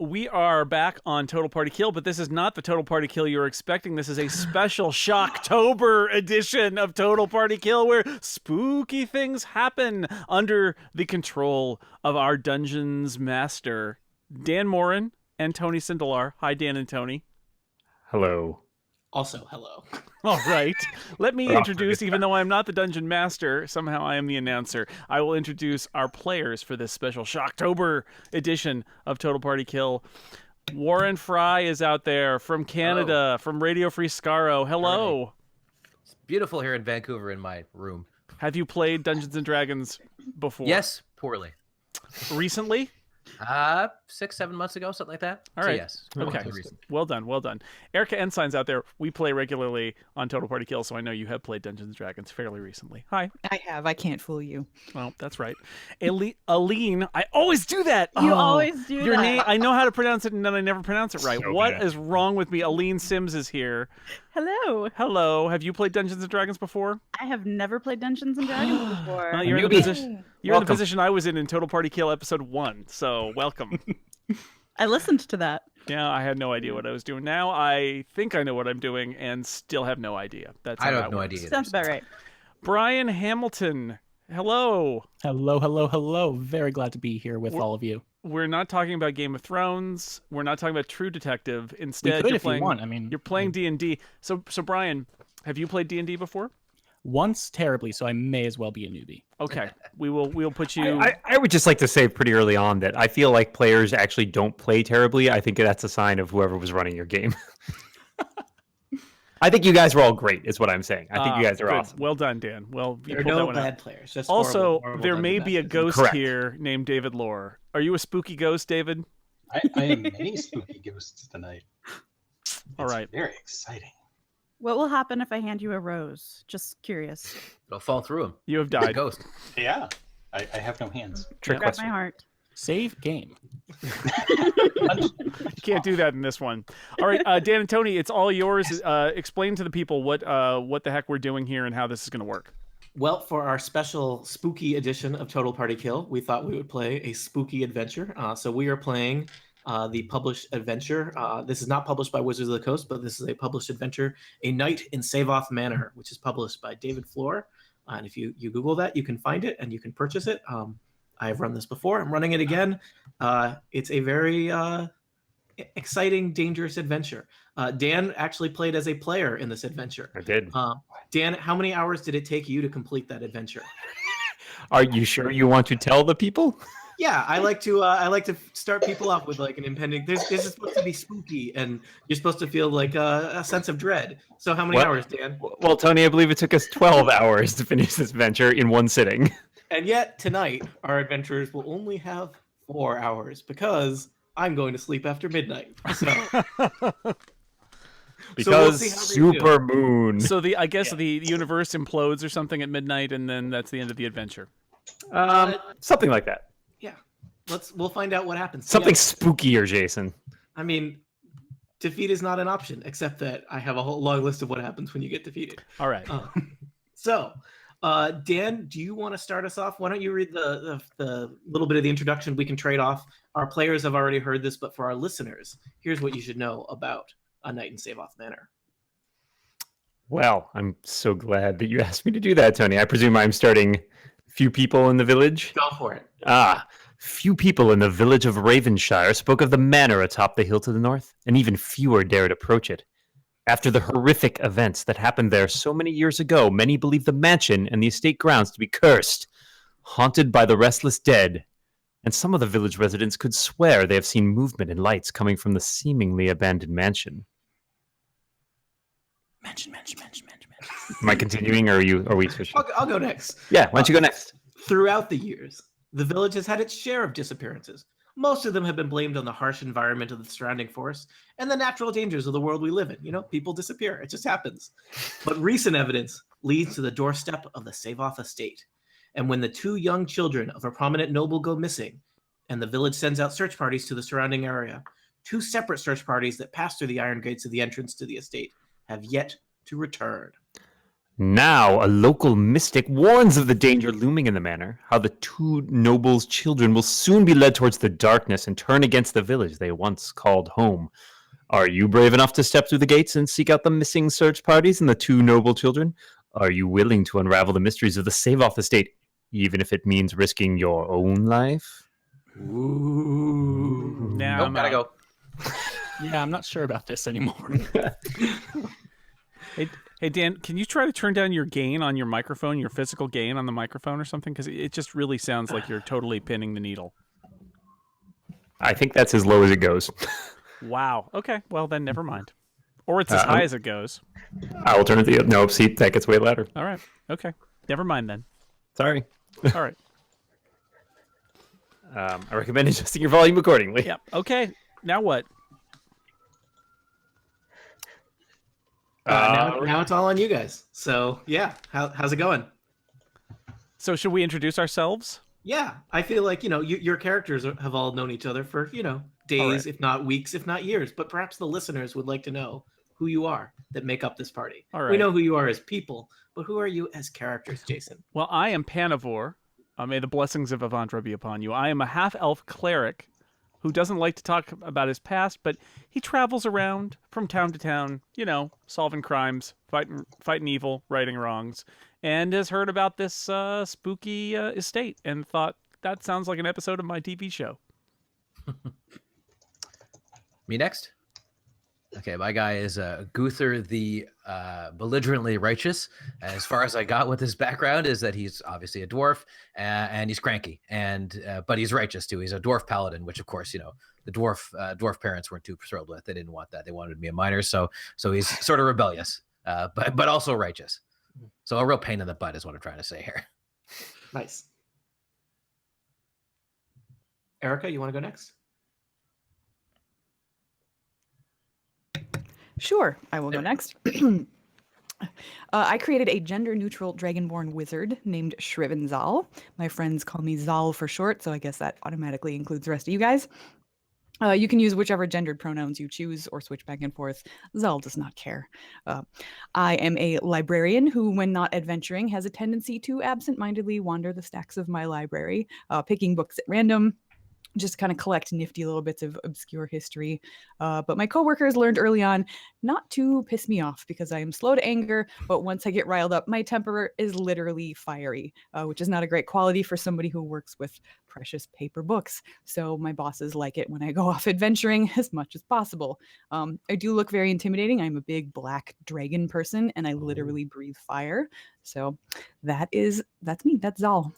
We are back on Total Party Kill, but this is not the Total Party Kill you're expecting. This is a special Shocktober edition of Total Party Kill where spooky things happen under the control of our Dungeons Master, Dan Morin and Tony Sindelar. Hi, Dan and Tony. Hello. Also, hello. All right. Let me introduce, even though I'm not the Dungeon Master, somehow I am the announcer. I will introduce our players for this special Shocktober edition of Total Party Kill. Warren Fry is out there from Canada, from Radio Free Scaro. Hello. It's beautiful here in Vancouver in my room. Have you played Dungeons & Dragons before? Yes, poorly. Recently? 6-7 months ago, something like that. All right. So yes. Okay. Well done. Erica Ensign's out there. We play regularly on Total Party Kill, so I know you have played Dungeons & Dragons fairly recently. Hi. I have. I can't fool you. Well, that's right. Aline, I always do that. You always do your that. name. I know how to pronounce it, and then I never pronounce it right. So What bad. is wrong with me? Aline Sims is here. Hello. Hello. Have you played Dungeons & Dragons before? I have never played Dungeons and Dragons before. Well, you're in the Newbie. position. You're in the position I was in Total Party Kill episode 1. So welcome. I listened to that. Yeah, I had no idea what I was doing. Now I think I know what I'm doing, and still have no idea. That's how I that have no works. idea. Sounds about right. Brian Hamilton. Hello. Hello. Very glad to be here with all of you. We're not talking about Game of Thrones. We're not talking about True Detective. We Instead, could you're if playing. you want. I mean, You're playing D&D. So Brian, have you played D&D before? once terribly, so I may as well be a newbie. Okay, we'll put you. I would just like to say pretty early on that I feel like players actually don't play terribly. I think that's a sign of whoever was running your game. I think you guys were all great, is what I'm saying. I think you guys are good. awesome. Well done, Dan. Well, you There are pulled that no one out. bad players. Just Also, horrible there may Dungeon be a Masters. ghost Correct. here named David Lore. Are you a spooky ghost, David? I am many spooky ghosts tonight. All It's right. very exciting. What will happen if I hand you a rose? Just curious. It'll fall through him. You have It's a died. ghost. Yeah, I have no hands. Trick Grab question. my heart. Save game. You can't do that in this one. All right, Dan and Tony, it's all yours. Explain to the people what the heck we're doing here and how this is going to work. Well, for our special spooky edition of Total Party Kill, we thought we would play a spooky adventure. So we are playing the published adventure. This is not published by Wizards of the Coast, but this is a published adventure, A Night in Savoth Manor, which is published by David Floor. And if you Google that, you can find it and you can purchase it. I have run this before. I'm running it again. It's a very exciting, dangerous adventure. Dan actually played as a player in this adventure. I did. Dan, how many hours did it take you to complete that adventure? Are you sure you want to tell the people? Yeah, I like to start people off with like an impending. This is supposed to be spooky, and you're supposed to feel like a sense of dread. So how many What? hours, Dan? Well, Tony, I believe it took us 12 hours to finish this adventure in one sitting. And yet tonight, our adventurers will only have 4 hours because I'm going to sleep after midnight. So Because see how they do. super moon. So I guess the universe implodes or something at midnight, and then that's the end of the adventure. Something like that. yeah, we'll find out what happens. Something Yeah, spookier, Jason. I mean, defeat is not an option, except that I have a whole long list of what happens when you get defeated. All right. So, Dan, do you want to start us off? Why don't you read the little bit of the introduction? We can trade off. Our players have already heard this, but for our listeners, here's what you should know about A Night in Savoth Manor. Well, I'm so glad that you asked me to do that, Tony. I presume I'm starting few people in the village. Go for it. Few people in the village of Ravenshire spoke of the manor atop the hill to the north, and even fewer dared approach it. After the horrific events that happened there so many years ago, many believe the mansion and the estate grounds to be cursed, haunted by the restless dead, and some of the village residents could swear they have seen movement and lights coming from the seemingly abandoned mansion. Mention. Am I continuing, or are we switching? I'll go next. Yeah, why don't you go next? Throughout the years, the village has had its share of disappearances. Most of them have been blamed on the harsh environment of the surrounding forest and the natural dangers of the world we live in. You know, people disappear. It just happens. But recent evidence leads to the doorstep of the Savoth estate. And when the 2 young children of a prominent noble go missing, and the village sends out search parties to the surrounding area, 2 separate search parties that pass through the iron gates of the entrance to the estate have yet to return. Now, a local mystic warns of the danger looming in the manor, how the two nobles' children will soon be led towards the darkness and turn against the village they once called home. Are you brave enough to step through the gates and seek out the missing search parties and the two noble children? Are you willing to unravel the mysteries of the Save-Off estate, even if it means risking your own life? Ooh. Now Nope, I'm gotta out. go. Yeah, I'm not sure about this anymore. Hey, Dan, can you try to turn down your gain on your microphone, your physical gain on the microphone or something? Because it just really sounds like you're totally pinning the needle. I think that's as low as it goes. Wow. Okay. Well, then never mind. Or it's as high as it goes. I will turn it the no. See, that gets way louder. All right. Okay. Never mind then. Sorry. All right. I recommend adjusting your volume accordingly. Yeah. Okay. Now what? Now it's all on you guys. So yeah, how's it going? So should we introduce ourselves? Yeah, I feel like your characters have all known each other for days, All right. if not weeks, if not years. But perhaps the listeners would like to know who you are that make up this party. All We right. know who you are as people, but who are you as characters, Jason? Well, I am Panivore. May the blessings of Avandra be upon you. I am a half-elf cleric who doesn't like to talk about his past, but he travels around from town to town, solving crimes, fighting evil, righting wrongs, and has heard about this spooky estate and thought that sounds like an episode of my TV show. Me next? Okay, my guy is Guther the belligerently righteous. As far as I got with his background is that he's obviously a dwarf and he's cranky, but he's righteous too. He's a dwarf paladin, which of course the dwarf parents weren't too thrilled with. They didn't want that. They wanted to be a minor, so he's sort of rebellious, but also righteous. So a real pain in the butt is what I'm trying to say here. Nice. Erica, you want to go next? Sure, I will go next. I created a gender-neutral dragonborn wizard named Shriven Zal. My friends call me Zal for short, so I guess that automatically includes the rest of you guys. You can use whichever gendered pronouns you choose or switch back and forth. Zal does not care. I am a librarian who, when not adventuring, has a tendency to absent-mindedly wander the stacks of my library, picking books at random, just kind of collect nifty little bits of obscure history. But my coworkers learned early on not to piss me off because I am slow to anger, but once I get riled up, my temper is literally fiery, which is not a great quality for somebody who works with precious paper books. So my bosses like it when I go off adventuring as much as possible. I do look very intimidating. I'm a big black dragon person and I literally breathe fire. So that's me. That's Zal.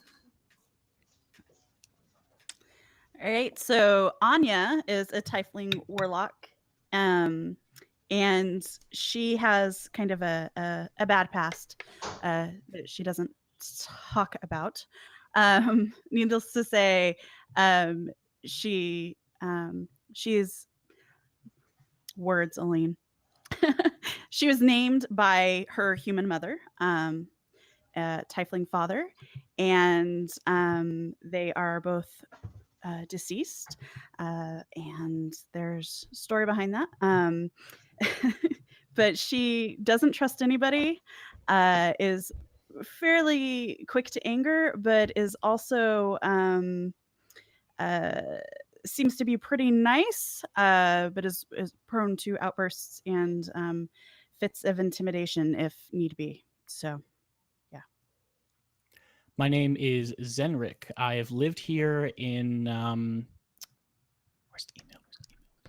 All right, so Anya is a tiefling warlock, and she has kind of a bad past that she doesn't talk about. Needless to say, she's words, Aline. She was named by her human mother, tiefling father, and they are both deceased, and there's a story behind that. But she doesn't trust anybody, is fairly quick to anger, but is also seems to be pretty nice, but is prone to outbursts and fits of intimidation if need be. So My name is Zenrik. I have lived here in where's the email?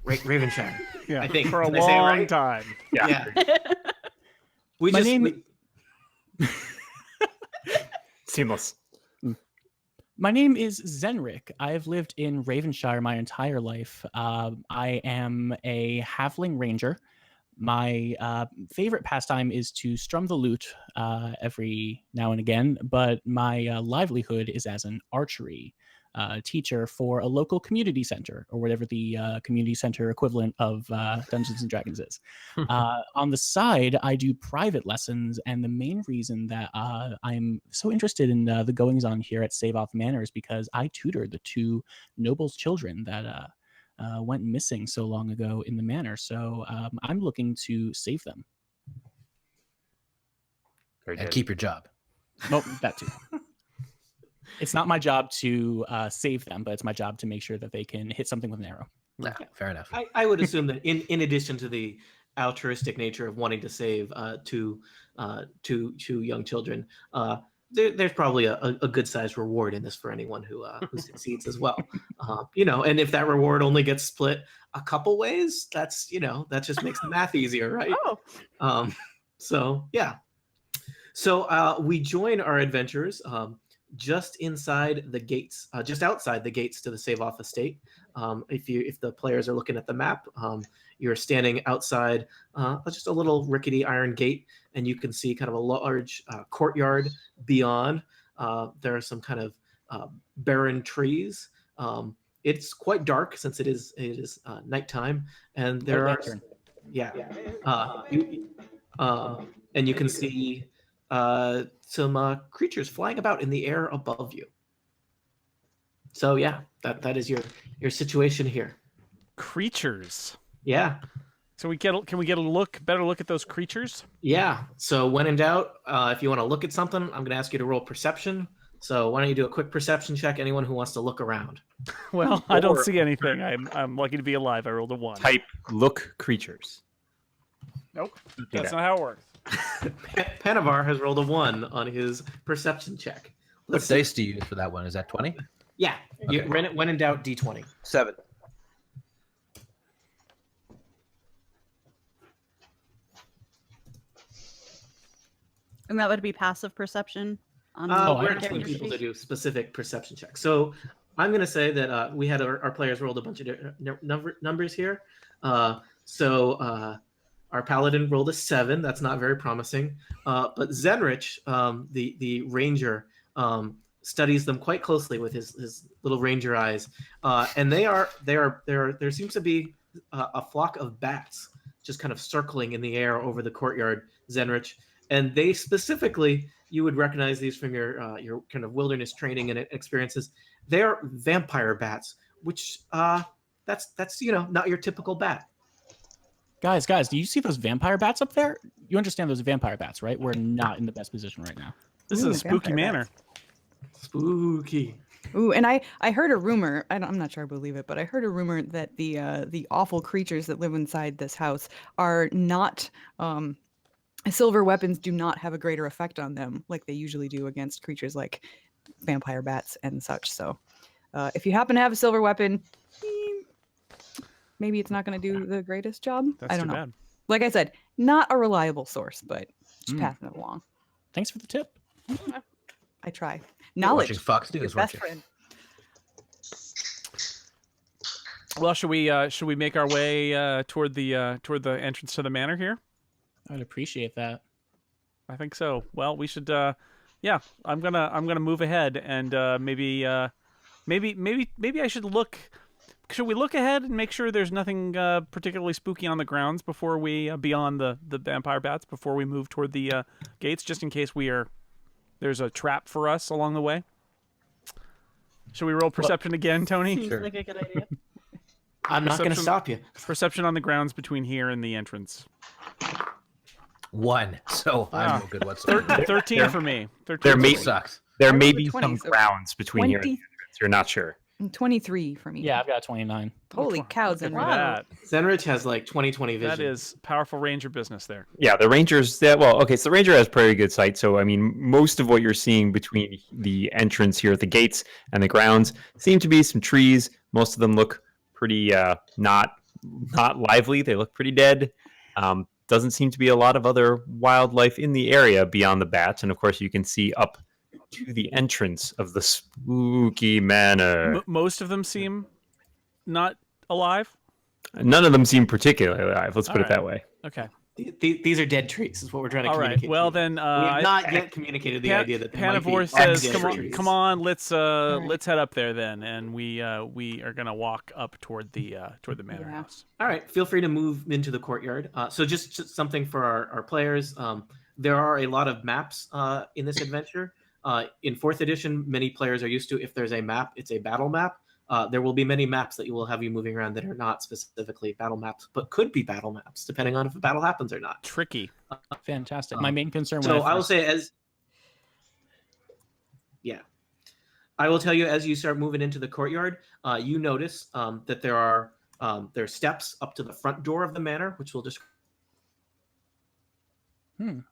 Ravenshire. Yeah, I think. for a Did I say it long right? time. Yeah. Seamless. My name is Zenrik. I have lived in Ravenshire my entire life. I am a halfling ranger. My favorite pastime is to strum the lute every now and again, but my livelihood is as an archery teacher for a local community center, or whatever the community center equivalent of Dungeons and Dragons is. On the side, I do private lessons, and the main reason that I'm so interested in the goings-on here at Save Off Manor is because I tutored the two nobles' children that went missing so long ago in the manor. So I'm looking to save them. Very And good. keep your job. Nope, that too. It's not my job to save them, but it's my job to make sure that they can hit something with an arrow. Yeah, fair enough. I would assume that in addition to the altruistic nature of wanting to save two young children, there's probably a good sized reward in this for anyone who succeeds as well. And if that reward only gets split a couple ways, that's that just makes the math easier, right? Oh. So yeah. So we join our adventurers just inside the gates, just outside the gates to the Save Off estate. If the players are looking at the map, you're standing outside just a little rickety iron gate, and you can see kind of a large courtyard beyond. There are some kind of barren trees. It's quite dark since it is nighttime, and there are and you can see some creatures flying about in the air above you. So yeah, that is your situation here. Creatures. Yeah. So can we get a better look at those creatures? Yeah. So when in doubt, if you want to look at something, I'm going to ask you to roll perception. So why don't you do a quick perception check? Anyone who wants to look around. Well, I don't see anything. I'm lucky to be alive. I rolled a 1. Type look creatures. Nope. That's not how it works. Panavar has rolled a 1 on his perception check. What dice do you use for that one? Is that 20? Yeah. Okay. When in doubt, D20. 7. And that would be passive perception. On We're the asking character people to sheet? do specific perception checks. So I'm going to say that we had our players rolled a bunch of numbers here. So our paladin rolled a 7. That's not very promising. But Zenrich, the ranger, studies them quite closely with his little ranger eyes, and there seems to be a flock of bats just kind of circling in the air over the courtyard, Zenrich. And they specifically, you would recognize these from your kind of wilderness training and experiences. They're vampire bats, which that's not your typical bat. Guys, do you see those vampire bats up there? You understand those vampire bats, right? We're not in the best position right now. This is a spooky vampire manor. Spooky. Ooh, and I heard a rumor. I'm not sure I believe it, but I heard a rumor that the awful creatures that live inside this house are not. Silver weapons do not have a greater effect on them like they usually do against creatures like vampire bats and such. So, if you happen to have a silver weapon, maybe it's not going to do the greatest job. That's I don't too know. bad. Like I said, not a reliable source, but just passing it along. Thanks for the tip. I try. You're Knowledge. watching Fox Your News, weren't best you? friend. Well, should we make our way toward the entrance to the manor here? I'd appreciate that. I think so. Well, we should. Yeah, I'm gonna move ahead, and maybe I should look. Should we look ahead and make sure there's nothing particularly spooky on the grounds before we beyond the vampire bats before we move toward the gates, just in case there's a trap for us along the way? Should we roll perception again, Tony? Seems like a good idea. I'm not going to Perception- stop you. Perception on the grounds between here and the entrance. 1. So I'm no good whatsoever. 13 for me. 13 There for may me. Sucks. there I may rolled a be 20, some so grounds between here and 20 the entrance. You're not sure. and 23 for me. Yeah, I've got a 29. Holy cows! Look And at that. Zenrich has like 20/20 vision. That is powerful ranger business there. Yeah, the rangers. So the ranger has pretty good sight. So I mean, most of what you're seeing between the entrance here at the gates and the grounds seem to be some trees. Most of them look pretty not lively. They look pretty dead. Doesn't seem to be a lot of other wildlife in the area beyond the bats, and of course you can see up to the entrance of the spooky manor. Most of them seem not alive. None of them seem particularly alive. Let's put it All that right. way. Okay. These are dead trees. Is what we're trying to All right. communicate. Well to you. then, we have not yet communicated the idea that there might be Panavor says, dead trees. "Come on, let's right. let's head up there then," and we are gonna walk up toward the manor Yeah. house. All right, feel free to move into the courtyard. So just something for our players. There are a lot of maps in this adventure. In 4th edition, many players are used to, if there's a map, it's a battle map. there will be many maps that will have you moving around that are not specifically battle maps, but could be battle maps, depending on if a battle happens or not. Tricky. Fantastic. My main concern. So when I will say I will tell you, as you start moving into the courtyard, you notice that there are steps up to the front door of the manor, which will just. And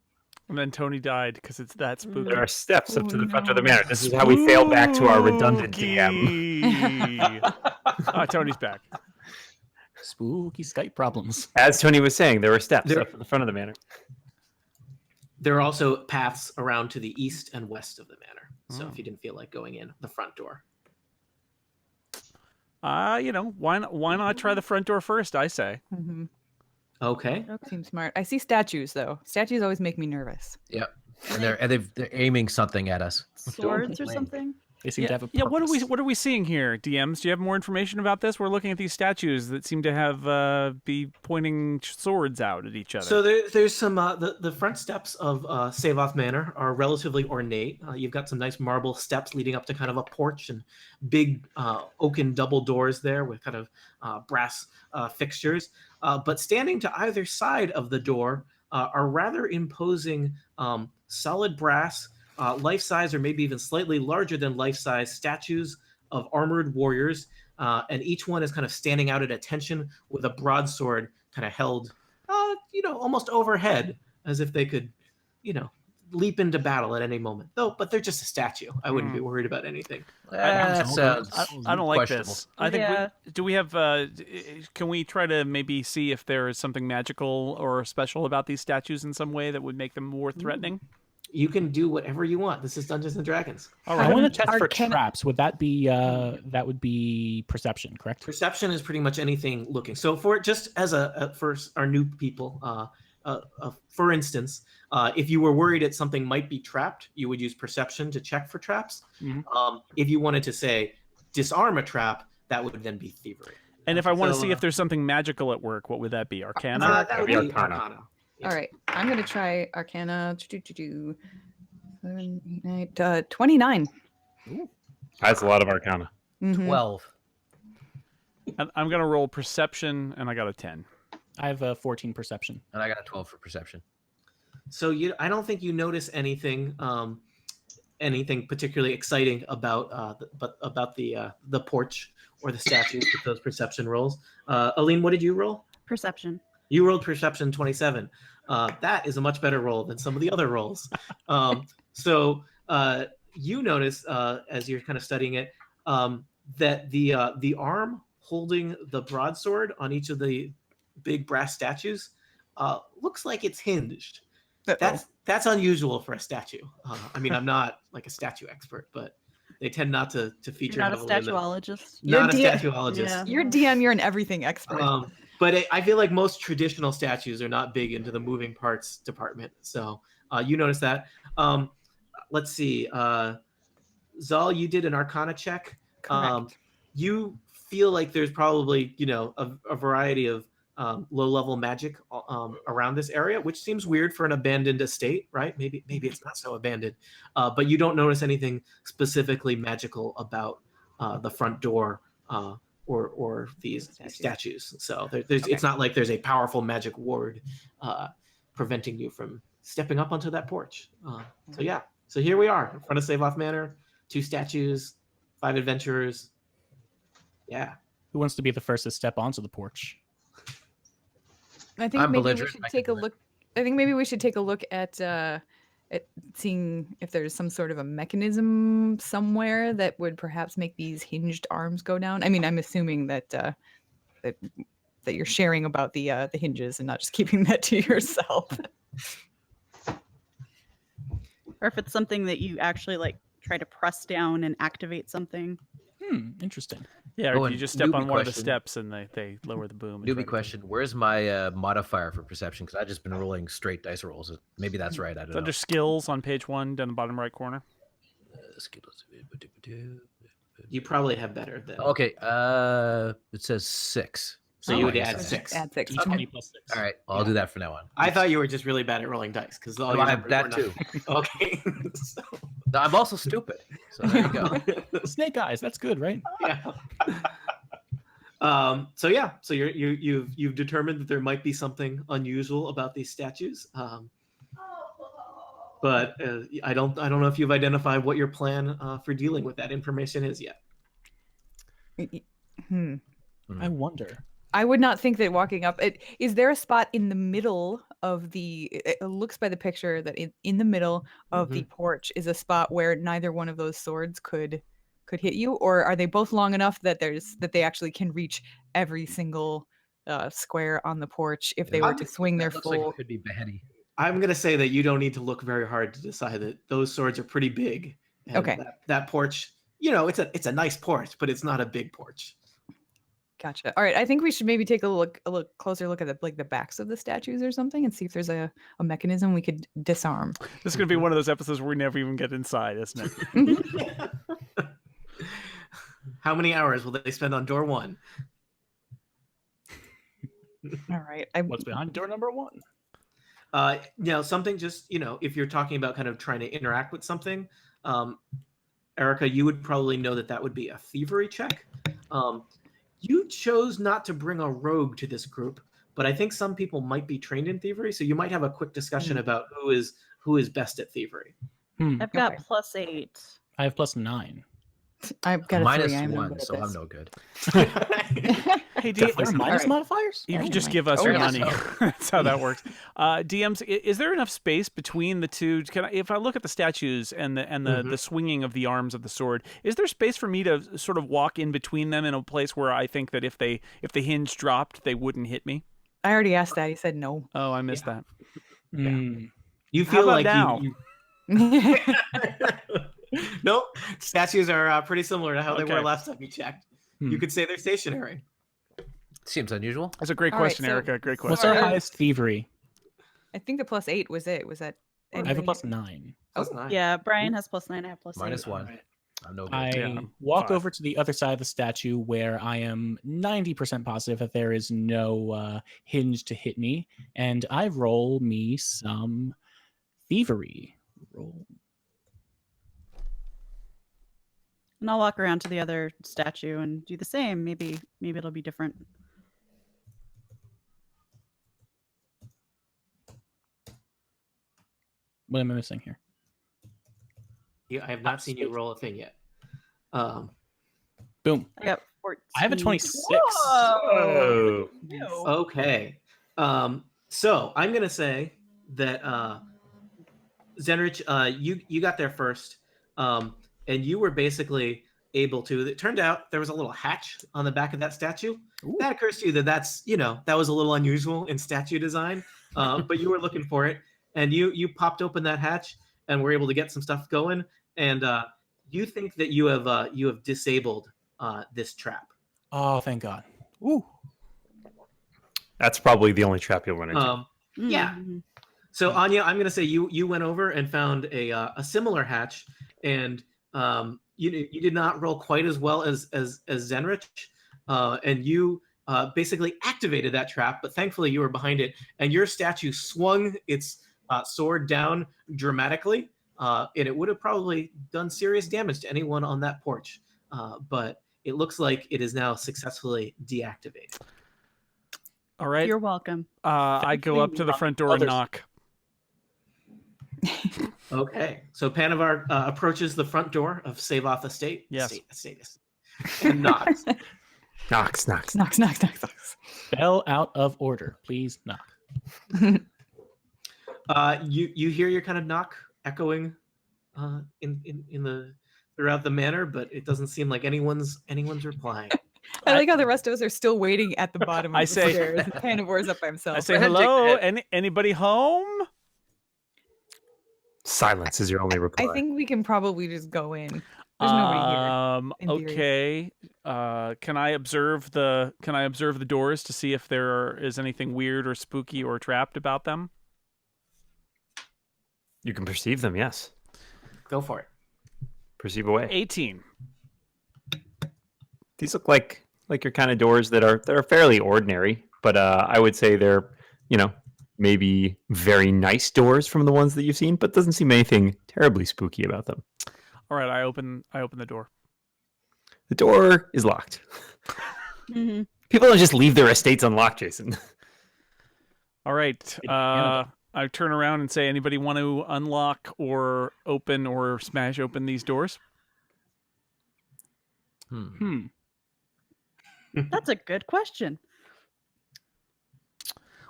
then Tony died because it's that spooky. There are steps up to the front of the manor. This is how we fail back to our redundant DM. Tony's back. Spooky Skype problems. As Tony was saying, there were steps up to the front of the manor. There are also paths around to the east and west of the manor. So if you didn't feel like going in the front door. Why not try the front door first, I say. Mm-hmm. Okay. Seems smart. I see statues though. Statues always make me nervous. Yep. And they're aiming something at us. Swords or something? They seem to have a Yeah, purpose. what are we seeing here, DMs? Do you have more information about this? We're looking at these statues that seem to have be pointing swords out at each other. So there's some the front steps of Save-Off Manor are relatively ornate. You've got some nice marble steps leading up to kind of a porch and big oaken double doors there with kind of brass fixtures. But standing to either side of the door are rather imposing solid brass, life-size or maybe even slightly larger than life-size statues of armored warriors, and each one is kind of standing out at attention with a broadsword kind of held, almost overhead, as if they could, leap into battle at any moment. But they're just a statue. I wouldn't be worried about anything. That sounds I don't like questionable. this. I think do we have? Can we try to maybe see if there is something magical or special about these statues in some way that would make them more threatening? You can do whatever you want. This is Dungeons and Dragons. All I right. want to test for traps. Would that be that would be perception, correct? Perception is pretty much anything looking. So for just as for our new people, for instance, if you were worried that something might be trapped, you would use perception to check for traps. Mm-hmm. If you wanted to say disarm a trap, that would then be thievery. And if I want to see if there's something magical at work, what would that be? Arcana? That would be Arcana. All right, I'm gonna try Arcana. 7, 8, 9, 29. That's a lot of Arcana. Mhm. 12. And I'm gonna roll perception, and I got a 10. I have a 14 perception. And I got a 12 for perception. So I don't think you notice anything particularly exciting about the porch or the statues with those perception rolls. Aline, what did you roll? Perception. You rolled perception 27. That is a much better roll than some of the other rolls. So you notice as you're kind of studying it that the arm holding the broadsword on each of the big brass statues looks like it's hinged. That's unusual for a statue. I mean, I'm not like a statue expert, but they tend not to feature. You're not a heavily in statuologist. Not a You're statuologist. Yeah. You're DM. You're an everything expert. But I feel like most traditional statues are not big into the moving parts department. So you notice that. Let's see. Zal, you did an Arcana check. Correct. You feel like there's probably, a variety of low-level magic around this area, which seems weird for an abandoned estate, right? Maybe it's not so abandoned. But you don't notice anything specifically magical about the front door or these statues. So it's not like there's a powerful magic ward preventing you from stepping up onto that porch. So here we are in front of Save Off Manor, 2 statues, 5 adventurers. Yeah. Who wants to be the first to step onto the porch? I think I'm maybe we belligerent. should I take a can do it. look. I think maybe we should take a look at seeing if there's some sort of a mechanism somewhere that would perhaps make these hinged arms go down. I mean, I'm assuming that that you're sharing about the hinges and not just keeping that to yourself. Or if it's something that you actually like try to press down and activate something. Interesting. Yeah, Oh, or and you just step newbie on one of the question. steps and they lower the boom. and try Newbie to- question: where's my modifier for perception? Because I've just been rolling straight dice rolls. Maybe that's right. I It's don't under know. skills on page 1 down the bottom right corner. You probably have better than. Okay. It says 6. So Oh, you I would guess add that's- 6. Add 6. D20 Okay. plus 6. All right, I'll do that from now on. I thought you were just really bad at rolling dice because all your I'm numbers that were too. not- Okay. So- No, I'm also stupid. So there you go. Snake eyes. That's good, right? yeah. So you've determined that there might be something unusual about these statues. But I don't know if you've identified what your plan for dealing with that information is yet. I wonder. I would not think that walking up. Is there a spot in the middle of the? It looks by the picture that in the middle of the porch is a spot where neither one of those swords could hit you, or are they both long enough that they actually can reach every single square on the porch if they were to swing their Looks full? like it could be beheady. I'm gonna say that you don't need to look very hard to decide that those swords are pretty big. And Okay. That porch, it's a nice porch, but it's not a big porch. Gotcha. All right, I think we should maybe take a look closer look at the backs of the statues or something, and see if there's a mechanism we could disarm. This is going to be one of those episodes where we never even get inside, isn't it? How many hours will they spend on door 1? All right. What's behind door number 1? Something just, if you're talking about kind of trying to interact with something, Erica, you would probably know that would be a thievery check. You chose not to bring a rogue to this group, but I think some people might be trained in thievery, so you might have a quick discussion about who is best at thievery. I've got Okay. +8. I have +9. I've got a Minus 3. I'm no 1, good at so I'm this. no good. Hey, There are minus Alright. modifiers? you Oh can just my give us God. your Oh, money. yes. That's how that works. DMs, is there enough space between the two? If I look at the statues and the swinging of the arms of the sword, is there space for me to sort of walk in between them in a place where I think that if the hinge dropped, they wouldn't hit me? I already asked that. He said no. Oh, I missed that. You How feel about like now? Nope. Statues are pretty similar to how they were Okay. last time you checked. You could say they're stationary. Seems unusual. That's a great All right, question, so- Erica. Great question. What's our Sorry. highest thievery? I think the +8 was it. Was that? I have a anybody? +9. Plus 9. Yeah, Brian has +9. I have +8. Minus 1. I'm no good. I Yeah, walk 5. over to the other side of the statue where I am 90% positive that there is no hinge to hit me, and I roll me some thievery. Roll. And I'll walk around to the other statue and do the same. Maybe it'll be different. What am I missing here? I have not seen you roll a thing yet. Boom. I got 14. I have a 26. Oh. Okay. So I'm gonna say that Zenrich, you got there first, and you were basically able to. It turned out there was a little hatch on the back of that statue. Ooh. That occurs to you that was a little unusual in statue design, but you were looking for it, and you popped open that hatch and were able to get some stuff going. And you think that you have disabled this trap. Oh, thank God. Ooh. That's probably the only trap you'll run into. Yeah. Mhm. So Anya, I'm going to say you went over and found a similar hatch, and you did not roll quite as well as Zenrich, and you basically activated that trap. But thankfully, you were behind it, and your statue swung its sword down dramatically, and it would have probably done serious damage to anyone on that porch. But it looks like it is now successfully deactivated. All right. You're welcome. I go up to the front door and Others. knock. Okay, so Panavar approaches the front door of Save Off Estate. Yes. Estate, and knocks. Knocks. Knocks, knocks, knocks. Spell out of order. Please knock. You hear your kind of knock echoing in the throughout the manor, but it doesn't seem like anyone's replying. I like how the rest of us are still waiting at the bottom of I the say- stairs. Panavor's up by himself. I say, ahead, Jake, hello, ahead. anybody home? Silence is your only reply. I think we can probably just go in. There's nobody here. in theory. Okay. Can I observe the doors to see if there is anything weird or spooky or trapped about them? You can perceive them, yes. Go for it. Perceive away. 18. These look like like your kind of doors that are fairly ordinary, but I would say they're, maybe very nice doors from the ones that you've seen, but doesn't seem anything terribly spooky about them. All right, I open the door. The door is locked. Mhm. People don't just leave their estates unlocked, Jason. All right. Canada. I turn around and say, anybody want to unlock or open or smash open these doors? That's a good question.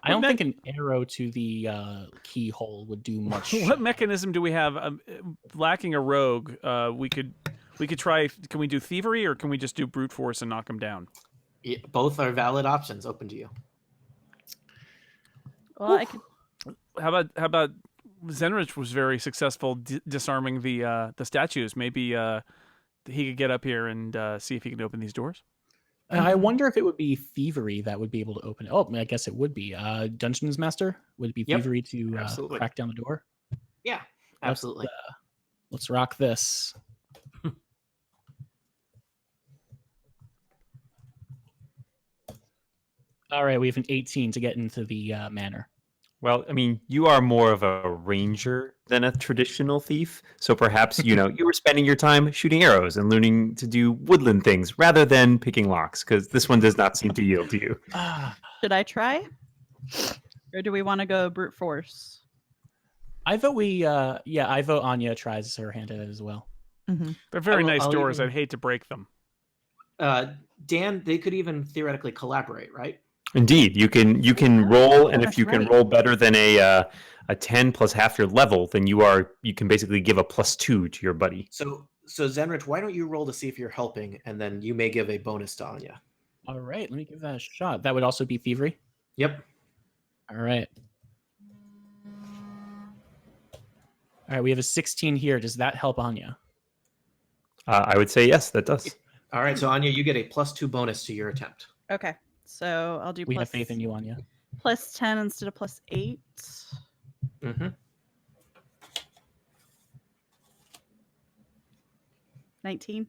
I don't think an arrow to the keyhole would do much. What mechanism do we have? Lacking a rogue, we could try. Can we do thievery or can we just do brute force and knock them down? Yeah, both are valid options open to you. Well, I could. How about Zenrich was very successful disarming the statues. Maybe he could get up here and see if he can open these doors. I wonder if it would be thievery that would be able to open it. Oh, I guess it would be. Dungeons Master? Would it be Yep. thievery to Absolutely. crack down the door? Yeah, absolutely. Let's rock this. All right, we have an 18 to get into the manor. Well, I mean, you are more of a ranger than a traditional thief. So perhaps, you were spending your time shooting arrows and learning to do woodland things rather than picking locks, because this one does not seem to yield to you. Should I try? Or do we want to go brute force? I vote I vote Anya tries her hand at it as well. They're very nice I'll doors. even- I'd hate to break them. Dan, they could even theoretically collaborate, right? Indeed, you can roll, and if you can roll better than a 10 plus half your level, then you can basically give a +2 to your buddy. So Zenrich, why don't you roll to see if you're helping, and then you may give a bonus to Anya. All right, let me give that a shot. That would also be thievery. Yep. All right. All right, we have a 16 here. Does that help Anya? I would say yes, that does. All right, so Anya, you get a +2 bonus to your attempt. Okay. So I'll do We have faith in you, Anya. +10 instead of +8. Mm-hmm. 19.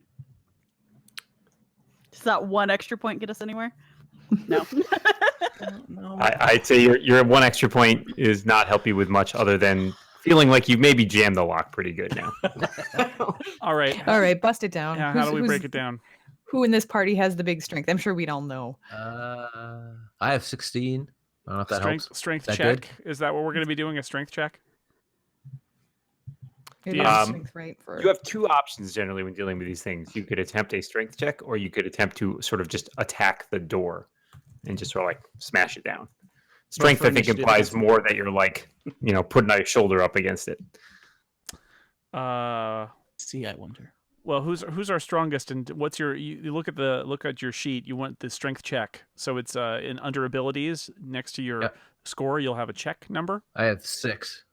Does that one extra point get us anywhere? No. No. I'd say your one extra point is not help you with much other than feeling like you maybe jammed the lock pretty good now. All right. All right, bust it down. Yeah, how do we break it down? Who in this party has the big strength? I'm sure we'd all know. I have 16. I don't know if that helps. Strength That check. good? Is that what we're going to be doing? A strength check? It Yeah. is strength, right? You have two options generally when dealing with these things. You could attempt a strength check, or you could attempt to sort of just attack the door and just sort of like smash it down. Strength, for I think, initiative, implies that's- more that you're like, putting your shoulder up against it. See, I wonder. Well, who's our strongest, and what's your? You look at your sheet. You want the strength check, so it's in under abilities next to your Yep. score. You'll have a check number. I have 6.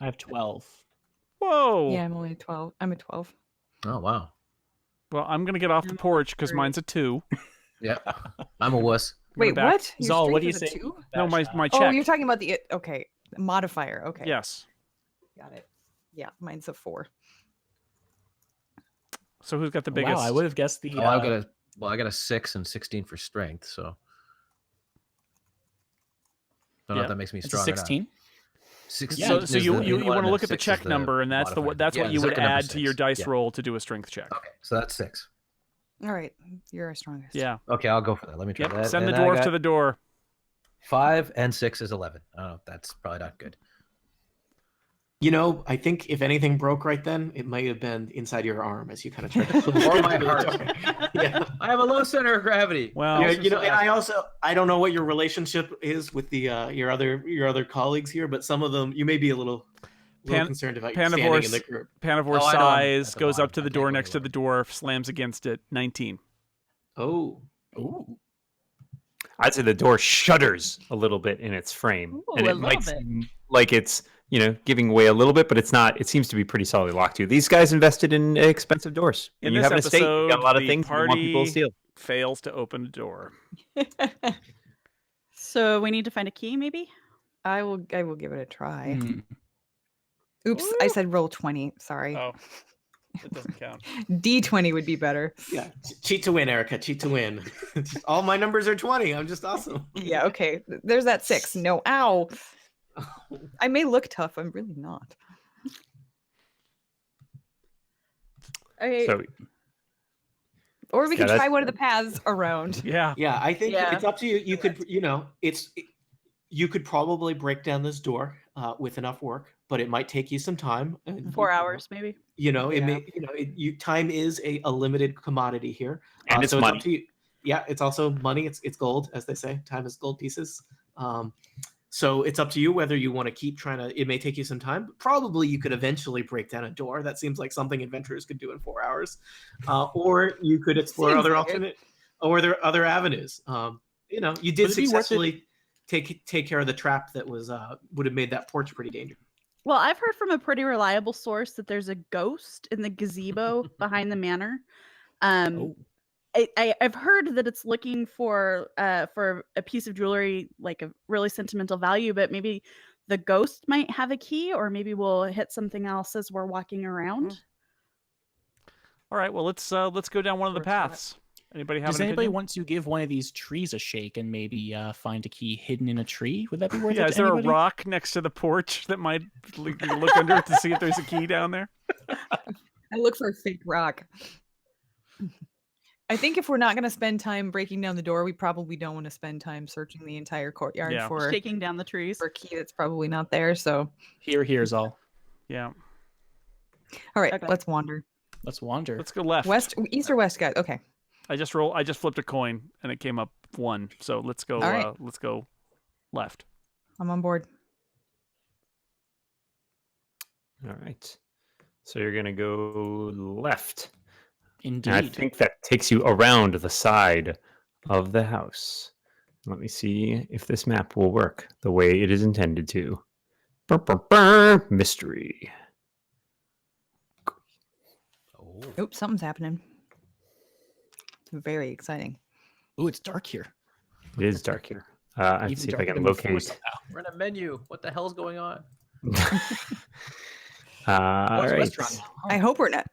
I have 12. Whoa! Yeah, I'm only 12. I'm a 12. Oh, wow. Well, I'm gonna get off the I'm porch because 3. mine's a 2. Yeah. I'm a wuss. Wait, back. what? Your Zal, what do you strength is a say? 2? No, my Bad check. Oh, you're talking about the okay modifier. Okay, Yes. got it. Yeah, mine's a 4. So who's got the Wow, biggest? I would have guessed the. Oh, I got a 6 and 16 for strength, so don't know Yeah. if that makes me It's a stronger. 16. 16 So, is you the you one want to and look at the 6 is check number, and that's modifier. that's Yeah, what you the would second number add to your 6. dice Yeah. roll to do a strength check. Okay, so that's 6. All right, you're our strongest. Yeah. Okay, I'll go for that. Let me try Yep. that. Send the And I dwarf got to the door. 5 and 6 is 11. I don't know. That's probably not good. I think if anything broke right then, it might have been inside your arm as you kind of tried to Or my heart. Yeah. I have a low center of gravity. Well, Yeah, and I don't know what your relationship is with the your other colleagues here, but some of them you may be a little concerned about standing in Panivore the group. Panivore Oh, I know, I'm sighs, at the goes up bottom. to I the can't door go next to the dwarf, slams against it. 19. Oh, Ooh. I'd say the door shudders a little bit in its frame, Ooh, and a it might little bit. seem like it's giving away a little bit, but it's not. It seems to be pretty solidly locked to. These guys invested in expensive doors. In And you this have an estate. You got episode, a lot of the things you want people party to steal. fails to open the door. So we need to find a key, maybe? I will give it a try. Hmm. Oops, I said roll 20. Sorry. Oh, It doesn't count. D20 would be better. Yeah, cheat to win, Erica. Cheat to win. All my numbers are 20. I'm just awesome. Yeah, okay. There's that 6. No, ow. I may look tough. I'm really not. Okay. So Or we Yeah, could try that's- one of the paths around. Yeah. Yeah, I think Yeah. it's up to you. You could, you could probably break down this door with enough work, but it might take you some time. And 4 hours, maybe. You know, it Yeah. may, time is a limited commodity here, And it's so money. up to you. Yeah, it's also money. It's gold, as they say. Time is gold pieces. So it's up to you whether you want to keep trying to. It may take you some time, but probably you could eventually break down a door. That seems like something adventurers could do in 4 hours, or you could explore Seems other like it. alternate, or there are other avenues. You did Would it be worth it- successfully take care of the trap that was would have made that porch pretty dangerous. Well, I've heard from a pretty reliable source that there's a ghost in the gazebo behind the manor. Oh. I've heard that it's looking for a piece of jewelry, like a really sentimental value, but maybe the ghost might have a key, or maybe we'll hit something else as we're walking around. All right. Well, let's go down one of the Short shot. paths. Anybody have Does an anybody opinion? want to give one of these trees a shake and maybe find a key hidden in a tree? Would that be worth it? Yeah. to Is there anybody? a rock next to the porch that might look under it to see if there's a key down there? I look for a fake rock. I think if we're not going to spend time breaking down the door, we probably don't want to spend time searching the entire courtyard Yeah. for Shaking down the trees. a key that's probably not there. So, Here's all. Yeah. all right, Okay. let's wander. Let's wander. Let's go left. East or west, guys? Okay. I just flipped a coin and it came up 1. So let's go. All right. Let's go left. I'm on board. all right. So you're gonna go left. Indeed. And I think that takes you around the side of the house. Let me see if this map will work the way it is intended to. Brr, brr, brr. Mystery. Oh. Oops, something's happening. Very exciting. Ooh, it's dark here. It is dark here. I have to Even see if I darker can than before locate. somehow. We're in a menu. What the hell's going on? All What's a right. restaurant now? I hope we're not.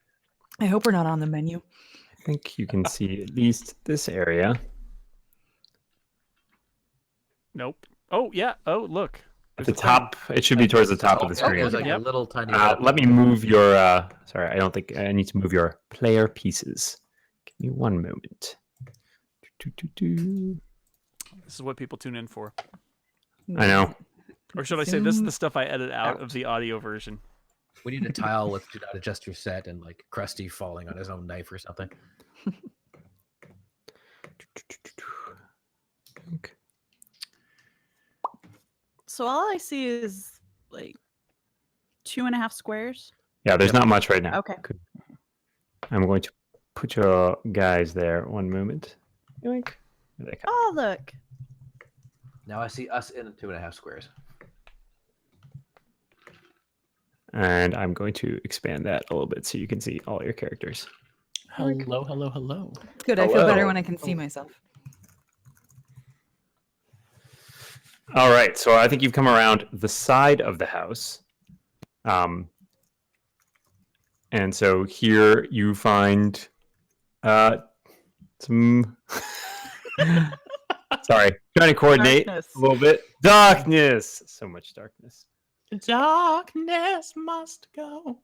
I hope we're not on the menu. I think you can see at least this area. Nope. Oh yeah. Oh look. At There's the a tiny- top, it should be towards the top of the Oh, screen. there's like Yep. a little tiny. Let me move your. Sorry, I don't think I need to move your player pieces. Give me one moment. This is what people tune in for. I know. Or should I say this is Zoom the stuff I edit out of out. the audio version? We need a tile with "Do not adjust your set" and like Krusty falling on his own knife or something. Okay. So all I see is like 2.5 squares. Yeah, there's not much right now. Okay. I'm going to put your guys there. One moment. Yoink. There they come. Oh, look. Now I see us in 2.5 squares. And I'm going to expand that a little bit so you can see all your characters. Hello, hello, hello. Good. I feel better Hello. when I can see myself. All right, so I think you've come around the side of the house. And so here you find some sorry, trying to coordinate Darkness. a little bit. Darkness. So much darkness. Darkness must go.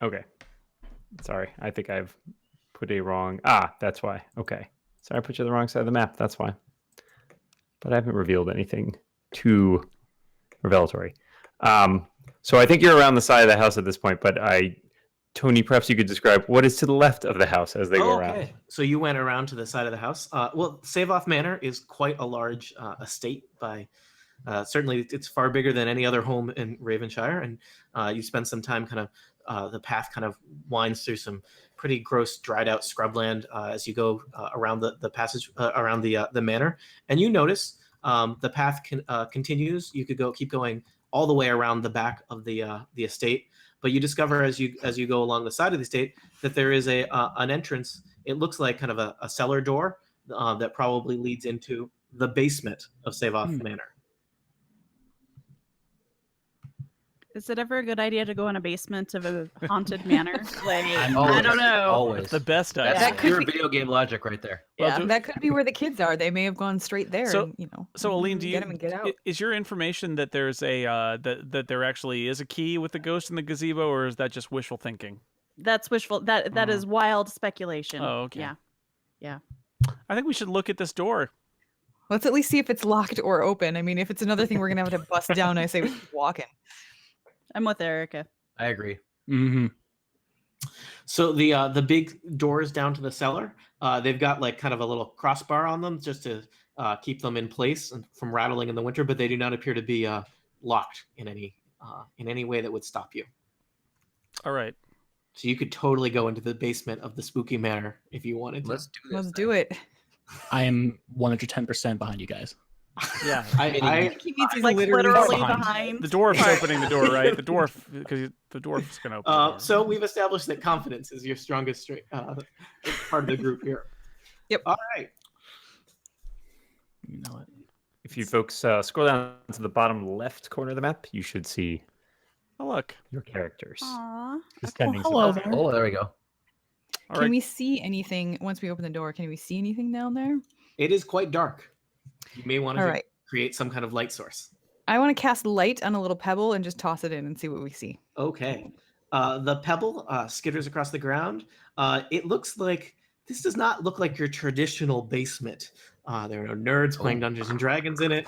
Okay. Sorry, I think I've put a wrong. That's why. Okay. Sorry, I put you on the wrong side of the map. That's why. But I haven't revealed anything too revelatory. So I think you're around the side of the house at this point, but Tony, perhaps you could describe what is to the left of the house as they go around. So you went around to the side of the house. Well, Save Off Manor is quite a large estate. By certainly, it's far bigger than any other home in Ravenshire, and you spend some time kind of the path kind of winds through some pretty gross, dried out scrubland as you go around the passage around the manor, and you notice the path continues. You could keep going all the way around the back of the estate. But you discover as you go along the side of the estate that there is an entrance. It looks like kind of a cellar door that probably leads into the basement of Save Off Manor. Is it ever a good idea to go in a basement of a haunted manor? Like, I Always, don't know. Always. It's the best That's idea. That could pure be- video game logic right there. Well, Yeah. do- That could be where the kids are. They may have gone straight there. So- and, you know, So, Aline, do you get them and get out. is your information that there's a that there actually is a key with the ghost in the gazebo, or is that just wishful thinking? That's wishful. That is wild speculation. Oh, okay. Yeah. I think we should look at this door. Let's at least see if it's locked or open. I mean, if it's another thing we're gonna have to bust down, I say we keep walking. I'm with Erica. I agree. Mm-hmm. So the big doors down to the cellar, they've got like kind of a little crossbar on them just to keep them in place and from rattling in the winter, but they do not appear to be locked in any way that would stop you. All right. So you could totally go into the basement of the spooky manor if you wanted to. Let's do this. Let's do it. I am 110% behind you guys. Yeah, He means he's Like literally behind. behind. The dwarf's opening the door, right? The dwarf, because the dwarf's gonna open. The door. So we've established that confidence is your strongest part of the group here. Yep. All right. You know it. If you folks scroll down to the bottom left corner of the map, you should see Oh, look. your characters. Aw. Descending hello some- there. Oh, there we go. All Can right. we see anything once we open the door? Can we see anything down there? It is quite dark. You may want All to right. create some kind of light source. I want to cast light on a little pebble and just toss it in and see what we see. Okay. The pebble skitters across the ground. It looks like this does not look like your traditional basement. There are no nerds playing Dungeons and Dragons in it.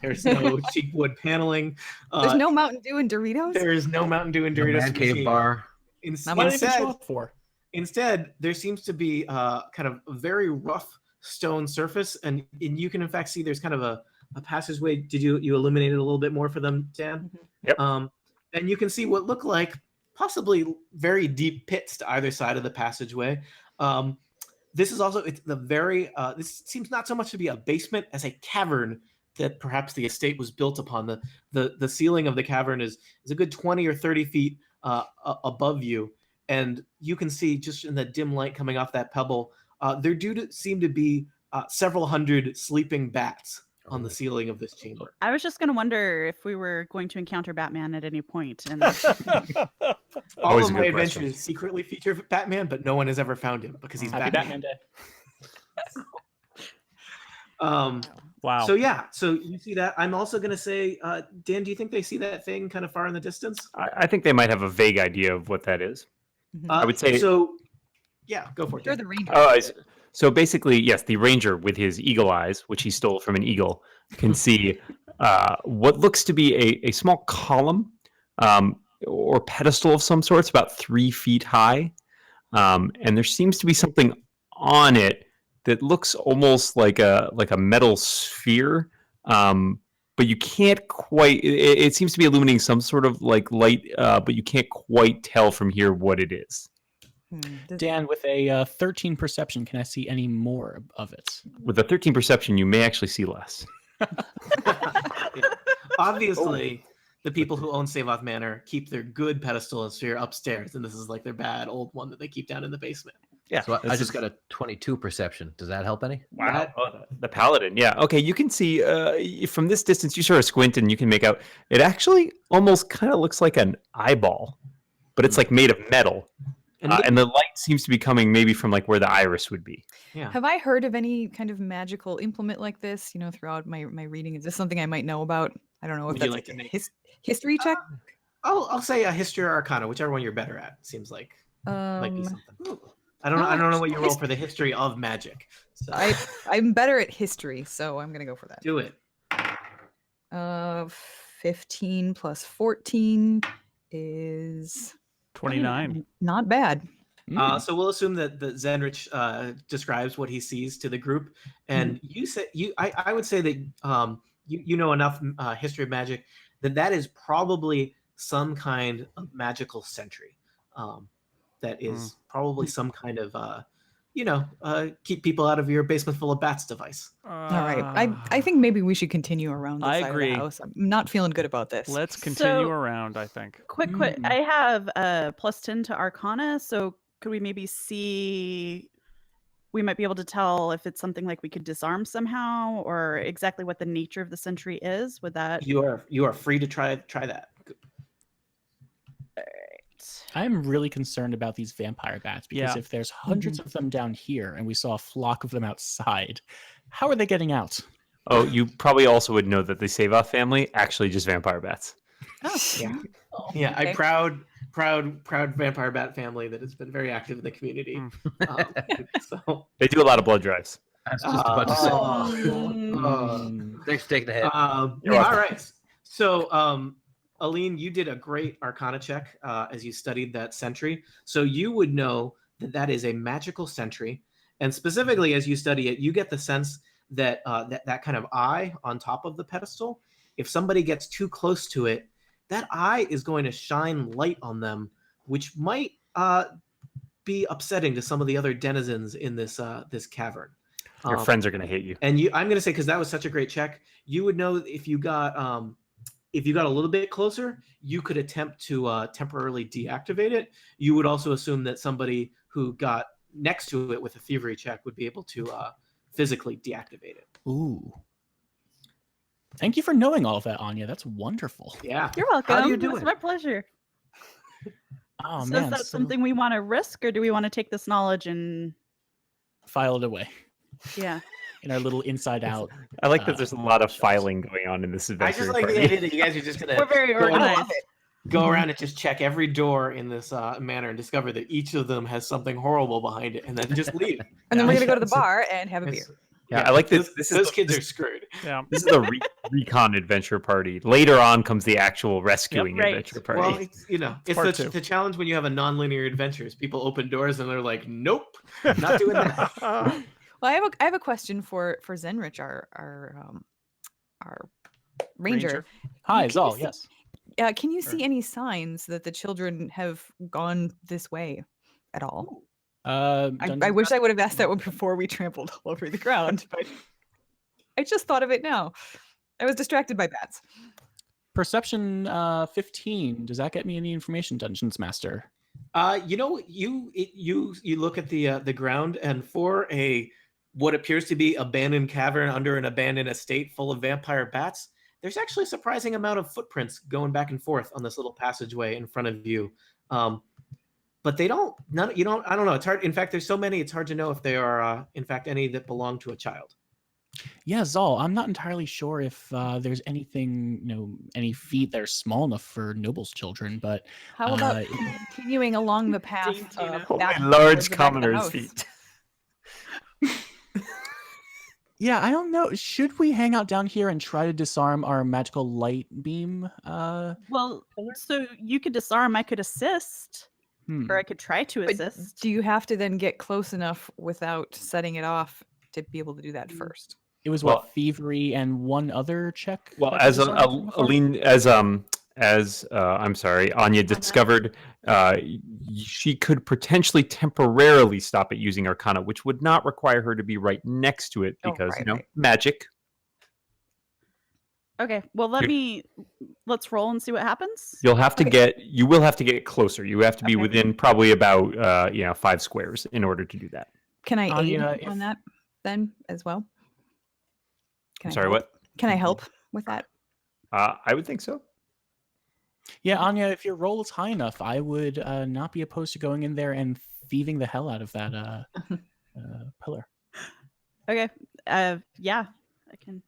There's no cheap wood paneling. There's no Mountain Dew and Doritos. There is no Mountain Dew and The Doritos. man to be cave seen. bar. Not much What did I even show Instead, up for? instead, there seems to be kind of a very rough stone surface, and you can in fact see there's kind of a passageway. Did you illuminate it a little bit more for them, Dan? Yep. And you can see what look like possibly very deep pits to either side of the passageway. This is also it's the very this seems not so much to be a basement as a cavern that perhaps the estate was built upon. The ceiling of the cavern is a good 20 or 30 feet above you, and you can see just in the dim light coming off that pebble, there do seem to be several hundred sleeping bats on the ceiling of this chamber. I was just gonna wonder if we were going to encounter Batman at any point. And All Always of a my good question. adventures secretly feature Batman, but no one has ever found him because he's Happy Batman. Batman Day. Wow. So yeah, so you see that. I'm also gonna say, Dan, do you think they see that thing kind of far in the distance? I think they might have a vague idea of what that is. I would say- so. Yeah, go for it. You're Dan. the ranger. So basically, yes, the ranger with his eagle eyes, which he stole from an eagle, can see what looks to be a small column or pedestal of some sorts, about 3 feet high. And there seems to be something on it that looks almost like a metal sphere. But you can't quite, it seems to be illuminating some sort of like light, but you can't quite tell from here what it is. Dan, with a 13 perception, can I see any more of it? With a 13 perception, you may actually see less. Obviously, the people who own Savoth Manor keep their good pedestal and sphere upstairs, and this is like their bad old one that they keep down in the basement. Yeah. So I just got a 22 perception. Does that help any? Wow. The paladin. Yeah. Okay. You can see from this distance, you sort of squint and you can make out it actually almost kind of looks like an eyeball, but it's like made of metal. And the light seems to be coming maybe from like where the iris would be. Yeah. Have I heard of any kind of magical implement like this? You know, throughout my reading, is this something I might know about? I don't know if Would you that's like to a make- history check. I'll say a history or arcana, whichever one you're better at. Seems like might be Um, something. I don't know. I don't know what you roll for the history of magic. So I'm better at history, so I'm gonna go for that. do it. 15 plus 14 is 29. not bad. So we'll assume that Zenrich describes what he sees to the group, and you say I would say that you know enough history of magic that is probably some kind of magical sentry. That is probably some kind of keep people out of your basement full of bats device. All right. I think maybe we should continue around the I side agree. of the house. I'm not feeling good about this. Let's continue So- around, I think. quick. I have a +10 to Arcana, so could we maybe see? We might be able to tell if it's something like we could disarm somehow, or exactly what the nature of the sentry is. Would that? You are free to try that. I'm really concerned about these vampire bats because Yeah. if there's hundreds of them down here and we saw a flock of them outside, how are they getting out? Oh, you probably also would know that the Save-Off family actually just vampire bats. Oh, Yeah. Yeah, okay. proud vampire bat family that has been very active in the community. So They do a lot of blood drives. I was just about to say. Mm. Thanks for taking the hit. all welcome. right. So, Aline, you did a great Arcana check as you studied that sentry. So you would know that that is a magical sentry, and specifically as you study it, you get the sense that that kind of eye on top of the pedestal. If somebody gets too close to it, that eye is going to shine light on them, which might be upsetting to some of the other denizens in this this cavern. Your friends are going to hate you. And I'm going to say, because that was such a great check, you would know if you got a little bit closer, you could attempt to temporarily deactivate it. You would also assume that somebody who got next to it with a thievery check would be able to physically deactivate it. Ooh. Thank you for knowing all of that, Anya. That's wonderful. Yeah. You're welcome. How do you do It's it? my pleasure. Oh, So man. is that something we want to risk, or do we want to take this knowledge and File it away yeah? in our little inside out. I like that there's a lot of filing going on in this I adventure. just like the party. idea that you guys are just going We're very to organized. go around and just check every door in this manor and discover that each of them has something horrible behind it, and then just leave. And then we're gonna go to the So- bar and have a beer. Yeah, I like this. Those kids are screwed. Yeah. This is the recon adventure party. Later on comes the actual rescuing right. adventure party. Well, it's, it's part the, two. the challenge when you have a non-linear adventures. People open doors and they're like, "Nope, not doing that." Well, I have a question for Zenrich, our ranger. Hi, Can you Zal. see- Yes. Can you see any signs that the children have gone this way at all? I wish I would have asked that one before we trampled all over the ground, but I just thought of it now. I was distracted by bats. Perception 15. Does that get me any information, Dungeons Master? You look at the ground, and for what appears to be abandoned cavern under an abandoned estate full of vampire bats, there's actually a surprising amount of footprints going back and forth on this little passageway in front of you. But I don't know. It's hard. In fact, there's so many, it's hard to know if they are, in fact, any that belong to a child. Yeah, Zal, I'm not entirely sure if there's anything, any feet that are small enough for nobles' children, but How about continuing along the path Tina. back Only large towards the back of the commoners' house? feet. yeah, I don't know. Should we hang out down here and try to disarm our magical light beam? Well, so you could disarm. I could assist, or I could try to But assist. do you have to then get close enough without setting it off to be able to do that first? It was Well- thievery and one other check. Well, that could as disarm from afar? Aline, I'm sorry, Anya discovered, she could potentially temporarily stop it using Arcana, which would not require her to be right next to it Oh, because right. magic. Okay. Well, let's roll and see what happens. You will have to get closer. You have to be Okay. within probably about 5 squares in order to do that. Can I aid Anya, on that then as well? Can I'm I sorry, help? what? Can I help with that? I would think so. Yeah, Anya, if your roll is high enough, I would not be opposed to going in there and thieving the hell out of that pillar. Okay. Yeah, I can.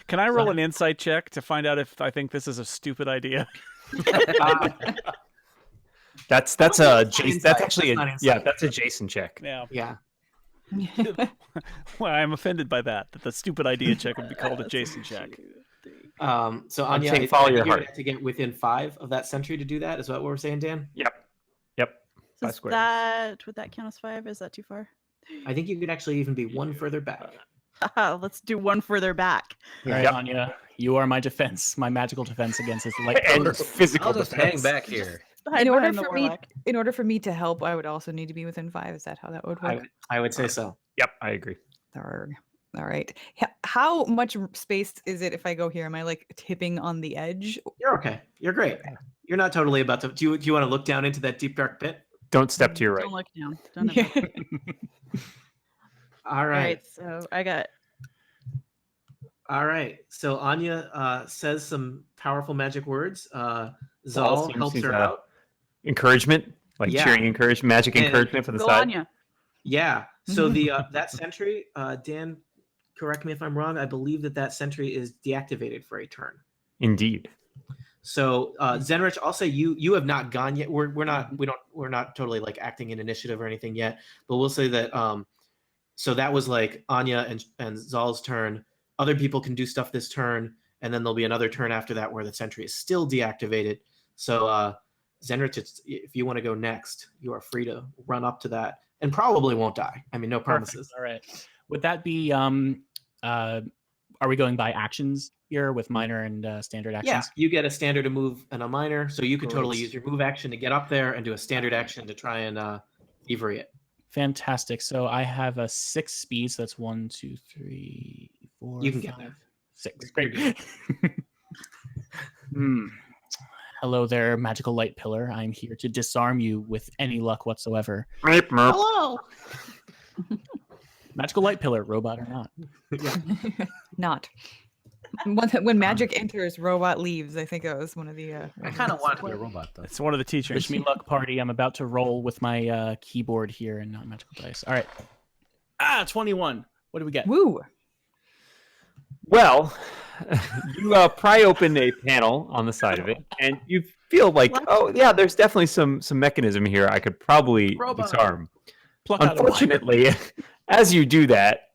Can I roll an insight check to find out if I think this is a stupid idea? That's not a insight. Jason. That's actually That's not yeah. insight. That's a Jason check. Yeah. Yeah. Well, I'm offended by that the stupid idea check would be called a Jason check. So Anya, saying follow your you're gonna heart. have to get within 5 of that sentry to do that. Is that what we're saying, Dan? Yep. So 5 is squares. would that count as 5? Is that too far? I think you could actually even be one further back. Let's do one further back. All right, Yep. Anya, you are my defense, my magical defense against this light And pillar. physical I'll just hang defense. back here. Hide In order behind the for me, warlock. in order for me to help, I would also need to be within 5. Is that how that would work? I would say so. Yep, I agree. Arrgh. All right. How much space is it if I go here? Am I like tipping on the edge? You're okay. You're great. You're not totally about to. Do you want to look down into that deep dark pit? Don't step to your right. Don't look down. Don't ever look. All All right. right. So I got. All right. So Anya says some powerful magic words. Zal seems helps he's, her out. Encouragement, like Yeah. cheering encouragement, magic And encouragement from the Go side. Anya. Yeah. So the that sentry, Dan, correct me if I'm wrong. I believe that sentry is deactivated for a turn. Indeed. So Zenrich, I'll say you have not gone yet. We're not totally like acting in initiative or anything yet. But we'll say that so that was like Anya and Zal's turn. Other people can do stuff this turn, and then there'll be another turn after that where the sentry is still deactivated. So Zenrich, if you want to go next, you are free to run up to that and probably won't die. I mean, no promises. All right. Would that be are we going by actions here with minor and standard actions? Yeah, you get a standard, a move, and a minor, so you could totally Great. use your move action to get up there and do a standard action to try and thievery it. Fantastic. So I have a 6 speed, so that's 1, 2, 3, 4. You can get 5, there. 6. Great. Hello there, magical light pillar. I'm here to disarm you with any luck whatsoever. Hello. Magical light pillar, robot or not. Not. When magic enters, robot leaves. I think that was one of the. I kind of want to be a robot though. It's one of the teachers. Wish me luck, party. I'm about to roll with my keyboard here and not magical dice. All right. 21. What do we get? Woo. Well, you pry open a panel on the side of it, and you feel like, oh yeah, there's definitely some mechanism here I could probably disarm. Pluck out a wire. Unfortunately, as you do that,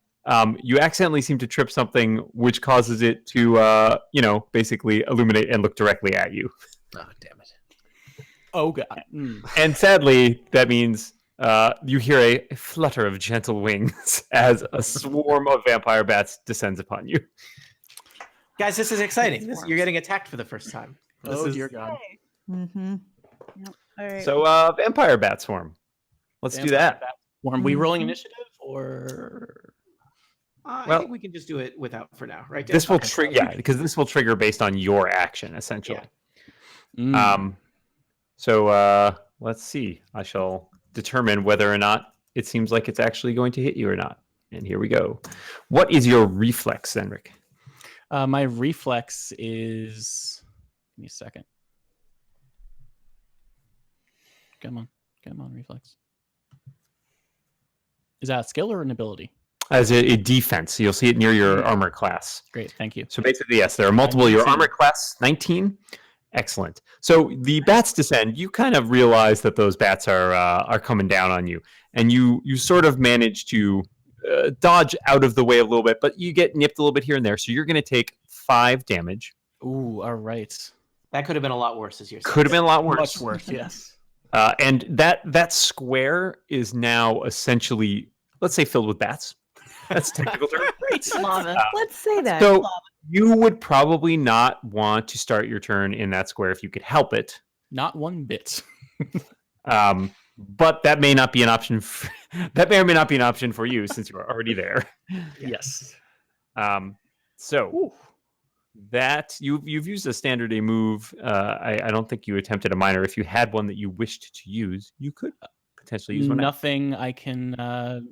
you accidentally seem to trip something, which causes it to, basically illuminate and look directly at you. Oh, damn it. Oh god. And sadly, that means you hear a flutter of gentle wings as a swarm of vampire bats descends upon you. Guys, this is exciting. You're getting attacked for the first time. Dear god. Mm-hmm. All right. So, vampire bat swarm. Let's do that. Are we rolling initiative or? I think we can just do it without for now, right? This will trigger, because this will trigger based on your action, essentially. So let's see. I shall determine whether or not it seems like it's actually going to hit you or not. And here we go. What is your reflex, Zenrik? My reflex is. Give me a second. Come on, reflex. Is that a skill or an ability? As a defense. You'll see it near your armor class. Great, thank you. So basically, yes, there are multiple. Your armor class, 19. Excellent. So the bats descend. You kind of realize that those bats are coming down on you, and you sort of manage to dodge out of the way a little bit, but you get nipped a little bit here and there. So you're going to take 5 damage. Ooh, all right. That could have been a lot worse, as you're saying. Could have been a lot worse. Much worse, yes. And that square is now essentially, let's say, filled with bats. That's a technical term. Let's say that. So you would probably not want to start your turn in that square if you could help it. Not one bit. But that may not be an option. That may or may not be an option for you since you are already there. Yes. So that you've used a standard a move. I don't think you attempted a minor. If you had one that you wished to use, you could potentially use one. Nothing I can.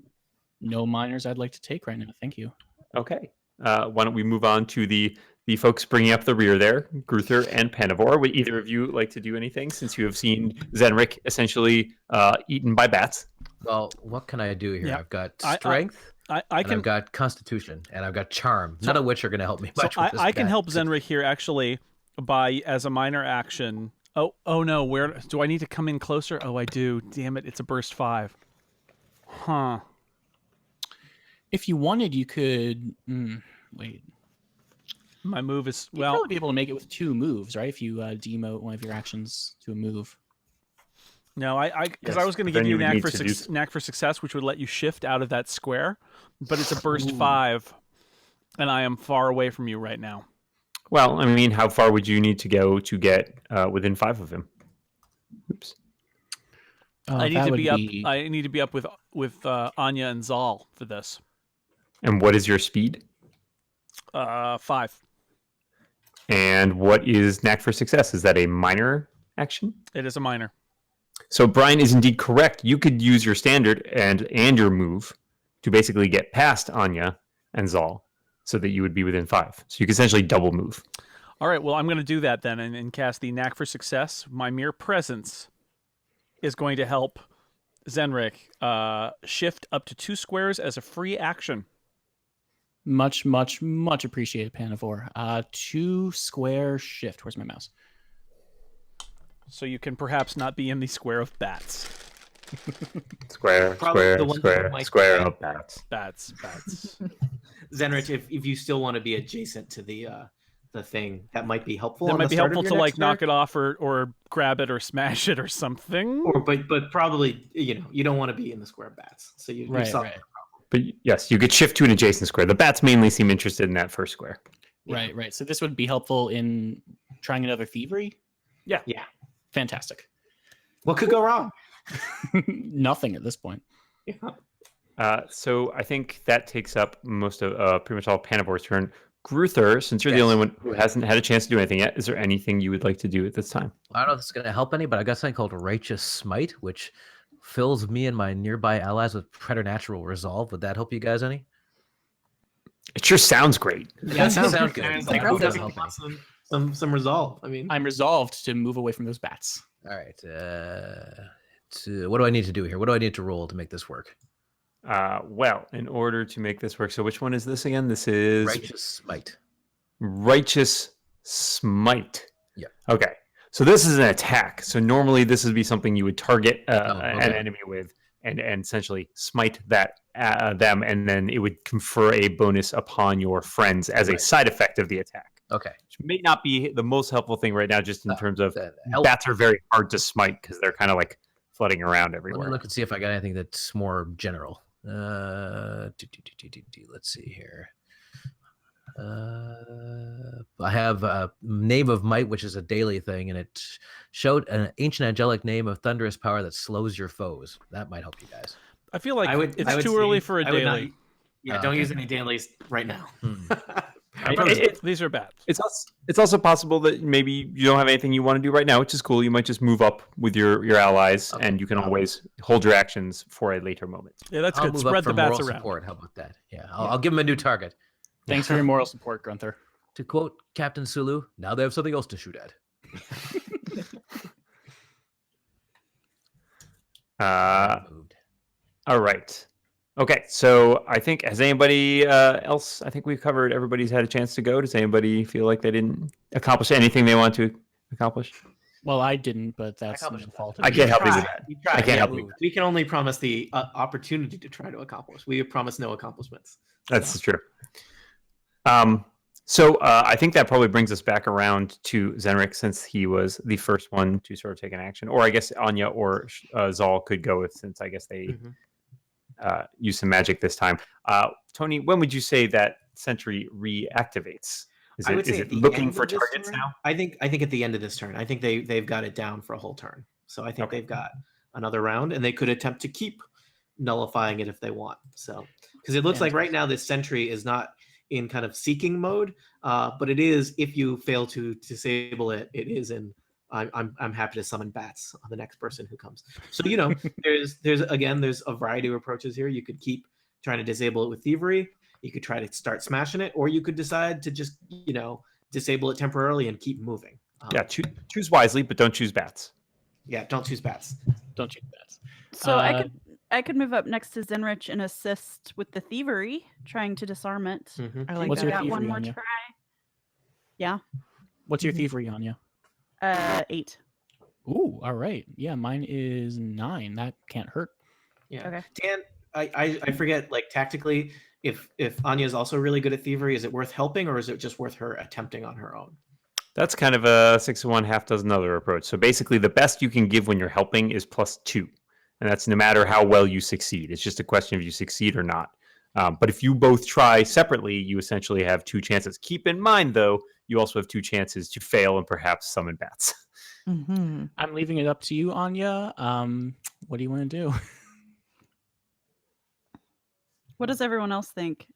No minors I'd like to take right now. Thank you. Okay. Why don't we move on to the folks bringing up the rear there, Gruther and Panavor. Would either of you like to do anything since you have seen Zenrik essentially eaten by bats? Well, what can I do here? Yeah. I've got strength, I've got constitution, and I've got charm. None of which are going to help me much. With this I can bat. help Zenrik here actually by as a minor action. Oh no, where do I need to come in closer? Oh, I do. Damn it, it's a burst 5. Huh. If you wanted, you could wait. My move is You'd probably be able to make it with 2 moves, right? If you demote one of your actions to a move. No, because Yes, I was going to then give you you would knack need for to do- knack for success, which would let you shift out of that square, but it's a burst 5, and I am far away from you right now. Well, I mean, how far would you need to go to get within 5 of him? Oops. I need to be up. I need to be up with Anya and Zal for this. And what is your speed? 5. And what is knack for success? Is that a minor action? It is a minor. So Brian is indeed correct. You could use your standard and your move to basically get past Anya and Zal so that you would be within 5. So you could essentially double move. All right, well, I'm going to do that then and cast the Knack for Success. My mere presence is going to help Zenrik shift up to 2 squares as a free action. Much appreciated, Panavore. 2 square shift. Where's my mouse? So you can perhaps not be in the square of bats. Square, Probably the ones that square, might- square of bats. Bats. Zenrich, if you still want to be adjacent to the thing, that might be helpful. That on might the be start of helpful your to next like knock turn. it off or grab it or smash it or something. Or, but probably you don't want to be in the square of bats. So you Right, saw right. But yes, you could shift to an adjacent square. The bats mainly seem interested in that first square. Right. So this would be helpful in trying another thievery? Yeah. Fantastic. What could go wrong? Nothing at this point. Yeah. So I think that takes up most of pretty much all Panavor's turn. Gruther, since you're the only one who hasn't had a chance to do anything yet, is there anything you would like to do at this time? I don't know if it's going to help any, but I got something called Righteous Smite, which fills me and my nearby allies with preternatural resolve. Would that help you guys any? It sure sounds great. Yeah, it sounds good. It's but like, I who don't know if doesn't it'll help want any. some resolve? I mean, I'm resolved to move away from those bats. All right. What do I need to do here? What do I need to roll to make this work? Well, in order to make this work, so which one is this again? This is Righteous Smite. Righteous Smite. Yeah. Okay. So this is an attack. So normally this would be something you would target an okay. enemy with and essentially smite that them, and then it would confer a bonus upon your friends as a Right. side effect of the attack. Okay. Which may not be the most helpful thing right now, just in terms of That bats are very hard to smite because they're kind of like flooding around Let everywhere. me look and see if I got anything that's more general. Let's see here. I have a Name of Might, which is a daily thing, and it showed an ancient angelic name of thunderous power that slows your foes. That might help you guys. I feel like I would too early say for a I would not- daily. don't Okay. use any dailies right now. These are bats. It's also possible that maybe you don't have anything you want to do right now, which is cool. You might just move up with your allies, Okay. and you can always hold your actions for a later moment. Yeah, that's I'll good. move Spread up the for bats moral around. support. How about that? Yeah, I'll give him a new target. Thanks for your moral support, Grunther. To quote Captain Sulu, now they have something else to shoot at. Moved. All right. Okay, so I think, has anybody else, I think we've covered, everybody's had a chance to go. Does anybody feel like they didn't accomplish anything they want to accomplish? Well, I didn't, but that's no accomplished fault. I can't help you with Try. that. You try. I can't Yeah, help you. We can only promise the opportunity to try to accomplish. We promise no accomplishments. That's true. So I think that probably brings us back around to Zenrik, since he was the first one to sort of take an action. Or I guess Anya or Zal could go with, since I guess they use some magic this time. Tony, when would you say that sentry reactivates? I would say is at it the looking end for of this targets turn. now? I think at the end of this turn, I think they've got it down for a whole turn. So I think Okay. they've got another round, and they could attempt to keep nullifying it if they want. So because it looks like right now this sentry is not in kind of seeking mode, but it is, if you fail to disable it, it is in. I'm happy to summon bats on the next person who comes. So there's a variety of approaches here. You could keep trying to disable it with thievery. You could try to start smashing it, or you could decide to just disable it temporarily and keep moving. Yeah, choose wisely, but don't choose bats. Yeah, don't choose bats. Don't choose bats. So I could move up next to Zenrich and assist with the thievery, trying to disarm it. I like What's that. your Got one thievery, more Anya? try. Yeah. What's your thievery, Anya? 8. Ooh, all right. Yeah, mine is 9. That can't hurt. Yeah. Okay. Dan, I forget, like, tactically, if Anya is also really good at thievery, is it worth helping, or is it just worth her attempting on her own? That's kind of a 6 of one, half dozen other approach. So basically, the best you can give when you're helping is +2. And that's no matter how well you succeed. It's just a question of you succeed or not. But if you both try separately, you essentially have 2 chances. Keep in mind, though, you also have 2 chances to fail and perhaps summon bats. Mhm. I'm leaving it up to you, Anya. What do you want to do? What does everyone else think?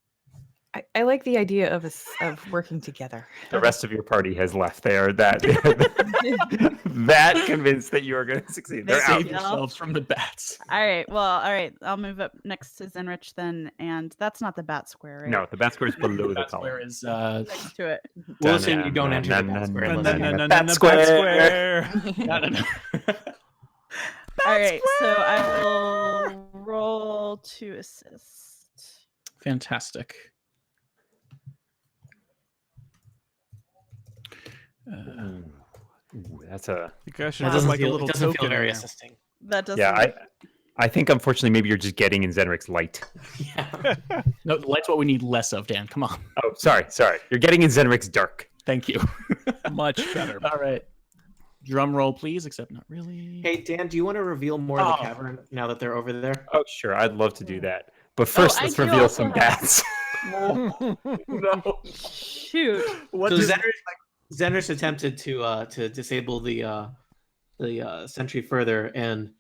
I like the idea of of working together. The rest of your party has left. They are that that convinced that you are going to succeed. They're out. Save yourselves from the bats. All right. I'll move up next to Zenrich then, and that's not the bat square, right? No, the bat square is below the Bat column. square is Next to it. We'll assume you don't enter the bat square. unless- Bat square. no. All right, so I will roll to assist. Fantastic. Ooh, that's a You guys should That have doesn't like a feel, little it doesn't feel token very in there. assisting. That doesn't. yeah. I think unfortunately maybe you're just getting in Zenric's light. Yeah. No, the light's what we need less of, Dan. Come on. Oh, sorry. You're getting in Zenric's dark. Thank you. Much better. All right. Drum roll, please, except not really. Hey, Dan, do you want to reveal more of the cavern now that they're over there? Oh, sure. I'd love to do that. But first, I let's do reveal also some have- bats. No. Shoot. What So does Zenrich attempted to disable the sentry further, and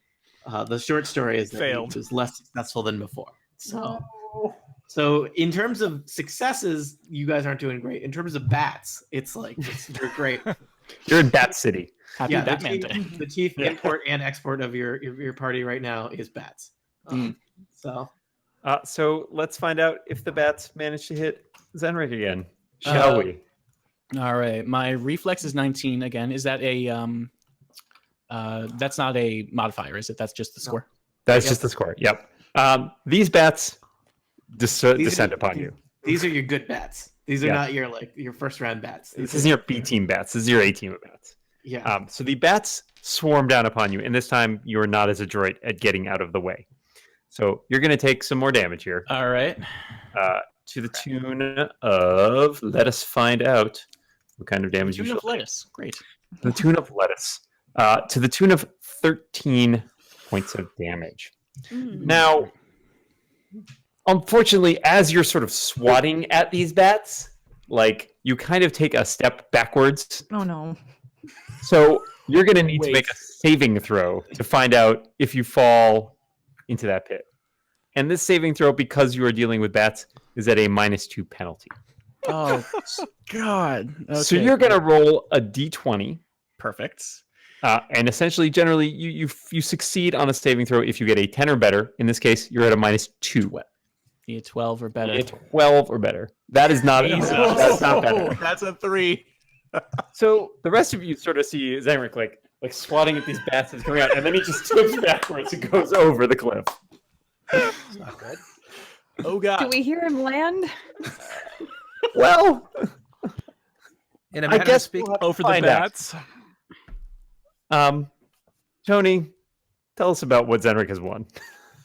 the short story is that Failed. he was less successful than before. So in terms of successes, you guys aren't doing great. In terms of bats, you're great. You're in Bat City. Happy Yeah, Batman Day. the chief import and export of your party right now is bats. So let's find out if the bats manage to hit Zenric again. Shall we? All right. My reflex is 19 again. Is that a that's not a modifier, is it? That's just the score. That's just the score. Yep. These bats descend are- upon you. These are your good bats. These are Yeah. not your first round bats. This isn't your B team bats. This is your A team of bats. Yeah. So the bats swarm down upon you, and this time you are not as adroit at getting out of the way. So you're going to take some more damage here. All right. To the tune of, let us find out what kind of damage you Tune shall of lettuce. Great. The tune of lettuce. To the tune of 13 points of damage. Now, unfortunately, as you're sort of swatting at these bats, like you kind of take a step backwards. Oh no. So you're going to need to Wait. make a saving throw to find out if you fall into that pit. And this saving throw, because you are dealing with bats, is at a -2 penalty. Oh, God. Okay. So you're going to roll a d20. Perfect. And essentially, generally, you succeed on a saving throw if you get a 10 or better. In this case, you're at a -2. You get 12 or better. A 12 or better. That is not Jesus. that's not better. That's a 3. So the rest of you sort of see Zenric like swatting at these bats that's coming out, and then he just tips backwards and goes over the cliff. It's not good. Oh, God. Do we hear him land? Well, In a I manner guess of speaking, we'll have to Oh, for the find out. bats. Tony, tell us about what Zenric has won.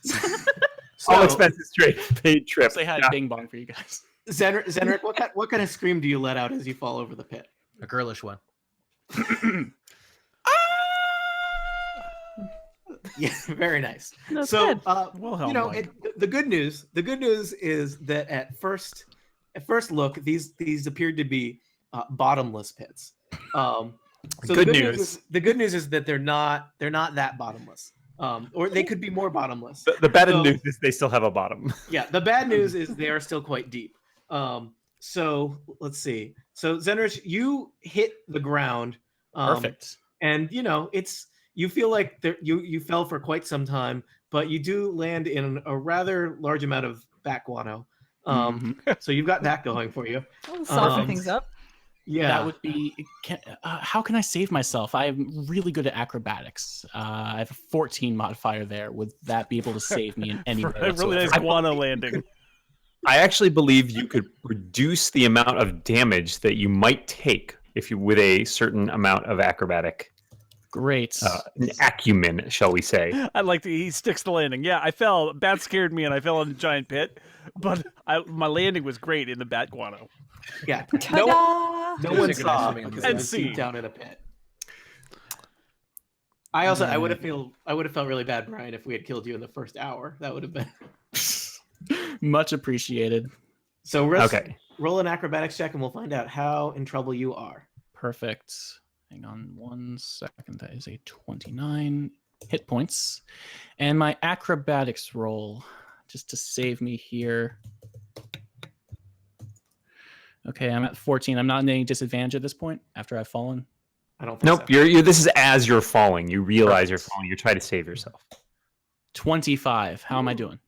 So, All expenses straight, paid trip. Say hi Yeah. Bing Bong for you guys. Zenric, what kind of scream do you let out as you fall over the pit? a girlish one. Yeah, very nice. That's So, good. Wilhelm, you know, like. the good news is that at first look, these appeared to be bottomless pits. So Good news. the good news is that they're not that bottomless. Or they could be more bottomless. The bad So- news is they still have a bottom. Yeah, the bad news is they are still quite deep. So let's see. So Zenrich, you hit the ground. Perfect. And you know you feel like you fell for quite some time, but you do land in a rather large amount of bat guano. So you've got that going for you. That'll soften Um, things up. Yeah. That would be. How can I save myself? I'm really good at acrobatics. I have a 14 modifier there. Would that be able to save me in any way? For a really nice whatsoever? guano landing. I actually believe you could reduce the amount of damage that you might take if you with a certain amount of acrobatic Great. acumen, shall we say? I like that he sticks the landing. Yeah, I fell. Bat scared me, and I fell in a giant pit. But my landing was great in the bat guano. Yeah. Ta-da! No one Synchronized saw swimming because and it was see. deep down in a pit. I would have felt really bad, Brian, if we had killed you in the first hour. That would have been Much appreciated. so. Okay. Roll an acrobatics check, and we'll find out how in trouble you are. Perfect. Hang on 1 second. That is a 29 hit points. And my acrobatics roll, just to save me here. Okay, I'm at 14. I'm not in any disadvantage at this point after I've fallen. I don't think Nope. so. You're. This is as you're falling. You realize you're Perfect. falling. You're trying to save yourself. 25. How am I doing?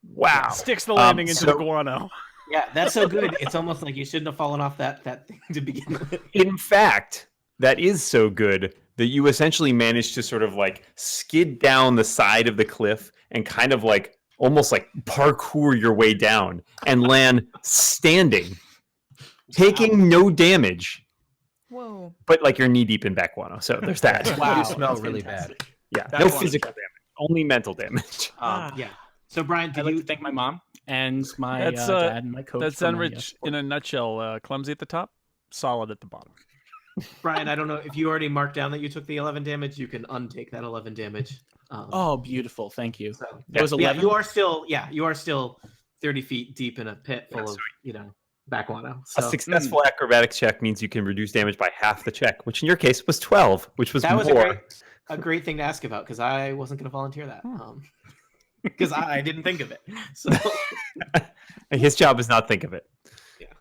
Wow. Sticks the landing into the so- guano. Yeah, that's so good. It's almost like you shouldn't have fallen off that thing to begin with. In fact, that is so good that you essentially managed to sort of like skid down the side of the cliff and kind of like almost like parkour your way down and land standing, taking no damage, Whoa. but like you're knee deep in back guano. So there's that. Wow, You smell that's really fantastic. Yeah, Back no guano. physical damage, only mental damage. Yeah. So Brian, I'd did like you to thank my mom and my That's, dad and my coach. That's for my, Zenrich support. in a nutshell. Clumsy at the top, solid at the bottom. Brian, I don't know if you already marked down that you took the 11 damage. You can untake that 11 damage. Oh, beautiful. Thank you. So, That was yeah, 11. you are still 30 feet deep in a pit full of back guano. A So successful acrobatics check means you can reduce damage by half the check, which in your case was 12, which was that was more. a great thing to ask about because I wasn't going to volunteer that because I didn't think of it. So His job is not think of it.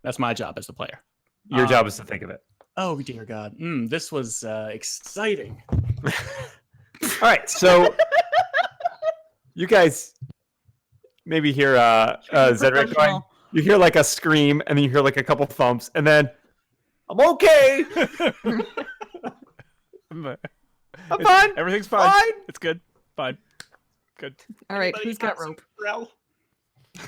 That's my job as the player. Your job is to think of it. Oh, dear God. This was exciting. All right, so you guys maybe hear Zedric going. You hear like a scream, and then you hear like a couple thumps, and then I'm okay. I'm fine. Everything's fine. Fine. It's good. Fine. Good. All right, who's got rope?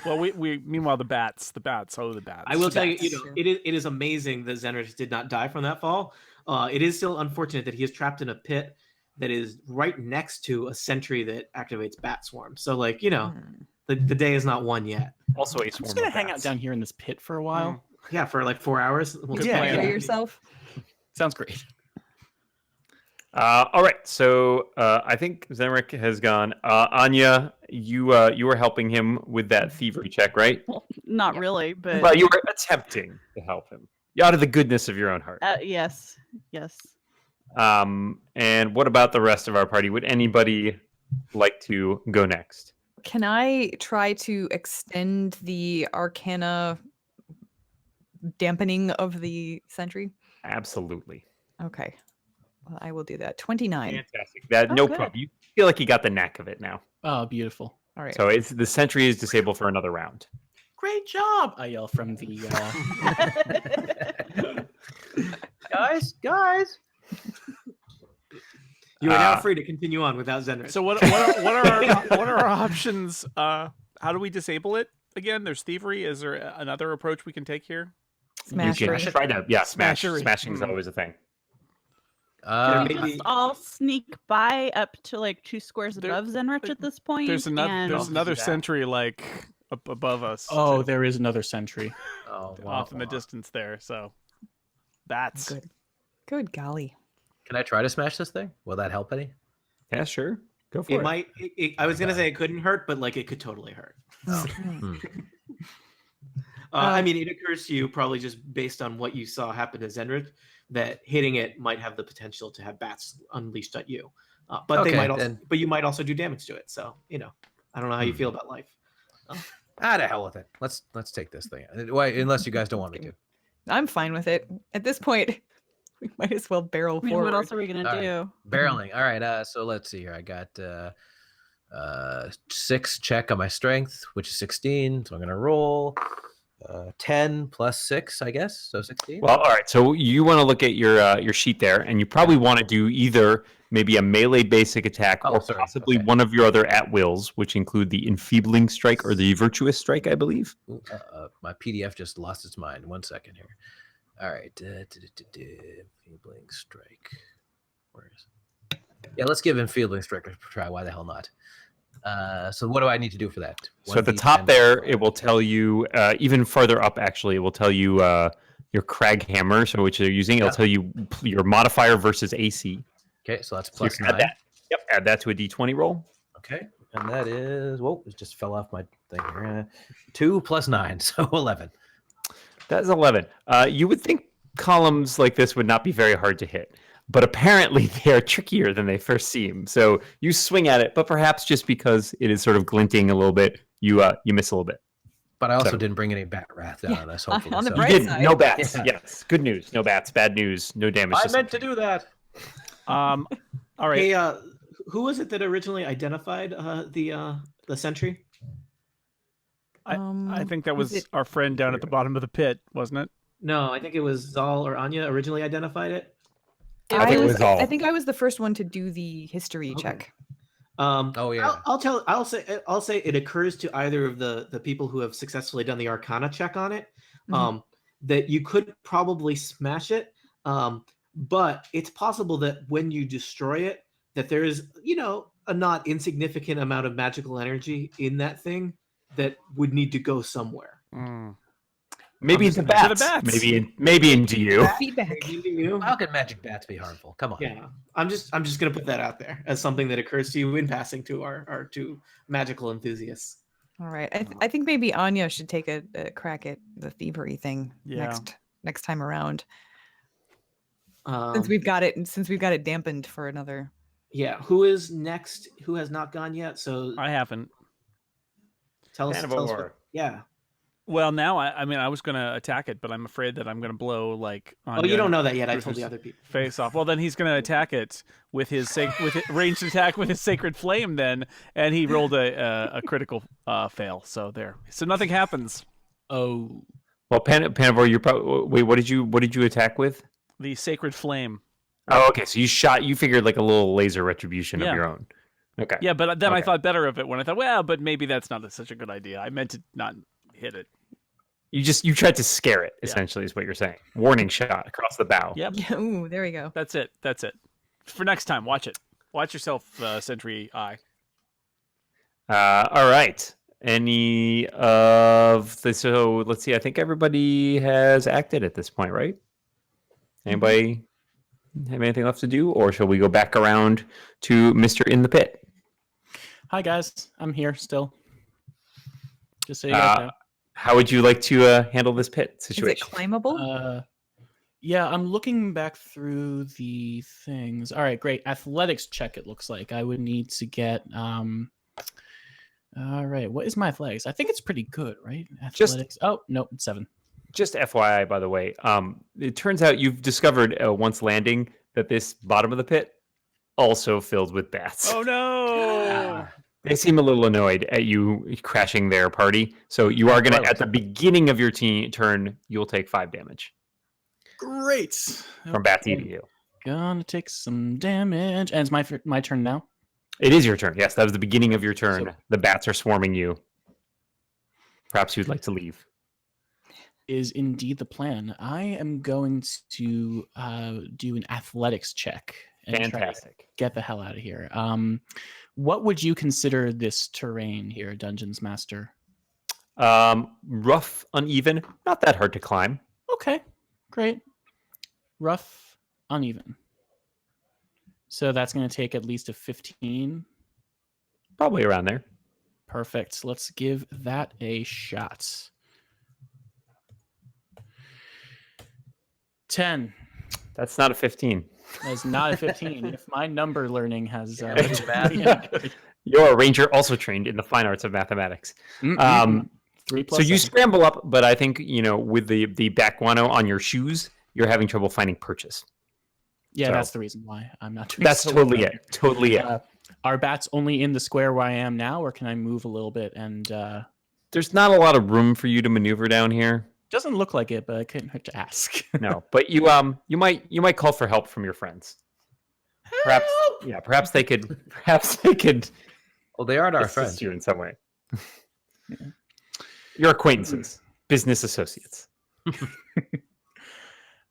Well, we meanwhile the bats. Oh, the bats. I will tell you, That's true. it is amazing that Zenrich did not die from that fall. It is still unfortunate that he is trapped in a pit that is right next to a sentry that activates bat swarm. So, like, the day is not won yet. Also, a I'm swarm just going to of hang out bats. down here in this pit for a while. Yeah, for like 4 hours. We'll Yeah, play yeah. it. Enjoy yourself. Sounds great. All right, so I think Zenric has gone. Anya, you were helping him with that thievery check, right? Well, not really, but Well, you were attempting to help him out of the goodness of your own heart. yes. And what about the rest of our party? Would anybody like to go next? Can I try to extend the arcana dampening of the sentry? Absolutely. Okay. Well, I will do that. 29. Fantastic. That Oh, no good. problem. You feel like you got the knack of it now. Oh, beautiful. All right. So it's the sentry is disabled for another round. Great job, I yell from the... Guys. You are now free to continue on without Zenrich. So what are our options? How do we disable it again? There's thievery. Is there another approach we can take here? Smash you can it. try to smash. Smashery. Smashing is Hmm. always a thing. Can we maybe- just all sneak by up to like 2 squares There- above Zenrich at this point? There's another. and- There's another do that. sentry like up above us. Oh, too, there is another sentry. Oh, off in the distance there. So bats. Good. Good golly. Can I try to smash this thing? Will that help any? Yeah, sure. Go for it it. might. I was gonna say it couldn't hurt, but like it could totally hurt. Hmm. I mean, it occurs to you probably just based on what you saw happen to Zenrich that hitting it might have the potential to have bats unleashed at you. But they Okay, might also, then. but you might also do damage to it. So I don't know how you feel about life. To hell with it. Let's take this thing. Why, unless you guys don't want me to. I'm fine with it. At this point, we might as well barrel I mean, forward. what else are we gonna All right. do? Barreling. All right. So let's see here. I got 6 check on my strength, which is 16. So I'm gonna roll 10 plus 6, I guess. So 16. Well, all right. So you want to look at your sheet there, and you probably want to do either maybe a melee basic attack Oh, or sorry. possibly Okay. one of your other at wills, which include the enfeebling strike or the virtuous strike, I believe. Ooh, my PDF just lost its mind. 1 second here. All right. Enfeebling strike. Where is it? Yeah, let's give enfeebling strike a try. Why the hell not? So what do I need to do for that? So at the top there, it will tell you, even farther up, actually, it will tell you your crag hammer, so which you're using. It'll Yeah. tell you your modifier versus AC. Okay, so that's So you plus can add 9. that. Yep, add that to a D20 roll. Okay, and that is, whoa, it just fell off my thing here. 2 plus 9, so 11. That's 11. You would think columns like this would not be very hard to hit, but apparently they are trickier than they first seem. So you swing at it, but perhaps just because it is sort of glinting a little bit, you miss a little bit. But I also So- didn't bring any bat wrath down Yeah, on us, hopefully. on the so- You bright didn't. side. No bats. Yeah. Yes. Good news. No bats. Bad news. No damage. I meant to do that. All right. Hey, who was it that originally identified the sentry? I think that was was it- our friend down at the bottom of the pit, wasn't it? No, I think it was Zal or Anya originally identified it. I think it was all. I think I was the first one to do the history Okay. check. Oh, yeah. I'll say it occurs to either of the people who have successfully done the Arcana check on it, Mhm. that you could probably smash it, but it's possible that when you destroy it, that there is a not insignificant amount of magical energy in that thing that would need to go somewhere. Maybe I'm into just- to the bats. bats. Maybe into you. Feedback. Maybe you. How can magic bats be harmful? Come on. Yeah, I'm just gonna put that out there as something that occurs to you in passing to our two magical enthusiasts. All right. I think maybe Anya should take a crack at the thievery thing Yeah. next time around. Um, Since we've got it dampened for another. yeah, who is next? Who has not gone yet? So I haven't. tell us. Manor. Yeah. Well, now I mean, I was gonna attack it, but I'm afraid that I'm gonna blow like. Oh, you don't know that yet. I told Rufus. the other people. Face off. Well, then he's gonna attack it with his ranged attack with his sacred flame. Then, and he rolled a critical fail. So there. So nothing happens. Oh, Well, Panavor, you're probably wait. What did you attack with? The sacred flame. Oh, okay. So you figured like a little laser retribution Yeah. of your own. Okay. Yeah, but then I Okay. thought better of it when I thought, well, but maybe that's not such a good idea. I meant to not hit it. You tried to scare it. Yeah. Essentially, is what you're saying. Warning shot across the bow. Yep. Yeah, ooh, there we go. That's it. That's it. For next time, watch it. Watch yourself, Sentry Eye. All right. Any of the so let's see. I think everybody has acted at this point, right? Anybody have anything left to do, or shall we go back around to Mister in the Pit? hi guys, I'm here still. Just so you guys know. How would you like to handle this pit Is it situation? climbable? Yeah, I'm looking back through the things. All right, great. Athletics check, it looks like. I would need to get all right, what is my athletics? I think it's pretty good, right? Just- Athletics. Oh, no, it's 7. Just FYI, by the way, it turns out you've discovered once landing that this bottom of the pit also filled with bats. Oh no! They seem a little annoyed at you crashing their party. So you are going to, at the beginning of your turn, you'll take 5 damage Great. from bats eating you. Gonna take some damage. And it's my turn now. It is your turn. Yes, that was the beginning of your turn. So- The bats are swarming you. Perhaps you'd like to leave. Is indeed the plan. I am going to do an athletics check and try to Fantastic. get the hell out of here. What would you consider this terrain here, Dungeons Master? Rough, uneven, not that hard to climb. Okay, great. Rough, uneven. So that's going to take at least a 15. Probably around there. Perfect. Let's give that a shot. 10. That's not a 15. That's not a 15. If my number learning has... It's bad. yeah. You're a ranger also trained in the fine arts of mathematics. Mm-mm. 3 plus So you 7. scramble up, but I think, with the back guano on your shoes, you're having trouble finding purchase. Yeah, so- that's the reason why I'm not doing That's so totally well. it. Totally it. Are bats only in the square where I am now, or can I move a little bit? And There's not a lot of room for you to maneuver down here. doesn't look like it, but I couldn't hurt to ask. No, but you might call for help from your friends. Perhaps they could Well, they aren't our assist friends. you in some way. Your acquaintances, business associates.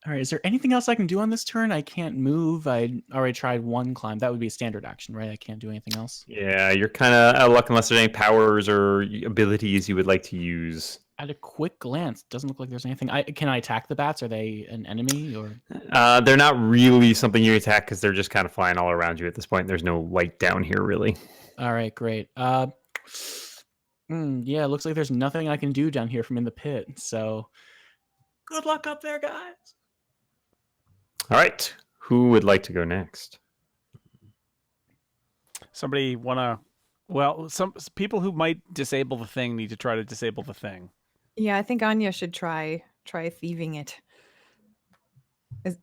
All right, is there anything else I can do on this turn? I can't move. I already tried one climb. That would be a standard action, right? I can't do anything else. Yeah, you're kind of out of luck unless there's any powers or abilities you would like to use. At a quick glance, doesn't look like there's anything. Can I attack the bats? Are they an enemy or? They're not really something you attack because they're just kind of flying all around you at this point. There's no light down here, really. All right, great. Yeah, it looks like there's nothing I can do down here from in the pit. So, good luck up there, guys. All right, who would like to go next? Somebody wanna? Well, some people who might disable the thing need to try to disable the thing. Yeah, I think Anya should try thieving it.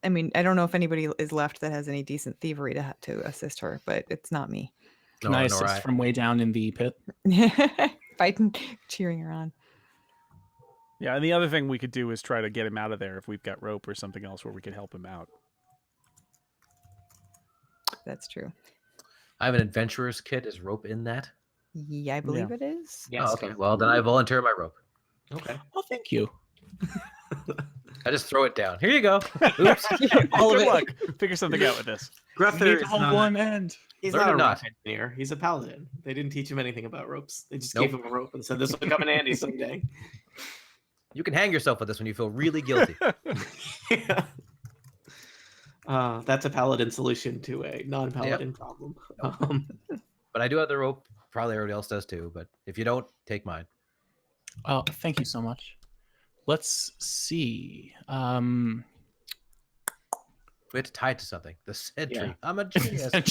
I mean, I don't know if anybody is left that has any decent thievery to assist her, but it's not me. Can I assist from way down in the pit? Fighting, cheering her on. Yeah, and the other thing we could do is try to get him out of there if we've got rope or something else where we could help him out. That's true. I have an adventurer's kit. Is rope in that? Yeah, I believe it is. Yes. Oh, okay. Well, then I volunteer my rope. Okay. Oh, thank you. I just throw it down. Here you go. Oops. All Good luck. Figure something out with this. Gruther is hold not, one end. he's Learn not or a not. rope engineer. He's a paladin. They didn't teach him anything about ropes. They just Nope. gave him a rope and said, this will come in handy someday. You can hang yourself with this when you feel really guilty. Yeah. That's a paladin solution to a non-paladin problem. But I do have the rope. Probably everybody else does too. But if you don't, take mine. Oh, thank you so much. Let's see. We have to tie it to something. The sentry. Yeah. I'm a genius. Okay,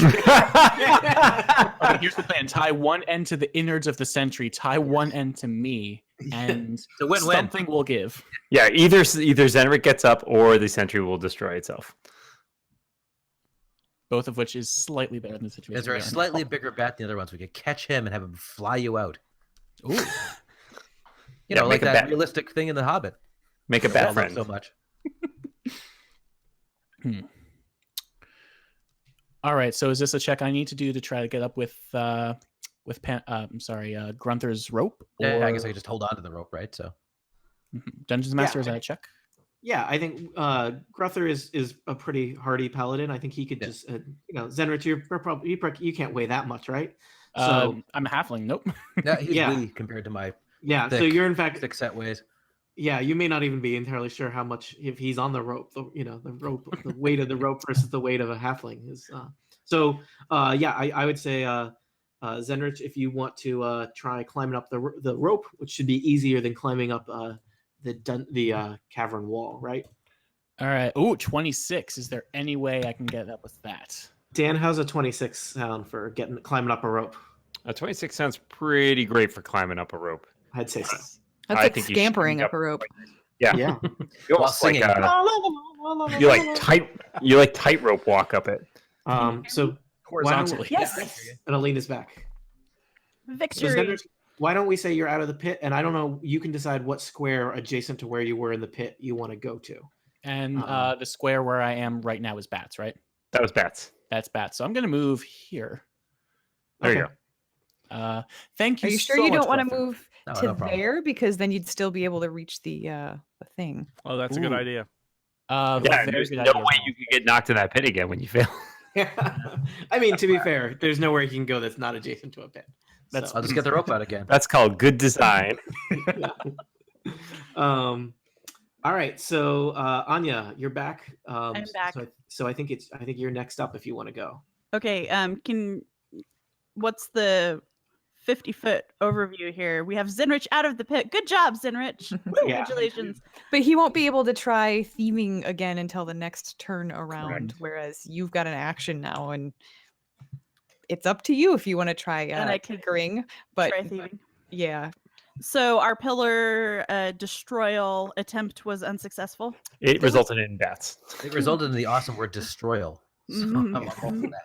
here's the plan. Tie one end to the innards of the sentry. Tie one end to me, and It's a win-win. something will give. Yeah, either Zenrik gets up or the sentry will destroy itself. Both of which is slightly better than the situation. Is there a we are in. slightly bigger bat than the other ones? We could catch him and have him fly you out. Ooh. You Yeah, know, make like a that bat. realistic thing in The Hobbit. Make a I bat love friend. so much. All right. So is this a check I need to do to try to get up with Grunther's rope? Yeah, I or- guess I could just hold on to the rope, right? So Dungeons Master, is that a check? Yeah, I think Gruther is a pretty hardy paladin. I think he could just, Zenrich, you can't weigh that much, right? So I'm a halfling. Nope. yeah, he's Yeah. wee compared to my yeah, so thick- you're in fact, thick set ways. yeah, you may not even be entirely sure how much if he's on the rope. The rope, the weight of the rope versus the weight of a halfling is. I would say Zenrich, if you want to try climbing up the rope, which should be easier than climbing up the cavern wall, right? All right. Ooh, 26. Is there any way I can get up with that? Dan, how's a 26 sound for climbing up a rope? A 26 sounds pretty great for climbing up a rope. I'd say so. That's I like think you should scampering sneak up a rope. Yeah, Yeah. you almost While like singing. you like tightrope walk up it. So Horizontally. Yes. and Alina's back. So Victory. Zenrich, why don't we say you're out of the pit? And I don't know, you can decide what square adjacent to where you were in the pit you want to go to. And the square where I am right now is bats, right? That was bats. That's bats. So I'm going to move here. There you Okay. go. Thank you Are you sure so you much, don't want to Grunther. move No, to no problem. there because then you'd still be able to reach the thing. Oh, that's a good Ooh. idea. Yeah, Very there's good no idea. way you can get knocked in that pit again when you fail. I mean, to be fair, there's nowhere you can go that's not adjacent to a pit. That's- I'll just get the rope out again. That's called good design. All right, so Anya, you're back. I'm back. So I think you're next up if you want to go. Okay. What's the 50-foot overview here? We have Zenrich out of the pit. Good job, Zenrich. Yeah. Congratulations. But he won't be able to try thieving again until the next turn around, Correct. whereas you've got an action now, and it's up to you if you want to try And I can tinkering. But Try thieving. yeah, So our pillar destroyal attempt was unsuccessful. It resulted in bats. It resulted in the awesome word destroyal. So Mhm. I'm all for that.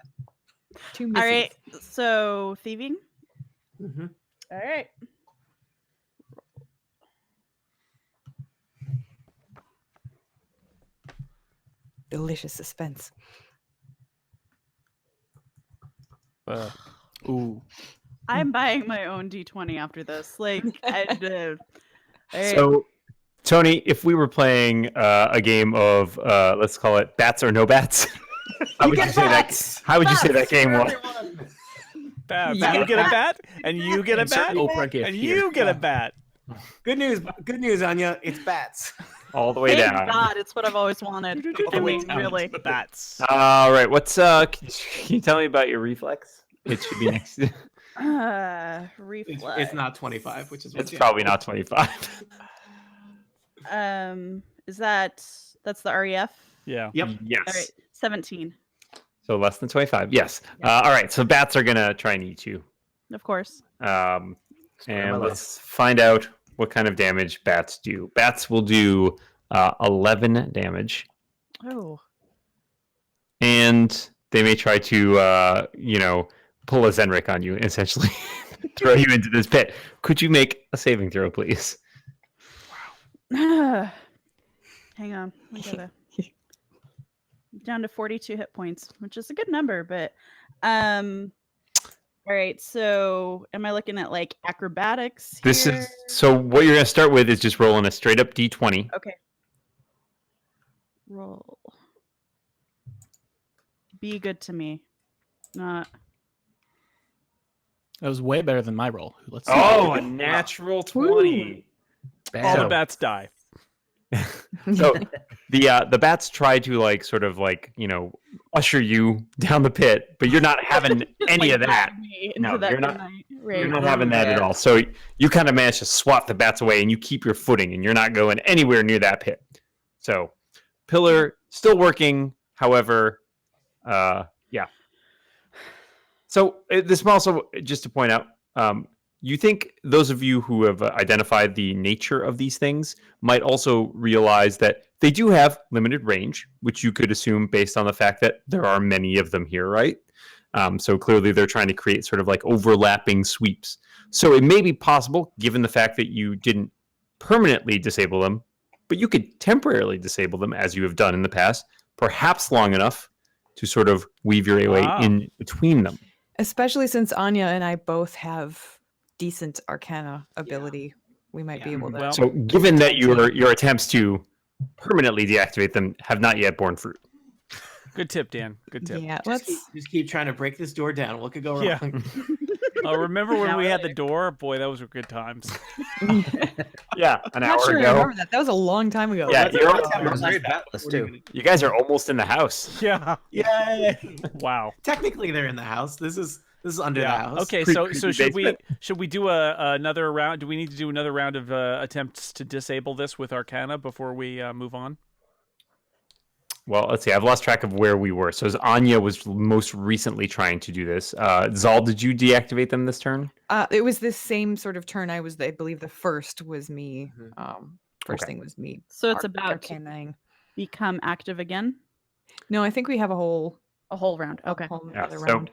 two All misses. right. So thieving. Mm-hmm. All right. Delicious suspense. Ooh. I'm buying my own D20 after this. Like, all right. So, Tony, if we were playing a game of let's call it bats or no bats, how would you say that? How would you say that game was? Bats. Yeah. You get a bat, and you get a Insert bat, Oprah gift and here. you get a bat. Good news, Anya. It's bats. All the way Thank down. God, it's what I've always wanted. I mean, really. The bats. All right. What's can you tell me about your reflex? It should be next. Reflex. It's not 25, which is It's what's probably not 25. Is that's the REF? Yeah. Yep. Yes. All right, 17, So less than 25. Yes. All right. So bats are gonna try and eat you. of course. Square my And life. let's find out what kind of damage bats do. Bats will do 11 damage, Oh. and they may try to, pull a Zenrik on you, essentially throw you into this pit. Could you make a saving throw, please? Hang on. We gotta down to 42 hit points, which is a good number, but all right, so am I looking at like acrobatics here? This is so what you're going to start with is just rolling a straight up d20. Okay. Roll. Be good to me. Not. That was way better than my roll. Let's see. Oh, a natural 20. All the Bam. bats die. So the bats try to usher you down the pit, but you're not having any of that. No, you're not. You're not having that at all. So you kind of manage to swat the bats away, and you keep your footing, and you're not going anywhere near that pit. So pillar still working. However, yeah. So this also, just to point out, you think those of you who have identified the nature of these things might also realize that they do have limited range, which you could assume based on the fact that there are many of them here, right? So clearly they're trying to create sort of like overlapping sweeps. So it may be possible, given the fact that you didn't permanently disable them, but you could temporarily disable them as you have done in the past, perhaps long enough to sort of weave your way in between them. Especially since Anya and I both have decent Arcana ability. We might be able to. Well, So given that your attempts to permanently deactivate them have not yet borne fruit. Good tip, Dan. Good tip. Yeah, Just keep trying to break this door down. What could go wrong? Yeah. Remember when we had the door? Boy, those were good times. Yeah, an I'm hour not sure I ago. remember that. That was a long time ago. Yeah, you're It was very batless too. You guys are almost in the house. Yeah. Yay! Wow. Technically, they're in the house. This is under the house. Okay, Creepy so should basement. we do another round? Do we need to do another round of attempts to disable this with Arcana before we move on? Well, let's see. I've lost track of where we were. So Anya was most recently trying to do this. Zal, did you deactivate them this turn? It was this same sort of turn. I believe the first was me. First Okay. thing was me. So it's about to Arcanaing. become active again? No, I think we have a whole round. Okay. Yeah, other so- round.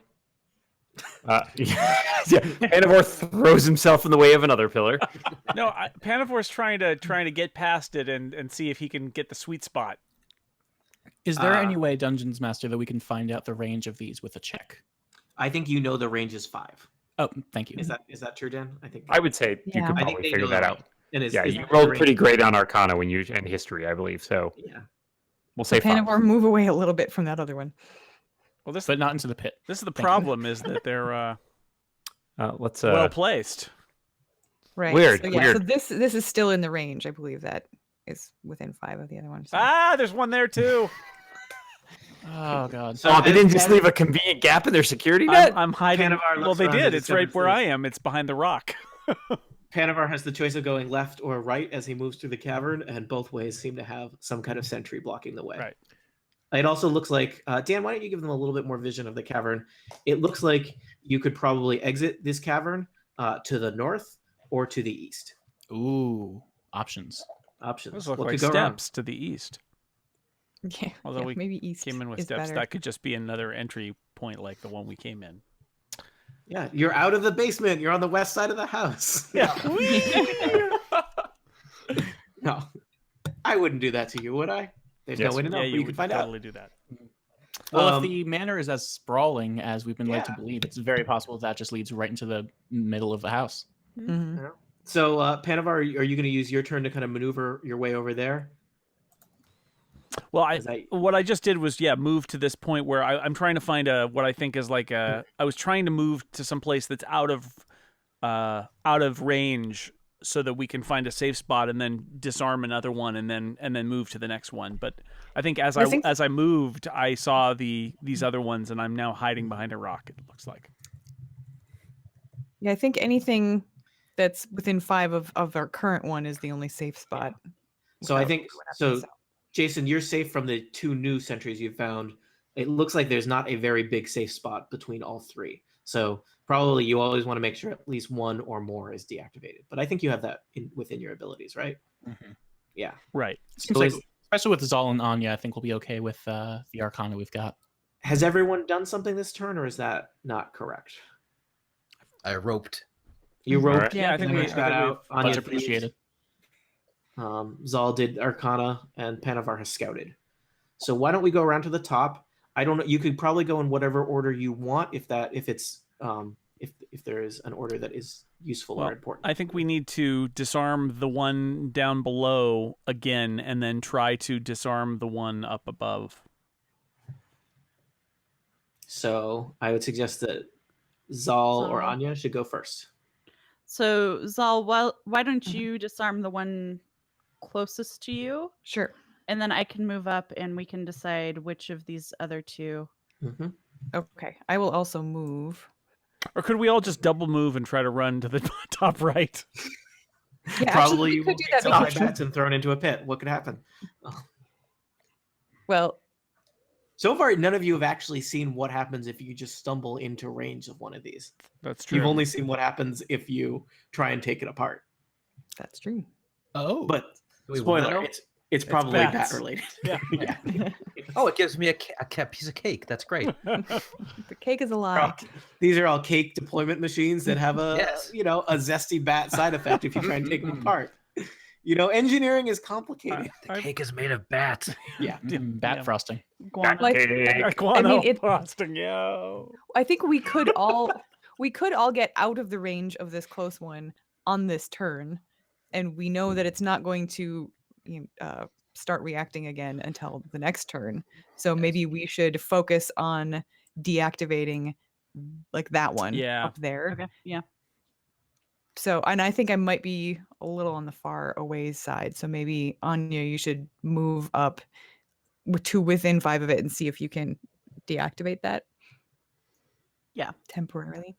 Manor throws himself in the way of another pillar. No, Panavor's trying to get past it and see if he can get the sweet spot. Is there any way, Dungeons Master, that we can find out the range of these with a check? I think you know the range is 5. Oh, thank you. Is that true, Dan? I think. I would say you Yeah. could I think probably they figure know that the out. range. And Yeah, is you that rolled the pretty range? great on Arcana and history, I believe. So Yeah. we'll say 5. Panavor, move away a little bit from that other one. Well, But not into the pit. this is the Thank you. problem is that they're Let's well placed. Right. Weird, So, yeah, weird. so this is still in the range. I believe that is within 5 of the other ones. So. There's one there too. Oh god. So Oh, they didn't just Pan- leave a convenient gap in their security net? I'm hiding. Panavar Well, looks they around did. and It's right where discovers I am. It's behind the rock. Panavar has the choice of going left or right as he moves through the cavern, and both ways seem to have some kind of sentry blocking the way. Right. It also looks like, Dan, why don't you give them a little bit more vision of the cavern? It looks like you could probably exit this cavern to the north or to the east. Ooh, options. Options. Those look What like could go wrong? steps to the east. Yeah, Although yeah, we maybe east Came in with is steps. better. That could just be another entry point like the one we came in. Yeah, you're out of the basement. You're on the west side of the house. Yeah. No, I wouldn't do that to you, would I? There's Yes. no way to know. Yeah, but you you can would find totally do that. Well, Um, if the manor is as sprawling as we've been led to Yeah. believe, it's very possible that just leads right into the middle of the house. Mhm. out. So, Panavar, are you going to use your turn to kind of maneuver your way over there? Well, Is that- what I just did was move to this point where I'm trying to find what I think is like I was trying to move to some place that's out of range so that we can find a safe spot and then disarm another one and then move to the next one. But I think as I moved, I saw these other ones and I'm now hiding behind a rock. It looks like. Yeah, I think anything that's within 5 of our current one is the only safe spot. So I without think anyone else so. else. Jason, you're safe from the 2 new sentries you've found. It looks like there's not a very big safe spot between all 3. So Probably you always want to make sure at least one or more is deactivated. But I think you have that within your abilities, right? Mhm. Yeah. Right. Seems So like, especially with Zal and Anya, I think we'll be okay with the Arcana we've got. Has everyone done something this turn, or is that not correct? I roped. You Mhm. roped. Alright. Yeah, I think Zenrich got out. Anya Much thieves. appreciated. Zal did Arcana, and Panavar has scouted. So why don't we go around to the top? I don't know. You could probably go in whatever order you want, if there is an order that is useful Well, or important. I think we need to disarm the one down below again, and then try to disarm the one up above. So I would suggest that Zal or Zal. Anya should go first. So Zal, why don't you disarm the one closest to you, Sure. and then I can move up and we can decide which of these other two. Mm-hmm. Okay. I will also move. Or could we all just double move and try to run to the top right? Yeah, Probably actually, we could do that. taken by because- bats and thrown into a pit. What could happen? Well, So far, none of you have actually seen what happens if you just stumble into range of one of these. That's true. You've only seen what happens if you try and take it apart. that's true. Oh, But Do we wanna spoiler, know? it's probably bats. bat related. Yeah. Yeah. Oh, it gives me a piece of cake. That's great. The cake is a lie. These are all cake deployment machines that have a Yes. a zesty bat side effect if you try and take them apart. Engineering is complicated. The cake is made of bats. Yeah. bat Yeah. frosting. Guana. Like, Guano I mean, it- frosting, yo. I think we could all get out of the range of this close one on this turn, and we know that it's not going to start reacting again until the next turn. So maybe we should focus on deactivating like that one Yeah. up there. Okay. Yeah. So, and I think I might be a little on the far away side. So maybe Anya, you should move up to within 5 of it and see if you can deactivate that. Yeah. Temporarily.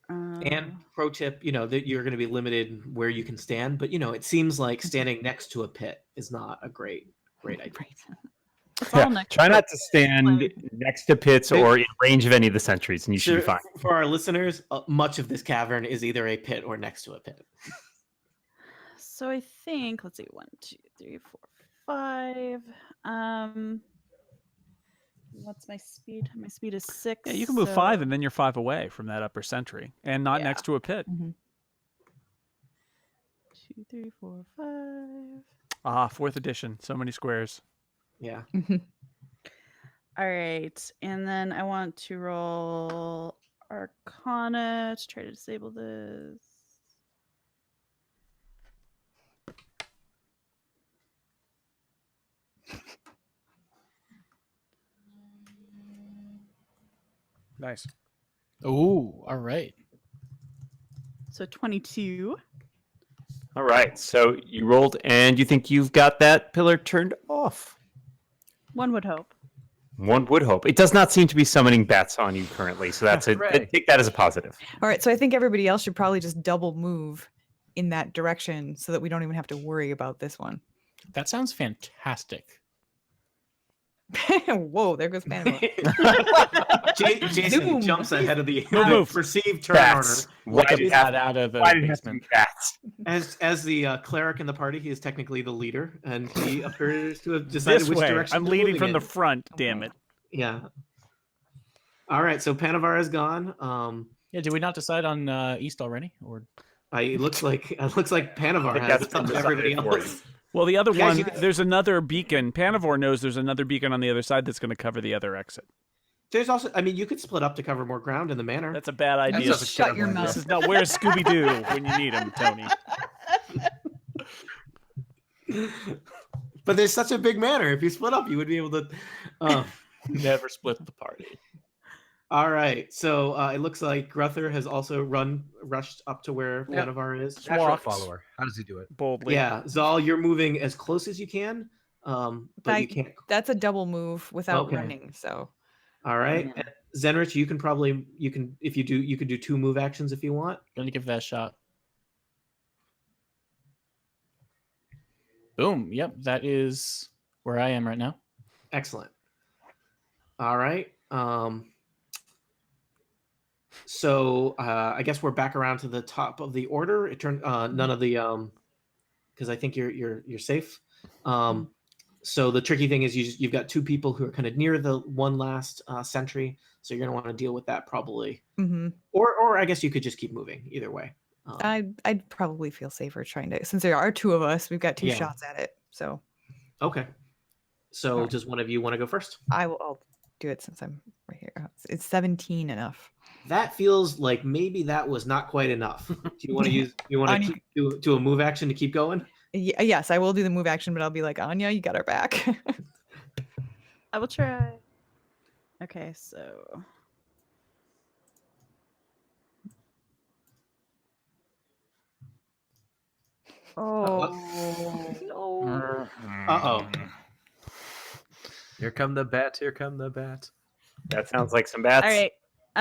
And pro tip, that you're going to be limited where you can stand, but it seems like standing next to a pit is not a great idea. It's all next Try to not it. to stand next to pits or in range of any of the sentries, and you should be fine. For our listeners, much of this cavern is either a pit or next to a pit. So I think let's see, 1, 2, 3, 4, 5. What's my speed? My speed is 6. Yeah, you can move so 5, and then you're 5 away from that upper sentry, and not Yeah. next to a pit. 2, 3, 4, 5. Ah, 4th edition. So many squares. Yeah. All right, and then I want to roll Arcana to try to disable this. Nice. Oh, all right. So 22. All right, so you rolled, and you think you've got that pillar turned off. One would hope. One would hope. It does not seem to be summoning bats on you currently, so that's Hooray. take that as a positive. All right. So I think everybody else should probably just double move in that direction so that we don't even have to worry about this one. That sounds fantastic. Whoa, there goes Panama. Jason Zoom. jumps ahead of the move. perceived turn Bats. order. Why Like a did it have, bat out of the why did it have to be basement. bats? As the cleric in the party, he is technically the leader, and he appears to have decided This which way. direction I'm they're leading moving from the in. front, damn it. Yeah. All right, so Panavar is gone. Yeah, did we not decide on East already? Or It looks like Panavar think has. that's It's up been to everybody decided for else. Well, the other Guys, one, there's another beacon. Panavor knows there's another beacon on the other side that's going to cover the other exit. There's also, you could split up to cover more ground in the manor. That's a bad idea. That's a Shut terrible your idea. mouth. This is not where's Scooby-Doo when you need him, Tony. But there's such a big manor. If you split up, you would be able to. never split the party. All right, so it looks like Gruther has also rushed up to where Yep. Panavar is. Natural Walked. follower. How does he do it? Boldly. Yeah, Zal, you're moving as close as you can, but you can't. That's a double move without Okay. running. So All right, Zenrich, you can if you do, you could do 2 move actions if you want. Gonna give that a shot. Boom. Yep, that is where I am right now. Excellent. All right. So I guess we're back around to the top of the order. It turned none of the because I think you're safe. So the tricky thing is you've got two people who are kind of near the one last sentry, so you're gonna want to deal with that probably. Mm-hmm. Or I guess you could just keep moving. Either way. I'd probably feel safer trying to, since there are two of us, we've got two Yeah. shots at it. So Okay. So Alright. does one of you want to go first? I'll do it since I'm right here. It's 17 enough. That feels like maybe that was not quite enough. Do you want to use? You want Anya- to do a move action to keep going? Yes, I will do the move action, but I'll be like, Anya, you got our back. I will try. Okay, so oh no. Uh-oh. Here come the bats. Here come the bats. That sounds like some bats. All right.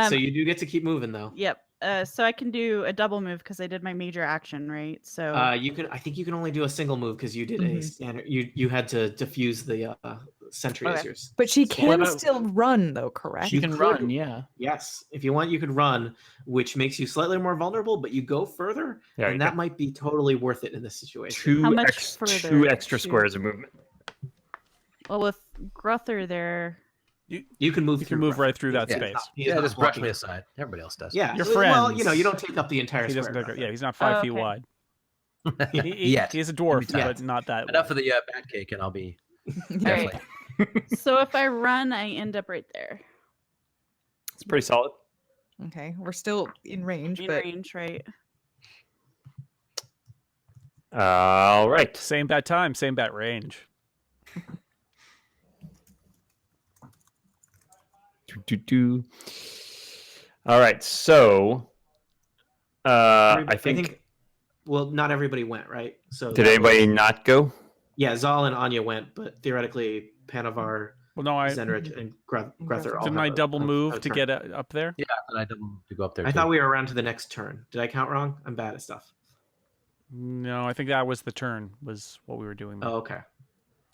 So you do get to keep moving though. Yep. So I can do a double move because I did my major action, right? So You can. I think you can only do a single move because you did a Mhm. standard. You had to diffuse the sentry as Okay. yours. But she So what can about- still run, though, correct? She You can could- run, yeah. Yes, if you want, you could run, which makes you slightly more vulnerable. But you go further, Yeah, you and that might be totally worth it in this situation. Two, How much two further extra to- squares of movement. well, with Gruther there. You can move. You can through move Ruff. right through that He's space. not- he's Yeah, not just brush blocking me it. aside. Everybody else does. Yeah, Your Well, you friends. don't take up the entire He square. doesn't. Ruff. Yeah, he's not 5 feet Okay. wide. Yet. He is a dwarf, Maybe but not that. Enough wide. of the bat cake, and I'll be All definitely. right. So if I run, I end up right there. It's pretty solid. Okay, we're still in range, In but range, right? All right. Same bat time, same bat range. All right. So, I think. Well, not everybody went, right? So Did that anybody was- not go? Yeah, Zal and Anya went, but theoretically, Panavar, Well, no, I Zenrich, and Gruther all didn't have I a- double have move a to turn. get up there. Yeah, and I double to go up there. I too. thought we were around to the next turn. Did I count wrong? I'm bad at stuff. No, I think that was the turn. Was what we were doing. there. Oh, okay.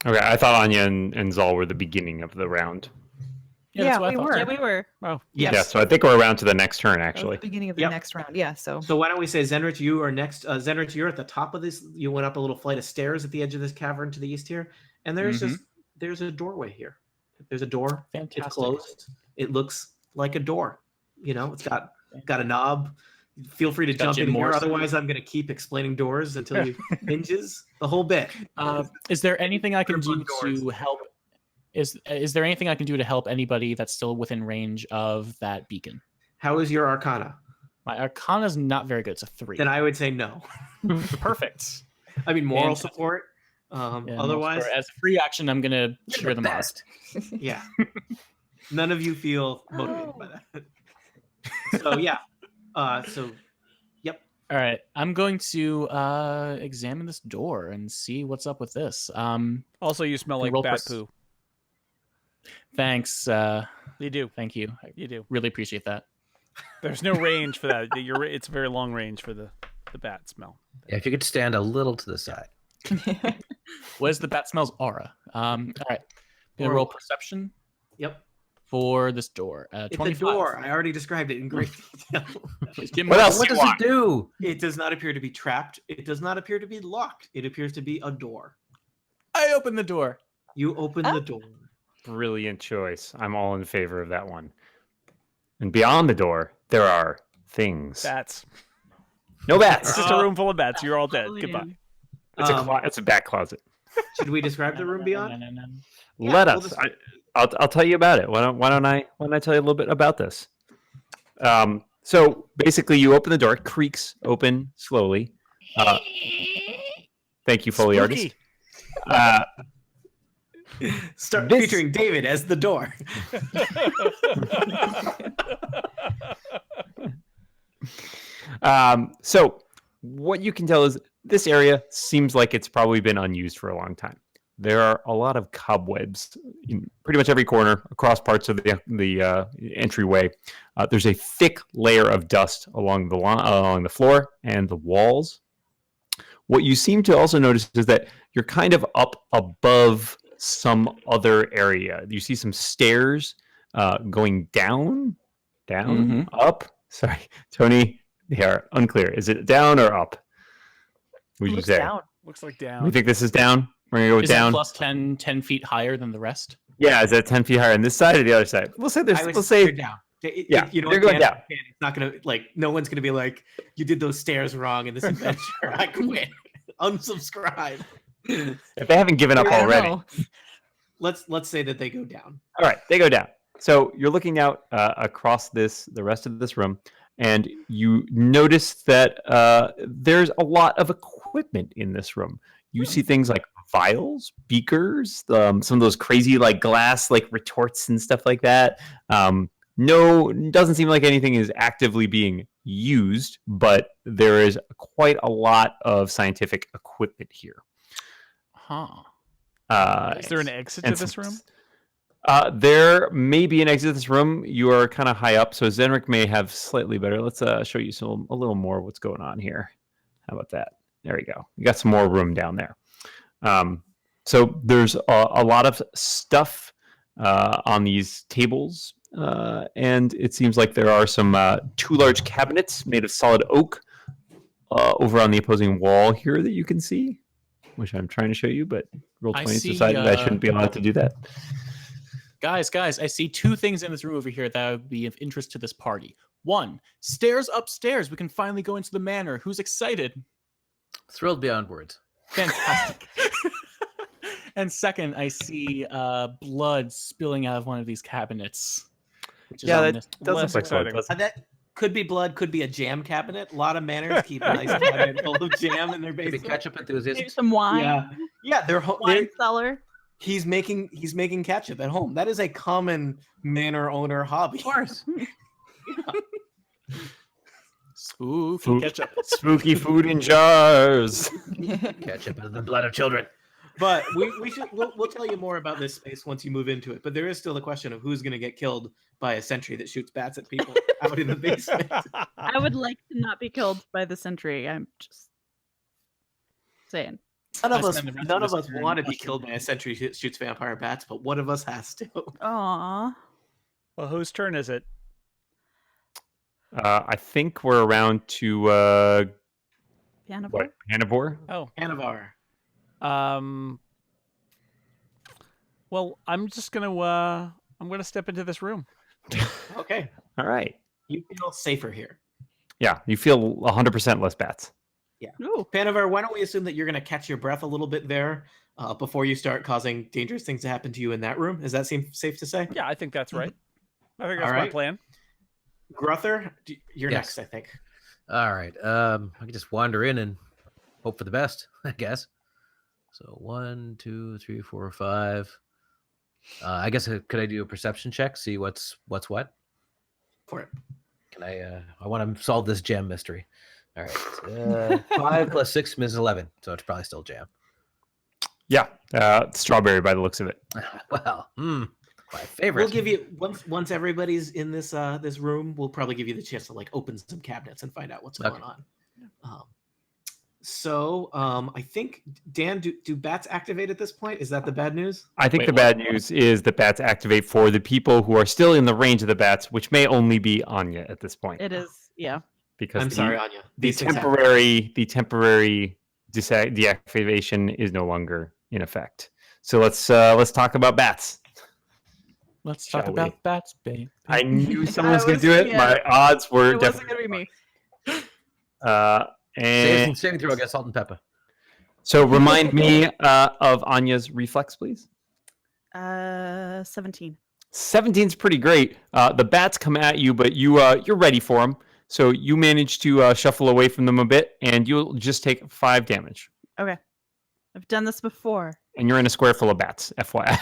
Okay, I thought Anya and Zal were the beginning of the round. Yeah, Yeah, that's what we I thought. were. Yeah, we were. Oh, Yes. Yeah, so I think we're around to the next turn, that was actually. the beginning of the Yep. next round. Yeah, so So why don't we say Zenrich, you are next. Zenrich, you're at the top of this. You went up a little flight of stairs at the edge of this cavern to the east here, and there's there's a doorway here. There's a door. Fantastic. It's closed. It looks like a door. You know, it's got a knob. Feel free to got jump Jim in here. Morrison. Otherwise, I'm going to keep explaining doors until you hinges the whole bit. Is there anything I can do Grip on to help? Is there anything I can do to help anybody that's still within range of that beacon? How is your Arcana? My Arcana's not very good. It's a 3. Then I would say no. Perfect. I mean, moral Fantastic. support. Yeah, Otherwise, as a free action, I'm gonna cheer them on. best. yeah. None of you feel motivated by that. So yeah. All right, I'm going to examine this door and see what's up with this. also, you smell like Roll bat pers- poo. Thanks. You do. Thank you. I You do. really appreciate that. There's no range for that. It's very long range for the bat smell. Yeah, if you could stand a little to the side. What is the bat smells aura? All right, gonna roll perception Yep. for this door. It's 25. a door. I already described it in great detail. Please give me What a- else What do does you it do? It does not appear to be trapped. It does not appear to be locked. It appears to be a door. I open the door. You open the door. Brilliant choice. I'm all in favor of that one. And beyond the door, there are things. Bats. No bats. It's just a room full of bats. You're all dead. Goodbye. It's a bat closet. Should we describe the room beyond? Let we'll us. just- I'll tell you about it. Why don't I tell you a little bit about this? So basically, you open the door. It creaks open slowly. Thank you, Foley artist. Start This- featuring David as the door. So what you can tell is this area seems like it's probably been unused for a long time. There are a lot of cobwebs in pretty much every corner across parts of the entryway. There's a thick layer of dust along the floor and the walls. What you seem to also notice is that you're kind of up above some other area. You see some stairs going down, Mhm. up, Sorry, Tony. They are unclear. Is it down or up? Would you Looks say? down. Looks like We down. think this is down. We're gonna go with Is that down. plus 10 feet higher than the rest? Yeah, is that 10 feet higher on this side or the other side? We'll say there's. I would We'll say say they're down. Yeah, you know, they're what, going Dan? down. Dan, it's not gonna no one's gonna be like, you did those stairs wrong in this adventure. I quit. Unsubscribe. if they haven't given up I don't already. know. Let's say that they go down. All right, they go down. So you're looking out across the rest of this room, and you notice that there's a lot of equipment in this room. You see things like vials, beakers, some of those crazy like glass like retorts and stuff like that. No, doesn't seem like anything is actively being used, but there is quite a lot of scientific equipment here. Huh. Is there an exit to and this some- room? There may be an exit to this room. You are kind of high up, so Zenrik may have slightly better. Let's show you a little more of what's going on here. How about that? There we go. You got some more room down there. So there's a lot of stuff on these tables, and it seems like there are some 2 large cabinets made of solid oak over on the opposing wall here that you can see, which I'm trying to show you, but Roll20 I see, decided I shouldn't be allowed to do that. Guys, I see 2 things in this room over here that would be of interest to this party. 1, stairs upstairs. We can finally go into the manor. Who's excited? Thrilled beyond words. Fantastic. And second, I see blood spilling out of one of these cabinets. Which is Yeah, ominous. that doesn't less look so exciting. pleasant. That could be blood, could be a jam cabinet. A lot of manors keep a nice cabinet full of jam in their Maybe basement. ketchup enthusiast. Maybe some wine. Yeah, they're Wine cellar. he's making ketchup at home. That is a common manor owner hobby. Of course. Spooky Food- ketchup. Spooky food in jars. Ketchup is the blood of children. But we'll tell you more about this space once you move into it. But there is still the question of who's going to get killed by a sentry that shoots bats at people out in the basement. I would like to not be killed by the sentry. I'm just saying. None of I us, spend the rest none of of this us turn want to be questioning killed by a sentry that shoots vampire bats, but one of us has to. Aw. Well, whose turn is it? I think we're around to Piano what? Hannibal? Oh, Anavar. well, I'm just gonna I'm gonna step into this room. Okay. All right. You feel safer here. Yeah, you feel 100% less bats. Ooh. Panavar, why don't we assume that you're going to catch your breath a little bit there before you start causing dangerous things to happen to you in that room? Does that seem safe to say? Yeah, I think that's right. I think that's All my right. plan. Gruther, you're Yes. next, I think. All right. I can just wander in and hope for the best, I guess. So 1, 2, 3, 4, 5. I guess could I do a perception check? See what's what? For it. Can I? I want to solve this jam mystery. All right. 5 plus 6 is 11, so it's probably still jam. Yeah, strawberry by the looks of it. Well, my favorite. We'll give you once everybody's in this this room. We'll probably give you the chance to like open some cabinets and find out what's going on. I think Dan, do bats activate at this point? Is that the bad news? I think Wait, the bad news is that bats activate for the people who are still in the range of the bats, which may only be Anya at this point. It is, yeah. Because I'm the- sorry, Anya. The These things happen. temporary deactivation is no longer in effect. So let's talk about bats. Let's talk Shall about we? bats, babe. I knew someone was I going to was- do it. yeah. My odds were It wasn't definitely. going to be me. And Saving throw against salt and pepper. so remind me of Anya's reflex, please. 17. 17's pretty great. The bats come at you, but you're ready for them. So you manage to shuffle away from them a bit, and you'll just take 5 damage. Okay. I've done this before. And you're in a square full of bats, FYI.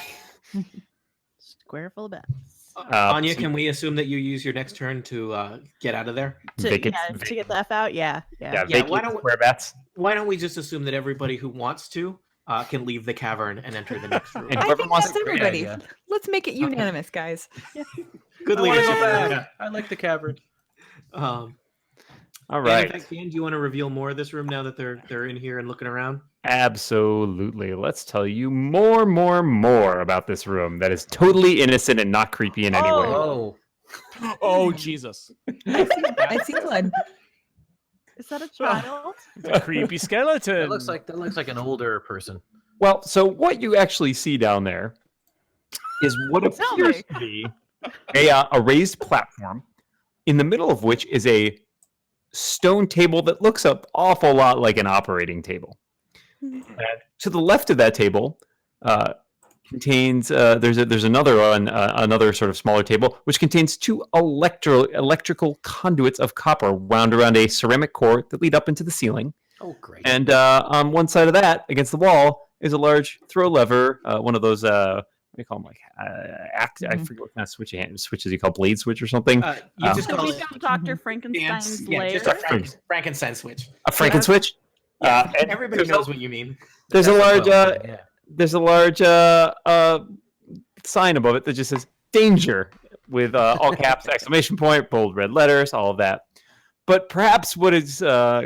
Square full of bats. Anya, so- can we assume that you use your next turn to get out of there? To, Vacant- to get the F out? Yeah. Yeah, Yeah, vacate why the don't- square bats. Why don't we just assume that everybody who wants to can leave the cavern and enter the next room? And I whoever think wants that's to- Great everybody. idea. Let's make it unanimous, guys. Good I wanna leadership. go back. Yeah. I like the cavern. All And right. in fact, Dan, do you want to reveal more of this room now that they're in here and looking around? Absolutely. Let's tell you more about this room that is totally innocent and not creepy in any way. Oh, Oh Jesus! I see blood. Is that a child? The creepy skeleton. That looks like an older person. Well, so what you actually see down there is what Tell appears me. to be a raised platform, in the middle of which is a stone table that looks an awful lot like an operating table. And to the left of that table contains there's another one, another sort of smaller table, which contains two electrical conduits of copper wound around a ceramic core that lead up into the ceiling. Oh, great. And on one side of that, against the wall, is a large throw lever, one of those what do you call them? I forget what kind of switches you call blade switch or something. You just So call we it found Dr. Frankenstein's yeah, lair. just a Frankenstein switch. A Franken switch. Yeah, And everybody there's knows what you mean. There's a large Yeah. there's a large sign above it that just says "Danger" with all caps, exclamation point, bold red letters, all of that. But perhaps what has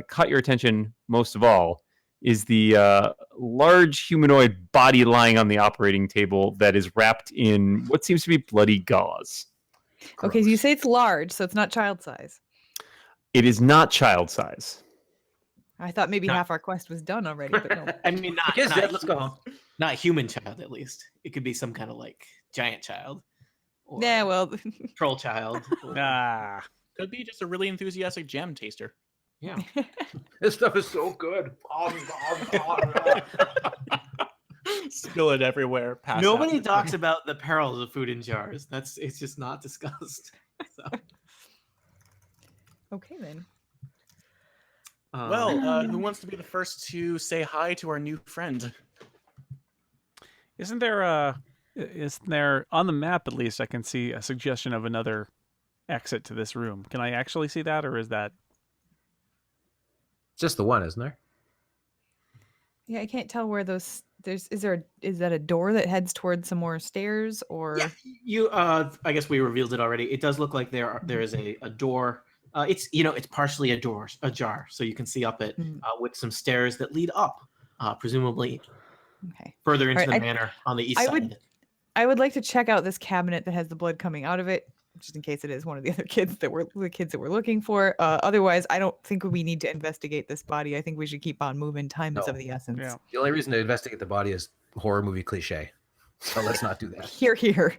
caught your attention most of all is the large humanoid body lying on the operating table that is wrapped in what seems to be bloody gauze. Okay, so you say it's large, so it's not child size. It is not child size. I thought maybe No. half our quest was done already, but no. I mean, The kid's dead. Let's go home. Not human child, at least. It could be some kind of like giant child. Or Yeah, well, troll child. or- Ah. Could be just a really enthusiastic jam taster. yeah. This stuff is so good. Spill it everywhere. Pass Nobody out. talks about the perils of food in jars. It's just not discussed. So, okay then. Well, who wants to be the first to say hi to our new friend? Isn't there on the map at least I can see a suggestion of another exit to this room. Can I actually see that, or is that Just the one, isn't there? Yeah, I can't tell where those. Is that a door that heads towards some more stairs, or yeah, you. I guess we revealed it already. It does look like there is a door. It's partially a jar, so you can see up it with some stairs that lead up, presumably okay? further into Alright, the manor on the east side. of it. I would like to check out this cabinet that has the blood coming out of it, just in case it is one of the other kids that we're looking for. Otherwise, I don't think we need to investigate this body. I think we should keep on moving. Time is No. of the essence. Yeah. The only reason to investigate the body is horror movie cliche. So let's not do that. Here, here.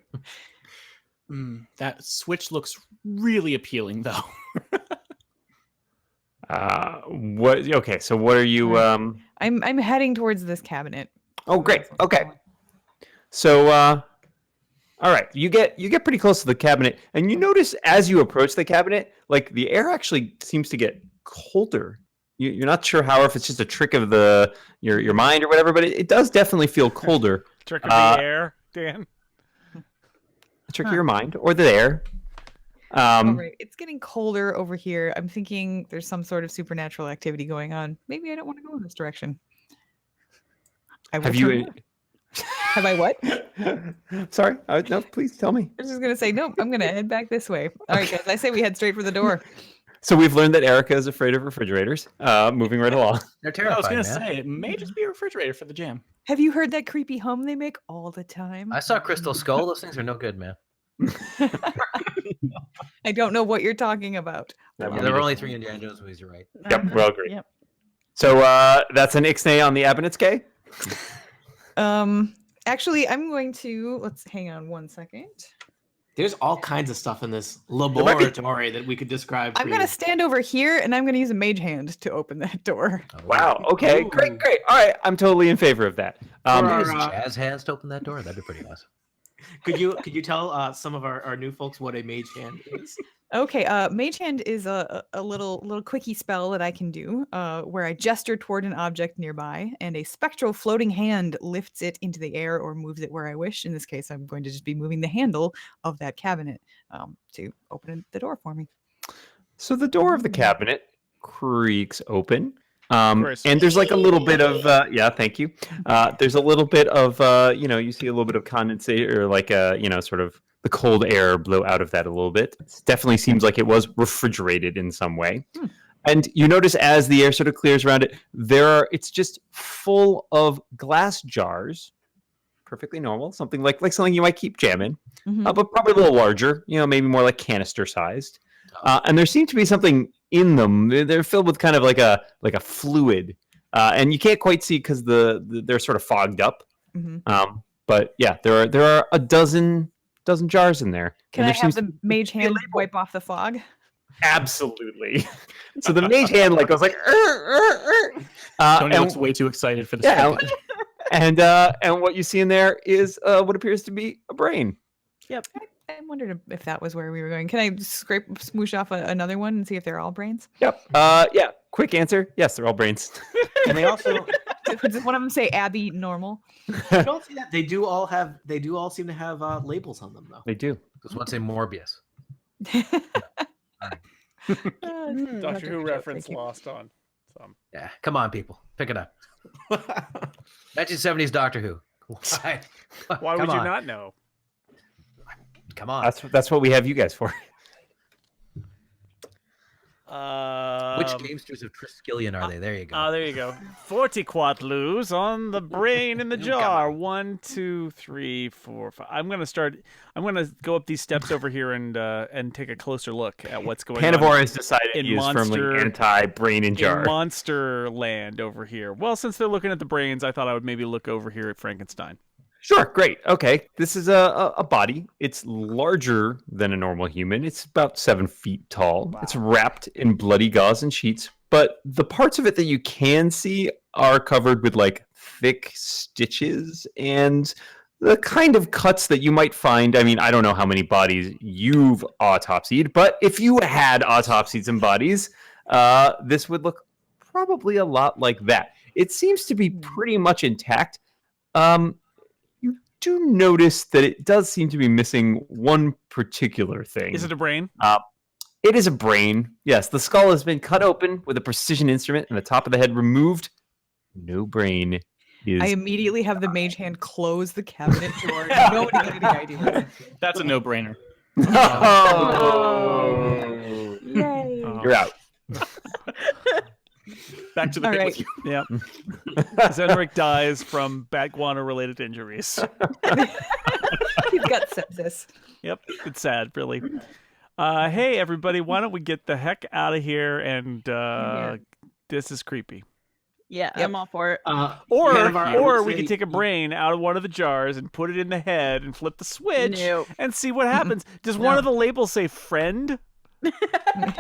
That switch looks really appealing, though. What? Okay, so what are you? I'm heading towards this cabinet. Oh, great. Okay. So, all right, you get pretty close to the cabinet, and you notice as you approach the cabinet, like the air actually seems to get colder. You're not sure how, if it's just a trick of your mind or whatever, but it does definitely feel colder. trick of the air, Dan? A trick of your mind or the air. All right, it's getting colder over here. I'm thinking there's some sort of supernatural activity going on. Maybe I don't want to go in this direction. I will Have you? turn left. Have I what? Sorry. No, please tell me. I was just gonna say nope. I'm gonna head back this way. All right, guys. I say we head straight for the door. So we've learned that Erica is afraid of refrigerators. Moving right along. They're I was terrifying, gonna man. say it may just be a refrigerator for the jam. Have you heard that creepy hum they make all the time? I saw Crystal Skull. Those things are no good, man. I don't know what you're talking about. That Yeah, would there be were only just- 3 Indiana Jones movies. You're right. Yep, we're all agreed. Yep. So that's an ixnay on the Abinetske. Actually, I'm going to let's hang on one second. There's all kinds of stuff in this might be- laboratory that we could describe. I'm for gonna you. stand over here and I'm gonna use a mage hand to open that door. Oh, Wow. Okay. Ooh. Great. All right. I'm totally in favor of that. For Use our, jazz hands to open that door. That'd be pretty awesome. Could you tell some of our new folks what a mage hand is? Okay, mage hand is a little quickie spell that I can do, where I gesture toward an object nearby, and a spectral floating hand lifts it into the air or moves it where I wish. In this case, I'm going to just be moving the handle of that cabinet to open the door for me. So the door of the cabinet creaks open. course. And there's like a little bit of yeah, thank you. There's a little bit of you see a little bit of condensate or like sort of the cold air blow out of that a little bit. It definitely seems like it was refrigerated in some way. And you notice as the air sort of clears around it, it's just full of glass jars perfectly normal, something like something you might keep jam in, Mhm. but probably a little larger. Maybe more like canister sized. And there seems to be something in them. They're filled with kind of like a fluid, and you can't quite see because they're sort of fogged up. Mhm. But yeah, there are a dozen jars in there. Can and I there have seems the mage hand wipe off the fog? absolutely. So the mage hand goes like, Tony and- looks way too excited for this. Yeah, weekend. and what you see in there is what appears to be a brain. I wondered if that was where we were going. Can I smoosh off another one and see if they're all brains? Yep. Yeah. Quick answer. Yes, they're all brains. And they also Does one of them say Abby normal? you don't see that they do all seem to have labels on them though. They do. Does one say Morbius? Doctor Who reference lost on some. Yeah, come on, people, pick it up. 1970s Doctor Who. Why? Why would you not know? Come on. That's what we have you guys for. Which gamesters of Triskelion are they? There you go. Oh, there you go. 40 quatloos on the brain in the jar. 1, 2, 3, 4, 5. I'm gonna go up these steps over here and take a closer look at what's going on. Panavore has decided in he is monster- firmly anti-brain in jar. in monster land over here. Well, since they're looking at the brains, I thought I would maybe look over here at Frankenstein. Sure, great. Okay, this is a body. It's larger than a normal human. It's about 7 feet tall. Wow. It's wrapped in bloody gauze and sheets, but the parts of it that you can see are covered with like thick stitches and the kind of cuts that you might find. I mean, I don't know how many bodies you've autopsied, but if you had autopsied some bodies, this would look probably a lot like that. It seems to be pretty much intact. Do notice that it does seem to be missing one particular thing. Is it a brain? It is a brain. Yes, the skull has been cut open with a precision instrument and the top of the head removed. No brain is. I immediately have the mage hand close the cabinet door. No one get any idea. That's a no-brainer. Oh. Yay. You're out. Back to the All pit right. with you. Yeah. Zenric dies from bat guano-related injuries. He's got sepsis. Yep, it's sad, really. Hey, everybody, why don't we get the heck out of here? And this is creepy. Yeah, Yep. I'm all for it. Or we could take a brain out of one of the jars and put it in the head and flip the switch Nope. and see what happens. Does one of the labels say friend? Do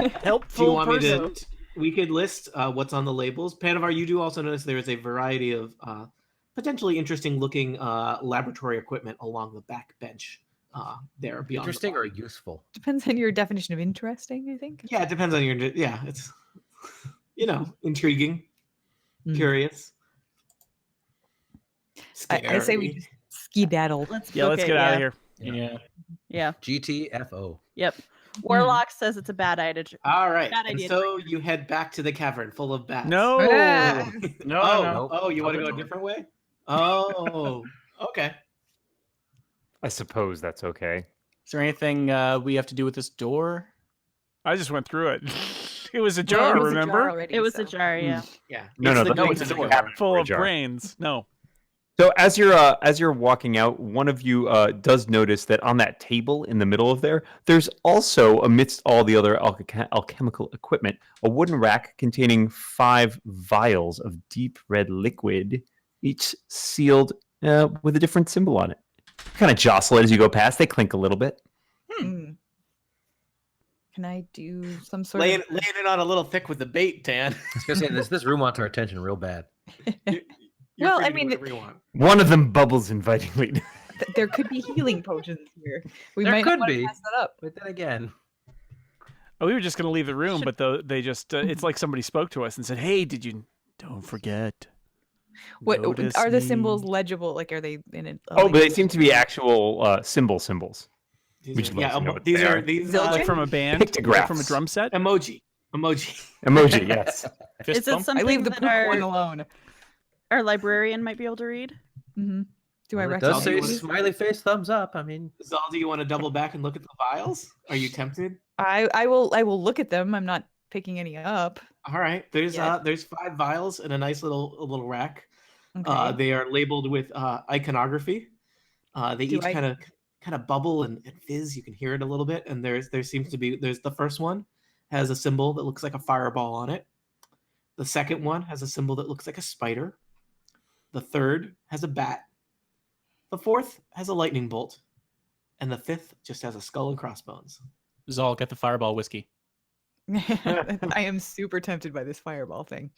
you Helpful want person? me to? We could list what's on the labels. Panavar, you do also notice there is a variety of potentially interesting looking laboratory equipment along the back bench there beyond. Interesting or useful? Depends on your definition of interesting, I think. Yeah, it depends on your. Yeah, it's intriguing, Mm. curious. I say we just skedaddle. Let's book it, get out of here. Yeah. Yeah. GTFO. Yep. Warlock says it's a bad idea. All right, Bad and idea. so you head back to the cavern full of bats. No. Ah. Oh, you want to go a different way? Oh, okay. I suppose that's okay. Is there anything we have to do with this door? I just went through it. It was a Well, jar, it was a jar remember? already, It was so- a jar, yeah. Yeah. No, It's the it's door a to the cavern. Full of jar. brains. No. So as you're walking out, one of you does notice that on that table in the middle of there's also, amidst all the other alchemical equipment, a wooden rack containing 5 vials of deep red liquid, each sealed with a different symbol on it. Kind of jostle it as you go past. They clink a little bit. Mm. Can I do some sort Laying of? it on a little thick with the bait, Tan. I was gonna say this room wants our attention real bad. You're Well, free I to do mean, whatever you want. One of them bubbles invitingly. There could be healing potions here. We There might could not be. mess that up. But then again, Oh, we were just going to leave the room, but they just, it's like somebody spoke to us and said, hey, don't forget. What Notice are the me." symbols legible? Like, are they in it? Oh, but they seem to be actual symbols. These Would are, you like to know what these they are are? these Zildjian? Like from a band? Pictographs. Like from a drum set? emoji. Emoji, yes. Fist Is it bump? I something leave the that poop one alone. our librarian might be able to read? Mm-hmm. Do I well, it does recognize? say these? smiley face thumbs up. I mean, Zal, do you want to double back and look at the vials? Are you tempted? I will look at them. I'm not picking any up. All right. There's Yeah. there's 5 vials in a nice little rack. Okay. They are labeled with iconography. They Do each I- kind of bubble and fizz. You can hear it a little bit, and there seems to be the first one has a symbol that looks like a fireball on it. The second one has a symbol that looks like a spider. The third has a bat. The fourth has a lightning bolt, and the fifth just has a skull and crossbones. Zal, get the fireball whiskey. I am super tempted by this fireball thing.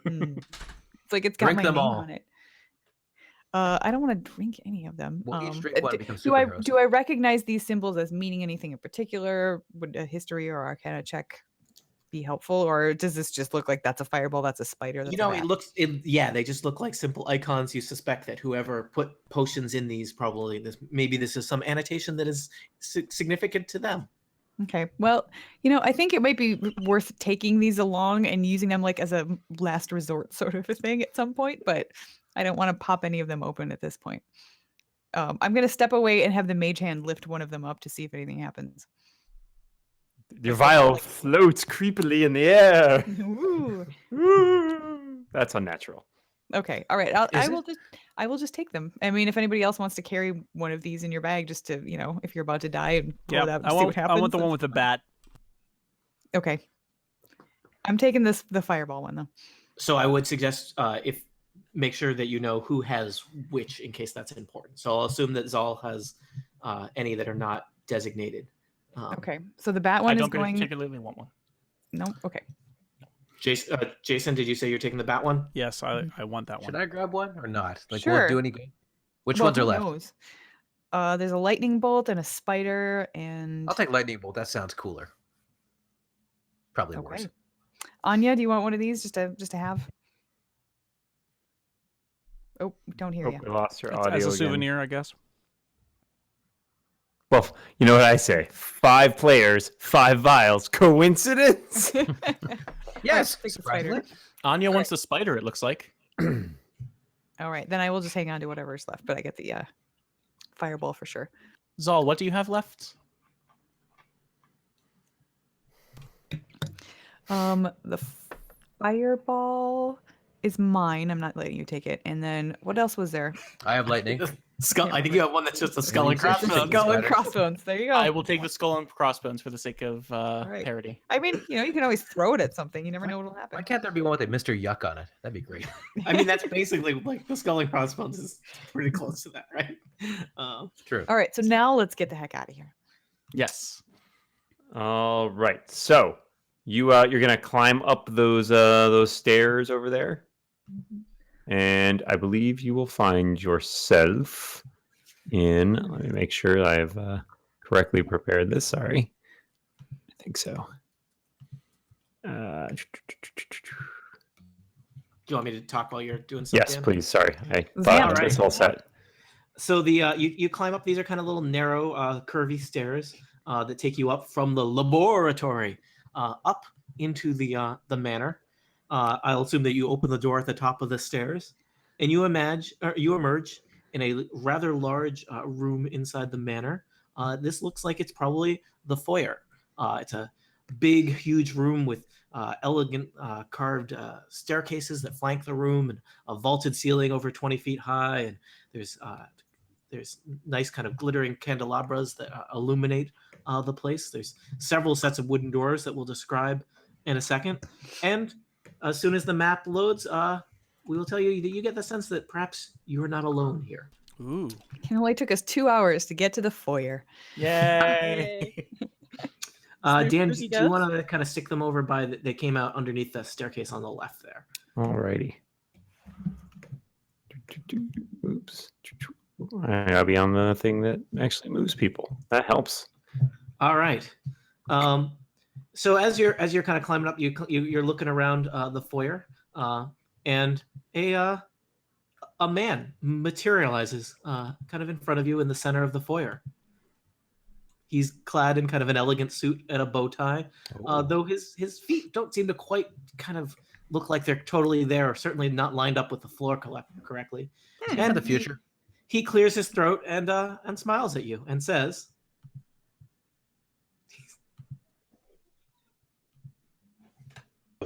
It's like it's got Drink my them name all. on it. I don't want to drink any of them. We'll each drink one and become do I superheroes. do I recognize these symbols as meaning anything in particular? Would a history or arcana check be helpful, or does this just look like that's a fireball, that's a spider? That's You know, a bat? yeah, they just look like simple icons. You suspect that whoever put potions in these maybe this is some annotation that is significant to them. Okay. Well, I think it might be worth taking these along and using them like as a last resort sort of a thing at some point, but I don't want to pop any of them open at this point. I'm going to step away and have the mage hand lift one of them up to see if anything happens. Your vial floats creepily in the air. Ooh. Ooh. That's unnatural. Okay. All right. I will just take them. I mean, if anybody else wants to carry one of these in your bag, just to if you're about to die and pull it out and see what happens. I want the one with the bat. Okay. I'm taking the fireball one though. So I would suggest make sure that you know who has which in case that's important. So I'll assume that Zal has any that are not designated. Okay. So the bat one I is don't going. particularly want one. No. Okay. Jason, did you say you're taking the bat one? Yes, I want that one. Should I grab one or not? Like, will Sure. it do any good? Which Well, ones are who left? knows? There's a lightning bolt and a spider and. I'll take lightning bolt. That sounds cooler. Probably worse. Okay. Anya, do you want one of these just to have? Oh, don't hear you. We lost your As audio a again. souvenir, I guess. Well, you know what I say? 5 players, 5 vials. Coincidence? Yes. Take the Surprisingly. spider. Anya wants the spider, it looks like. All right, then I will just hang on to whatever's left, but I get the fireball for sure. Zal, what do you have left? The fireball is mine. I'm not letting you take it. And then what else was there? I have lightning. Skull. I think you have one that's just a skull and Maybe it's just crossbones. a Skull and spider. crossbones. There you go. I will take the skull and crossbones for the sake of right. parody. I mean, you can always throw it at something. You never know what'll Why happen. can't there be one with a Mr. Yuck on it? That'd be great. I mean, that's basically like the skull and crossbones is pretty close to that, right? True. All right, so now let's get the heck out of here. Yes. All right. So you're gonna climb up those stairs over there, and I believe you will find yourself in. Let me make sure I've correctly prepared this. Sorry, I think so. Do you want me to talk while you're doing something? Yes, please. Sorry, I Yeah, thought I had right. this all set. So you climb up. These are kind of little narrow, curvy stairs that take you up from the laboratory up into the manor. I'll assume that you open the door at the top of the stairs, and you emerge in a rather large room inside the manor. This looks like it's probably the foyer. It's a big, huge room with elegant carved staircases that flank the room, and a vaulted ceiling over 20 feet high. And there's nice kind of glittering candelabras that illuminate the place. There's several sets of wooden doors that we'll describe in a second. And as soon as the map loads, we will tell you that you get the sense that perhaps you are not alone here. Ooh. It only took us 2 hours to get to the foyer. Yay. Dan, spooky do you ghosts? want to kind of stick them over by? They came out underneath the staircase on the left there. Alrighty. Oops. I gotta be on the thing that actually moves people. That helps. All right. So as you're kind of climbing up, you're looking around the foyer, and a man materializes kind of in front of you in the center of the foyer. He's clad in kind of an elegant suit and a bow tie, though his feet don't seem to quite kind of look like they're totally there, or certainly not lined up with the floor correctly. And the future. He clears his throat and smiles at you and says,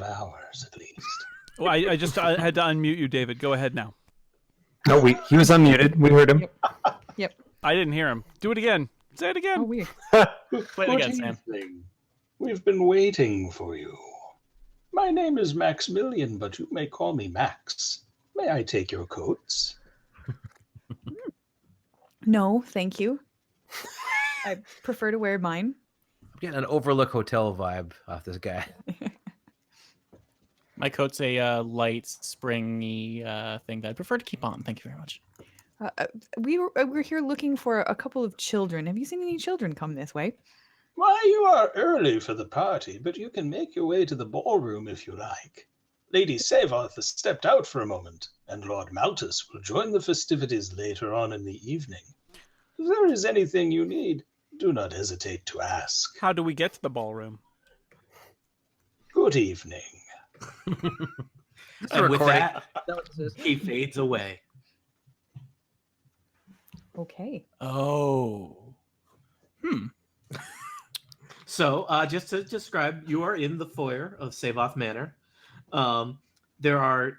Hours at least. Well, I had to unmute you, David. Go ahead now. No, he was unmuted. We heard him. Yep. I didn't hear him. Do it again. Say it again. Oh, weird. Play it again, Sam. Evening. We've been waiting for you. My name is Maximilian, but you may call me Max. May I take your coats? No, thank you. I prefer to wear mine. I'm getting an Overlook Hotel vibe off this guy. My coat's a light, springy thing that I prefer to keep on. Thank you very much. We're here looking for a couple of children. Have you seen any children come this way? Why, you are early for the party, but you can make your way to the ballroom if you like. Lady Savoth has stepped out for a moment, and Lord Malthus will join the festivities later on in the evening. If there is anything you need, do not hesitate to ask. How do we get to the ballroom? Good evening. And with that, Is that what this is? he fades away. Okay. Oh. So, just to describe, you are in the foyer of Savoth Manor. There are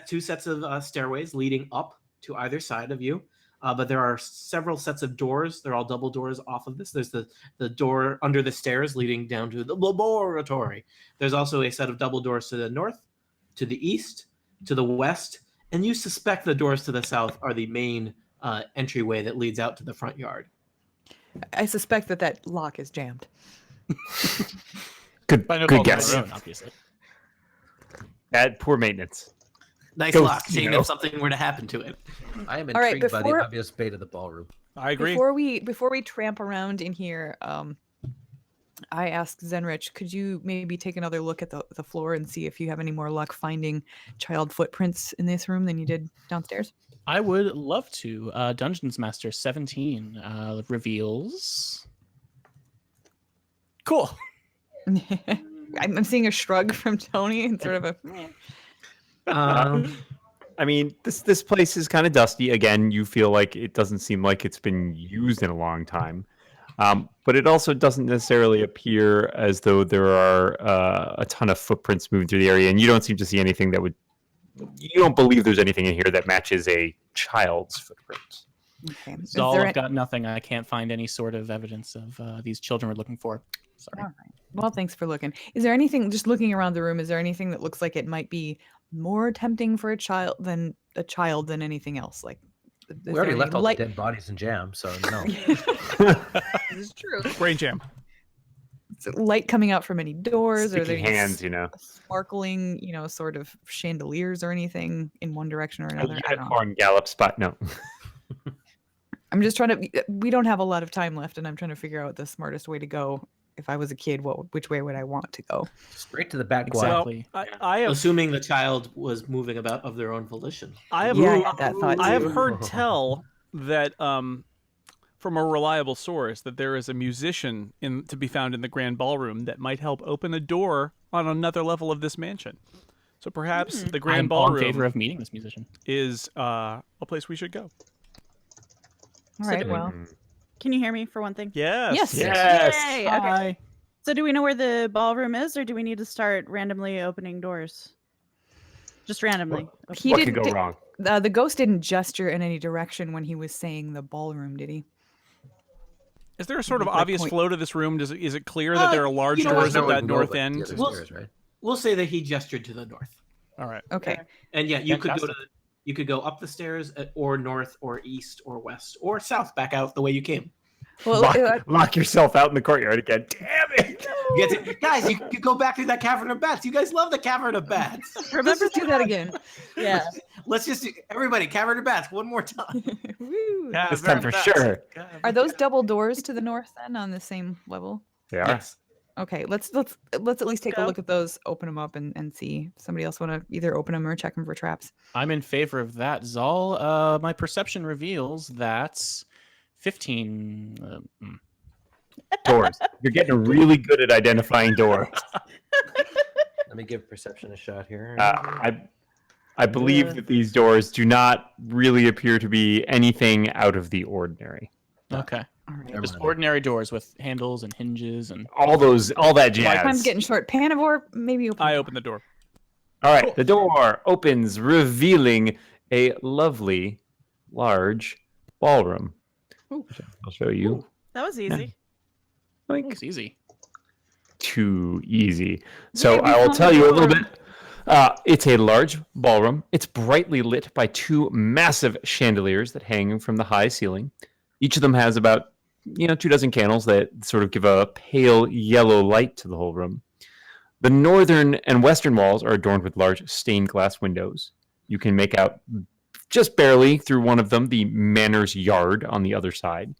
two sets of stairways leading up to either side of you, but there are several sets of doors. They're all double doors off of this. There's the door under the stairs leading down to the laboratory. There's also a set of double doors to the north, to the east, to the west, and you suspect the doors to the south are the main entryway that leads out to the front yard. I suspect that lock is jammed. Good By no good fault of guess. their own, obviously. Bad, poor maintenance. Nice Go, lock, seeing you know. if something were to happen to it. I am All right, intrigued by the before- obvious fate of the ballroom. I agree. Before we tramp around in here, I asked Zenrich, could you maybe take another look at the floor and see if you have any more luck finding child footprints in this room than you did downstairs? I would love to. Dungeons Master 17 reveals. Cool. I'm seeing a shrug from Tony and sort of a. I mean, this place is kind of dusty. Again, you feel like it doesn't seem like it's been used in a long time. But it also doesn't necessarily appear as though there are a ton of footprints moving through the area, and you don't seem to see anything that would. You don't believe there's anything in here that matches a child's footprint. Okay. Is Zal, there I've got nothing. I can't find any sort of evidence of these children we're looking for. Sorry. All right. Well, thanks for looking. Is there anything, just looking around the room, is there anything that looks like it might be more tempting for a child than anything else? Like, We already left all the dead bodies in jam, so no. This is true. Brain jam. Is it light coming out from any doors? Or are Sticky there hands, you know. sparkling, sort of chandeliers or anything in one direction or A another? I don't know. unicorn gallop spot. No. I'm just trying to. We don't have a lot of time left, and I'm trying to figure out the smartest way to go. If I was a kid, which way would I want to go? Straight to the back Exactly. wall. I have Assuming the child was moving about of their own volition. I have Yeah, I had that thought I have too. heard tell that from a reliable source that there is a musician to be found in the grand ballroom that might help open a door on another level of this mansion. So perhaps the grand I'm all in ballroom favor of meeting this musician. is a place we should go. All right. Well, Can you hear me for one thing? Yes. Yes. Yes. Yay! Okay. Hi. So do we know where the ballroom is, or do we need to start randomly opening doors? Just randomly. he What could didn't. go wrong? The ghost didn't gesture in any direction when he was saying the ballroom, did he? Is there a sort of Like obvious point- flow to this room? Is it clear that there are large you know what? doors No, at we that can go north up the end? other Well- stairs, right? We'll say that he gestured to the north. All right. Okay. And yeah, you could go Fantastic. you could go up the stairs or north or east or west or south back out the way you came. Well, Lock yourself out in the courtyard again. Damn it! You get to, guys, you could go back to that cavern of bats. You guys love the cavern of bats. remember to do that again. Yeah. Let's just everybody cavern of bats one more time. Woo. This time for sure. Are those double doors to the north then on the same level? They are. Yes. Okay, let's at least take a Go. look at those, open them up, and see. Somebody else want to either open them or check them for traps? I'm in favor of that. Zal, my perception reveals that 15. Doors. You're getting really good at identifying doors. Let me give perception a shot here. I believe that these doors do not really appear to be anything out of the ordinary. Okay. All right. Never Just mind. ordinary doors with handles and hinges and All that jazz. Time's getting short. Panavor, maybe open. I the door. opened the door. All right, the door opens, revealing a lovely, large ballroom. I'll show you. Ooh, that was easy. Like It's easy. too easy. So Yeah, we I will found tell the you a little ballroom. bit. It's a large ballroom. It's brightly lit by two massive chandeliers that hang from the high ceiling. Each of them has about 24 candles that sort of give a pale yellow light to the whole room. The northern and western walls are adorned with large stained glass windows. You can make out just barely through one of them the Manor's yard on the other side.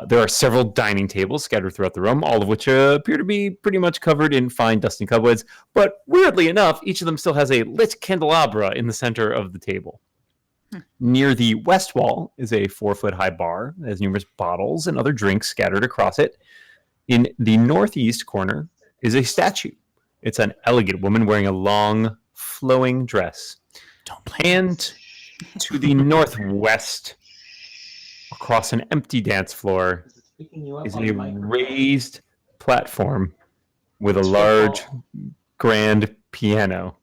There are several dining tables scattered throughout the room, all of which appear to be pretty much covered in fine dusty cobwebs. But weirdly enough, each of them still has a lit candelabra in the center of the table. Near the west wall is a 4-foot-high bar that has numerous bottles and other drinks scattered across it. In the northeast corner is a statue. It's an elegant woman wearing a long, flowing dress. Don't play. And to the northwest, across an empty dance floor, Picking you up is on a the microphone. raised platform with a It's your large, fault. grand piano.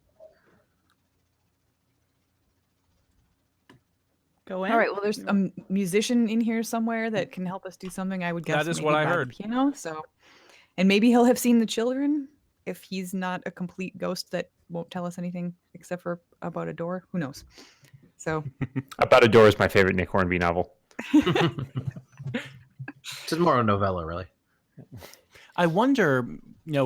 Go in. All right. Well, there's a musician in here somewhere that can help us do something. I would guess That is maybe what I by the heard. piano. So, and maybe he'll have seen the children if he's not a complete ghost that won't tell us anything except for about a door. Who knows? So, About a Door is my favorite Nick Hornby novel. It's more a novella, really. I wonder,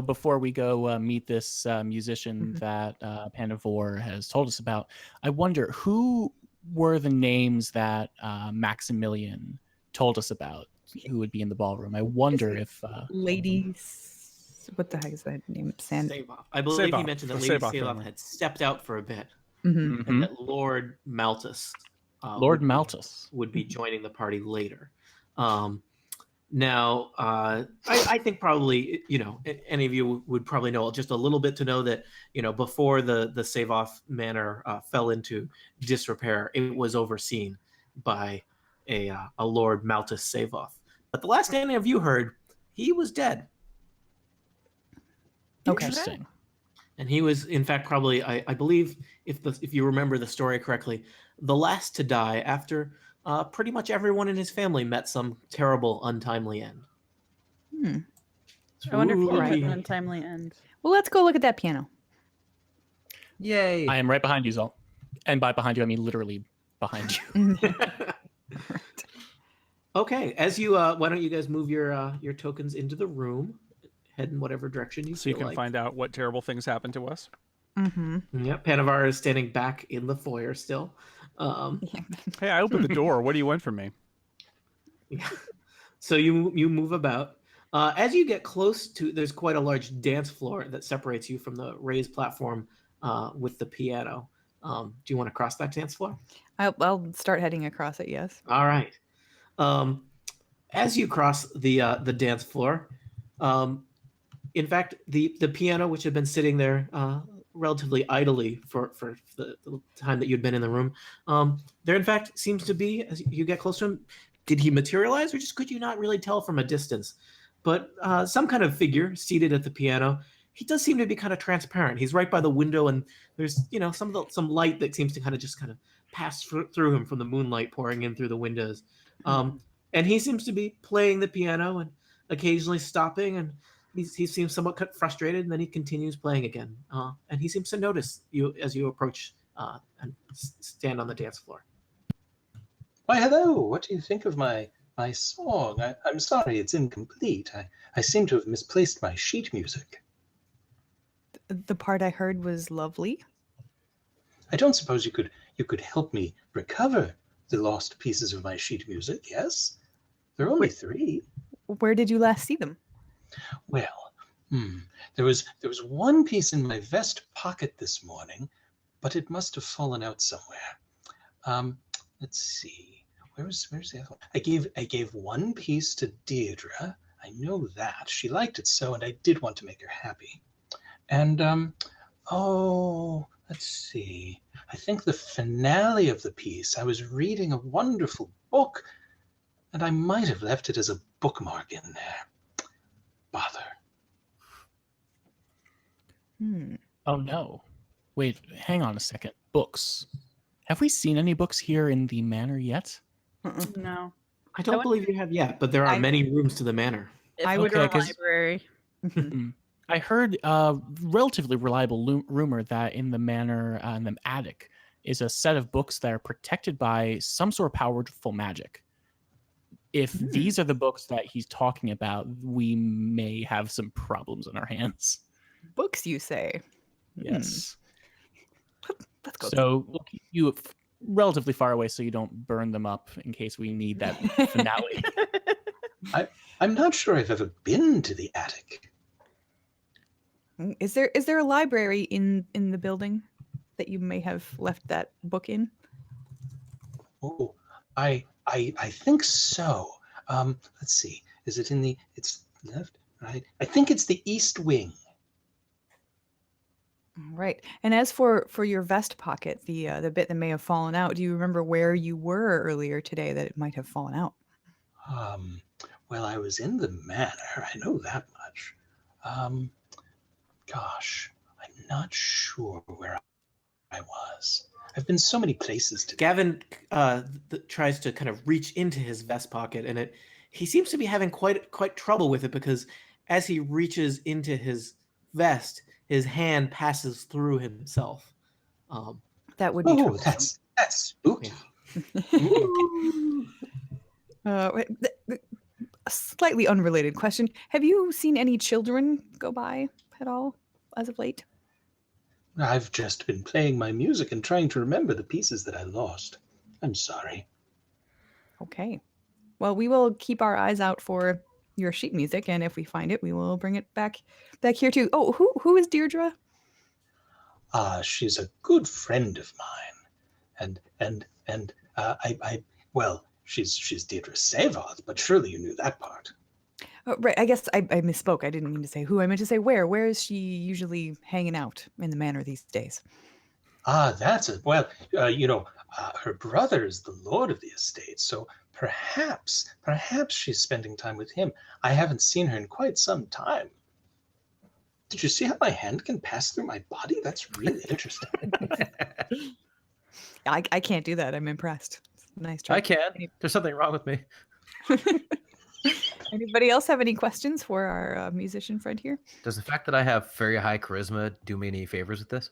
before we go meet this musician that Panavore has told us about, I wonder who were the names that Maximilian told us about who would be in the ballroom. I wonder if ladies, what the heck is that name? Savoth. I believe he Savoth, mentioned the that Lady Savoth Savoth family. had stepped out for a bit, Mhm. and that Lord Malthus Lord Malthus would be joining the party later. Now, I think probably, any of you would probably know just a little bit to know that, before the Savoth Manor fell into disrepair, it was overseen by a Lord Malthus Savoth. But the last any of you heard, he was dead. Okay. Interesting. And he was, in fact, probably, I believe, if you remember the story correctly, the last to die after pretty much everyone in his family met some terrible, untimely end. Hmm. I wonder if he Spooky. had an untimely end. Well, let's go look at that piano. Yay! I am right behind you, Zol. And by behind you, I mean literally behind you. Okay, as you, why don't you guys move your tokens into the room, head in whatever direction you So you feel can like. find out what terrible things happen to us. Mm-hmm. Yep, Panavar is standing back in the foyer still. Hey, I opened the door. What do you want from me? So you move about. As you get close to, there's quite a large dance floor that separates you from the raised platform with the piano. Do you want to cross that dance floor? I'll start heading across it. Yes. All right. As you cross the dance floor, in fact, the piano, which had been sitting there relatively idly for the time that you'd been in the room, there in fact seems to be, as you get close to him, did he materialize, or just could you not really tell from a distance? But some kind of figure seated at the piano. He does seem to be kind of transparent. He's right by the window, and there's some light that seems to kind of pass through him from the moonlight pouring in through the windows. And he seems to be playing the piano and occasionally stopping, and he seems somewhat frustrated, and then he continues playing again. And he seems to notice you as you approach and stand on the dance floor. Why, hello. What do you think of my song? I'm sorry, it's incomplete. I seem to have misplaced my sheet music. The part I heard was lovely. I don't suppose you could help me recover the lost pieces of my sheet music, yes? There are only 3. Where did you last see them? Well, there was one piece in my vest pocket this morning, but it must have fallen out somewhere. Let's see. Where's the other one? I gave one piece to Deirdre. I know that. She liked it so, and I did want to make her happy. And let's see. I think the finale of the piece, I was reading a wonderful book, and I might have left it as a bookmark in there. Bother. Oh no. Wait, hang on a second. Books. Have we seen any books here in the manor yet? No. I don't would- believe you have yet, but there are I- many rooms to the manor. If I we would- were a Okay, 'cause- library. I heard a relatively reliable rumor that in the manor, in the attic, is a set of books that are protected by some sort of powerful magic. If these are the books that he's talking about, we may have some problems on our hands. Books, you say? Yes. Let's go. So we'll keep you relatively far away so you don't burn them up in case we need that finale. I'm not sure I've ever been to the attic. Is there a library in the building that you may have left that book in? Oh, I think so. Let's see. Is it in the? It's left, right. I think it's the east wing. Right. And as for your vest pocket, the bit that may have fallen out, do you remember where you were earlier today that it might have fallen out? Well, I was in the manor. I know that much. Gosh, I'm not sure where I was. I've been so many places today. Gavin tries to kind of reach into his vest pocket, and he seems to be having quite trouble with it because as he reaches into his vest, his hand passes through himself. That would be Oh, troublesome. that's spooky. A slightly unrelated question. Have you seen any children go by at all as of late? I've just been playing my music and trying to remember the pieces that I lost. I'm sorry. Okay. Well, we will keep our eyes out for your sheet music, and if we find it, we will bring it back here too. Oh, who is Deirdre? She's a good friend of mine, and well, she's Deirdre Savoth, but surely you knew that part. Oh, right. I guess I misspoke. I didn't mean to say who. I meant to say where. Where is she usually hanging out in the manor these days? That's it. Well, her brother is the lord of the estate, so perhaps she's spending time with him. I haven't seen her in quite some time. Did you see how my hand can pass through my body? That's really interesting. I can't do that. I'm impressed. Nice try. I can. There's something wrong with me. Anybody else have any questions for our musician friend here? Does the fact that I have very high charisma do me any favors with this?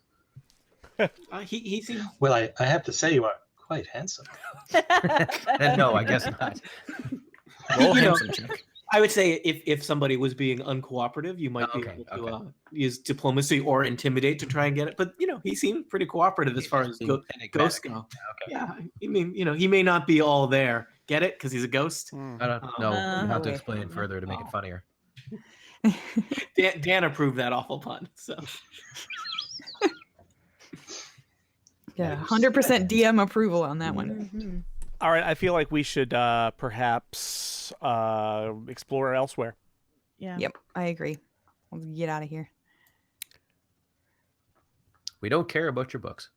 He seems Well, I have to say you are quite handsome. And no, I guess not. Roll You know, handsome check. I would say if somebody was being uncooperative, you might be Okay, able to use diplomacy or intimidate to try and get it. But he seemed pretty cooperative as far as ghosts go. Okay. Yeah, I mean, he may not be all there. Get it? Because he's a ghost. I don't know. You have to okay. explain further to make it funnier. Dan approved that awful pun. So Yeah, 100% DM approval on that one. Mhm. All right, I feel like we should perhaps explore elsewhere. Yeah. Yep, I agree. We'll get out of here. We don't care about your books.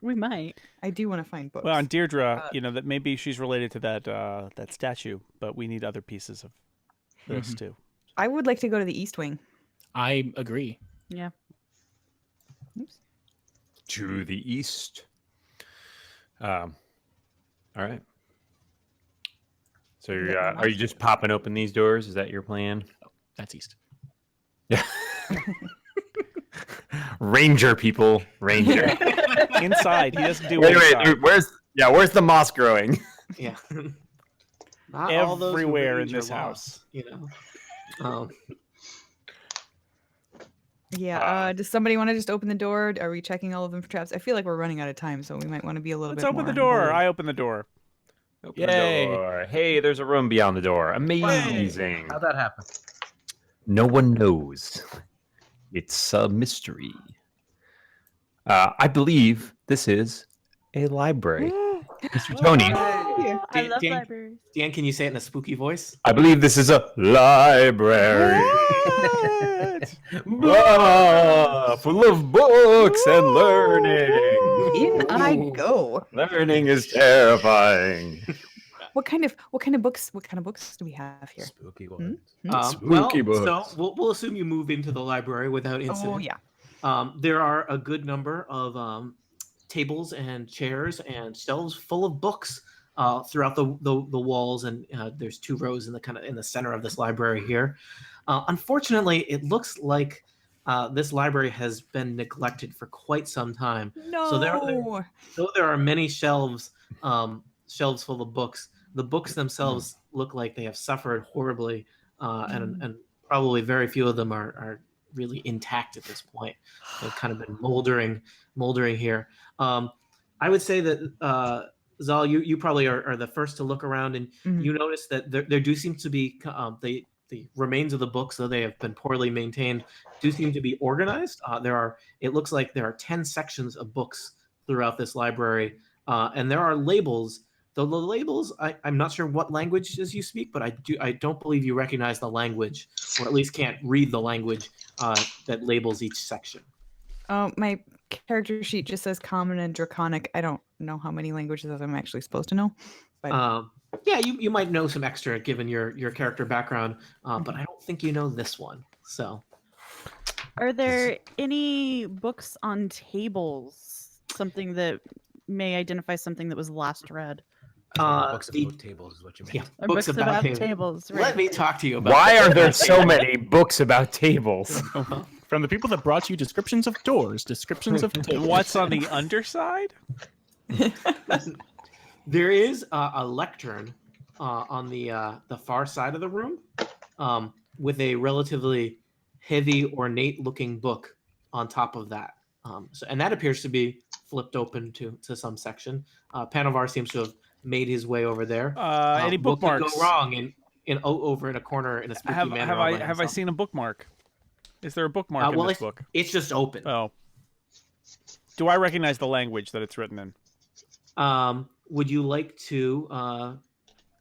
We might. I do want to find books. Well, on Deirdre, that maybe she's related to that statue, but we need other pieces of this too. I would like to go to the East Wing. I agree. Yeah. Oops. To the east. All right. So you're, are you just popping open these doors? Is that your plan? That's east. Yeah. Ranger people, ranger. Inside, he doesn't do wait, inside. where's the moss growing? yeah, not all those who Everywhere in rage are this house. lost, Yeah. Does somebody want to just open the door? Are we checking all of them for traps? I feel like we're running out of time, so we might want to be a little Let's bit open more the door. bold. I open the door. Open Yay. the door. Hey, there's a room beyond the door. Amazing. How'd that happen? No one knows. It's a mystery. I believe this is a library. Mr. Tony, I love Dan- libraries. Dan, can you say it in a spooky voice? I believe this is a library. Full of books and learning. In I go. Learning is terrifying. What kind of books do we have here? Spooky one. Spooky books. So we'll assume you move into the library without incident. Oh yeah. There are a good number of tables and chairs and shelves full of books. throughout the walls, and there's 2 rows in the center of this library here. Unfortunately, it looks like this library has been neglected for quite some time. No. So there are many shelves full of books. The books themselves look like they have suffered horribly, and probably very few of them are really intact at this point. They've kind of been moldering here. I would say that Zal, you probably are the first to look around, and you notice that there do seem to be the remains of the books, though they have been poorly maintained, do seem to be organized. It looks like there are 10 sections of books throughout this library, and there are labels. Though the labels, I'm not sure what languages you speak, but I don't believe you recognize the language, or at least can't read the language that labels each section. My character sheet just says common and draconic. I don't know how many languages I'm actually supposed to know. But yeah, you might know some extra given your character background, but I don't think you know this one. So, are there any books on tables? Something that may identify something that was last read. Books about tables is what you mean. Yeah, Or books about tables. Right. Let me talk to you about. Why are there so many books about tables? From the people that brought you descriptions of doors, descriptions of tables. What's on the underside? There is a lectern on the far side of the room, with a relatively heavy, ornate-looking book on top of that. And that appears to be flipped open to some section. Panavar seems to have made his way over there. Any What could bookmarks? go wrong over in a corner in a spooky manner? Have I seen a bookmark? Is there a bookmark in this book? It's just open. Oh. Do I recognize the language that it's written in? Would you like to?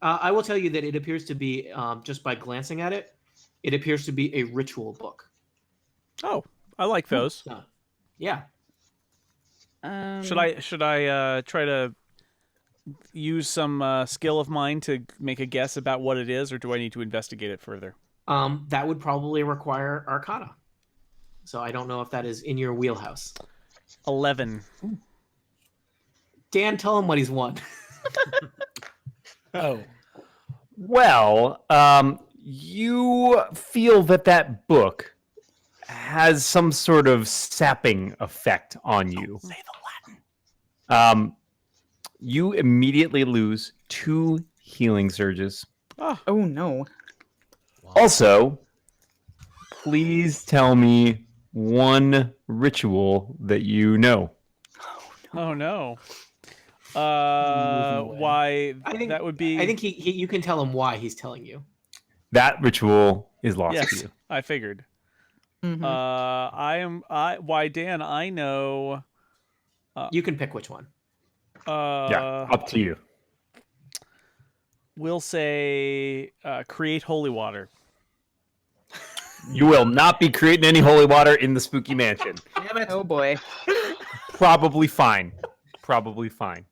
I will tell you that it appears to be, just by glancing at it, it appears to be a ritual book. Oh, I like those. Yeah. Should I try to use some skill of mine to make a guess about what it is, or do I need to investigate it further? That would probably require Arcana. So I don't know if that is in your wheelhouse. 11. Dan, tell him what he's won. Oh. Well, you feel that book has some sort of sapping effect on you. Say the Latin. You immediately lose 2 healing surges. oh no. Also, please tell me one ritual that you know. Oh no. Why? I think that would be. I think you can tell him why he's telling you. That ritual is lost to Yes, you. I figured. Mhm. Why, Dan? I know. You can pick which one. Yeah, up to you. We'll say create holy water. You will not be creating any holy water in the spooky mansion. Damn it. Oh boy. Probably fine. Probably fine.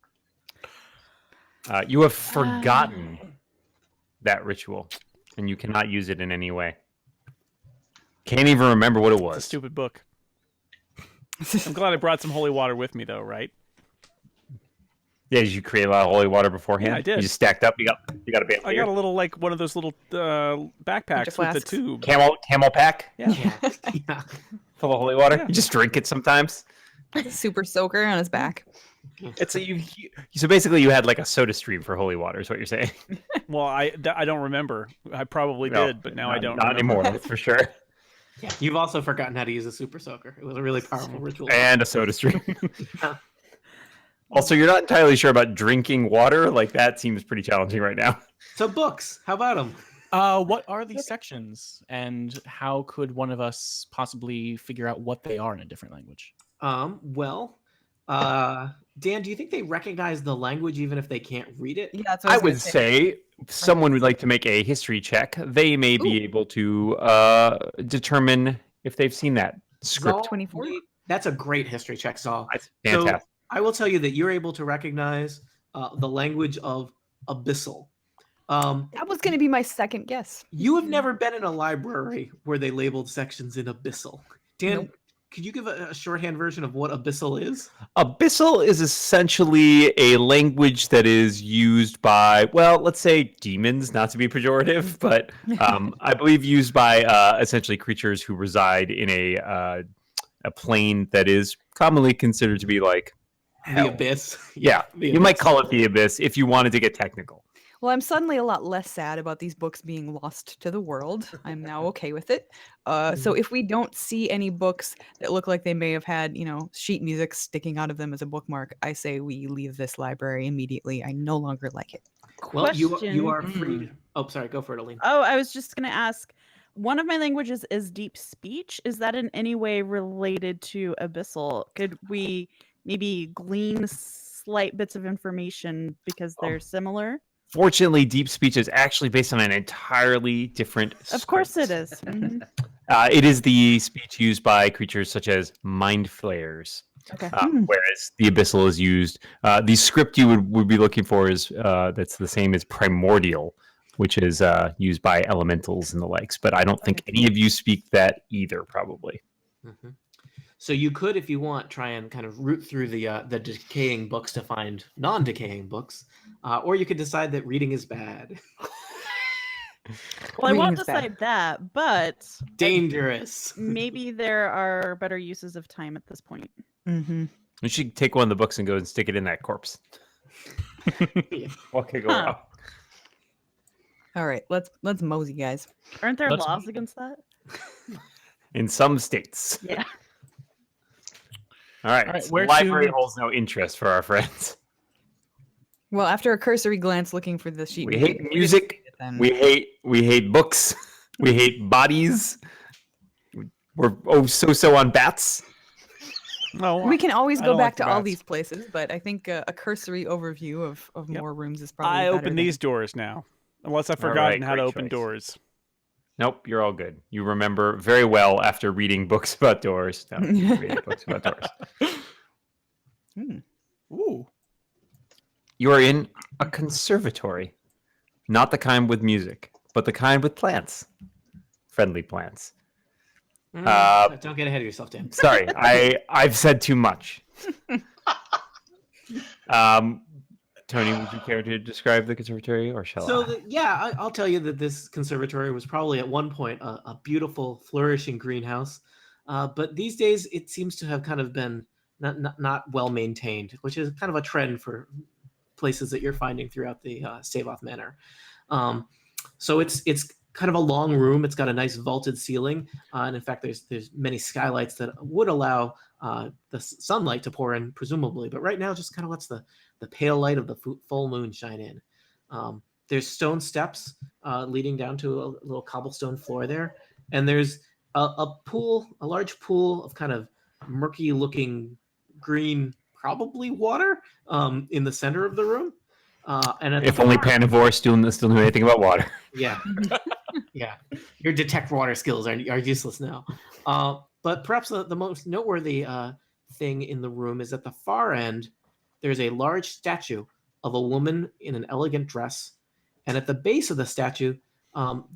You have forgotten that ritual, and you cannot use it in any way. Can't even remember what it It's a was. stupid book. I'm glad I brought some holy water with me, though. Right? Yeah, did you create a lot of holy water beforehand? Yeah, I did. You just stacked up. You got a bit. I got a little one of those little backpacks with the flasks. tube. camel pack Yeah. Yeah. full of holy water. Yeah. You just drink it sometimes. Super soaker on his back. It's so basically you had like a soda stream for holy water. Is what you're saying? Well, I don't remember. I probably No, did, but now I don't. Not remember. anymore. That's for sure. Yeah. You've also forgotten how to use a super soaker. It was a really powerful ritual. And a soda stream. Yeah. Also, you're not entirely sure about drinking water. Like that seems pretty challenging right now. So books, how about them? What are these sections, and how could one of us possibly figure out what they are in a different language? Dan, do you think they recognize the language even if they can't read it? Yeah, that's what I was would gonna say. say if someone would like to make a history check. They may be able to determine if they've seen that script. Zal, 24? That's a great history check, Zal. That's So fantastic. I will tell you that you're able to recognize the language of abyssal. That was going to be my second guess. You have never been in a library where they labeled sections in abyssal. Dan, Nope. could you give a shorthand version of what abyssal is? Abyssal is essentially a language that is used by, well, let's say demons, not to be pejorative, but I believe used by essentially creatures who reside in a plane that is commonly considered to be like hell. The abyss. Yeah, the you might abyss. call it the abyss if you wanted to get technical. Well, I'm suddenly a lot less sad about these books being lost to the world. I'm now okay with it. So if we don't see any books that look like they may have had, sheet music sticking out of them as a bookmark, I say we leave this library immediately. I no longer like it. Well, you Question. are free. Oh, sorry. Go for it, Aline. Oh, I was just going to ask. One of my languages is deep speech. Is that in any way related to abyssal? Could we maybe glean slight bits of information because they're similar? Fortunately, deep speech is actually based on an entirely different Of course it script. is. Mhm. It is the speech used by creatures such as mind flayers. Okay. Whereas the abyssal is used. The script you would be looking for is that's the same as primordial, which is used by elementals and the likes. But I don't think any of you speak that either, probably. Mm-hmm. So you could, if you want, try and kind of root through the decaying books to find non-decaying books, or you could decide that reading is bad. Well, I Reading won't is bad. decide that, but Dangerous. maybe there are better uses of time at this point. Mm-hmm. You should take one of the books and go and stick it in that corpse. Yeah. What could go Huh. wrong? All right, let's mosey, guys. Aren't there Let's- laws against that? In some states. Yeah. All right. All right, so where the library to- holds no interest for our friends. Well, after a cursory glance looking for the sheet We music, hate didn't music. see it then. We hate books. We hate bodies. We're so on bats. No, We can always I go don't like back to the all bats. these places, but I think a cursory overview of Yep. more rooms is probably I better open than- these doors now, unless I've All forgotten right, how to great open choice. doors. Nope, you're all good. You remember very well after reading books about doors. No, reading books about doors. Ooh. You are in a conservatory. Not the kind with music, but the kind with plants. Friendly plants. Don't get ahead of yourself, Dan. Sorry, I've said too much. Tony, would you care to describe the conservatory, or shall So I? I'll tell you that this conservatory was probably at one point a beautiful, flourishing greenhouse, but these days it seems to have kind of been not well maintained, which is kind of a trend for places that you're finding throughout the Savoth Manor. So it's kind of a long room. It's got a nice vaulted ceiling, and in fact, there's many skylights that would allow the sunlight to pour in, presumably. But right now, just kind of lets the pale light of the full moon shine in. There's stone steps leading down to a little cobblestone floor there, and there's a large pool of kind of murky-looking green, probably water, in the center of the room. And at If the only far- Panivore still knew anything about water. Yeah. Yeah. Your detect water skills are useless now. But perhaps the most noteworthy thing in the room is at the far end, there's a large statue of a woman in an elegant dress. And at the base of the statue,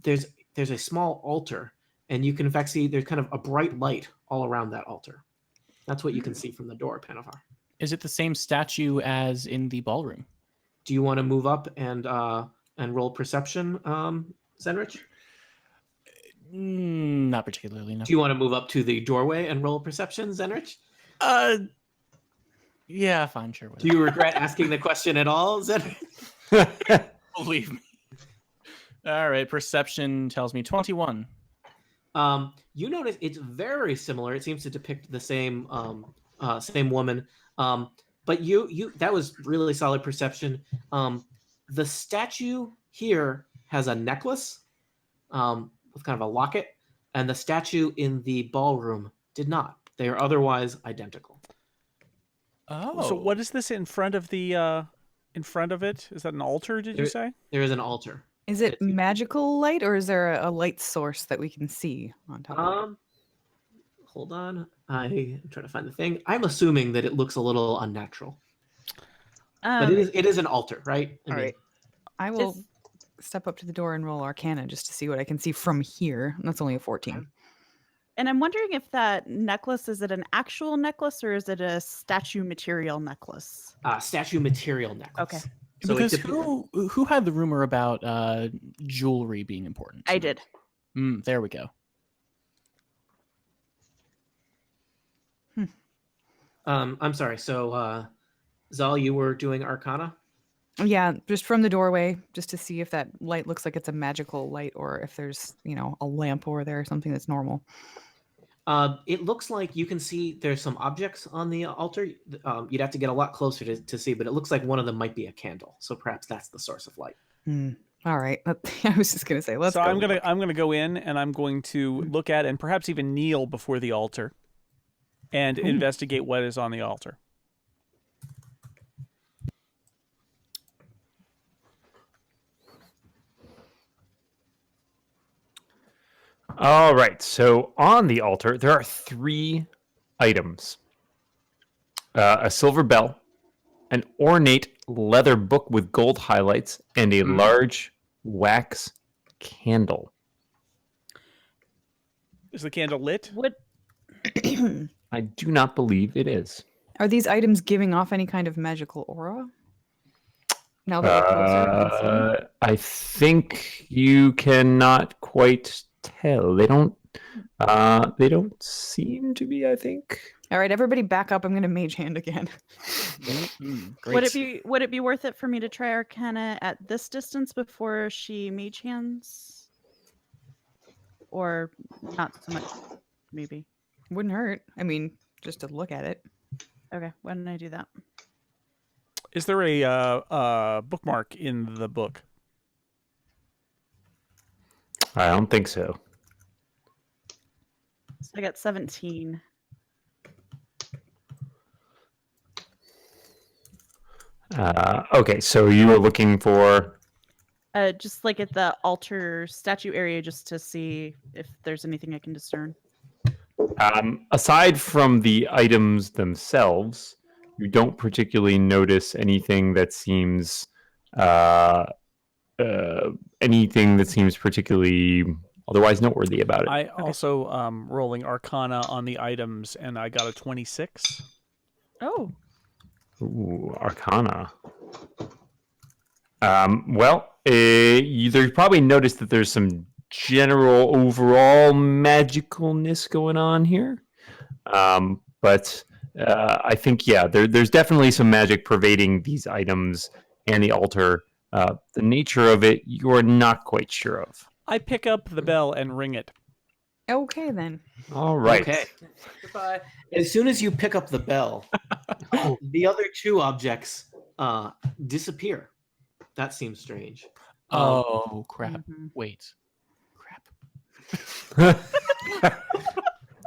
there's a small altar. And you can in fact see there's kind of a bright light all around that altar. That's what you can see from the door, Panavar. Is it the same statue as in the ballroom? Do you want to move up and roll perception, Zenrich? Not particularly, no. Do you want to move up to the doorway and roll perception, Zenrich? Yeah, fine, sure. Do Whatever. you regret asking the question at all, Zenrich? Believe me. All right, perception tells me 21. You notice it's very similar. It seems to depict the same woman. But you that was really solid perception. The statue here has a necklace with kind of a locket, and the statue in the ballroom did not. They are otherwise identical. Oh. So what is this in front of the in front of it? Is that an altar, did you say? There is an altar. Is it magical light, or is there a light source that we can see on top of it? Hold on. I'm trying to find the thing. I'm assuming that it looks a little unnatural. But it is an altar, right? All right. I will step up to the door and roll Arcana just to see what I can see from here. And that's only a 14. And I'm wondering if that necklace, is it an actual necklace or is it a statue material necklace? Statue material necklace. Okay. So because it dep- who had the rumor about jewelry being important? I did. There we go. I'm sorry. So, Zal, you were doing Arcana? Yeah, just from the doorway, just to see if that light looks like it's a magical light or if there's, a lamp over there or something that's normal. It looks like you can see there's some objects on the altar. You'd have to get a lot closer to see, but it looks like one of them might be a candle. So perhaps that's the source of light. All right. I was just gonna say, let's So go. I'm gonna go in and I'm going to look at and perhaps even kneel before the altar and investigate what is on the altar. All right. So on the altar, there are 3 items: a silver bell, an ornate leather book with gold highlights, and a large wax candle. Is the candle lit? What? I do not believe it is. Are these items giving off any kind of magical aura? Now that we're closer, I can see. I think you cannot quite tell. They don't. They don't seem to be. I think. All right, everybody, back up. I'm gonna mage hand again. Great. Would it be worth it for me to try Arcana at this distance before she mage hands? Or not so much, maybe. Wouldn't hurt. I mean, just to look at it. Okay, why don't I do that? Is there a bookmark in the book? I don't think so. So I got 17. Okay, so you were looking for. Just like at the altar statue area, just to see if there's anything I can discern. Aside from the items themselves, you don't particularly notice anything that seems particularly otherwise noteworthy about it. I also rolling Arcana on the items, and I got a 26. Oh, Ooh, Arcana. Well, you probably noticed that there's some general overall magicalness going on here. But I think, there's definitely some magic pervading these items and the altar. The nature of it, you're not quite sure of. I pick up the bell and ring it. Okay, then. All right. Okay. Goodbye. As soon as you pick up the bell, the other 2 objects disappear. That seems strange. Oh, crap. mhm. Wait. Crap.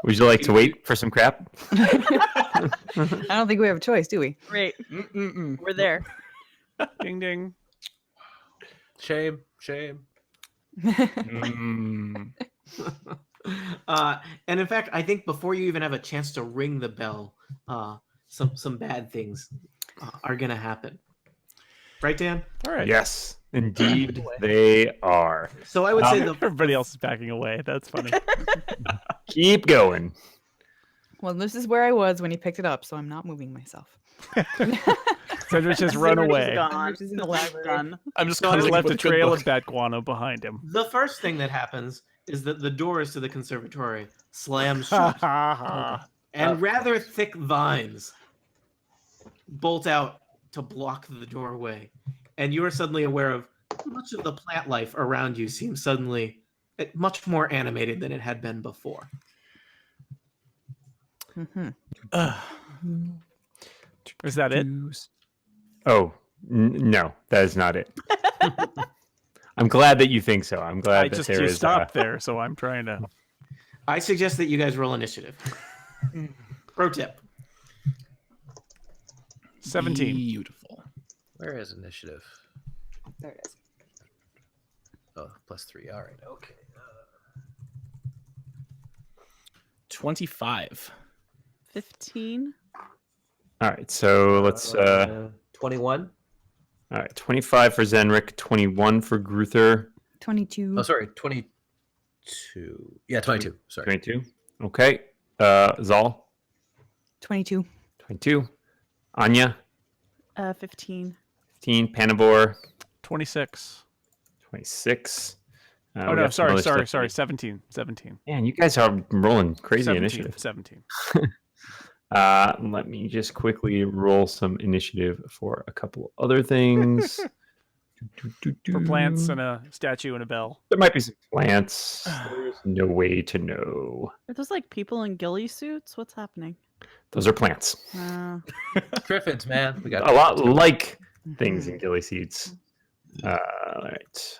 Would you like to wait for some crap? I don't think we have a choice, do we? Great. We're there. Ding ding. Shame. Mm. And in fact, I think before you even have a chance to ring the bell, some bad things are gonna happen. Right, Dan? All right. Yes, indeed they are. So I would say the Everybody else is backing away. That's funny. Keep going. Well, this is where I was when he picked it up, so I'm not moving myself. Cedric just run away. Gone. Which is in the library. Done. I'm just He's cuddling left with a the good trail book. of bat guano behind him. the first thing that happens is that the doors to the conservatory slam shut, and rather thick vines bolt out to block the doorway, and you are suddenly aware of much of the plant life around you seems suddenly much more animated than it had been before. Is that it? Oh, no, that is not it. I'm glad that you think so. I'm glad I that just there you is. stopped there, so I'm trying to. I suggest that you guys roll initiative. Pro tip. 17. Beautiful. Where is initiative? There it is. Oh, +3. All right. Okay. 25. 15. All right, so let's. 21. All right, 25 for Zenrik, 21 for Gruther, 22. Oh, sorry. 22. Yeah, 22. Sorry. 22. Okay. Zal, 22. 22. Anya, 15. 15. Panavor, 26. 26. Oh we no, got some other sorry, stuff. 17. 17. Man, you guys are rolling crazy 17. initiative. 17. Let me just quickly roll some initiative for a couple other things. For plants and a statue and a bell. There might be some plants. There's no way to know. Are those like people in ghillie suits? What's happening? Those are plants. Griffins, man. We got A lot like things in ghillie seeds. All right.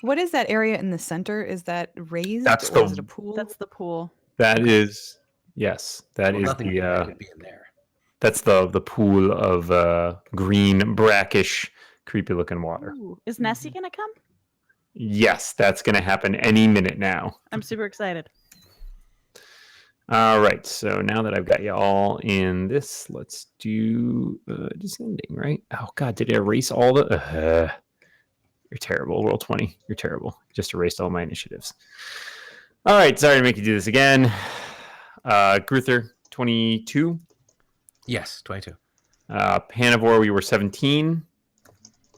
What is that area in the center? Is that raised That's or the- is it a pool? That's the pool. That is, yes, that well, is nothing the could be in there. that's the pool of green, brackish, creepy looking water. Ooh. Is Nessie gonna come? Yes, that's going to happen any minute now. I'm super excited. All right, so now that I've got you all in this, let's do descending, right? Oh God, did it erase all the? You're terrible. Roll 20. You're terrible. Just erased all my initiatives. All right, sorry to make you do this again. Gruther, 22. Yes, 22. Panavor, we were 17,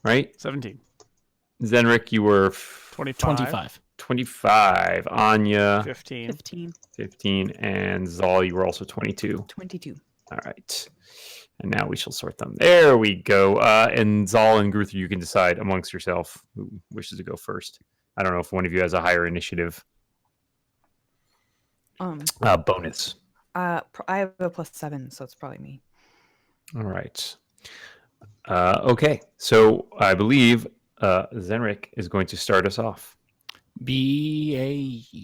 right? 17. Zenrik, you were 25. 25. 25. Anya, 15. 15. 15. And Zal, you were also 22. 22. All right. And now we shall sort them. There we go. And Zal and Gruther, you can decide amongst yourself who wishes to go first. I don't know if one of you has a higher initiative bonus. I have a +7, so it's probably me. All right. Okay. So I believe Zenrik is going to start us off. Beautiful.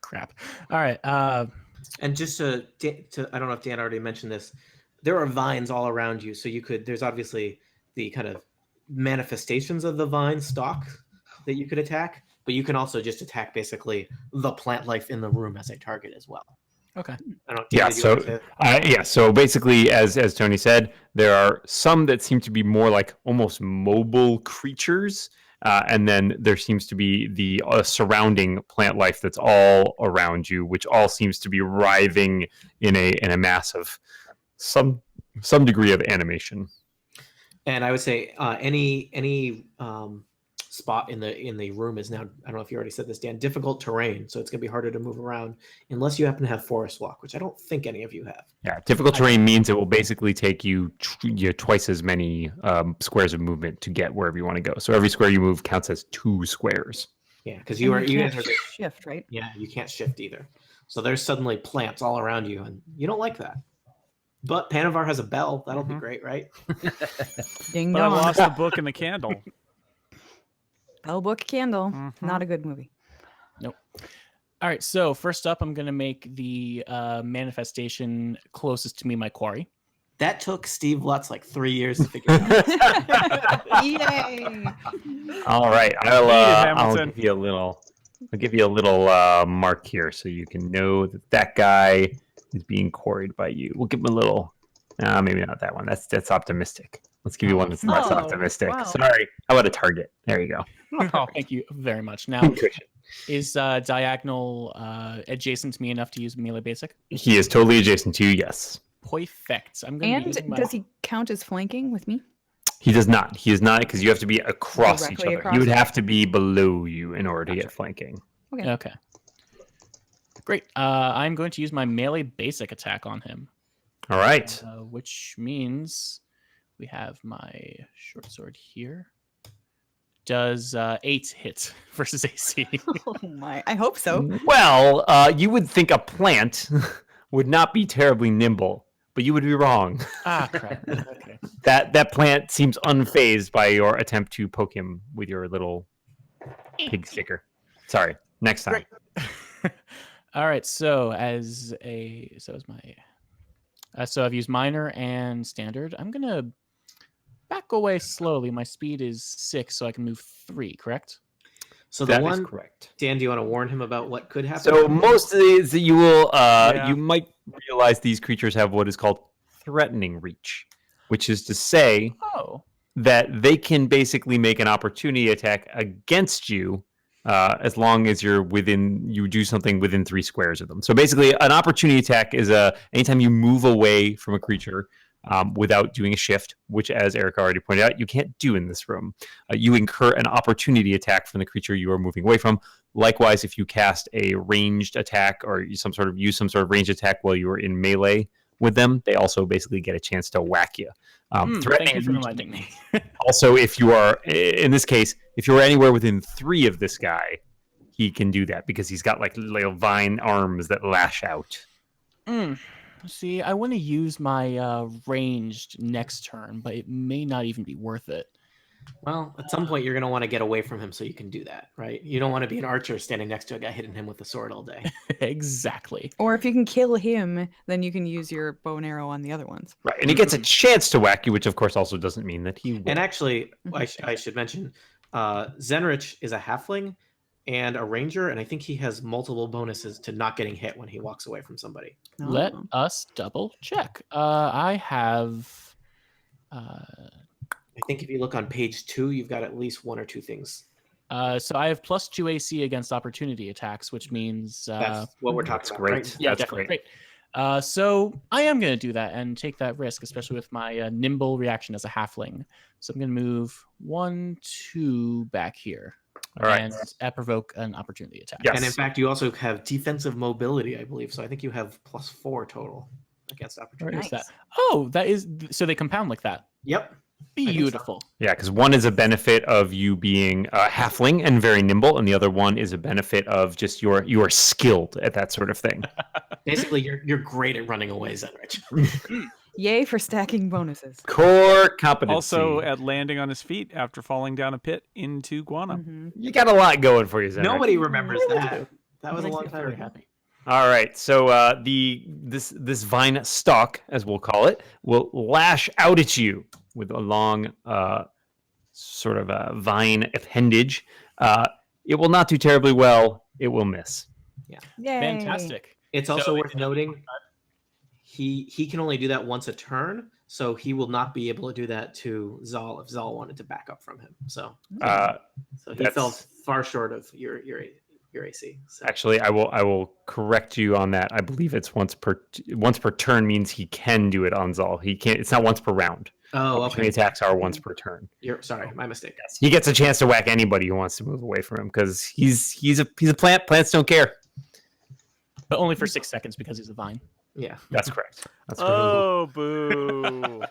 Crap. All right. And just to I don't know if Dan already mentioned this, there are vines all around you, so there's obviously the kind of manifestations of the vine stalk that you could attack, but you can also just attack basically the plant life in the room as a target as well. Okay. I don't. Yeah. Dan, did you want So to- So basically, as Tony said, there are some that seem to be more like almost mobile creatures, and then there seems to be the surrounding plant life that's all around you, which all seems to be writhing in a mass of some degree of animation. And I would say any spot in the room is now, I don't know if you already said this, Dan, difficult terrain, so it's going to be harder to move around unless you happen to have forest walk, which I don't think any of you have. Yeah, difficult terrain means it will basically take you twice as many squares of movement to get wherever you want to go. So every square you move counts as 2 squares. Yeah, because And you can't guys are shift, right? yeah, you can't shift either. So there's suddenly plants all around you, and you don't like that. But Panavar has a bell. That'll be great, right? Ding But I dong. lost the book and the candle. Bell Book Candle. Mhm. Not a good movie. All right. So first up, I'm going to make the manifestation closest to me my quarry. That took Steve Lutz like 3 years to figure out. Yay! All right, Beat it, I'll Hamilton. give you a little. I'll give you a little mark here, so you can know that guy is being quarried by you. We'll give him a little. Maybe not that one. That's optimistic. Let's give you one that's less Oh, optimistic. wow. Sorry. How about a target? There you go. Thank you very much. Now, Cushion. is diagonal adjacent to me enough to use melee basic? He is totally adjacent to you. Yes. Perfect. I'm going to be And using my... does he count as flanking with me? He does not. He is not because you have to be across each Directly other. across? He would have to be below you in order to get flanking. Okay. Great. I'm going to use my melee basic attack on him, All right. which means we have my short sword here. Does 8 hit versus AC? Oh my! I hope so. Well, you would think a plant would not be terribly nimble, but you would be wrong. Crap. Okay. That plant seems unfazed by your attempt to poke him with your little pig sticker. Sorry. Next time. All right. So so I've used minor and standard. I'm gonna back away slowly. My speed is 6, so I can move 3. Correct? So the That is one, correct. Dan, do you want to warn him about what could happen? So most of these you will Yeah. you might realize these creatures have what is called threatening reach, which is to say Oh. that they can basically make an opportunity attack against you as long as you do something within 3 squares of them. So basically, an opportunity attack is anytime you move away from a creature without doing a shift, which, as Eric already pointed out, you can't do in this room. You incur an opportunity attack from the creature you are moving away from. Likewise, if you cast a ranged attack or use some sort of ranged attack while you are in melee with them, they also basically get a chance to whack you. Thank you for reminding me. Also, if you are, in this case, if you're anywhere within 3 of this guy, he can do that because he's got like little vine arms that lash out. See, I want to use my ranged next turn, but it may not even be worth it. Well, at some point, you're going to want to get away from him so you can do that, right? You don't want to be an archer standing next to a guy hitting him with a sword all day. Exactly. Or if you can kill him, then you can use your bow and arrow on the other ones. Right, and he gets a chance to whack you, which of course also doesn't mean that he will. And actually, I should mention, Zenrich is a halfling and a ranger, and I think he has multiple bonuses to not getting hit when he walks away from somebody. Let us double check. I have... I think if you look on page 2, you've got at least 1 or 2 things. So I have +2 AC against opportunity attacks, which means... That's what we're talking about, great. right? Yeah, That's definitely. Great. So I am going to do that and take that risk, especially with my nimble reaction as a halfling. So I'm going to move 1, 2 back here. All right. And provoke an opportunity attack. Yes. And in fact, you also have defensive mobility, I believe. So I think you have +4 total against opportunity. Where is that? Oh, that is... So they compound like that. Yep. Beautiful. Yeah, because one is a benefit of you being a halfling and very nimble, and the other one is a benefit of just you are skilled at that sort of thing. Basically, you're great at running away, Zenrich. Yay for stacking bonuses. Core competency. Also at landing on his feet after falling down a pit into Guana. Mhm. You got a lot going for you, Zenrich. Nobody remembers that. That was a Makes long me time very ago. happy. All right, so this vine stalk, as we'll call it, will lash out at you with a long sort of a vine appendage. It will not do terribly well. It will miss. Yeah. Yay. Fantastic. It's also worth noting he can only do that once a turn, so he will not be able to do that to Zal if Zal wanted to back up from him. So he that's- fell far short of your AC. So. Actually, I will correct you on that. I believe it's once per turn means he can do it on Zal. He can't. It's not once per round. Oh, Opportunity okay. attacks are once per turn. You're sorry, my mistake. He gets a chance to whack anybody who wants to move away from him because he's a plant. Plants don't care. But only for 6 seconds because he's a vine. Yeah. That's correct. That's Oh, boo.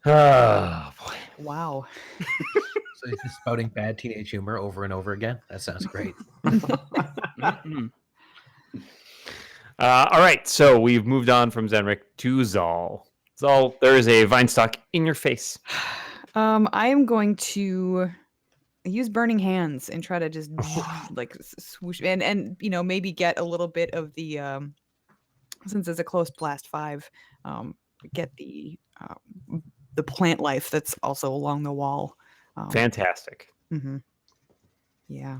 Oh boy. Wow. So he's just spouting bad teenage humor over and over again. That sounds great. Mhm. All right, so we've moved on from Zenrik to Zal. Zal, there is a vine stalk in your face. I am going to use burning hands and try to just like swoosh and maybe get a little bit of the since it's a close blast 5, get the plant life that's also along the wall. Fantastic. Yeah.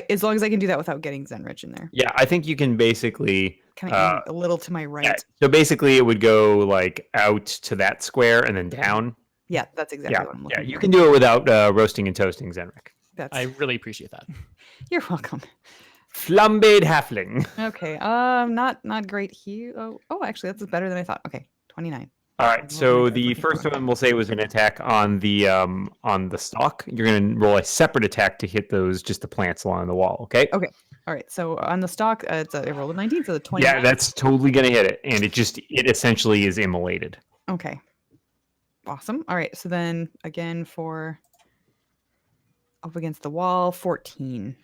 As long as I can do that without getting Zenrich in there. Yeah, I think you can basically. Kind of aim a little to my right. Yeah, so basically, it would go like out to that square and then down. Yeah, that's exactly what I'm looking for. You can do it without roasting and toasting, Zenrik. That's I really appreciate that. You're welcome. Flambéed halfling. Okay. Not great here. Oh, actually, that's better than I thought. Okay, 29. All right, so the first one we'll say was an attack on the stalk. You're going to roll a separate attack to hit just the plants along the wall. Okay. Okay. All right. So on the stalk, I rolled a 19, so the 20. Yeah, that's totally going to hit it, and it essentially is immolated. Okay. Awesome. All right. So then again for up against the wall, 14.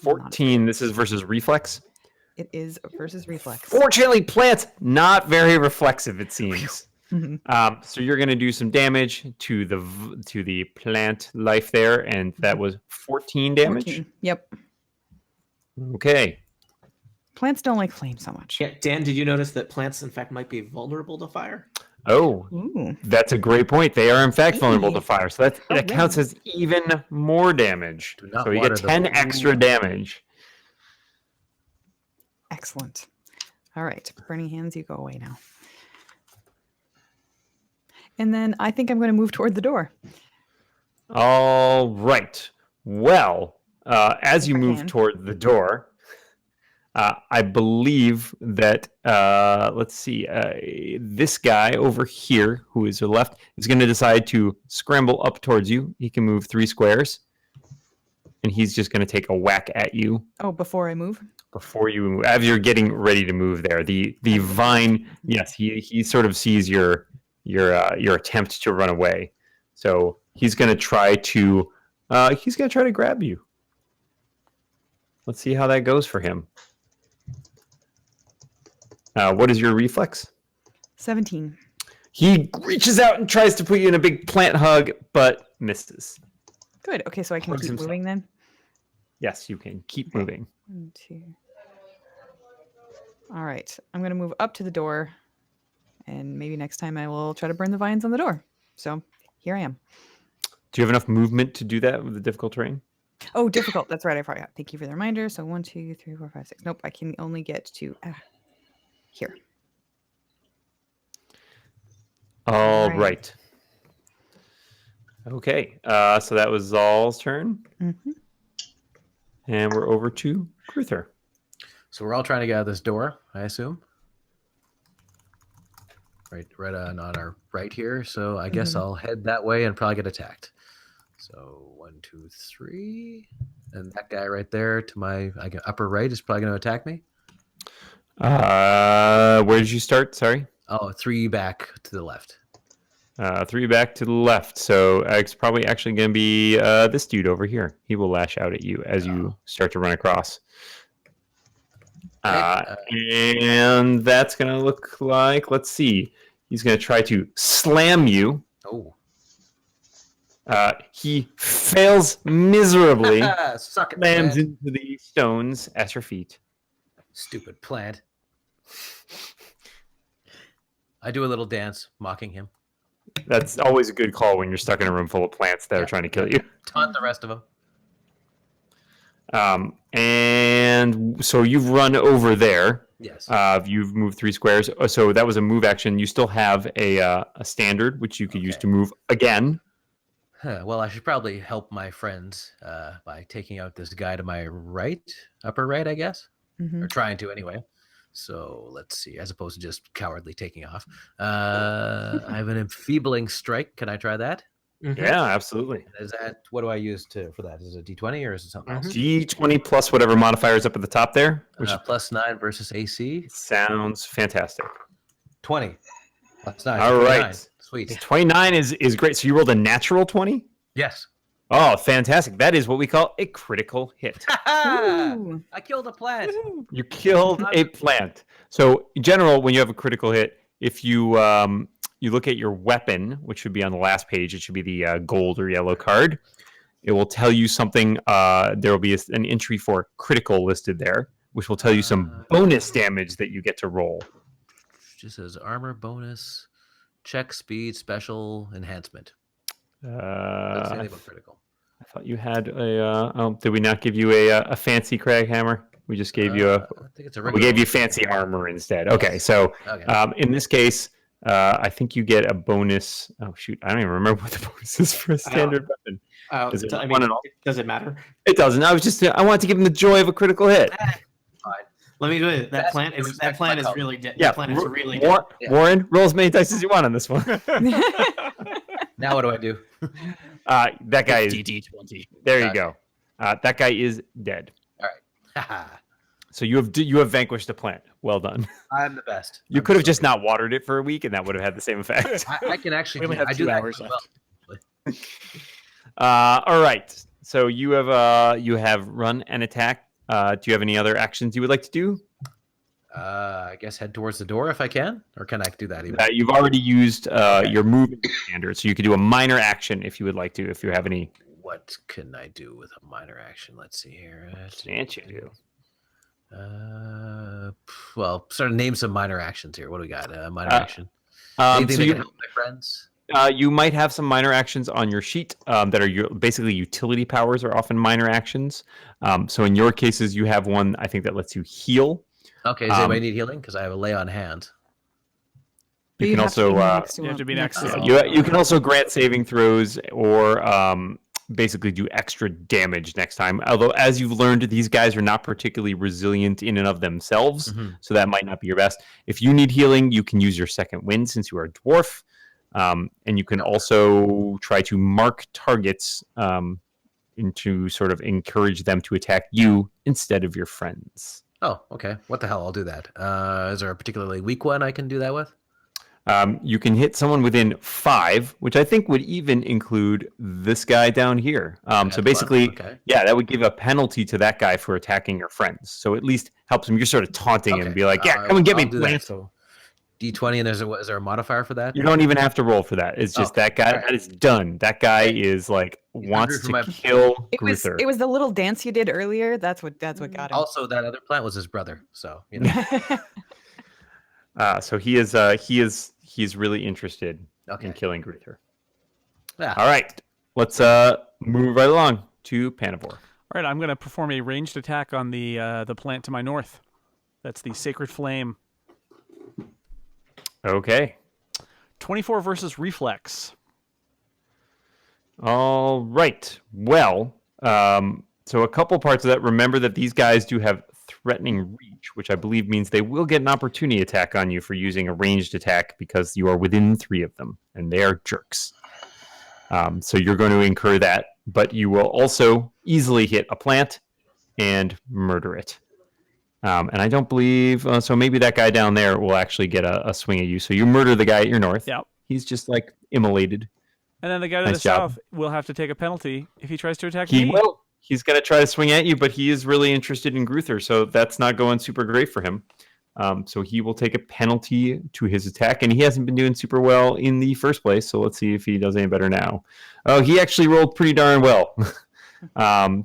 14. This is versus reflex. It is versus reflex. Fortunately, plants not very reflexive. It seems. Mhm. So you're going to do some damage to the plant life there, and that was 14 damage. 14. Yep. Okay. Plants don't like flame so much. Yeah, Dan, did you notice that plants, in fact, might be vulnerable to fire? Oh, Ooh. that's a great point. They are in fact vulnerable to Hey. fire, so that counts as even more damage. Do not So you water get the 10 plant. extra damage. Excellent. All right. Burning hands, you go away now. And then I think I'm going to move toward the door. All right. Well, as you If I move can. toward the door, I believe that let's see, this guy over here, who is to the left, is going to decide to scramble up towards you. He can move 3 squares, and he's just going to take a whack at you Oh, before I move. before you move. As you're getting ready to move there. The vine, yes, he sort of sees your attempt to run away, so he's going to try to grab you. Let's see how that goes for him. What is your reflex? 17. He reaches out and tries to put you in a big plant hug, but misses. Good. Okay, so I can Hugs keep himself. moving then. Yes, you can keep moving. 1, 2. All right. I'm going to move up to the door, and maybe next time I will try to burn the vines on the door. So here I am. Do you have enough movement to do that with the difficult terrain? Oh, difficult. That's right. I forgot. Thank you for the reminder. So 1, 2, 3, 4, 5, 6. Nope. I can only get to here. All Right. right. Okay. So that was Zal's turn, Mm-hmm. and we're over to Cruther. So we're all trying to get out of this door, I assume. Right on our right here. So I guess I'll head that way and probably get attacked. So 1, 2, 3, and that guy right there to my upper right is probably going to attack me. Where did you start? Sorry. Oh, 3 back to the left. 3 back to the left. So it's probably actually going to be this dude over here. He will lash out at you as you start to run across. And that's going to look like, let's see. He's going to try to slam you. Oh. He fails miserably. Suck it, Slams plant. into the stones at your feet. Stupid plant. I do a little dance mocking him. That's always a good call when you're stuck in a room full of plants that are trying to kill you. Taunt the rest of them. And so you've run over there. Yes. You've moved 3 squares. So that was a move action. You still have a standard, which you could use to move again. Well, I should probably help my friends by taking out this guy to my right, upper right, I guess, or trying to anyway. So let's see, as opposed to just cowardly taking off. I have an enfeebling strike. Can I try that? Yeah, absolutely. Is that what do I use for that? Is it D20 or is it something else? D20 plus whatever modifiers up at the top there, which Plus 9 versus AC. sounds fantastic. 20. Plus 9. All 29. right. Sweet. 29 is great. So you rolled a natural 20? Yes. Oh, fantastic. That is what we call a critical hit. Ooh. I killed a plant. You killed a plant. So in general, when you have a critical hit, if you you look at your weapon, which should be on the last page, it should be the gold or yellow card. It will tell you something. There will be an entry for critical listed there, which will tell you some bonus damage that you get to roll. Just says armor bonus, check speed, special enhancement. Doesn't say anything about critical. I thought you had a. Did we not give you a fancy crag hammer? We just gave you a. I think it's a We regular gave you one. fancy armor instead. Okay, so Okay. in this case, I think you get a bonus. Oh shoot, I don't even remember what the bonus is for a standard weapon. Is it I one mean, at all? does it matter? It doesn't. I wanted to give him the joy of a critical hit. Let me do it. That That's plant is respect my color. really dead. Yeah, That plant is really dead. Warren, roll as many dice as you want on this one. Now what do I do? That guy is. DD20. There you Okay. go. That guy is dead. All right. So you have vanquished the plant. Well done. I'm the best. You I'm could have so just good. not watered it for a week, and that would have had the same effect. I can actually. We only do, have I 2 do that hours as left. All right. So you have run and attack. Do you have any other actions you would like to do? I guess head towards the door if I can, or can I do that even? You've already used your movement standard, so you could do a minor action if you would like to. If you have any, What can I do with a minor action? Let's see here. chance you do. Well, sort of name some minor actions here. What do we got? Minor action. So Anything that you, can help my friends? you might have some minor actions on your sheet that are basically utility powers are often minor actions. So in your cases, you have one I think that lets you heal. Okay, does anybody need healing? Because I have a lay on hand. You can also You have to be next to you can also grant saving throws or basically do extra damage next time. Although, as you've learned, these guys are not particularly resilient in and of themselves, so that might not be your best. If you need healing, you can use your second wind since you are a dwarf, and you can also try to mark targets to sort of encourage them to attack you instead of your friends. Oh, okay. What the hell? I'll do that. Is there a particularly weak one I can do that with? You can hit someone within 5, which I think would even include this guy down here. So basically, yeah, that would give a penalty to that guy for attacking your friends. So at least helps him. You're sort of taunting him and be like, yeah, come and get me, plant. So D20, and is there a modifier for that? You don't even have to roll for that. It's just that guy. That is done. That guy is like wants to kill Gruther. It was the little dance you did earlier. That's what got him. Also, that other plant was his brother. So you know. So he is really interested in killing Gruther. Yeah. All right, let's move right along to Panavor. All right, I'm going to perform a ranged attack on the plant to my north. That's the Sacred Flame. Okay. 24 versus Reflex. All right. Well, so a couple parts of that. Remember that these guys do have threatening reach, which I believe means they will get an opportunity attack on you for using a ranged attack because you are within 3 of them, and they are jerks. So you're going to incur that, but you will also easily hit a plant and murder it. And I don't believe, so maybe that guy down there will actually get a swing at you. So you murder the guy at your north. Yep. He's just like immolated. And then the guy to the south will have to take a penalty if he tries to attack me. He will. He's going to try to swing at you, but he is really interested in Gruther, so that's not going super great for him. So he will take a penalty to his attack, and he hasn't been doing super well in the first place, so let's see if he does any better now. Oh, he actually rolled pretty darn well.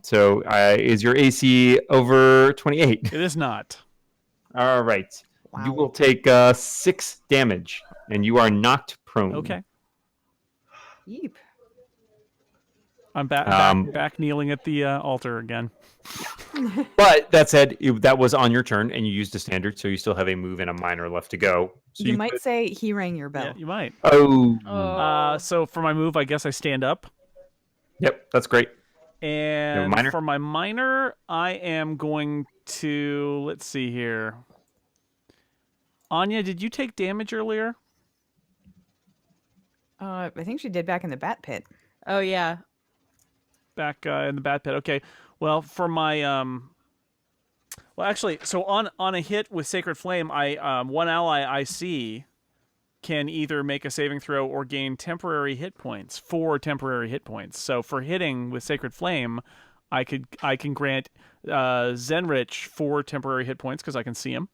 So is your AC over 28? It is not. All right. Wow. You will take 6 damage, and you are knocked prone. Okay. Yeep. I'm back kneeling at the altar again. But that said, that was on your turn, and you used a standard, so you still have a move and a minor left to go. So you might say he rang your bell. Yeah, you might. Oh. So for my move, I guess I stand up. Yep, that's great. And for my minor, I am going to, let's see here. Anya, did you take damage earlier? I think she did back in the bat pit. Oh, yeah. Back in the bat pit. Okay. Well, for my well, actually, so on a hit with Sacred Flame, I one ally I see can either make a saving throw or gain temporary hit points, 4 temporary hit points. So for hitting with Sacred Flame, I can grant Zenrich 4 temporary hit points because I can see him.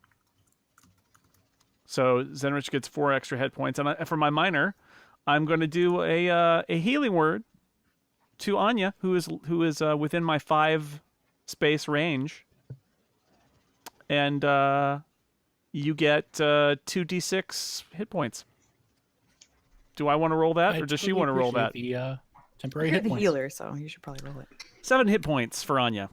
So Zenrich gets 4 extra hit points, and for my minor, I'm going to do a healing word to Anya, who is within my 5 space range, and you get 2d6 hit points. Do I want to roll that, or does she want to roll that? The temporary You're hit the points. healer, so you should probably roll it. 7 hit points for Anya.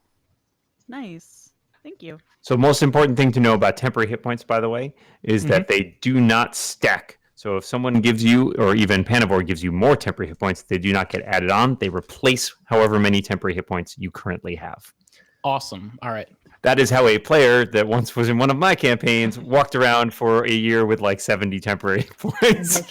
Nice. Thank you. So most important thing to know about temporary hit points, by the way, is that they do not stack. So if someone gives you, or even Panavor gives you more temporary hit points, they do not get added on. They replace however many temporary hit points you currently have. Awesome. All right. That is how a player that once was in one of my campaigns walked around for a year with like 70 temporary hit points.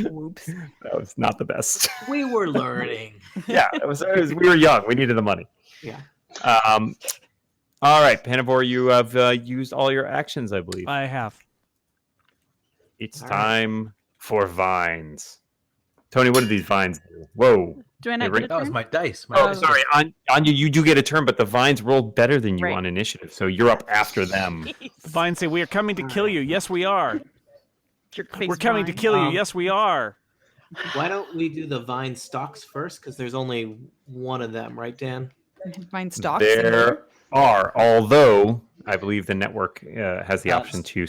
Whoops. That was not the best. We were learning. Yeah, we were young. We needed the money. Yeah. All right, Panavor, you have used all your actions, I believe. I have. It's time for vines. Tony, what do these vines do? Whoa. Do I not get a That was turn? my dice. Sorry. Anya, you do get a turn, but the vines rolled better than you on initiative, so you're up after them. The vines say, "We are coming to kill you." Yes, we are. Jerk-face We're coming to vine. kill you. Yes, we are. Why don't we do the vine stalks first? Because there's only one of them, right, Dan? Vine stalks. There are, although I believe the network has the option to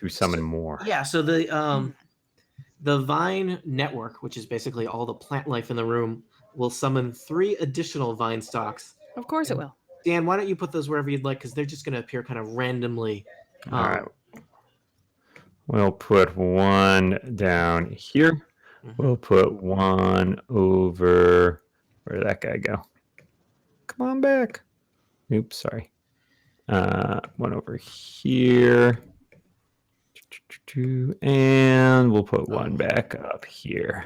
summon more. Yeah. So the vine network, which is basically all the plant life in the room, will summon 3 additional vine stalks. Of course it will. Dan, why don't you put those wherever you'd like? Because they're just going to appear kind of randomly. All right. We'll put one down here. We'll put one over. Where'd that guy go? Come on back. Oops, sorry. One over here. And we'll put one back up here.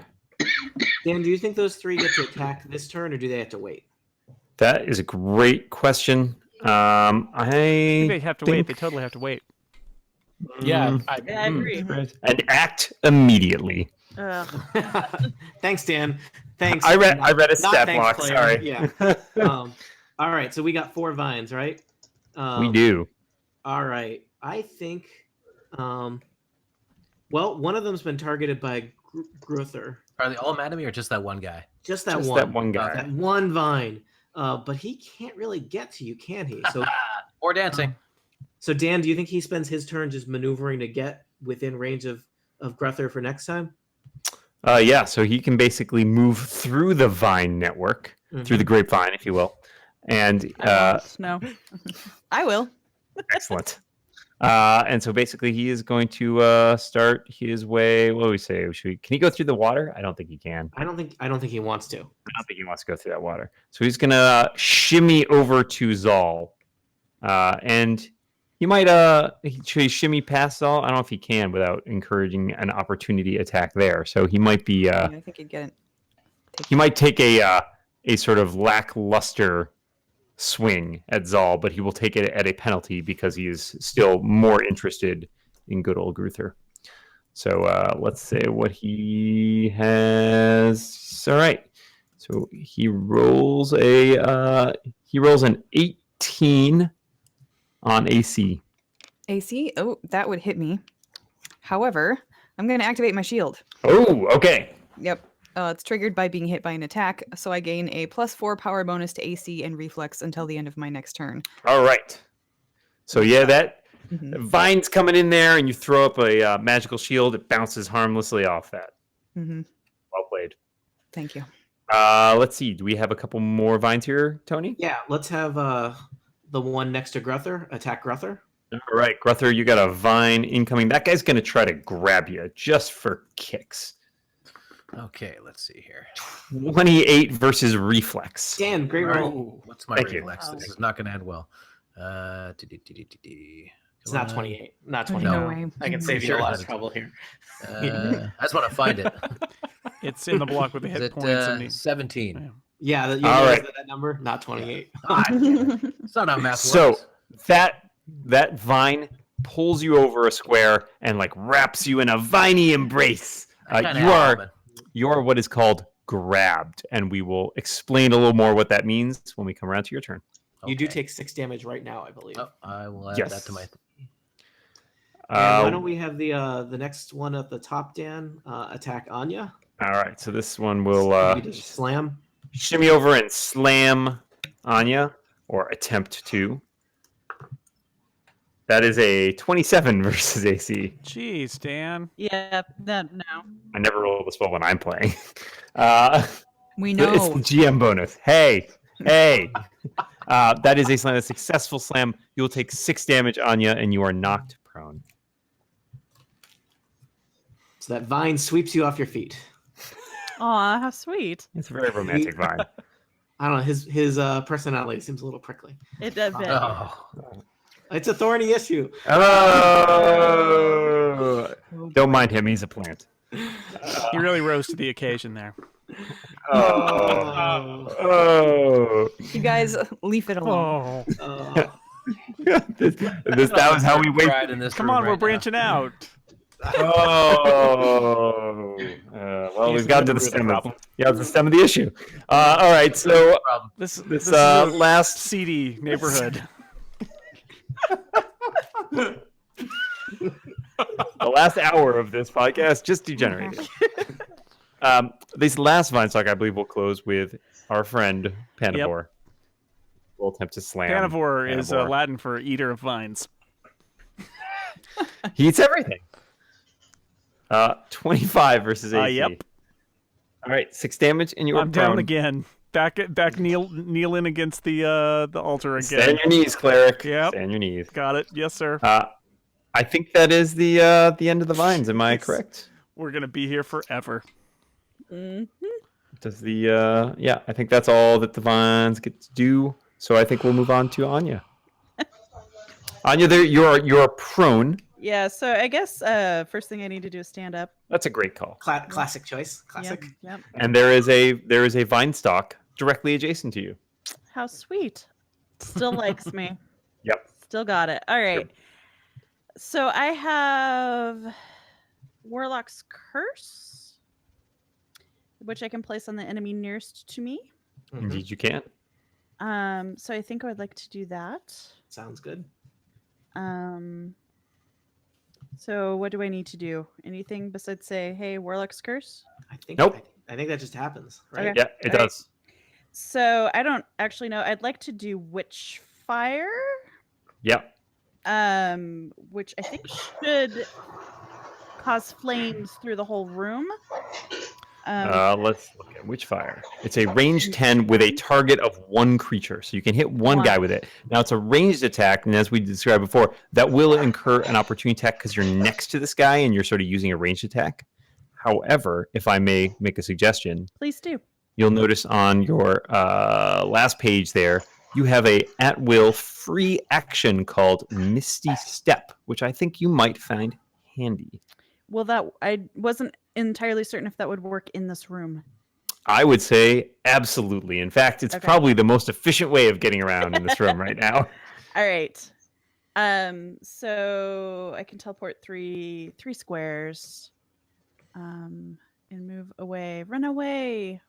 Dan, do you think those 3 get to attack this turn, or do they have to wait? That is a great question. I think they have to wait. They totally have to wait. Yeah, I agree. And act immediately. Thanks, Dan. Thanks. I read a Not stat thanks, block. player. Sorry. Yeah. All right. So we got 4 vines, right? We do. All right. I think. Well, one of them's been targeted by Gruther. Are they all mad at me or just that one guy? Just that Just one. that one guy. That one vine. But he can't really get to you, can he? So. Or dancing. So Dan, do you think he spends his turn just maneuvering to get within range of Gruther for next time? Yeah, so he can basically move through the vine network, through the grapevine, if you will. And No. I will. excellent. And so basically he is going to start his way. What do we say? Can he go through the water? I don't think he can. I don't think he wants to. I don't think he wants to go through that water. So he's going to shimmy over to Zal. And he might shimmy past Zal. I don't know if he can without encouraging an opportunity attack there. So he might be I think he'd get it. he might take a sort of lackluster swing at Zal, but he will take it at a penalty because he is still more interested in good old Gruther. So let's say what he has. All right. So he rolls an 18 on AC. AC? Oh, that would hit me. However, I'm going to activate my shield. Oh, okay. Yep. It's triggered by being hit by an attack, so I gain a +4 power bonus to AC and reflex until the end of my next turn. All right. So yeah, that vine's coming in there, and you throw up a magical shield. It bounces harmlessly off that. Mm-hmm. Well played. Thank you. Let's see. Do we have a couple more vines here, Tony? Yeah, let's have the one next to Gruther attack Gruther. All right, Gruther, you got a vine incoming. That guy's going to try to grab you just for kicks. Okay, let's see here. 28 versus reflex. Dan, great roll. Ooh, what's my Thank you. reflex? This is not going to end well. It's not 28. Not No 29. way. I can save you a lot of trouble here. I just want to find it. It's in the block with the hit Is points. it And 17? Yeah, you All realize right. that number? Not 28. It's not how math So works. that vine pulls you over a square and like wraps you in a viney embrace. You are what is called grabbed, and we will explain a little more what that means when we come around to your turn. You do take 6 damage right now, I believe. Oh, I will add Yes. that to my. And why don't we have the next one at the top, Dan? Attack Anya. All right, so this one will You just slam. shimmy over and slam Anya, or attempt to. That is a 27 versus AC. Jeez, Dan. Yeah, no. I never roll this well when I'm playing. We It's know. the GM bonus. Hey. That is a slam, a successful slam. You will take 6 damage, Anya, and you are knocked prone. So that vine sweeps you off your feet. Aw, how sweet. It's a very romantic vine. I don't know. His personality seems a little prickly. It does. Oh, It's a thorny issue. Oh! Don't mind him. He's a plant. He really rose to the occasion there. Oh! You guys, leave it alone. Oh, That was how we wait. Pride in this come room on, we're right now. branching out. Well, we've gotten to the stem of the stem of the issue. All right, so This this is a last seedy neighborhood. the last hour of this podcast just degenerated. This last vine stock, I believe, will close with our friend Panavore. We'll attempt to slam. Panavore is Latin for eater of vines. He eats everything. 25 versus AC. Yep. All right, 6 damage, and you are I'm down prone. again. Back kneeling against the altar again. Stay on your knees, cleric. Yep. Stay on your knees. Got it. Yes, sir. I think that is the end of the vines. Am I correct? We're gonna be here forever. Does the yeah? I think that's all that the vines get to do. So I think we'll move on to Anya. Anya, there you're prone. Yeah, so I guess first thing I need to do is stand up. That's a great call. Classic choice. Classic. Yep. And there is a vine stalk directly adjacent to you. How sweet. Still likes me. Yep. Still got it. All right. So I have Warlock's Curse, which I can place on the enemy nearest to me. Indeed, you can. So I think I would like to do that. Sounds good. So what do I need to do? Anything besides say, "Hey, Warlock's Curse"? I think. Nope. I think that just happens, right? Okay. Yeah, it All right. does. So I don't actually know. I'd like to do Witch Fire, Yep. which I think should cause flames through the whole room. Let's look at Witchfire. It's a range 10 with a target of one creature. So you can hit one guy with it. Now it's a ranged attack, and as we described before, that will incur an opportunity attack because you're next to this guy and you're sort of using a ranged attack. However, if I may make a suggestion, Please do. you'll notice on your last page there, you have a at-will free action called Misty Step, which I think you might find handy. Well, that I wasn't entirely certain if that would work in this room. I would say absolutely. In fact, it's probably the most efficient way of getting around in this room right now. All right. So I can teleport three squares. And move away. Run away.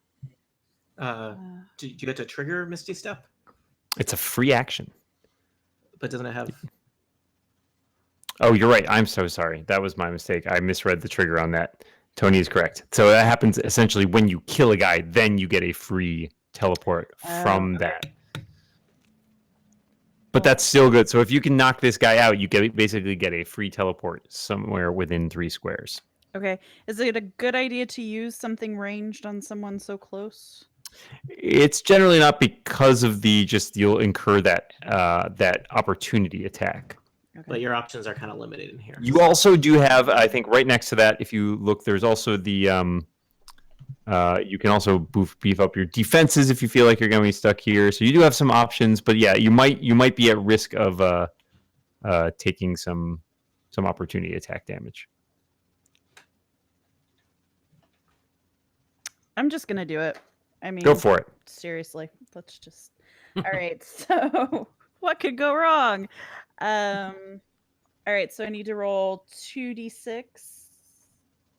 Do you get to trigger Misty Step? It's a free action. But doesn't it have? Oh, you're right. I'm so sorry. That was my mistake. I misread the trigger on that. Tony is correct. So that happens essentially when you kill a guy, then you get a free teleport from that. But that's still good. So if you can knock this guy out, you basically get a free teleport somewhere within 3 squares. Okay. Is it a good idea to use something ranged on someone so close? It's generally not because of you'll incur that opportunity attack. Okay. But your options are kind of limited in here. You also do have, I think, right next to that. If you look, there's also the. You can also beef up your defenses if you feel like you're going to be stuck here. So you do have some options, but yeah, you might be at risk of taking some opportunity attack damage. I'm just gonna do it. I mean, Go for it. Seriously, let's just. All right. So what could go wrong? All right. So I need to roll 2d6.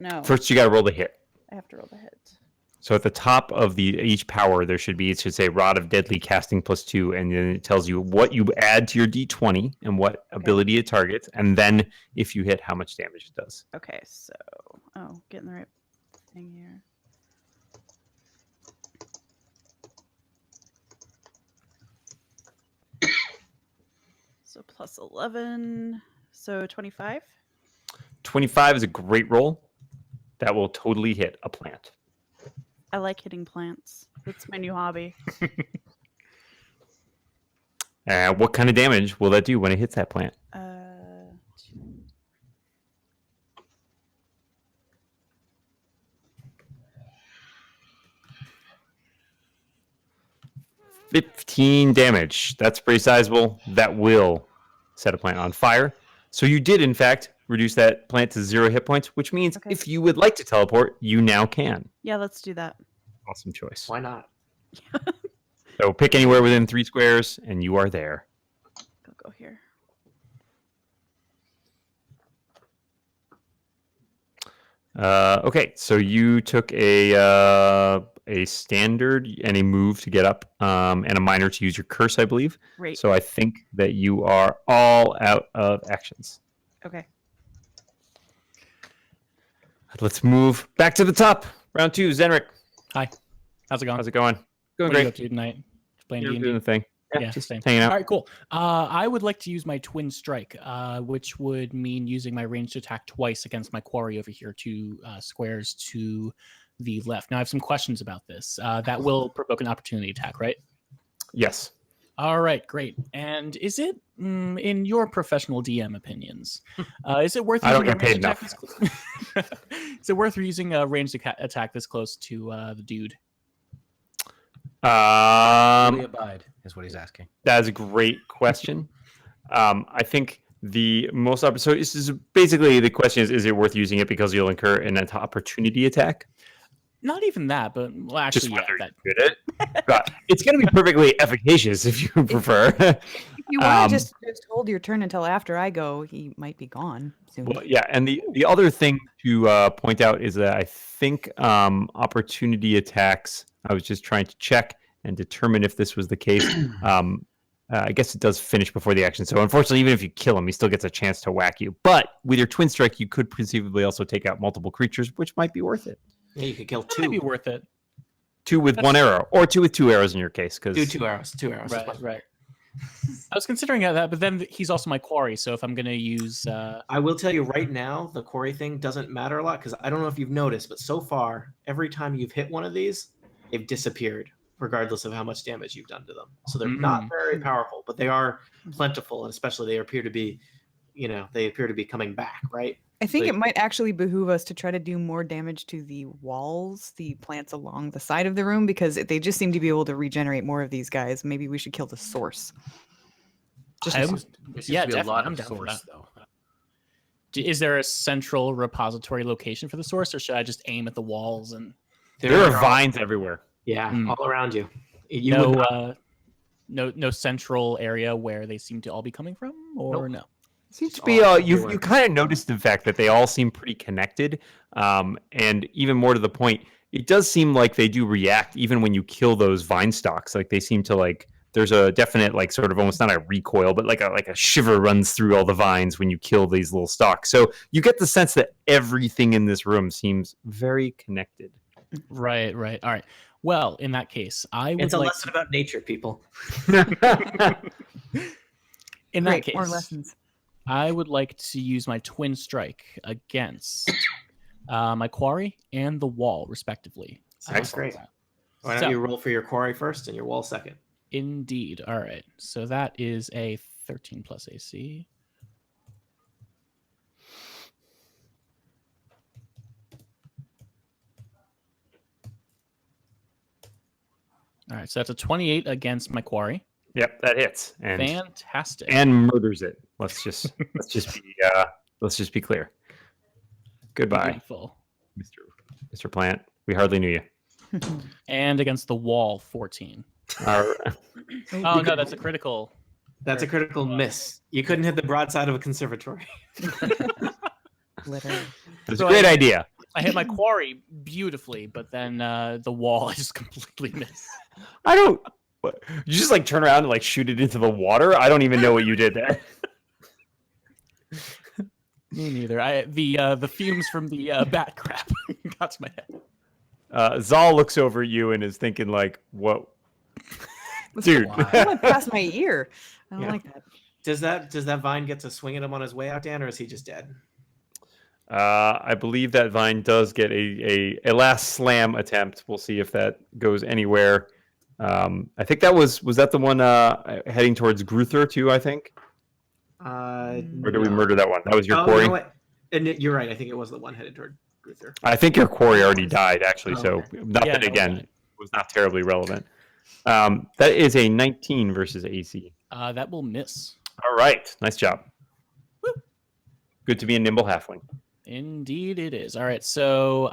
No. First, you got to roll the hit. I have to roll the hit. So at the top of each power, it should say Rod of Deadly Casting +2, and then it tells you what you add to your d20 and what ability it targets, and then if you hit, how much damage it does. Okay. So, getting the right thing here. So plus 11, so 25. 25 is a great roll. That will totally hit a plant. I like hitting plants. It's my new hobby. What kind of damage will that do when it hits that plant? 15 damage. That's pretty sizable. That will set a plant on fire. So you did, in fact, reduce that plant to 0 hit points, which means if you would like to teleport, you now can. Yeah, let's do that. Awesome choice. Why not? So pick anywhere within 3 squares, and you are there. Go here. Okay, so you took a standard and a move to get up, and a minor to use your curse, I believe. Right. So I think that you are all out of actions. Okay. Let's move back to the top. Round 2, Zenrik. Hi. How's it going? How's it going? Going What are you great. up to tonight? Just playing You're D&D? doing the thing. Yeah, just same. hanging out. All right, cool. I would like to use my twin strike, which would mean using my ranged attack twice against my quarry over here, 2 squares to the left. Now, I have some questions about this. That will provoke an opportunity attack, right? Yes. All right, great. And is it, in your professional DM opinions, is it worth I don't using get paid a ranged attack is it worth using a ranged attack this close to the dude? Fully abide is what he's asking. That's a great question. I think the most so this is basically the question is it worth using it because you'll incur an opportunity attack? Not even that, but well, actually, yeah, that, You're good at it. But it's going to be perfectly efficacious if you prefer. If you want to just hold your turn until after I go, he might be gone soon. Well, yeah, and the other thing to point out is that I think opportunity attacks. I was just trying to check and determine if this was the case. I guess it does finish before the action. So unfortunately, even if you kill him, he still gets a chance to whack you. But with your twin strike, you could conceivably also take out multiple creatures, which might be worth it. Yeah, you could kill that two. might be worth it. 2 with 1 arrow, or 2 with 2 arrows in your case. Because Do 2 arrows. 2 arrows. Right, right. I was considering that, but then he's also my quarry. So if I'm going to use, I will tell you right now, the quarry thing doesn't matter a lot because I don't know if you've noticed, but so far, every time you've hit one of these, they've disappeared, regardless of how much damage you've done to them. So they're not very powerful, but they are plentiful, and especially they appear to be, they appear to be coming back, right? I think So it might actually behoove us to try to do more damage to the walls, the plants along the side of the room, because they just seem to be able to regenerate more of these guys. Maybe we should kill the source. yeah, There seems to be a definitely, lot I'm of down for source, that. though. Is there a central repository location for the source, or should I just aim at the walls and there are vines everywhere. Yeah, Mm. all around you. You would not- no central area where they seem to all be coming from, or no? Seems to be you kind of noticed the fact that they all seem pretty connected, and even more to the point, it does seem like they do react even when you kill those vine stalks. Like they seem to there's a definite sort of almost not a recoil, but like a shiver runs through all the vines when you kill these little stalks. So you get the sense that everything in this room seems very connected. Right. All right. Well, in that case, I would It's a like lesson about nature, people. in that Great, case, more lessons. I would like to use my twin strike against my quarry and the wall, respectively. That's great. Why don't So- you roll for your quarry first and your wall second? Indeed. All right. So that is a 13 plus AC. All right. So that's a 28 against my quarry. Yep, that hits and Fantastic. murders it. Let's just be clear. Goodbye, Beautiful. Mr. Plant. We hardly knew you. And against the wall, 14. Our- Oh, no, that's a critical. That's a critical miss. You couldn't hit the broadside of a conservatory. Literally. That's a great idea. I hit my quarry beautifully, but then the wall I just completely missed. I don't. What, you just turn around and shoot it into the water? I don't even know what you did there. Me neither. The fumes from the bat crap got to my head. Zal looks over at you and is thinking what? Dude. That went past my ear. I don't Yeah. like that. Does that vine get to swing at him on his way out, Dan, or is he just dead? I believe that vine does get a last slam attempt. We'll see if that goes anywhere. I think that was that the one heading towards Gruther too, I think? Or did we murder that one? That was your quarry? You know what? And you're right. I think it was the one headed toward Gruther. I think your quarry already died, actually. Oh, So okay. not Yeah, that, no, again, okay. was not terribly relevant. That is a 19 versus AC. That will miss. All right. Nice job. Good to be a nimble halfling. Indeed, it is. All right, so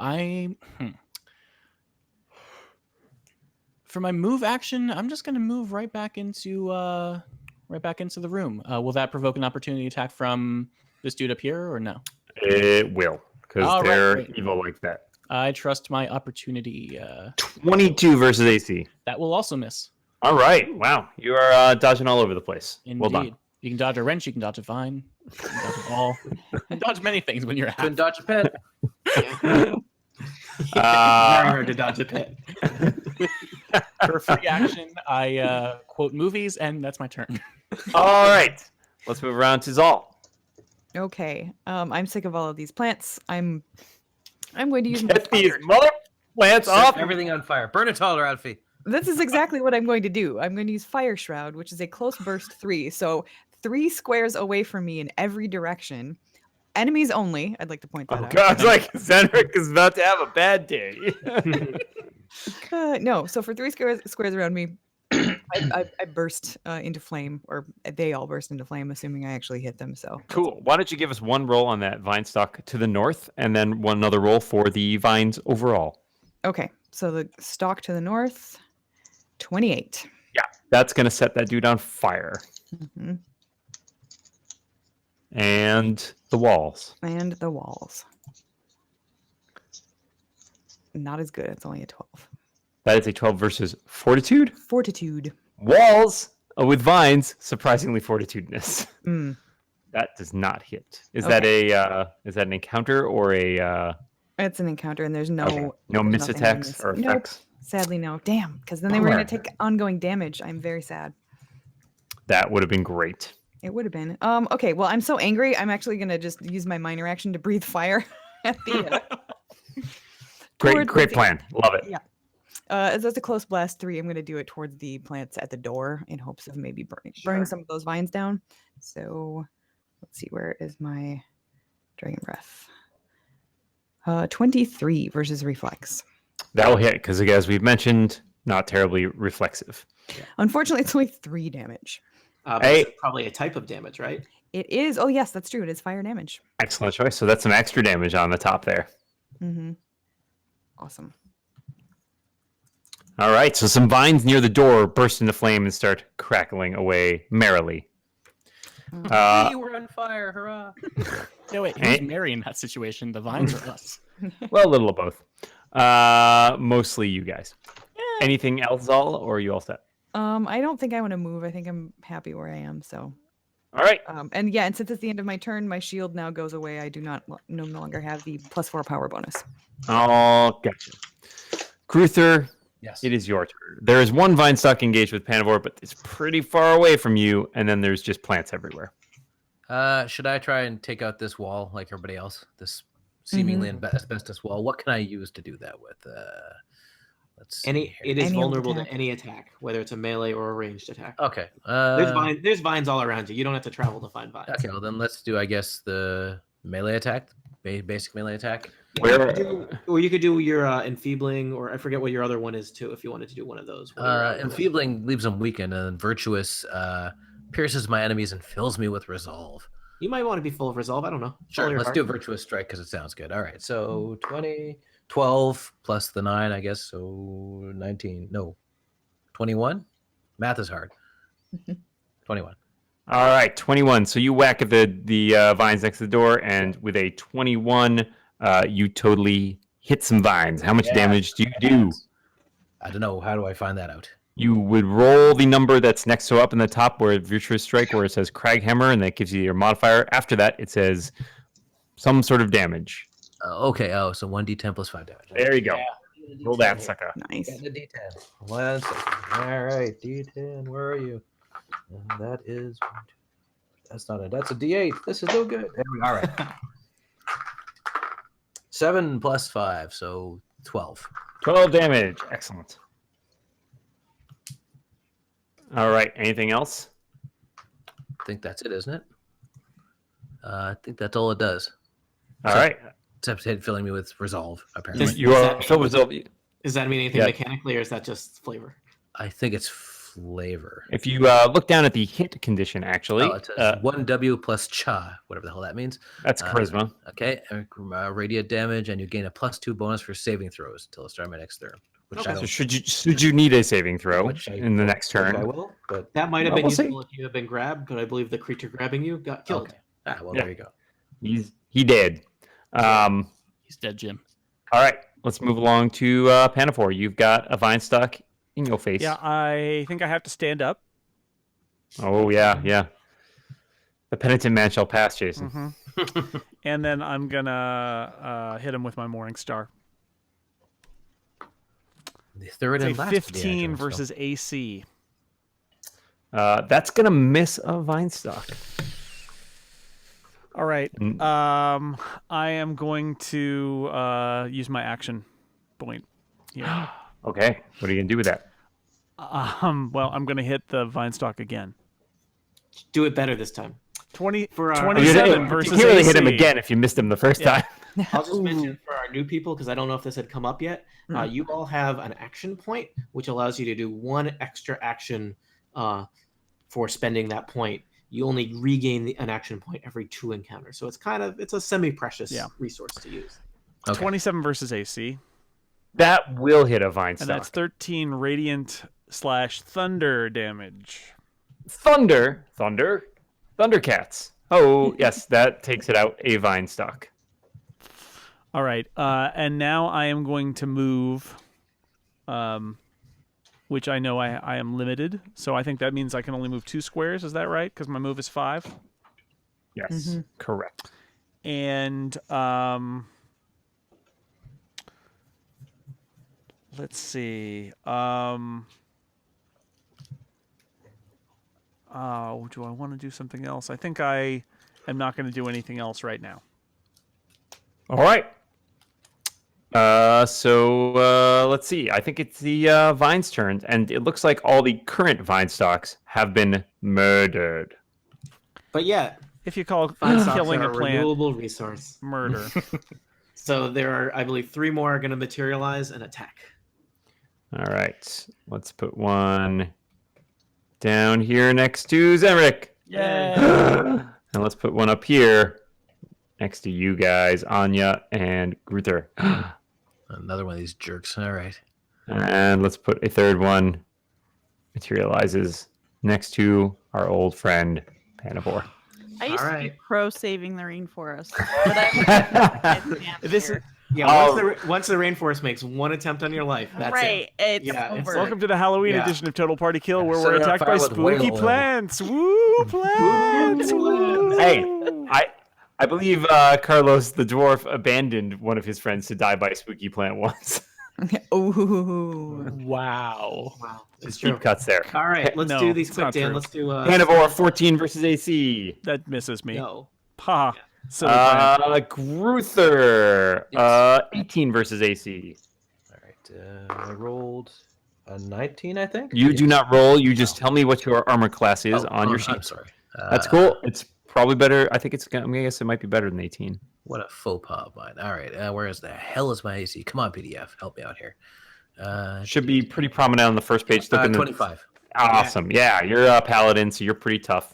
for my move action, I'm just going to move right back into the room. Will that provoke an opportunity attack from this dude up here, or no? It will, because All right, they're great. evil like that. I trust my opportunity. 22 versus AC. That will also miss. All right. Wow. You are dodging all over the place. Indeed. Well done. You can dodge a wrench. You can dodge a vine. You can dodge a ball. You can dodge many things when you're Couldn't half. dodge a pet. Very hard to dodge a pit. For a free action, I quote movies, and that's my turn. All right. Let's move around to Zal. Okay. I'm sick of all of these plants. I'm going to use my Get these fire. mother plants Set off. everything on fire. Burn it taller, Alfie. This is exactly what I'm going to do. I'm going to use Fire Shroud, which is a close burst 3. So 3 squares away from me in every direction. Enemies only. I'd like to point that Oh out. God, it's like Zenric is about to have a bad day. No, so for 3 squares around me, I burst into flame, or they all burst into flame, assuming I actually hit them. So Cool. Why don't you give us one roll on that vine stock to the north, and then one other roll for the vines overall? Okay, so the stalk to the north, 28. Yeah, that's gonna set that dude on fire. hmm And the walls. And the walls. Not as good. It's only a 12. That is a 12 versus fortitude. Fortitude. Walls with vines, surprisingly fortitudinous. Mm. That does not hit. Is that an encounter or a It's an encounter, and there's no okay. No there's miss nothing attacks miss. or Nope. effects? Sadly, no. Damn, because then they were going Bummer. to take ongoing damage. I'm very sad. That would have been great. It would have been. Okay, well, I'm so angry. I'm actually going to just use my minor action to breathe fire at the. Great towards the- plan. Love it. Yeah. As that's a close blast 3, I'm going to do it towards the plants at the door in hopes of maybe burning some of those vines down. So let's see, where is my dragon breath? 23 versus reflex. That will hit because, as we've mentioned, not terribly reflexive. Unfortunately, it's only 3 damage. But Hey. it's probably a type of damage, right? It is. Oh, yes, that's true. It is fire damage. Excellent choice. So that's some extra damage on the top there. Mm-hmm. Awesome. All right. So some vines near the door burst into flame and start crackling away merrily. You were on fire! Hurrah! Yeah, wait, Eh? who's Mary in that situation? The vines or us? Well, a little of both. Mostly you guys. Anything else, Zal, or are you all set? I don't think I want to move. I think I'm happy where I am. So, All right. and yeah, and since it's the end of my turn, my shield now goes away. I do not no longer have the +4 power bonus. Oh, gotcha. Cruther, Yes. it is your turn. There is one vine stock engaged with Panavore, but it's pretty far away from you, and then there's just plants everywhere. Should I try and take out this wall like everybody else? This seemingly asbestos wall. What can I use to do that with? Let's see here. It is Any vulnerable to attack. any attack, whether it's a melee or a ranged attack. Okay. There's vines all around you. You don't have to travel to find vines. Okay. Well, then let's do, I guess, the melee attack, basic melee attack. Or you could do your enfeebling, or I forget what your other one is too. If you wanted to do one of those. Enfeebling leaves them weakened, and virtuous pierces my enemies and fills me with resolve. You might want to be full of resolve. I don't know. Follow Sure, your let's heart. do a virtuous strike because it sounds good. All right, so 20, 12 plus the 9, I guess, so 19. No, 21. Math is hard. 21. All right, 21. So you whack at the vines next to the door, and with a 21, you totally hit some vines. How much Yeah. damage do you do? I don't know. How do I find that out? You would roll the number that's next to up in the top where Virtuous Strike, where it says Craghammer, and that gives you your modifier. After that, it says some sort of damage. Okay. Oh, so 1d10 plus 5 damage. There you go. Roll that sucker. Nice. Getting a d10. 1 second. All right, d10. Where are you? And that is. That's not a. That's a d8. This is no good. There we All right. 7 plus 5, so 12. 12 damage. Excellent. All right. Anything else? I think that's it, isn't it? I think that's all it does. All So- right. Except it filling me with resolve, apparently. Does- You are so resolved. Does that mean anything Yeah. mechanically, or is that just flavor? I think it's flavor. If you look down at the hit condition, actually, Oh, it says 1W plus cha, whatever the hell that means. that's charisma. Okay, radiant damage, and you gain a +2 bonus for saving throws until the start of my next turn. Which I So don't should you need a saving throw Which I in the next think I turn? will, but That might have Well, been we'll see. useful if you had been grabbed, but I believe the creature grabbing you got killed. okay. Ah, well, Yeah. there you go. He did. He's dead, Jim. All right, let's move along to Panafor. You've got a vine stock in your face. Yeah, I think I have to stand up. Oh yeah. The penitent man shall pass, Jason. Mhm. And then I'm gonna hit him with my Morning Star. The third It's and a last 15 of the versus AC. That's gonna miss a vine stock. All right. Mm. I am going to use my action point here. Okay, what are you gonna do with that? Well, I'm going to hit the vine stalk again. Do it better this time. 20 For our- 27 You versus can't really hit him AC. again if you missed him the first Yeah. time. I'll just mention for our new people, because I don't know if this had come up yet. You all have an action point, which allows you to do one extra action for spending that point. You only regain an action point every 2 encounters. So it's a semi-precious resource to use. Okay. 27 versus AC. That will hit a vine And stock. that's 13 radiant / thunder damage. Thundercats. Oh, yes, that takes it out a vine stock. All right. And now I am going to move, which I know I am limited. So I think that means I can only move 2 squares. Is that right? Because my move is 5. Yes, correct. And let's see. Do I want to do something else? I think I am not going to do anything else right now. All right. So let's see. I think it's the vine's turn, and it looks like all the current vine stalks have been murdered. But yeah, If you call vine stalks killing are a a plant renewable resource. murder. So there are, I believe, 3 more are going to materialize and attack. All right. Let's put one down here next to Zemric. Yay! And let's put one up here next to you guys, Anya and Gruther. Another one of these jerks. All right. And let's put a third one materializes next to our old friend Panavore. I used to be Alright. pro saving the rainforest, but I This is Yeah, once the rainforest makes one attempt on your life, that's right. it. It's Yeah, it's over. welcome to the Halloween Yeah. edition of Total Party Kill, where Set we're it on attacked fire by with whale spooky oil. plants. Woo, plants! Woo. Hey, I believe Carlos the dwarf abandoned one of his friends to die by a spooky plant once. Ooh. Wow. Wow, it's Just true. deep cuts there. All right, let's No, do these it's quick, not Dan. true. Let's do Panavore 14 versus AC. That misses me. No. Ha! Silly plant. Gruther, Yes. 18 versus AC. All right. I rolled a 19, I think. You do not roll. You just tell me what your armor class is Oh, on your I'm sheet. sorry. That's cool. It's probably better. I think it's. I'm gonna guess it might be better than 18. What a faux pas of mine. All right. Where is the hell is my AC? Come on, PDF. Help me out here. Should be pretty prominent on the first page. Look in the- 25. Awesome. Yeah, you're a paladin, so you're pretty tough.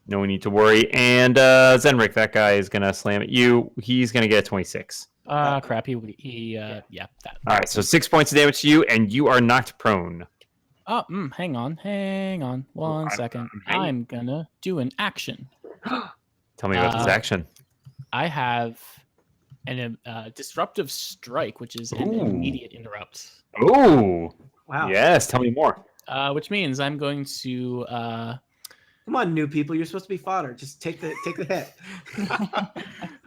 No need to worry. And Zenrik, that guy is gonna slam at you. He's gonna get a 26. Crap. Yeah, that. All right, so 6 points of damage to you, and you are knocked prone. Oh, hang on. One I'm- second. I'm hanging. I'm gonna do an action. Tell me about this action. I have an disruptive strike, which is an Ooh. immediate interrupt. Oh, Wow. yes. Tell me more. Which means I'm going to Come on, new people. You're supposed to be fodder. Just take the hit.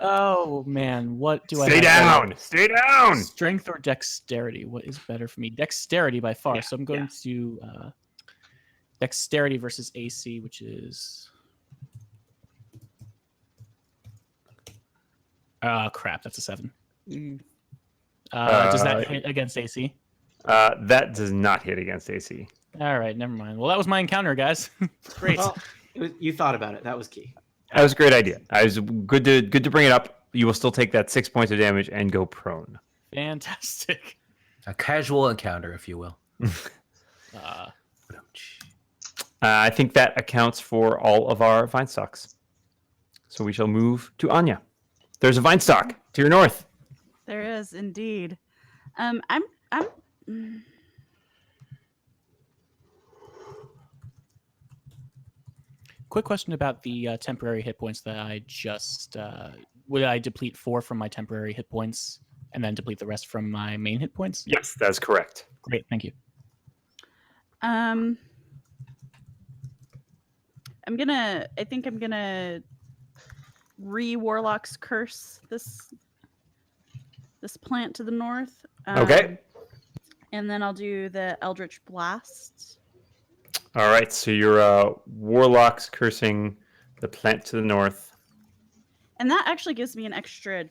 oh man, what do I Stay have? down. Stay down. Strength or dexterity? What is better for me? Dexterity by far. Yeah, So I'm going to dexterity versus AC, which is crap, that's a 7. Does that hit against AC? That does not hit against AC. All right, never mind. Well, that was my encounter, guys. Great. Well, you thought about it. That was key. That was a great idea. I was good to bring it up. You will still take that 6 points of damage and go prone. Fantastic. A casual encounter, if you will. I think that accounts for all of our vine stalks. So we shall move to Anya. There's a vine stalk to your north. There is indeed. Quick question about the temporary hit points that I just would I deplete 4 from my temporary hit points and then deplete the rest from my main hit points? Yes, that's correct. Great, thank you. I think I'm gonna re-Warlock's Curse this plant to the north. Okay. And then I'll do the Eldritch Blast. All right, so your warlocks cursing the plant to the north. And that actually gives me an extra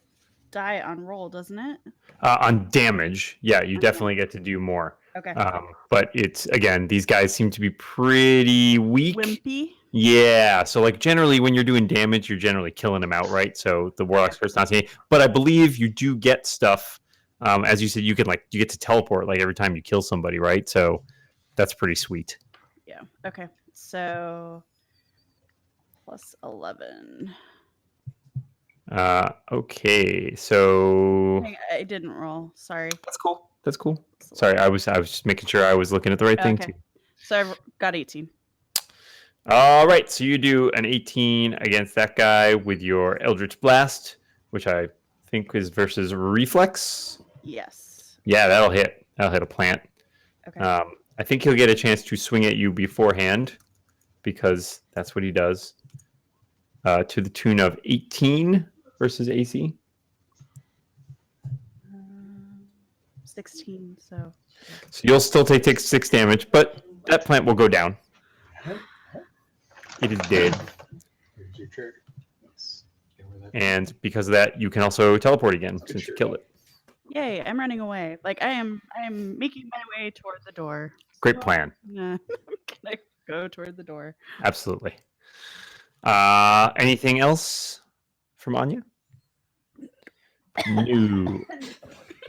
die on roll, doesn't it? On damage, yeah, you definitely get to do more. Okay. But it's, again, these guys seem to be pretty weak. Wimpy. Yeah, so like generally when you're doing damage, you're generally killing them outright. So the Warlock's Curse not seeing. But I believe you do get stuff. As you said, you get to teleport like every time you kill somebody, right? So that's pretty sweet. Yeah. Okay. So plus 11. Okay, so I didn't roll. Sorry. that's cool. That's cool. Sorry, I was just making sure I was looking at the right thing too. So I got 18. All right, so you do an 18 against that guy with your Eldritch Blast, which I think is versus Reflex. Yes. Yeah, that'll hit. That'll hit a plant. Okay. I think he'll get a chance to swing at you beforehand because that's what he does. To the tune of 18 versus AC. 16. So you'll still take 6 damage, but that plant will go down. It is dead. Here's your turn. Yes. And because of that, you can also teleport again since you killed it. yay! I'm running away. Like I am making my way toward the door. Great plan. I'm gonna go toward the door. Absolutely. Anything else from Anya? No.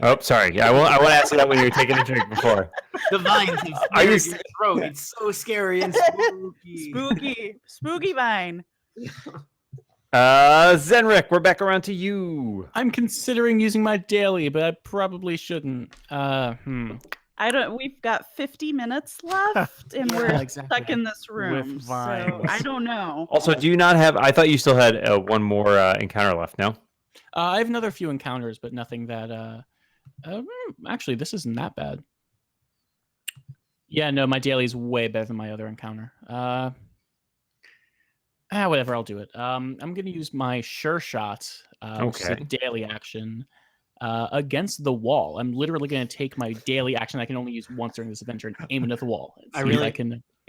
Oh, sorry. I won't ask you that when you're taking a drink before. The vines Are you have your throat. It's so scary and spooky. Spooky vine. Zenrik, we're back around to you. I'm considering using my daily, but I probably shouldn't. I don't. We've got 50 minutes left, and we're exactly. stuck in this room. So vines. I don't know. Also, do you not have? I thought you still had one more encounter left. No. I have another few encounters, but nothing that. Actually, this isn't that bad. Yeah, no, my daily is way better than my other encounter. Whatever, I'll do it. I'm going to use my Sure Shot, which is a daily action, against the wall. I'm literally going to take my daily action I can only use once during this adventure and aim it at the wall.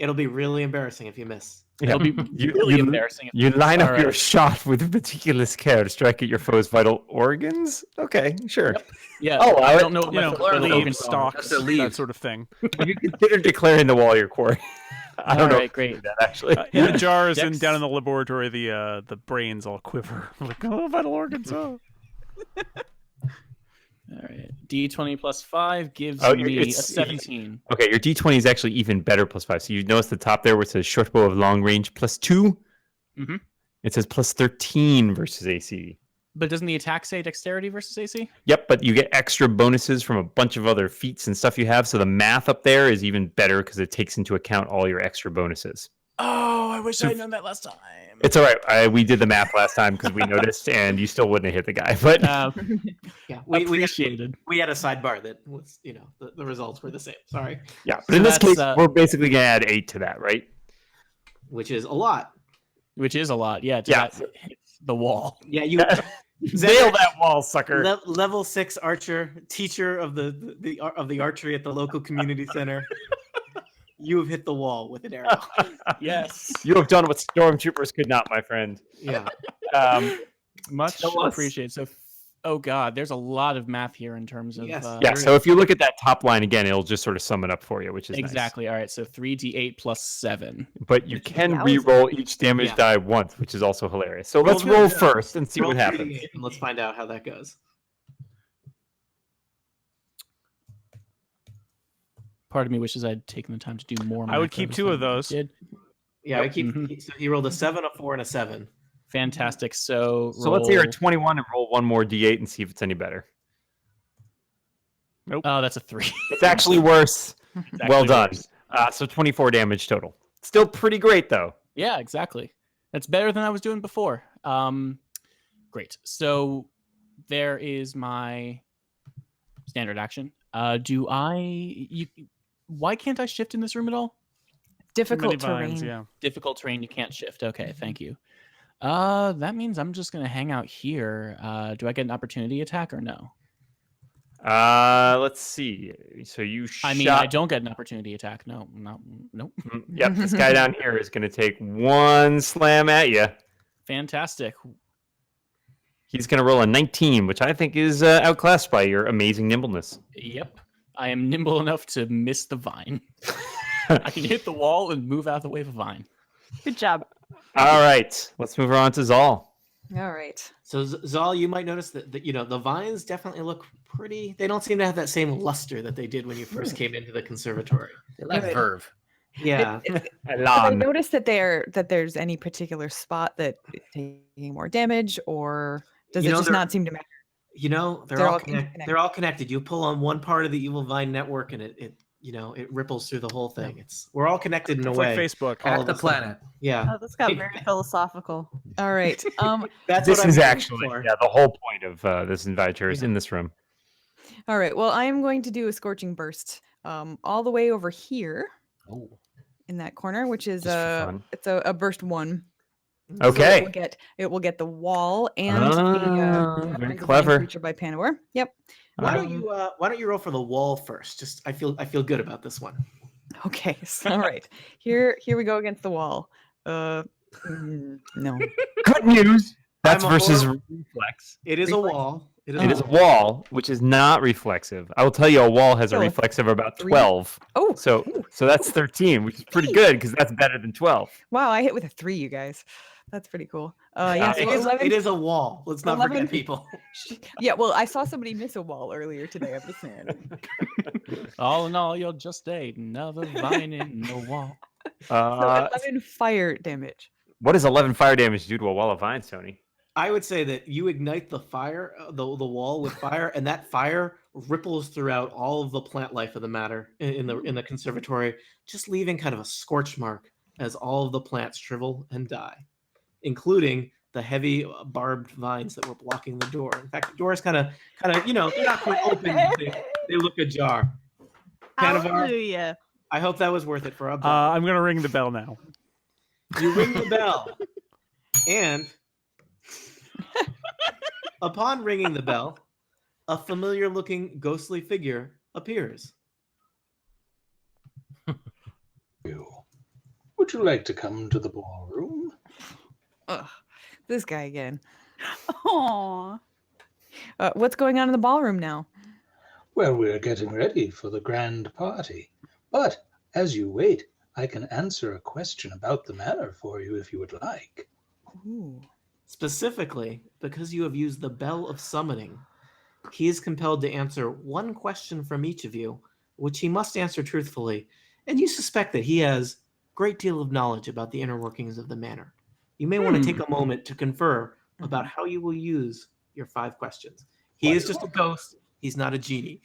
It'll be really embarrassing if you miss. It'll be really embarrassing. You line up your right. shot with meticulous care to strike at your foe's vital organs. Okay, sure. Yep. Yeah. Oh, I don't know. You know, Organs leaves, are. stalks, That's a leaf. that sort of thing. Have you considered declaring the wall your quarry? I don't know. Alright, if you great. do that actually. In the jars and Dex. down in the laboratory, the brains all quiver. Like, oh, vital organs. Oh. All right. D20 plus 5 gives Oh, me a it's- 17. Okay, your D20 is actually even better plus 5. So you notice the top there where it says short bow of long range plus 2. Mhm. It says plus 13 versus AC. But doesn't the attack say dexterity versus AC? Yep, but you get extra bonuses from a bunch of other feats and stuff you have. So the math up there is even better because it takes into account all your extra bonuses. Oh, I wish I'd known that last time. It's all right. We did the math last time because we noticed, and you still wouldn't have hit the guy. But Yeah, appreciated. we had a sidebar that was, the results were the same. Sorry, yeah, but in this that's, case, we're basically gonna add 8 to that, right? which is a lot. Which is a lot. Yeah. Yeah. That hits the wall. Yeah, you Nail that wall, sucker. level 6 archer, teacher of the archery at the local community center. You have hit the wall with an arrow. Yes. You have done what stormtroopers could not, my friend. Yeah. Much Tell us. appreciated. So, oh god, there's a lot of math here in terms of. Yes. Yeah, so if you look at that top line again, it'll just sort of sum it up for you, which is exactly. All right. So 3d8 plus 7. nice. But you can Yowza. re-roll each damage Yeah. die once, which is also hilarious. So Roll let's two, roll yeah. first and see Roll what happens. 3d8 and let's find out how that goes. Part of me wishes I'd taken the time to do more. I would macros keep 2 than of those. I did. Yeah, I keep. Mhm. So he rolled a 7, a 4, and a 7. Fantastic. So Let's hear a roll- 21 and roll one more d8 and see if it's any better. Oh, that's a 3. It's actually worse. It's Well actually done. worse. So 24 damage total. Still pretty great, though. Yeah, exactly. That's better than I was doing before. Great. So there is my standard action. Why can't I shift in this room at all? Difficult Many vines, terrain. yeah. Difficult terrain, you can't shift. Okay, thank you. That means I'm just gonna hang out here. Do I get an opportunity attack or no? Let's see. So you shot... I mean, I don't get an opportunity attack. No. Yep, this guy down here is going to take one slam at you. Fantastic. He's going to roll a 19, which I think is outclassed by your amazing nimbleness. Yep. I am nimble enough to miss the vine. I can hit the wall and move out of the way of a vine. Good job. All right, let's move on to Zal. All right. So Zal, you might notice that the vines definitely look pretty. They don't seem to have that same luster that they did when you first came into the conservatory. They like Right. verve. Yeah. Have I noticed that there's any particular spot that is taking more damage, or does it just not seem to matter? They're all they're all connected. You pull on one part of the evil vine network, and it ripples through the whole thing. We're all connected in a It's way. like Facebook. All Hack of the us. planet. Yeah. Oh, this got very philosophical. All right. That's This what is I'm actually for. the whole point of this adventure is in this room. All right. Well, I am going to do a scorching burst all the way over here Oh. in that corner, which is Just for fun. it's a burst 1. Okay. So it will get the wall and the very divine clever. creature by Panowar. Yep. Why don't you roll for the wall first? Just I feel good about this one. Okay. So, all right. Here we go against the wall. No. Good news. That's I'm a versus horrible- reflex. It is a Reflex? wall. It is a wall, which is not reflexive. I will tell you, a wall has a So, reflex of about 3? 12. Oh. So that's 13, which is pretty good because that's better than 12. Wow, I hit with a 3, you guys. That's pretty cool. Yeah, so It is a wall. Let's not 11 forget people. Yeah, well, I saw somebody miss a wall earlier today. I'm just saying. All in all, you're just another vine in the wall. So 11 fire damage. What does 11 fire damage do to a wall of vines, Tony? I would say that you ignite the fire, the wall with fire, and that fire ripples throughout all of the plant life of the matter in the conservatory, just leaving kind of a scorch mark as all of the plants shrivel and die, including the heavy barbed vines that were blocking the door. In fact, the door is kind of they're not quite open. They look ajar. Panowar, Hallelujah. I hope that was worth it for a bell. I'm gonna ring the bell now. You ring the bell, and upon ringing the bell, a familiar-looking ghostly figure appears. Would you like to come to the ballroom? Ugh, this guy again. Aww. What's going on in the ballroom now? Well, we're getting ready for the grand party. But as you wait, I can answer a question about the manor for you if you would like. Ooh. Specifically, because you have used the Bell of Summoning, he is compelled to answer one question from each of you, which he must answer truthfully, and you suspect that he has a great deal of knowledge about the inner workings of the manor. You may want to take a moment to confer about how you will use your 5 questions. He is just a ghost. He's not a genie.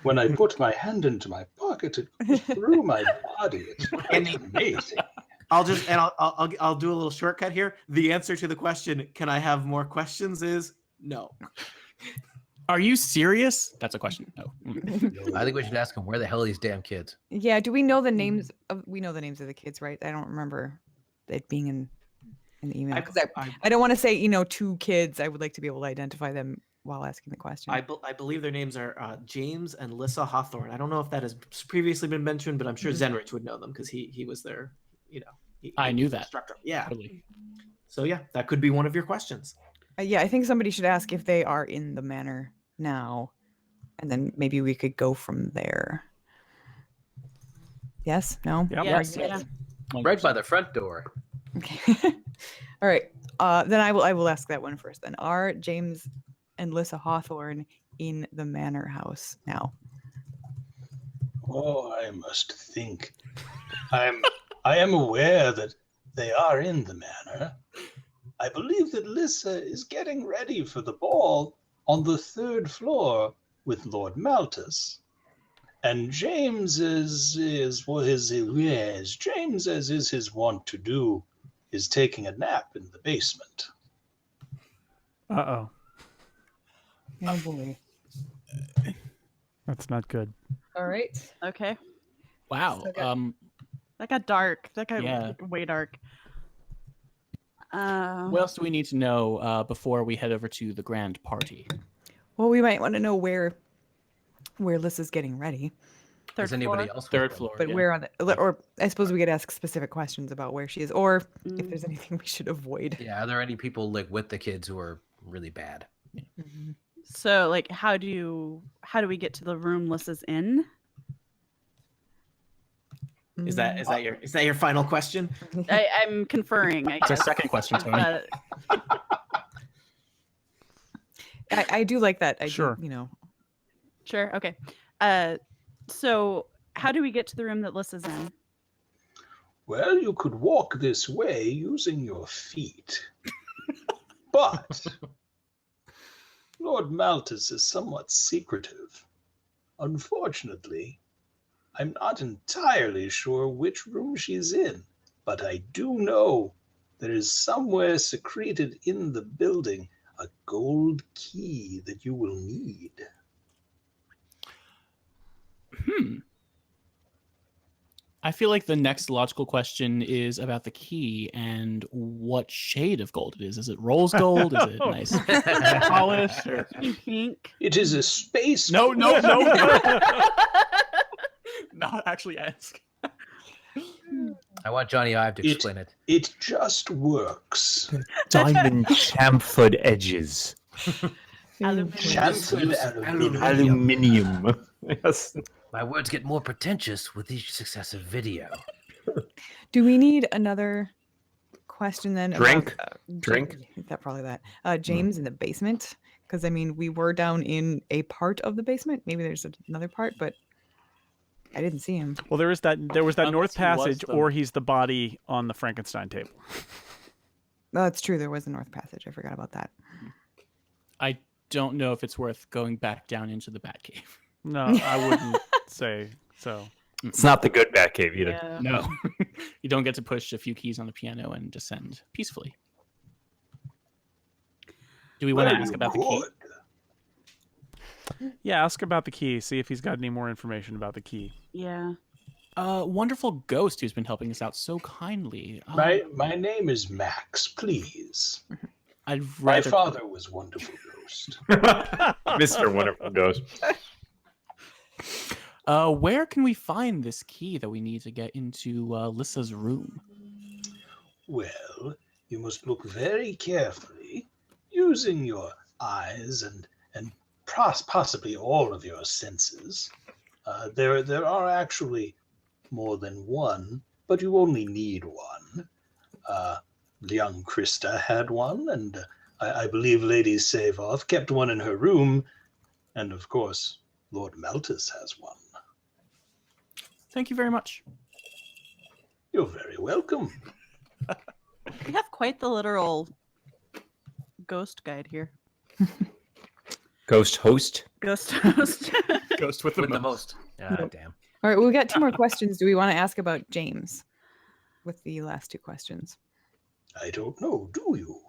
When I put my hand into my pocket, it goes through my body. It's amazing. I'll do a little shortcut here. The answer to the question, "Can I have more questions?" is no. Are you serious? That's a question. No. I think we should ask him where the hell are these damn kids? Yeah, do we know the names of the the kids, right? I don't remember it being in the email. Because I don't want to say, 2 kids. I would like to be able to identify them while asking the question. I believe their names are James and Lissa Hawthorne. I don't know if that has previously been mentioned, but I'm sure Zenrich would know them because he was their, I knew that. instructor. Yeah. Totally. So yeah, that could be one of your questions. Yeah, I think somebody should ask if they are in the manor now, and then maybe we could go from there. Yes? No? Yep. Yes, Yes. yeah. Right by the front door. Okay. All right. Then I will ask that one first. Then are James and Lissa Hawthorne in the manor house now? Oh, I must think. I am aware that they are in the manor. I believe that Lissa is getting ready for the ball on the 3rd floor with Lord Malthus. And James James, as is his wont to do, is taking a nap in the basement. Uh-oh. Oh boy. That's not good. All right. Okay. Wow. So That got dark. That got Yeah. way dark. What else do we need to know before we head over to the grand party? Well, we might want to know where Lissa's getting ready, Is anybody else? with Third them? floor. but yeah. where on the, or I suppose we could ask specific questions about where she is, or if Mm. there's anything we should avoid. Yeah, are there any people like with the kids who are really bad? So, like, how do we get to the room Lissa's in? Is that your final question? I'm conferring. I It's a guess. second question, Tony. I do like that. Sure. Sure. Okay. So how do we get to the room that Lissa's in? Well, you could walk this way using your feet. But Lord Malthus is somewhat secretive. Unfortunately, I'm not entirely sure which room she's in, but I do know there is somewhere secreted in the building a gold key that you will need. I feel like the next logical question is about the key and what shade of gold it is. Is it rose gold? Is it nice polish? Or... Pink. It is a space. No. Not actually ask. I want Johnny Ive to explain it. It just works. Diamond chamfered edges. Chamfered aluminium. Aluminium. Yes. My words get more pretentious with each successive video. Do we need another question then? Drink? Drink? Probably that. James in the basement? Because, I mean, we were down in a part of the basement. Maybe there's another part, but I didn't see him. Well, there was that Unless north he was passage, the- or he's the body on the Frankenstein table. Oh, that's true. There was a north passage. I forgot about that. I don't know if it's worth going back down into the Batcave. No, I wouldn't say so. It's not the good Batcave either. Yeah. No. You don't get to push a few keys on the piano and descend peacefully. Do we want to Very ask about the key? good. Yeah, ask about the key. See if he's got any more information about the key. Yeah. Wonderful ghost who's been helping us out so kindly. My name is Max, please. I'd My rather... father was Wonderful Ghost. Mr. Wonderful Ghost. Where can we find this key that we need to get into Lissa's room? Well, you must look very carefully, using your eyes and possibly all of your senses. There are actually more than one, but you only need one. Young Krista had one, and I believe Lady Savoth kept one in her room, and of course, Lord Malthus has one. Thank you very much. You're very welcome. We have quite the literal ghost guide here. Ghost host. Ghost host. Ghost with With the most. Damn. All right, well, we got two more questions. Do we want to ask about James with the last two questions? I don't know, do you?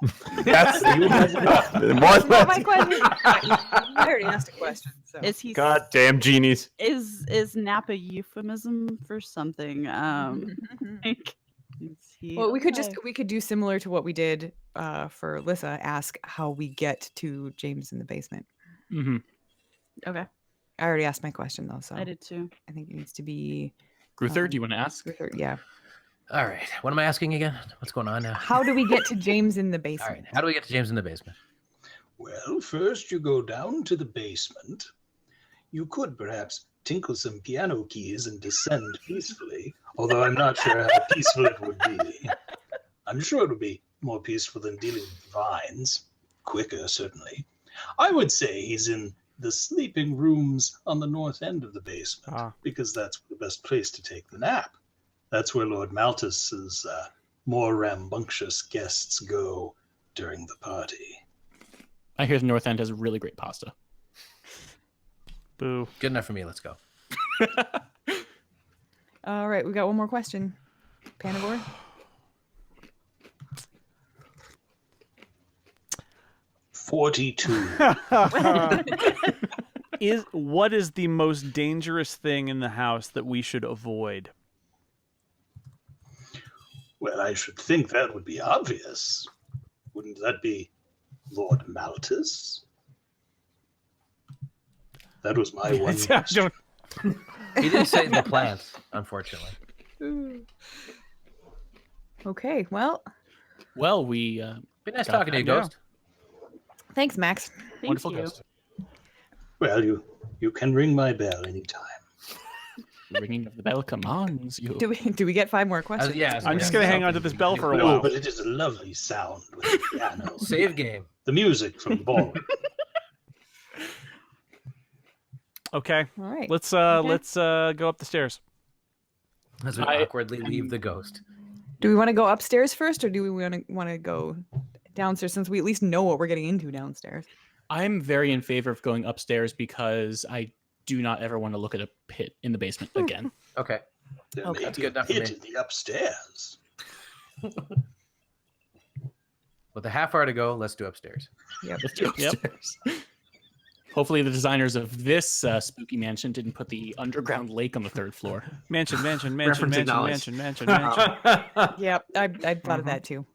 That's Not my question. I already asked a question. So. Is he? Goddamn genies. Is nap a euphemism for something? Like, is he Well, we could okay? do similar to what we did for Lissa. Ask how we get to James in the basement. Mm-hmm. Okay, I already asked my question though, so I did too. I think it needs to be Gruther, do you want to ask? yeah. All right. What am I asking again? What's going on now? How do we get to James in the All basement? right. How do we get to James in the basement? Well, first you go down to the basement. You could perhaps tinkle some piano keys and descend peacefully, although I'm not sure how peaceful it would be. I'm sure it would be more peaceful than dealing with vines. Quicker, certainly. I would say he's in the sleeping rooms on the north end of the basement, because that's the best place to take the nap. That's where Lord Malthus's more rambunctious guests go during the party. I hear the North End has really great pasta. Boo. Good enough for me. Let's go. All right, we got one more question. Panavore? What is the most dangerous thing in the house that we should avoid? Well, I should think that would be obvious. Wouldn't that be Lord Malthus? That was my one. I don't- He didn't say the plants, unfortunately. Okay, well, Well, we Be nice Got talking to you, that now. Ghost. thanks, Max. Thank wonderful you. ghost. Well, you can ring my bell anytime. The ringing of the bell commands you. Do we get 5 more questions? Yeah, I'm just gonna hang on to this bell for a No, while. but it is a lovely sound with the piano. Save game. The music from the ballroom. Okay, All right. let's go up the stairs. As we awkwardly leave the ghost. Do we want to go upstairs first, or do we want to go downstairs since we at least know what we're getting into downstairs? I'm very in favor of going upstairs because I do not ever want to look at a pit in the basement again. Okay. There Okay. may That's be good a enough for pit me. in the upstairs. With a half hour to go, let's do upstairs. Yep. Let's do Yep. upstairs. Hopefully, the designers of this spooky mansion didn't put the underground lake on the 3rd floor. Mansion. Reference acknowledged. Yep. I thought of that too.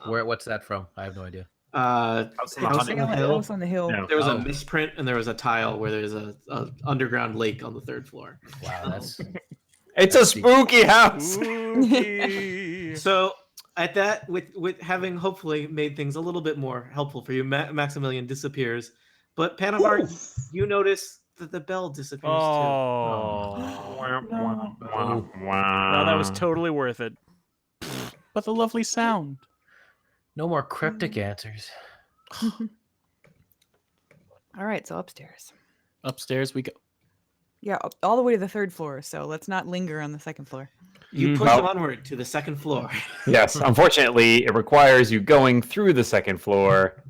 What's that from? I have no idea. House on the on the Hill. House on the hill. Yeah. There was Oh. a misprint and there was a tile where there's a underground lake on the 3rd floor. Wow, that's It's a spooky house. Spooky. So at that, with having hopefully made things a little bit more helpful for you, Maximilian disappears, but Panavar, you notice that the bell disappears too. Oh. Wow, that was totally worth it. But the lovely sound. no more cryptic answers. All right, so upstairs. Upstairs we go. Yeah, all the way to the 3rd floor. So let's not linger on the 2nd floor. You push Well- onward to the 2nd floor. Yes, unfortunately, it requires you going through the 2nd floor,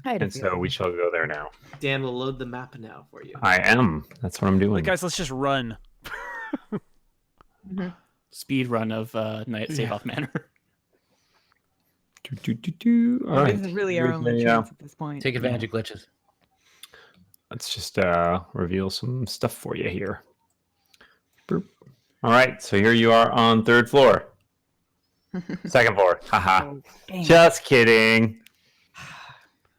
I had a and so feeling. we shall go there now. Dan will load the map now for you. I am. That's what I'm doing. Like, guys, let's just run. Speed run of Night at Save-Off Manor. All right. This is really our only Yeah. chance at this point. Take advantage of glitches. Let's just reveal some stuff for you here. Boop. All right, so here you are on 3rd floor. 2nd floor. Haha. Oh, dang. Just kidding.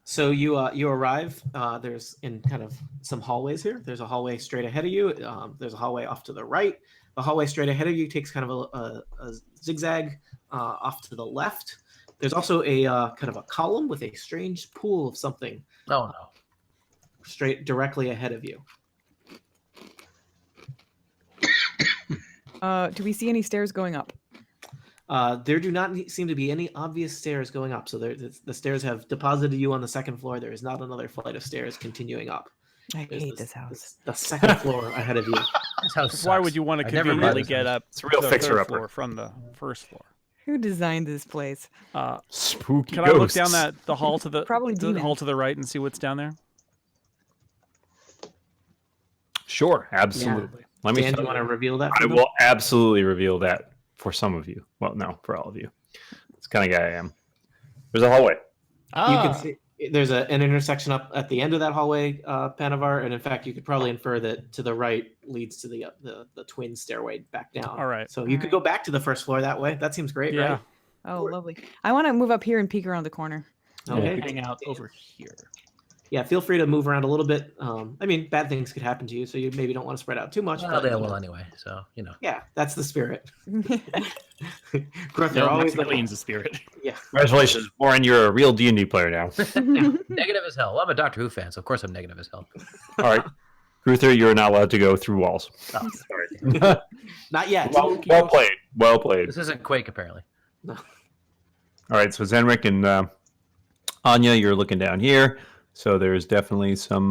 So you arrive. There's in kind of some hallways here. There's a hallway straight ahead of you. There's a hallway off to the right. The hallway straight ahead of you takes kind of a zigzag off to the left. There's also a kind of a column with a strange pool of something Oh no. straight directly ahead of you. Do we see any stairs going up? There do not seem to be any obvious stairs going up. So the stairs have deposited you on the 2nd floor. There is not another flight of stairs continuing up. I There's hate this house. The 2nd floor ahead of you. This house Why sucks. would you want to I've never conveniently met get this up It's a real to the fixer 3rd upper. floor from the 1st floor? Who designed this place? Spooky Can I look ghosts. down the hall to the Probably the demons. hall to the right and see what's down there? Sure, absolutely. Let me Dan, do show you want to you. reveal that? I for them? will absolutely reveal that for some of you. Well, no, for all of you. That's the kind of guy I am. There's a hallway. You can see there's an intersection up at the end of that hallway, Panavar, and in fact, you could probably infer that to the right leads to the twin stairway back down. All right. So you could go back to the 1st floor that way. That seems great, Yeah. right? Oh, lovely. I want to move up here and peek around the corner. Okay. Hang out over here. Yeah, feel free to move around a little bit. I mean, bad things could happen to you, so you maybe don't want to spread out too much. Well, but, they you will know, anyway, so you know. yeah, that's the spirit. Growth, No, they're always Maximilian's the spirit. yeah. Congratulations, Warren. You're a real D&D player now. Negative as hell. Well, I'm a Doctor Who fan, so of course I'm negative as hell. All right. Ruther, you're not allowed to go through walls. Oh, sorry. Not yet. Well played. Well played. This isn't Quake, apparently. All right, so Zenrik and Anya, you're looking down here. So there's definitely some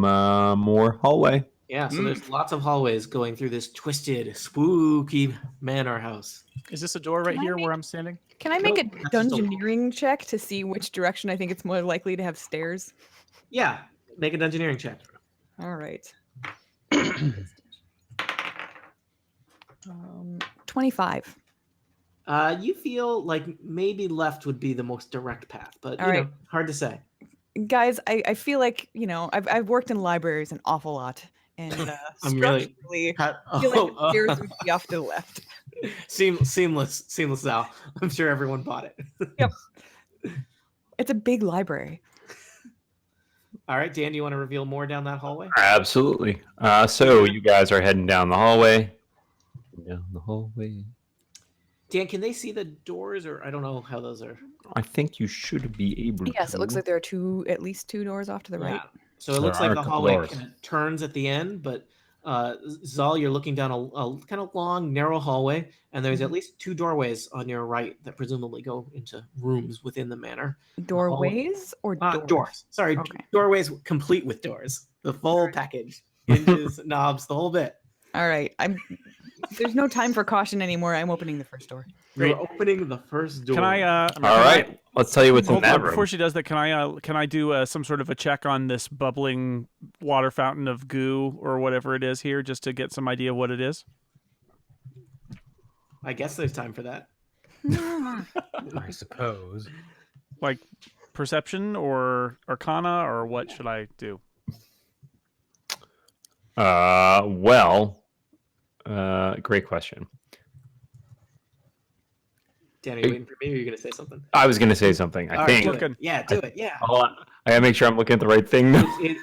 more hallway. Yeah, so there's lots of hallways going through this twisted, spooky manor house. Is this a door right Can I here where make- I'm standing? Can I make a Nope, that's just a- dungeoneering check to see which direction I think it's more likely to have stairs? Yeah, make an engineering check. All right. 25. You feel like maybe left would be the most direct path, but All you right. know, hard to say. Guys, I feel like, I've worked in libraries an awful lot. And I'm really- structurally, Ha- I feel like the oh, stairs would be off to the left. seamless Al. I'm sure everyone bought it. It's a big library. All right, Dan, do you want to reveal more down that hallway? Absolutely. So you guys are heading down the hallway. Down the hallway. Dan, can they see the doors, or I don't know how those are I think you should be able to. Yes, it looks like there are at least two doors off to the right. So it There looks are like a the couple hallway doors. kind of turns at the end, but Zal, you're looking down a kind of long, narrow hallway, and there's at least two doorways on your right that presumably go into rooms within the manor. Doorways or doors? Doors. Sorry, Okay. doorways complete with doors. The full package. Hinges, knobs, the whole bit. All right. There's no time for caution anymore. I'm opening the first door. You're opening the first door. Can I? All right, let's tell you what's in that room. Before she does that, can I do some sort of a check on this bubbling water fountain of goo or whatever it is here, just to get some idea of what it is? I guess there's time for that. I suppose. Like perception or arcana, or what should I do? Great question. Danny, waiting for me, or are you going to say something? I was going to say something. I All think. right, do it. Yeah, do it. Yeah. Hold on. I gotta make sure I'm looking at the right thing.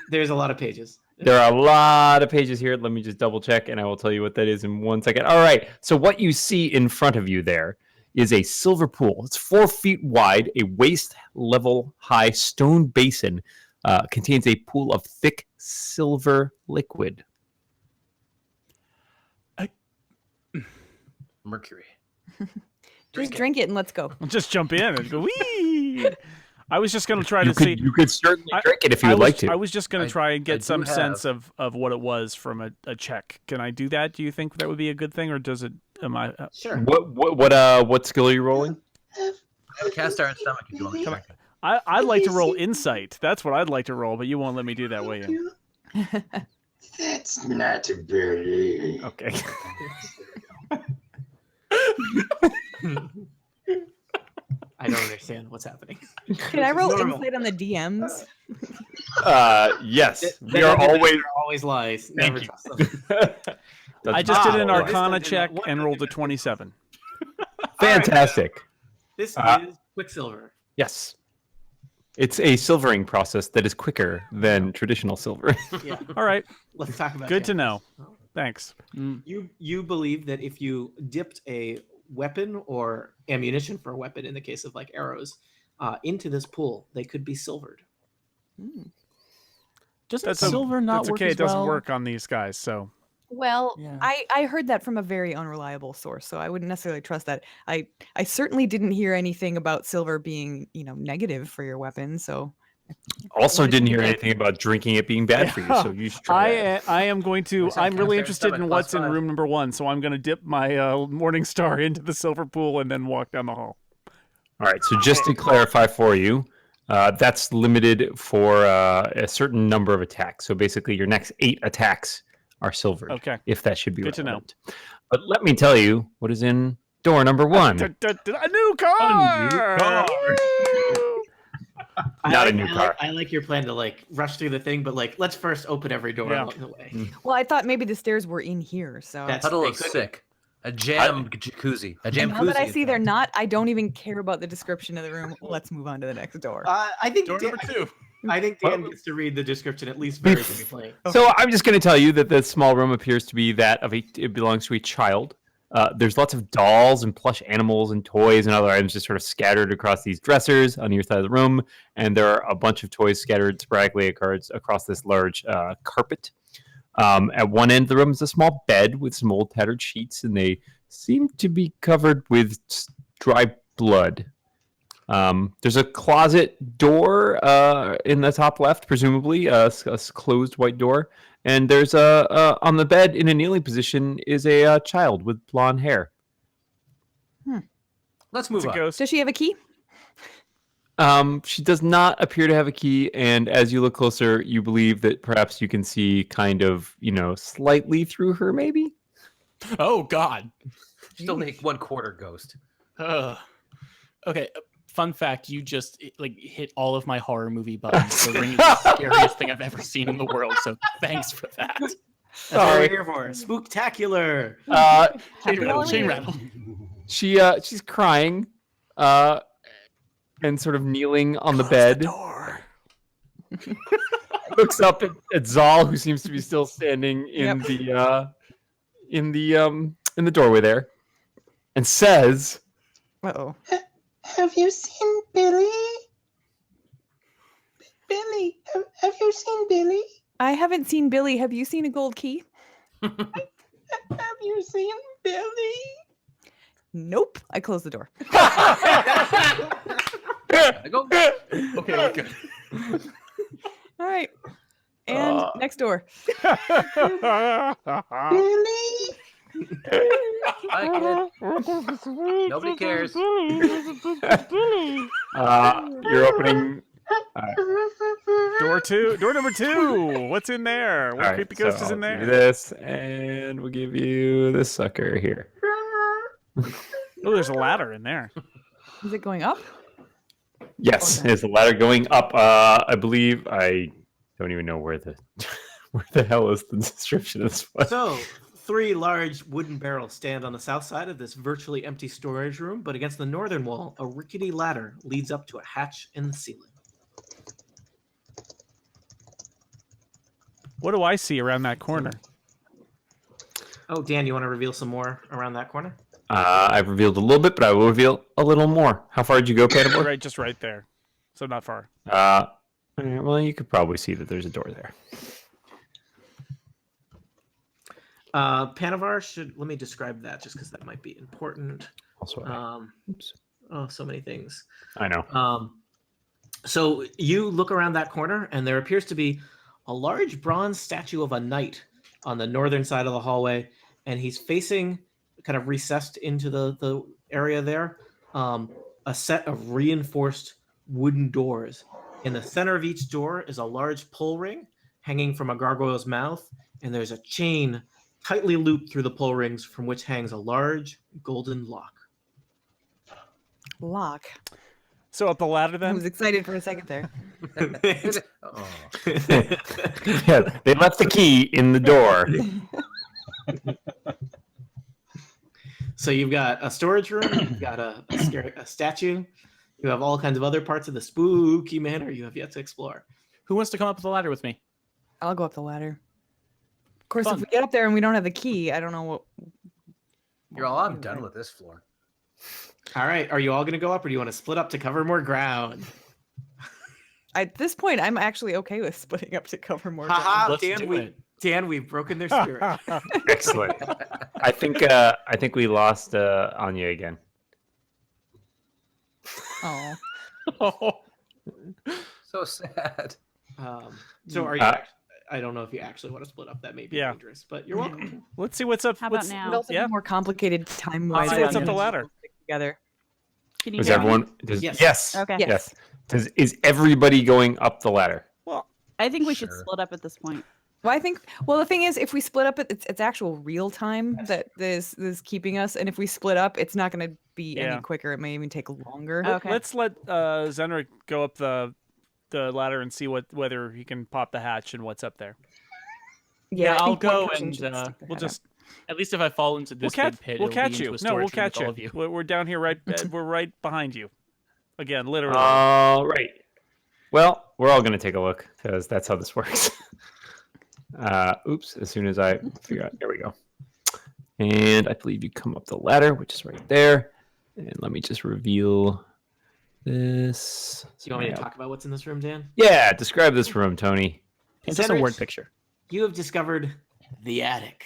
There's a lot of pages. There are a lot of pages here. Let me just double check, and I will tell you what that is in 1 second. All right. So what you see in front of you there is a silver pool. It's 4 feet wide, a waist-level high stone basin. Contains a pool of thick silver liquid. Mercury. Just drink it and let's go. Just jump in and go, wee! I was just going to try to see. You could certainly drink it if you would like to. I was just going to try and get some do sense of what it was from a check. Can I do that? Do you think that would be a good thing, or does it? Am I? Sure. What skill are you rolling? Cast iron stomach if you want to check it. I'd like to roll insight. That's what I'd like to roll, but you won't let me do that, will you? That's not very. Okay. I don't understand what's happening. Can I roll Normal. insight on the DMs? Yes. We are always lies. Thank Never you. trust them. I just did an Wow. arcana This check did not- and rolled a 27. Fantastic. This is Quicksilver. Yes. It's a silvering process that is quicker than traditional silver. Yeah. All right. Let's talk about Good to that. know. Thanks. You believe that if you dipped a weapon or ammunition for a weapon, in the case of like arrows, into this pool, they could be silvered. Doesn't That's silver not That's work okay. as It doesn't well? work on these guys. So Well, Yeah. I heard that from a very unreliable source, so I wouldn't necessarily trust that. I certainly didn't hear anything about silver being, negative for your weapon, so Also, didn't hear anything about drinking it being bad for you, so you should try that. I am going to. Nice have I'm really cast iron interested in stomach, what's in +5. room number 1. So I'm going to dip my Morning Star into the silver pool and then walk down the hall. All right, so just to clarify for you, that's limited for a certain number of attacks. So basically, your next 8 attacks are silvered. Okay. If that should be Good to know. relevant. But let me tell you what is in door number 1. A new car. Not a new car. I like your plan to like rush through the thing, but like let's first open every door Yeah. along the way. well, I thought maybe the stairs were in here, so That's Huddle they of could- sick. A jam jacuzzi. A jam now that I see they're not, I don't even care about the description of the room. Let's move on to the next door. I think Door Dan, number 2. I think Dan gets to read the description at least very briefly. So I'm just going to tell you that the small room appears to be that of it belongs to a child. There's lots of dolls and plush animals and toys and other items just sort of scattered across these dressers on either side of the room, and there are a bunch of toys scattered sporadically across this large carpet. At one end of the room is a small bed with some old tattered sheets, and they seem to be covered with dry blood. There's a closet door in the top left, presumably a closed white door, and there's on the bed in a kneeling position is a child with blonde hair. Let's move It's a on. ghost. Does she have a key? She does not appear to have a key, and as you look closer, you believe that perhaps you can see kind of, slightly through her, maybe? Oh God. Still make 1/4 ghost. Okay. Fun fact: you just hit all of my horror movie buttons. So ring is the scariest thing I've ever seen in the world. So thanks for that. That's what we're here for. Spooktacular. Chain rattle. She's crying, and sort of kneeling on the bed. Door. Looks up at Zal, who seems to be still standing in the doorway there, and says, Uh-oh. Have you seen Billy? Billy, have you seen Billy? I haven't seen Billy. Have you seen a gold key? Have you seen Billy? Nope. I closed the door. I go. Okay, we're good. All right. And next door. Billy? Hi, kid. Nobody cares. You're opening. Door number 2. What's in there? What All right, creepy ghost so is in I'll give there? you this, and we'll give you this sucker here. Oh, there's a ladder in there. Is it going up? Yes, Okay. there's a ladder going up. I believe I don't even know where the where the hell is the description of this one. So, 3 large wooden barrels stand on the south side of this virtually empty storage room, but against the northern wall, a rickety ladder leads up to a hatch in the ceiling. What do I see around that corner? Oh, Dan, you want to reveal some more around that corner? I've revealed a little bit, but I will reveal a little more. How far did you go, Paddleboard? Right, just right there. So not far. Well, you could probably see that there's a door there. Panavar let me describe that just because that might be important. Also, oops. Oh, so many things. I know. So you look around that corner, and there appears to be a large bronze statue of a knight on the northern side of the hallway, and he's facing, kind of recessed into the area there, a set of reinforced wooden doors. In the center of each door is a large pull ring hanging from a gargoyle's mouth, and there's a chain tightly looped through the pull rings from which hangs a large golden lock. Lock. So up the ladder I then? was excited for a second there. Oh. Yeah, they left the key in the door. So you've got a storage room, you've got a statue, you have all kinds of other parts of the spooky manor you have yet to explore. Who wants to come up the ladder with me? I'll go up the ladder. Of course, Fun. if we get up there and we don't have the key, I don't know what. You're all. I'm done with this floor. All right, are you all going to go up, or do you want to split up to cover more ground? At this point, I'm actually okay with splitting up to cover more ground. Haha, Let's do it. Dan, we've broken their spirit. Excellent. I think we lost Anya again. Oh, Oh. So sad. So are you? I don't know if you actually want to split up. That may be Yeah. dangerous, but you're welcome. Let's see what's up. How about what's, now? it also Yeah. be more complicated time Let's wise. see what's up the ladder. Together. Can you Is hear me? everyone? Yes. Yes. Okay. Yes. Yes. Is everybody going up the ladder? Well, I think we should Sure. split up at this point. Well, I think. Well, the thing is, if we split up, it's actual real time that is keeping us, and if we split up, it's not going to be Yeah. any quicker. It may even take longer. Okay. let's let Zenric go up the ladder and see whether he can pop the hatch and what's up there. Yeah, I I'll think one go person and should stick their We'll head just at least if I fall into this big pit, we'll it'll catch be you. into a No, we'll storage room catch with all you. of you. We're down here right. We're right behind you. Again, literally. All right. Well, we're all going to take a look because that's how this works. Oops. As soon as I figure out, there we go. And I believe you come up the ladder, which is right there. And let me just reveal this. Do you want me to talk about what's in this room, Dan? Yeah, describe this room, Tony. It's just a Zenrich, word picture. You have discovered the attic.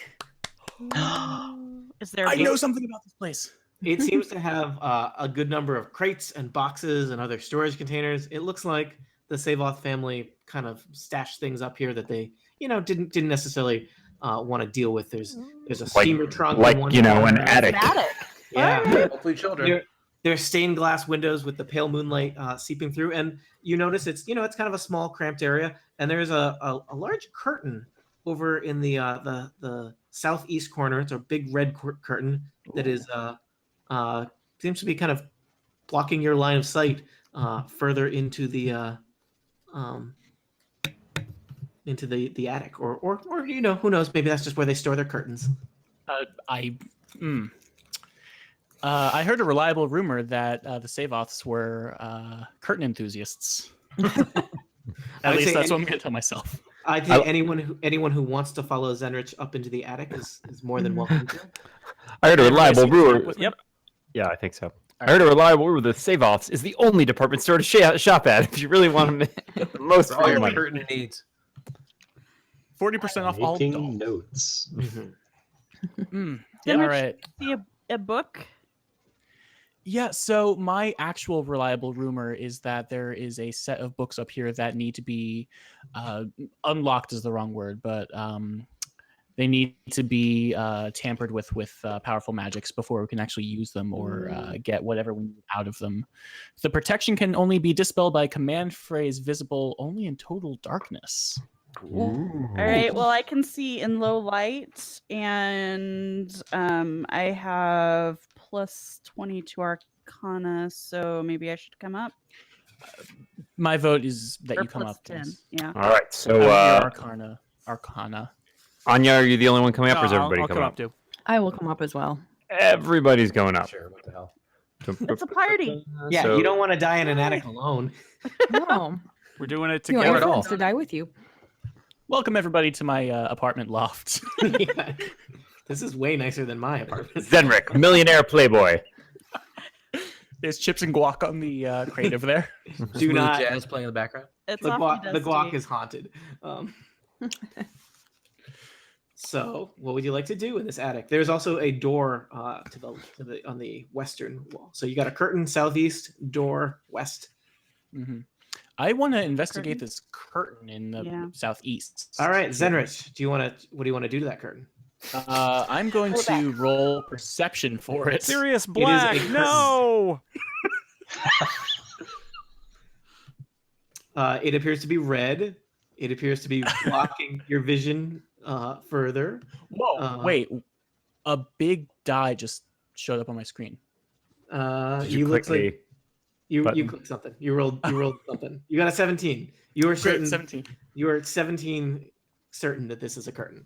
Is there? I know something about this place. It seems to have a good number of crates and boxes and other storage containers. It looks like the Savoth family kind of stashed things up here that they, didn't necessarily want to deal with. There's a steamer trunk, in one an corner. attic. Attic. Yeah, Hopefully, children. there's stained glass windows with the pale moonlight seeping through, and you notice it's it's kind of a small, cramped area, and there's a large curtain over in the southeast corner. It's a big red curtain that is seems to be kind of blocking your line of sight further into the attic, or who knows, maybe that's just where they store their curtains. I heard a reliable rumor that the Savoths were curtain enthusiasts. I At would least say that's what I'm going to tell myself. I think anyone who wants to follow Zenrich up into the attic is more than welcome to. I heard a reliable brewer. Yep. Yeah, I think so. I heard a reliable rumor that Save Offs is the only department store to shop at if you really want to get the most For for all your your money. curtain needs. 40% off all Making dolls. notes. Yeah, all right. See a book. Yeah, so my actual reliable rumor is that there is a set of books up here that need to be unlocked is the wrong word, but they need to be tampered with powerful magics before we can actually use them or get whatever we need out of them. The protection can only be dispelled by a command phrase visible only in total darkness. All right. Well, I can see in low light, and I have plus 20 to Arcana, so maybe I should come up. My vote is that Or you come plus up. 10. Yes. Yeah. All right, so Your Arcana. Anya, are you the only one coming up, or is No, everybody I'll coming come up? up too. I will come up as well. Everybody's going up. Sure, what the hell? It's a party. Yeah, So- you don't want to die in an attic alone. No, We're doing it you want your together. at all. friends to die with you. Welcome everybody to my apartment loft. Yeah. This is way nicer than my apartment. Zenrik, millionaire playboy. There's chips and guac on the crate over there. Do Smooth not. jazz playing in the background. It's The awfully guac, the guac dusty. is haunted. So, what would you like to do in this attic? There's also a door to the on the western wall. So you got a curtain southeast, door west. Mhm. I want to investigate Curtain? this curtain in the Yeah. southeast. All right, Zenrich, what do you want to do to that curtain? I'm going to roll perception for it. Sirius a Black, curtain. no! It appears to be red. It appears to be blocking your vision further. Whoa! Wait, a big die just showed up on my screen. Did You look quickly- like you button? clicked something. You rolled something. You got a 17. You are certain. Great, 17. You are 17 certain that this is a curtain.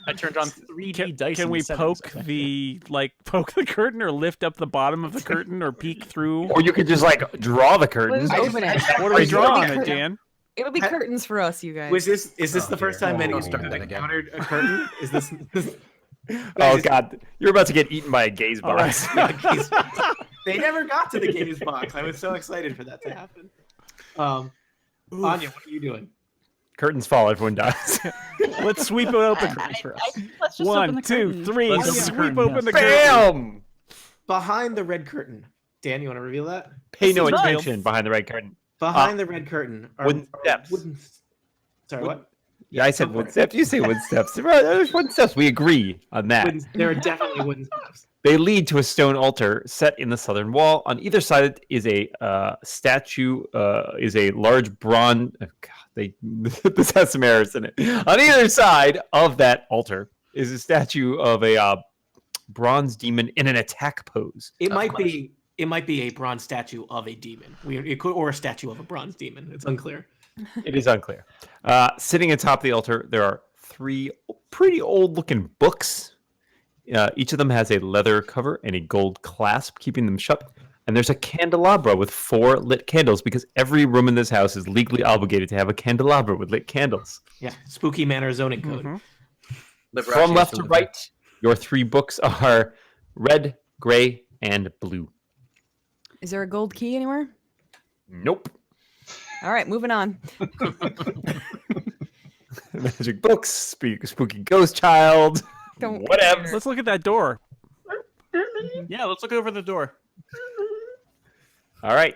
I turned on 3D Can, dice. can in we the settings, poke I think. poke the curtain or lift up the bottom of the curtain or peek through? Or you could just like draw the curtain. Let's open it. What do we draw on it, curtain. Dan? It'll be curtains for us, you guys. Is this Oh, the first dear. time Don't anyone's start that again. encountered a curtain? Is this? Oh god, you're about to get eaten by a gaze All box. They never got to the games box. I was so excited for that to happen. Anya, what are you doing? Curtains fall, everyone dies. Let's sweep it open. for us. Let's just open One, the 2, curtain. 3. Let's open the Sweep curtain, open yes. the curtain. Bam! Behind the red curtain. Dan, you want to reveal that? Pay no This is nice. attention behind the red curtain. Behind the red curtain are wooden steps. Sorry, Wooden- what? Yeah, I said Go for wood it. steps. You say wood steps. There's wooden steps. We agree on that. There are definitely wooden steps. They lead to a stone altar set in the southern wall. On either side is a statue. Is a large bronze. Oh God, this has some errors in it. On either side of that altar is a statue of a bronze demon in an attack pose. It Of might course. be a bronze statue of a demon. It could, or a statue of a bronze demon. It's unclear. It is unclear. Sitting atop the altar, there are 3 pretty old-looking books. Each of them has a leather cover and a gold clasp, keeping them shut. And there's a candelabra with 4 lit candles, because every room in this house is legally obligated to have a candelabra with lit candles. Yeah, spooky manor zoning code. Mhm. Liberace From is left to still right, your 3 books are red, gray, and blue. Is there a gold key anywhere? Nope. All right, moving on. Magic books, spooky ghost child. Don't Whatever. care. Let's look at that door. Yeah, let's look over the door. All right.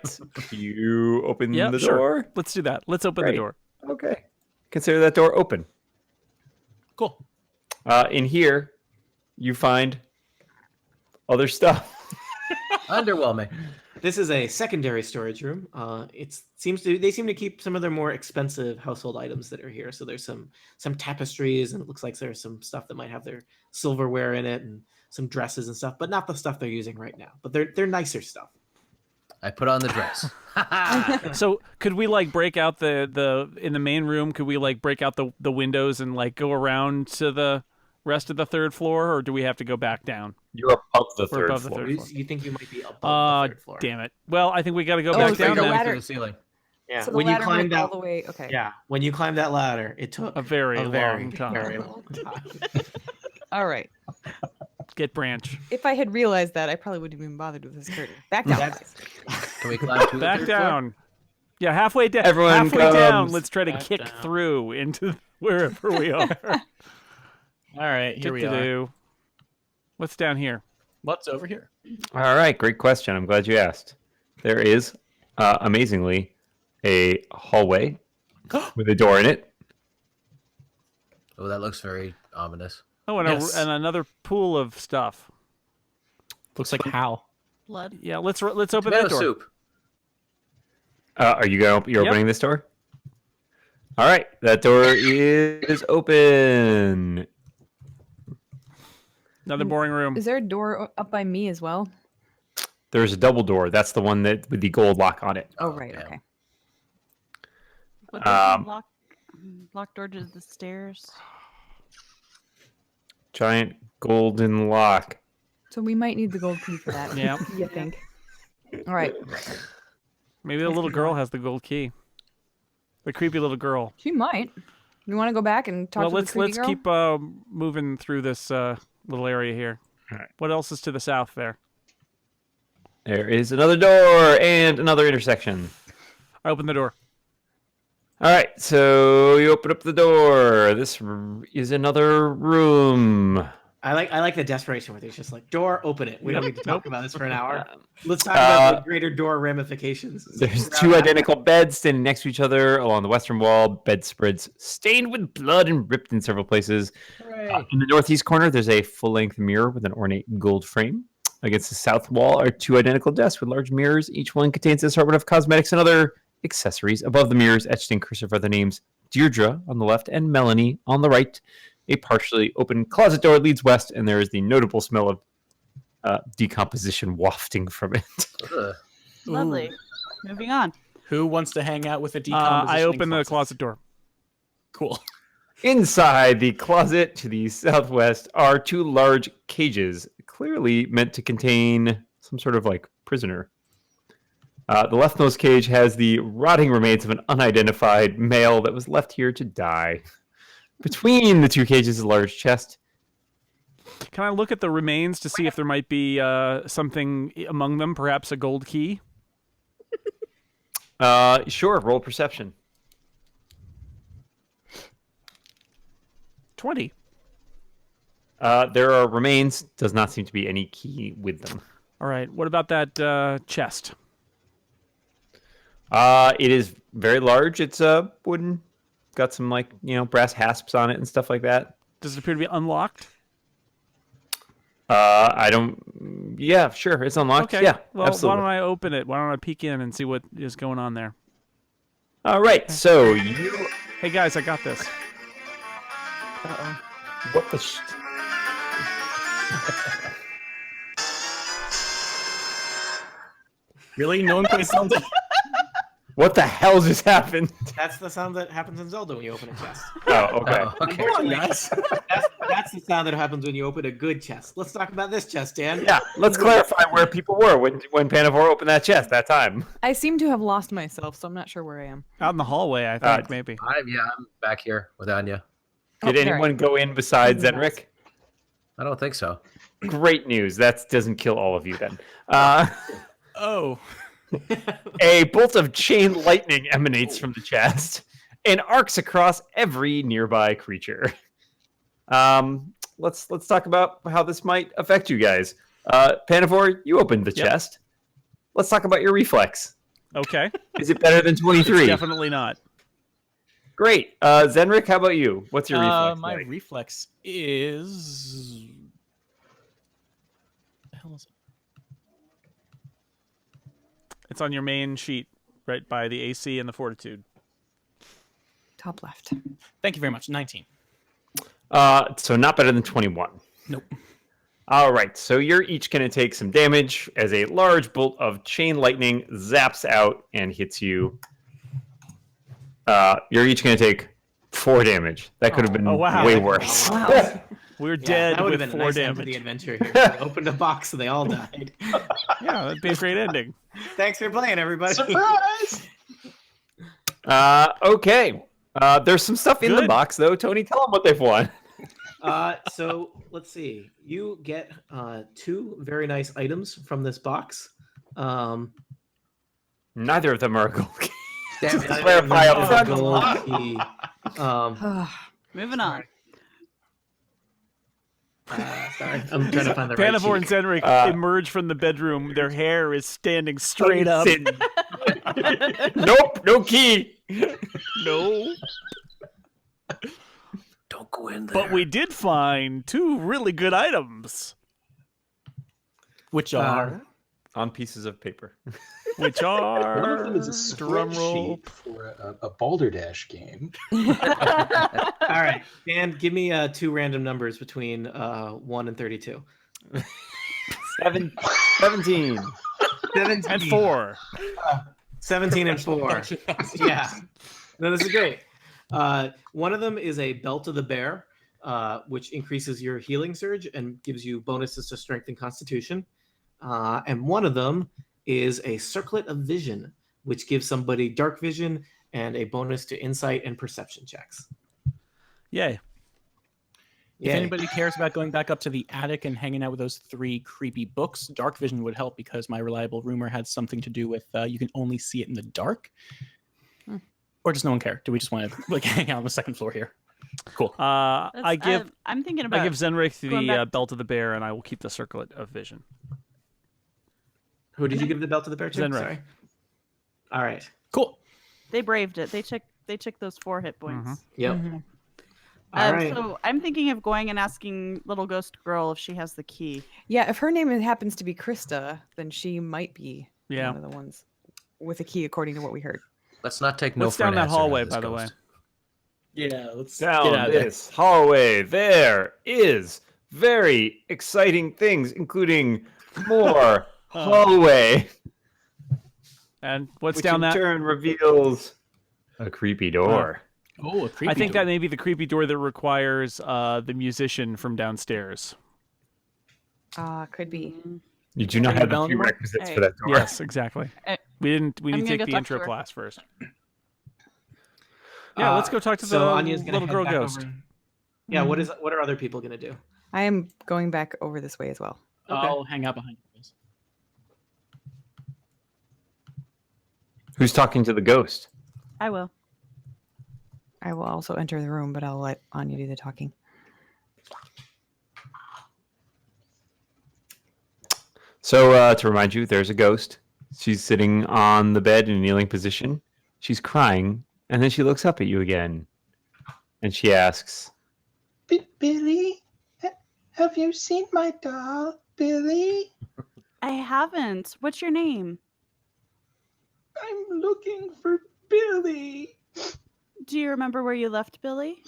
You open Yeah, the sure. door. Let's do that. Let's open Great. the door. Okay. Consider that door open. Cool. In here, you find other stuff. Underwhelming. This is a secondary storage room. They seem to keep some of their more expensive household items that are here. So there's some tapestries, and it looks like there's some stuff that might have their silverware in it, and some dresses and stuff, but not the stuff they're using right now. But they're nicer stuff. I put on the dress. So could we like break out the in the main room? Could we like break out the windows and like go around to the rest of the 3rd floor, or do we have to go back down? You're above the We're 3rd above the floor. 3rd floor. You think you might be above the 3rd floor? Damn it. Well, I think we got to go Oh, back so down the then. ladder- to the ceiling. Yeah. So the when you ladder climbed went all out the way. Okay. Yeah, when you climbed that ladder, it took A very a very, long time. very long time. All right. Get branch. If I had realized that, I probably wouldn't have even bothered with this curtain. Back down. That's- Can we climb to the Back third floor? down. Yeah, halfway down. Everyone halfway down. comes Let's try to back kick down. through into wherever we are. All right, here we are. Do-do-do. What's down here? What's over here? All right, great question. I'm glad you asked. There is, amazingly, a hallway with a door in it. Oh, that looks very ominous. Oh, and, Yes. and another pool of stuff. Looks like Hal. Blood. Yeah, let's open Tomato that door. soup. Are you going? You're Yep. opening this door? All right, that door is open. Another boring room. Is there a door up by me as well? There's a double door. That's the one that with the gold lock on it. Oh, right. Yeah. Okay. What does Um, the lock door to the stairs? Giant golden lock. So we might need the gold key for that. Yeah. You think? All right. Maybe the little girl has the gold key. The creepy little girl. She might. You want to go back and talk Well, to let's the creepy girl? keep moving through this little area here. All right. What else is to the south there? There is another door and another intersection. I open the door. All right, so you open up the door. This is another room. I like the desperation where it's just like, door, open it. We don't need to talk about this for an hour. Let's talk Uh, about the greater door ramifications. There's two identical beds standing next to each other along the western wall. Bedspreads stained with blood and ripped in several places. In the northeast corner, there's a full-length mirror with an ornate gold frame. Against the south wall are two identical desks with large mirrors. Each one contains an assortment of cosmetics and other accessories. Above the mirrors, etched in cursive, are the names Deirdre on the left and Melanie on the right. A partially open closet door leads west, and there is the notable smell of decomposition wafting from it. Ugh. Lovely. Moving on. Who wants to hang out with a decomposition? I open the closet door. Cool. Inside the closet to the southwest are two large cages, clearly meant to contain some sort of like prisoner. The leftmost cage has the rotting remains of an unidentified male that was left here to die. Between the two cages is a large chest. Can I look at the remains to see if there might be something among them, perhaps a gold key? Sure, roll perception. 20. There are remains. Does not seem to be any key with them. All right. What about that chest? It is very large. It's wooden. Got some brass hasps on it and stuff like that. Does it appear to be unlocked? I don't. Yeah, sure. It's unlocked. Okay. Yeah, Well, absolutely. why don't I open it? Why don't I peek in and see what is going on there? All right. So you. Hey guys, I got this. Uh-oh. What the? Really? No one plays Zelda? What the hell just happened? That's the sound that happens in Zelda when you open a chest. Oh, okay. Oh, okay. Come on, guys. That's the sound that happens when you open a good chest. Let's talk about this chest, Dan. Yeah. Let's clarify where people were when Panavor opened that chest that time. I seem to have lost myself, so I'm not sure where I am. Out in the hallway, I think maybe. I'm back here with Anya. Did there I anyone go in besides Zenrik? I don't think so. Great news. That doesn't kill all of you then. Oh. A bolt of chain lightning emanates from the chest and arcs across every nearby creature. Let's talk about how this might affect you guys. Panavor, you opened the Yep. chest. Let's talk about your reflex. Okay. Is it better than 23? It's definitely not. Great. Zenrik, how about you? What's your reflex My like? reflex is. What the hell is it? It's on your main sheet, right by the AC and the fortitude. Top left. Thank you very much. 19. So not better than 21. Nope. All right, so you're each going to take some damage as a large bolt of chain lightning zaps out and hits you. You're each going to take 4 damage. That could have been Oh, wow. way worse. Wow. We're Yeah, dead that would with have been 4 a nice end to the damage. adventure here. They opened a box and they all died. Yeah, that'd be a great ending. Thanks for playing, everybody. Surprise! Okay. There's some stuff in the Good. box, though. Tony, tell them what they've won. So let's see. You get 2 very nice items from this box. Neither of them are a gold key. Damn it. Clarify up front. Gold key. Moving on. Sorry, I'm trying to find the right Panavor and sheet. Zenrik emerge from the bedroom. Their hair is standing straight up. Nope, no key. No. Don't go in there. But we did find 2 really good items, Which are On pieces of paper. which are One of them is a drum roll. spreadsheet for a Balderdash game. All right, Dan, give me 2 random numbers between 1 and 32. 17. 17 And 4. 17 and 4. Yeah. No, this is great. One of them is a Belt of the Bear, which increases your healing surge and gives you bonuses to strength and constitution. And one of them is a Circlet of Vision, which gives somebody dark vision and a bonus to insight and perception checks. Yay. If Yay. anybody cares about going back up to the attic and hanging out with those 3 creepy books, dark vision would help because my reliable rumor had something to do with you can only see it in the dark. Or does no one care? Do we just want to hang out on the second floor here? Cool. I'm thinking about. I give Zenrik going the back- Belt of the Bear, and I will keep the Circlet of Vision. Who did you give the Belt of the Bear to? Zenrik. Sorry. All right. Cool. They braved it. They checked those 4 hit points. Yep. All right. So I'm thinking of going and asking little ghost girl if she has the key. Yeah, if her name happens to be Krista, then she might be Yeah. one of the ones with a key, according to what we heard. Let's not take no What's for down an that answer out of hallway, this by the way? ghost. Yeah, let's Down get out of there. this hallway, there is very exciting things, including more hallway. And what's which down in that? turn reveals a creepy door. Oh, a creepy I think door. that may be the creepy door that requires the musician from downstairs. Could be. You do not Ring the have bell the anymore? prerequisites Hey. for that door. Yes, exactly. We need I'm to gonna take go the talk intro to her. class first. Yeah, let's go talk to the So Anya's gonna little head girl back ghost. over. Yeah. What are other people gonna do? I am going back over this way as well. I'll hang out behind you guys. Who's talking to the ghost? I will. I will also enter the room, but I'll let Anya do the talking. So, to remind you, there's a ghost. She's sitting on the bed in a kneeling position. She's crying, and then she looks up at you again. And she asks, Billy, have you seen my doll, Billy? I haven't. What's your name? I'm looking for Billy. Do you remember where you left Billy?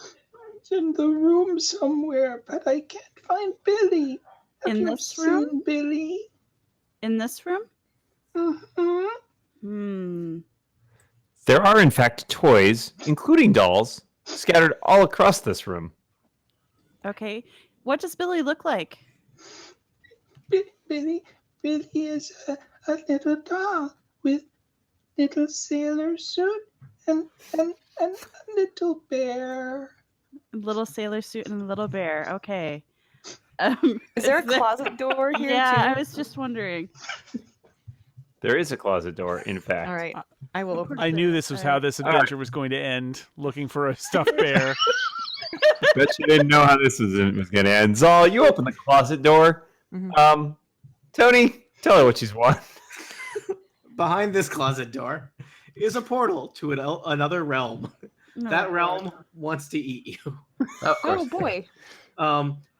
It's in the room somewhere, but I can't find Billy. Have In you this room? seen Billy? In this room? Mm-hmm. there are, in fact, toys, including dolls, scattered all across this room. Okay. What does Billy look like? Billy is a little doll with little sailor suit and a little bear. Little sailor suit and a little bear. Okay. Is there a closet door here Yeah, too? I was just wondering. There is a closet door, in fact. All right, I will open. I knew this was how this adventure was going to end, looking for a stuffed bear. Bet you didn't know how this was going to end. Zal, you open the closet door. Mhm. Tony, tell her what she's won. Behind this closet door is a portal to another realm. That realm wants to eat you. Of course. Oh boy.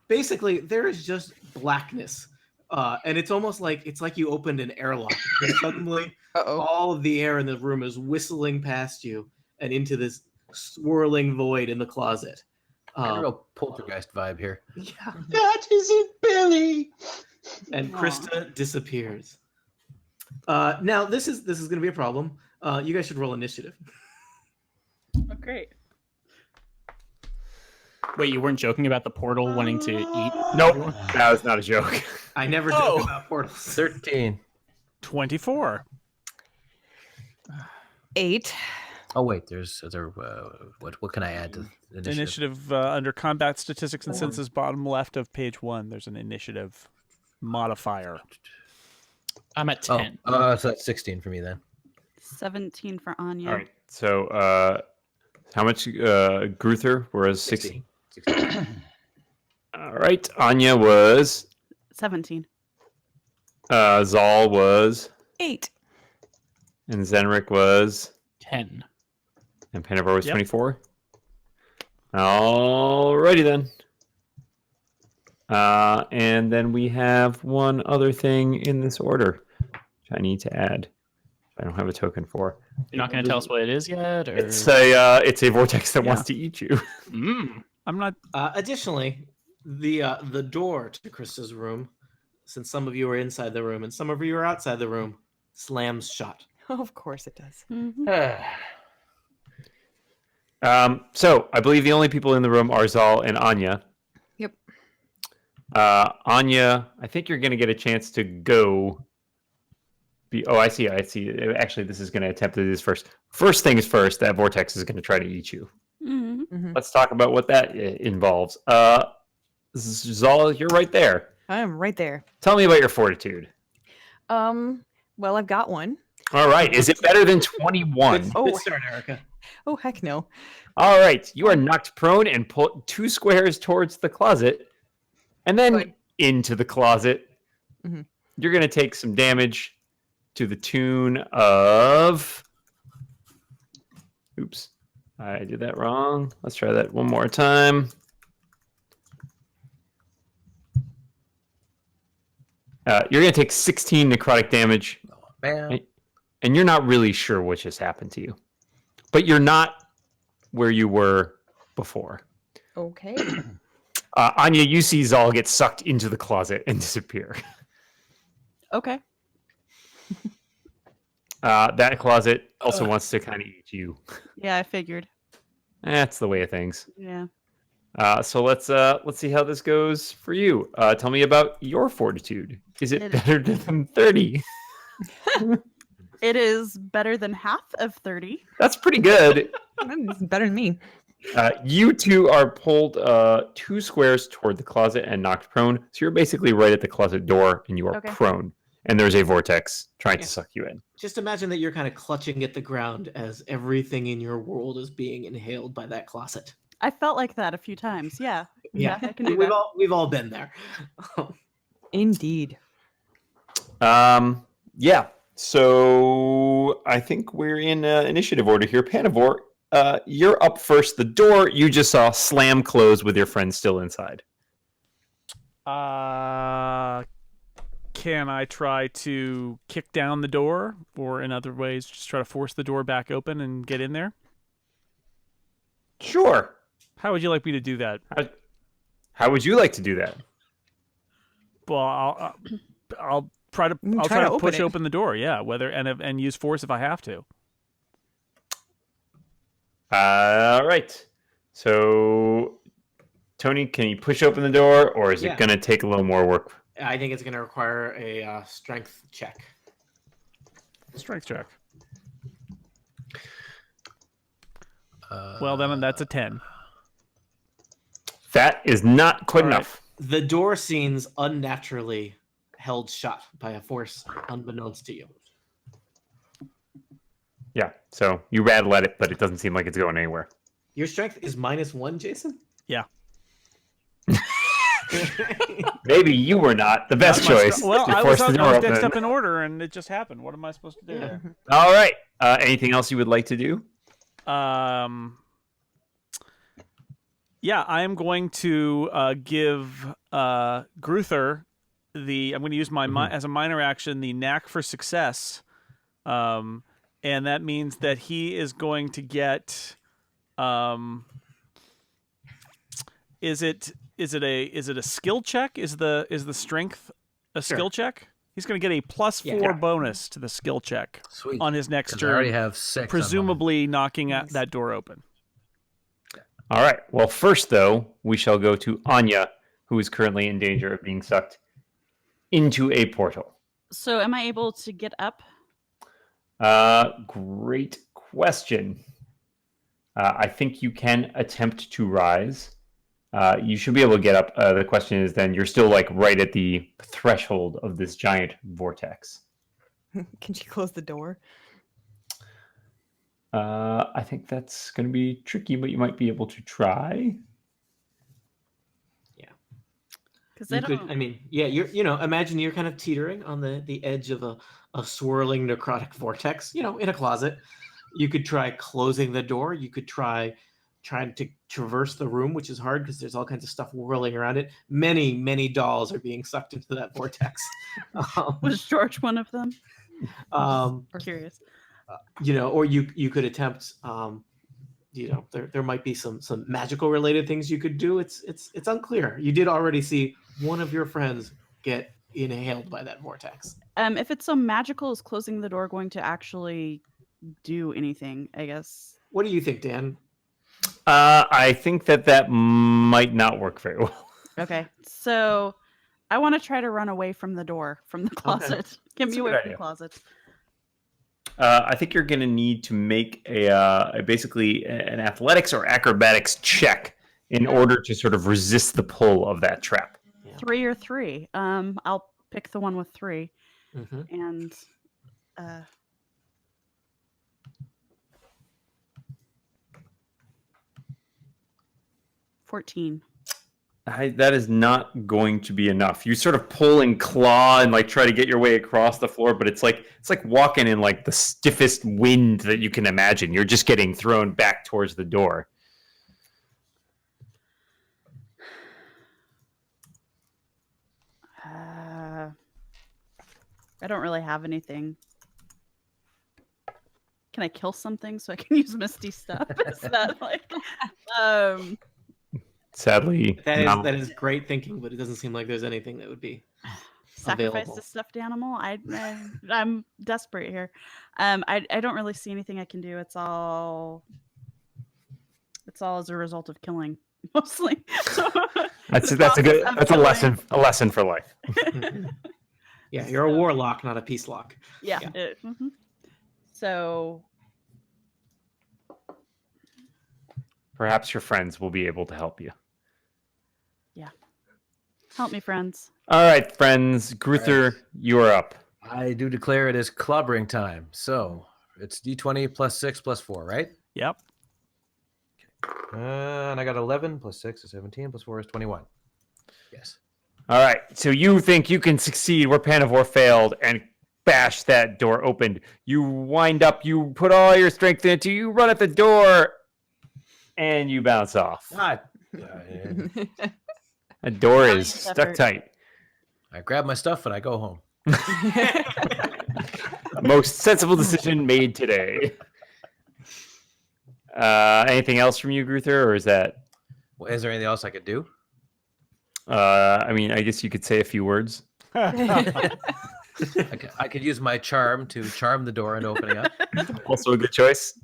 Basically, there is just blackness, and it's almost like you opened an airlock. And suddenly, Uh-oh. all of the air in the room is whistling past you and into this swirling void in the closet. Got a real poltergeist vibe here. Yeah. That isn't Billy. And Krista disappears. Now this is going to be a problem. You guys should roll initiative. Oh, great. Wait, you weren't joking about the portal wanting to eat? Nope, that was not a joke. I never joke about portals. 13. 24. 8. Oh wait, there's what can I add to the initiative? Initiative under combat statistics and senses, bottom left of page 1. There's an initiative modifier. I'm at 10. So that's 16 for me then. 17 for Anya. All right. So how much Gruther? Whereas 16. 16. All right. Anya was 17. Zal was 8. and Zenrik was 10. and Panavor was Yep. 24. Alrighty then. And then we have one other thing in this order, which I need to add. I don't have a token for. You're not going to tell us what it is yet? Or... It's a vortex that wants to eat you. I'm not. Additionally, the door to Krista's room, since some of you are inside the room and some of you are outside the room, slams shut. Oh, of course it does. So I believe the only people in the room are Zal and Anya. Yep. Anya, I think you're going to get a chance to go. I see. Actually, this is going to attempt to do this first. First things first, that vortex is going to try to eat you. Mm-hmm. Let's talk about what that involves. Zal, you're right there. I am right there. Tell me about your fortitude. Well, I've got one. All right. Is it better than 21? Good start, Erica. Oh, heck no. All right. You are knocked prone and pulled 2 squares towards the closet and then Good. into the closet. Mhm. You're going to take some damage to the tune of... Oops. I did that wrong. Let's try that one more time. You're going to take 16 necrotic damage. Man. And you're not really sure what just happened to you. But you're not where you were before. Okay. Anya, you see Zal get sucked into the closet and disappear. Okay. That closet also wants to kind of eat you. Yeah, I figured. That's the way of things. Yeah. So let's see how this goes for you. Tell me about your fortitude. Is it better than 30? It is better than half of 30. That's pretty good. It's better than me. You two are pulled 2 squares toward the closet and knocked prone. So you're basically right at the closet door and you are prone. And there's a vortex trying to suck you in. Just imagine that you're kind of clutching at the ground as everything in your world is being inhaled by that closet. I felt like that a few times. Yeah. Yeah, I can do we've that. we've all been there. Indeed. Yeah. So I think we're in initiative order here. Panavor, you're up first. The door you just saw slam close with your friend still inside. Can I try to kick down the door, or in other ways, just try to force the door back open and get in there? Sure. How would you like me to do that? How would you like to do that? Well, I'll try to push open the door. Yeah, and use force if I have to. All right. So, Tony, can you push open the door, or is it going to take a little more work? I think it's going to require a strength check. Strength check. Well, then that's a 10. That is not quite enough. The door seems unnaturally held shut by a force unbeknownst to you. Yeah, so you rattle at it, but it doesn't seem like it's going anywhere. Your strength is -1, Jason? Yeah. Maybe you were not the best choice. Well, to I force was the door next open. up in order, and it just happened. What am I supposed to do? Yeah. All right. Anything else you would like to do? Yeah, I am going to give Gruther I'm going to use my as a minor action the knack for success, and that means that he is going to get. Is it a skill check? Is the strength a skill check? He's going to get a +4 bonus to the skill check on his next turn. I already have 6. Presumably knocking that door open. All right. Well, first, though, we shall go to Anya, who is currently in danger of being sucked into a portal. So am I able to get up? Great question. I think you can attempt to rise. You should be able to get up. The question is then, you're still like right at the threshold of this giant vortex. Can she close the door? I think that's going to be tricky, but you might be able to try. Because You could, I mean, yeah, imagine you're kind of teetering on the edge of a swirling necrotic vortex, in a closet. You could try closing the door. You could try trying to traverse the room, which is hard because there's all kinds of stuff whirling around it. Many, many dolls are being sucked into that vortex. Was George one of them? Curious. Or you could attempt, there might be some magical related things you could do. It's unclear. You did already see one of your friends get inhaled by that vortex. If it's so magical, is closing the door going to actually do anything? I guess. What do you think, Dan? I think that might not work very well. Okay, so I want to try to run away from the door, from the closet. Okay. Get me That's a away good from the idea. closet. I think you're going to need to make basically an athletics or acrobatics check in order to sort of resist the pull of that trap. 3 or 3. I'll pick the one with 3, and 14. That is not going to be enough. You sort of pull and claw and like try to get your way across the floor, but it's like walking in like the stiffest wind that you can imagine. You're just getting thrown back towards the door. I don't really have anything. Can I kill something so I can use Misty stuff? Is that like Sadly, that is great thinking, but it doesn't seem like there's anything that would be sacrifice available. the stuffed animal? I'm desperate here. I don't really see anything I can do. It's all as a result of killing, mostly. That's a lesson for life. Yeah, you're a warlock, not a peace lock. Yeah. So perhaps your friends will be able to help you. yeah, help me, friends. All right, friends. Gruther, you are up. I do declare it is clobbering time. So it's D20 plus 6 plus 4, right? Yep. And I got 11 plus 6 is 17 plus 4 is 21. Yes. All right. So you think you can succeed where Panavor failed and bash that door open. You wind up, you put all your strength into, you run at the door, and you bounce off. God. The door is Nice stuck effort. tight. I grab my stuff and I go home. Most sensible decision made today. Anything else from you, Gruther, or is that? Well, is there anything else I could do? I mean, I guess you could say a few words. I could use my charm to charm the door into opening up. Also a good choice.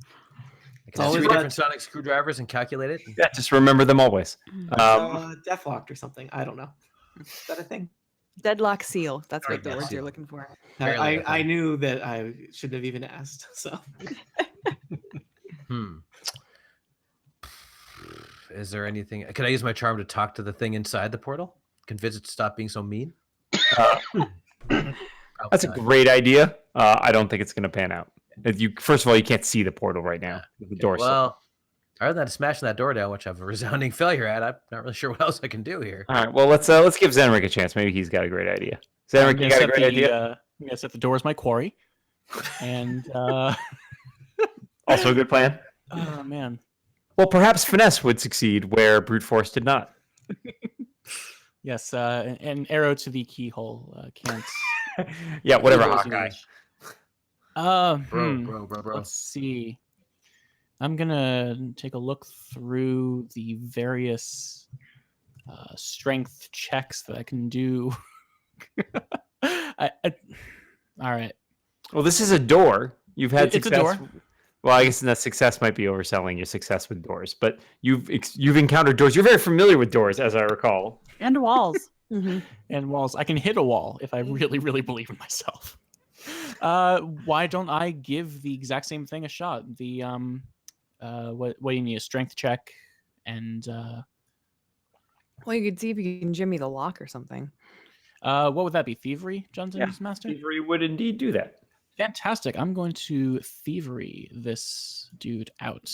I can have Always 3 got- different sonic screwdrivers and calculate it. Yeah, just remember them always. Deathlocked or something. I don't know. Is that a thing? Deadlock seal. That's what the Deadlock words you're seal. looking for. Apparently I a thing. knew that I shouldn't have even asked. So Is there anything? Can I use my charm to talk to the thing inside the portal? Convince it to stop being so mean? That's a great idea. I don't think it's going to pan out. First of all, you can't see the portal right now. The door's Well, other than smashing that door down, which I've a resounding failure at, I'm not really sure what else I can do here. all right. Well, let's give Zenrik a chance. Maybe he's got a great idea. Zenrik, you got a great idea. I'm gonna set the door as my quarry, and Also a good plan. oh man, Well, perhaps finesse would succeed where brute force did not. yes, an arrow to the keyhole can't. Yeah, whatever, Arrows Hawkeye. each. Bro. Let's see. I'm gonna take a look through the various strength checks that I can do. All right. Well, this is a door. You've had It's a success. door. Well, I guess that success might be overselling your success with doors, but you've encountered doors. You're very familiar with doors, as I recall. And walls. And walls. I can hit a wall if I really, really believe in myself. Why don't I give the exact same thing a shot? The What do you need? A strength check, and Well, you could see if you can jimmy the lock or something. what would that be? Thievery, Johnson Yeah, Master. Thievery would indeed do that. Fantastic. I'm going to thievery this dude out.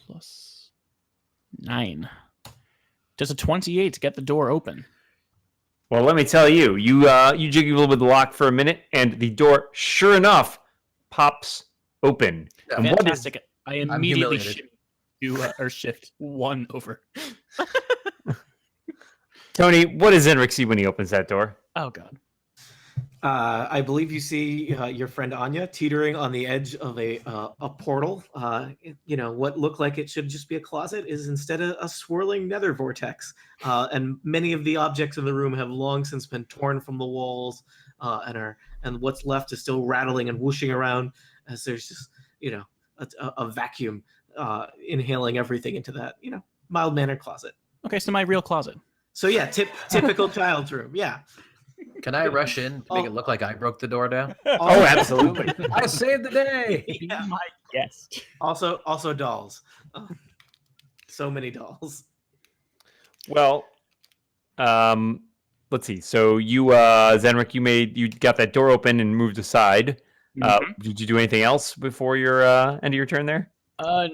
Plus 9. Does a 28 to get the door open? Well, let me tell you, you jiggle with the lock for a minute, and the door, sure enough, pops open. And what is Fantastic. I immediately humiliated. shift 1 over. Tony? What does Enric see when he opens that door? Oh god. I believe you see your friend Anya teetering on the edge of a portal. What looked like it should just be a closet is instead a swirling nether vortex. And many of the objects in the room have long since been torn from the walls, and what's left is still rattling and whooshing around as there's just a vacuum inhaling everything into that mild mannered closet. Okay, so my real closet. So yeah, typical child's room. Yeah. Can I rush in to make it look like I broke the door down? Oh, absolutely. I saved the day. Be my guest. Also dolls. So many dolls. Well, let's see. So you, Zenric, you got that door open and moved aside. Did you do anything else before your end of your turn there?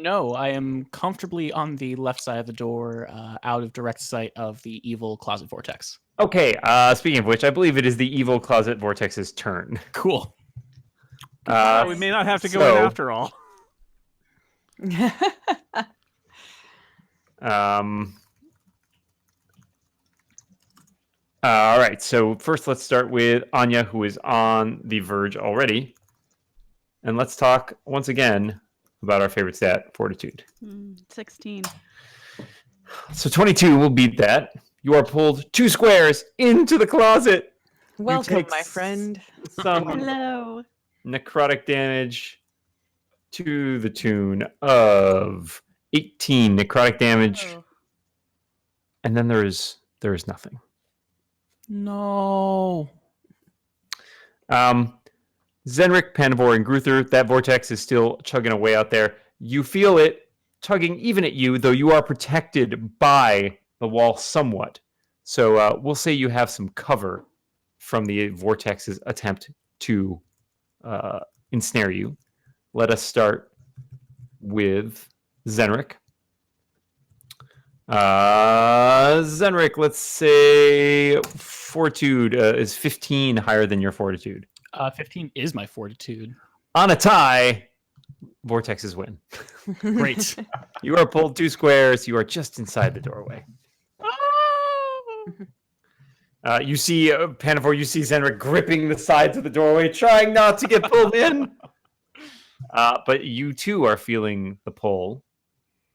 No, I am comfortably on the left side of the door, out of direct sight of the evil closet vortex. Okay. Speaking of which, I believe it is the evil closet vortex's turn. Cool. We may not have to go in after all. All right. So first, let's start with Anya, who is on the verge already, and let's talk once again about our favorite stat, fortitude. 16. So 22 will beat that. You are pulled 2 squares into the closet. Welcome, take my friend. Some Hello. necrotic damage to the tune of 18 necrotic damage, Oh. and then there is nothing. No. Zenric, Panavor, and Gruther, that vortex is still chugging away out there. You feel it tugging even at you, though you are protected by the wall somewhat. So we'll say you have some cover from the vortex's attempt to ensnare you. Let us start with Zenric. Zenric, let's say fortitude is 15 higher than your fortitude. 15 is my fortitude. On a tie, vortexes win. Great. You are pulled 2 squares. You are just inside the doorway. You see Panavor, you see Zenric gripping the sides of the doorway, trying not to get pulled in. But you too are feeling the pull.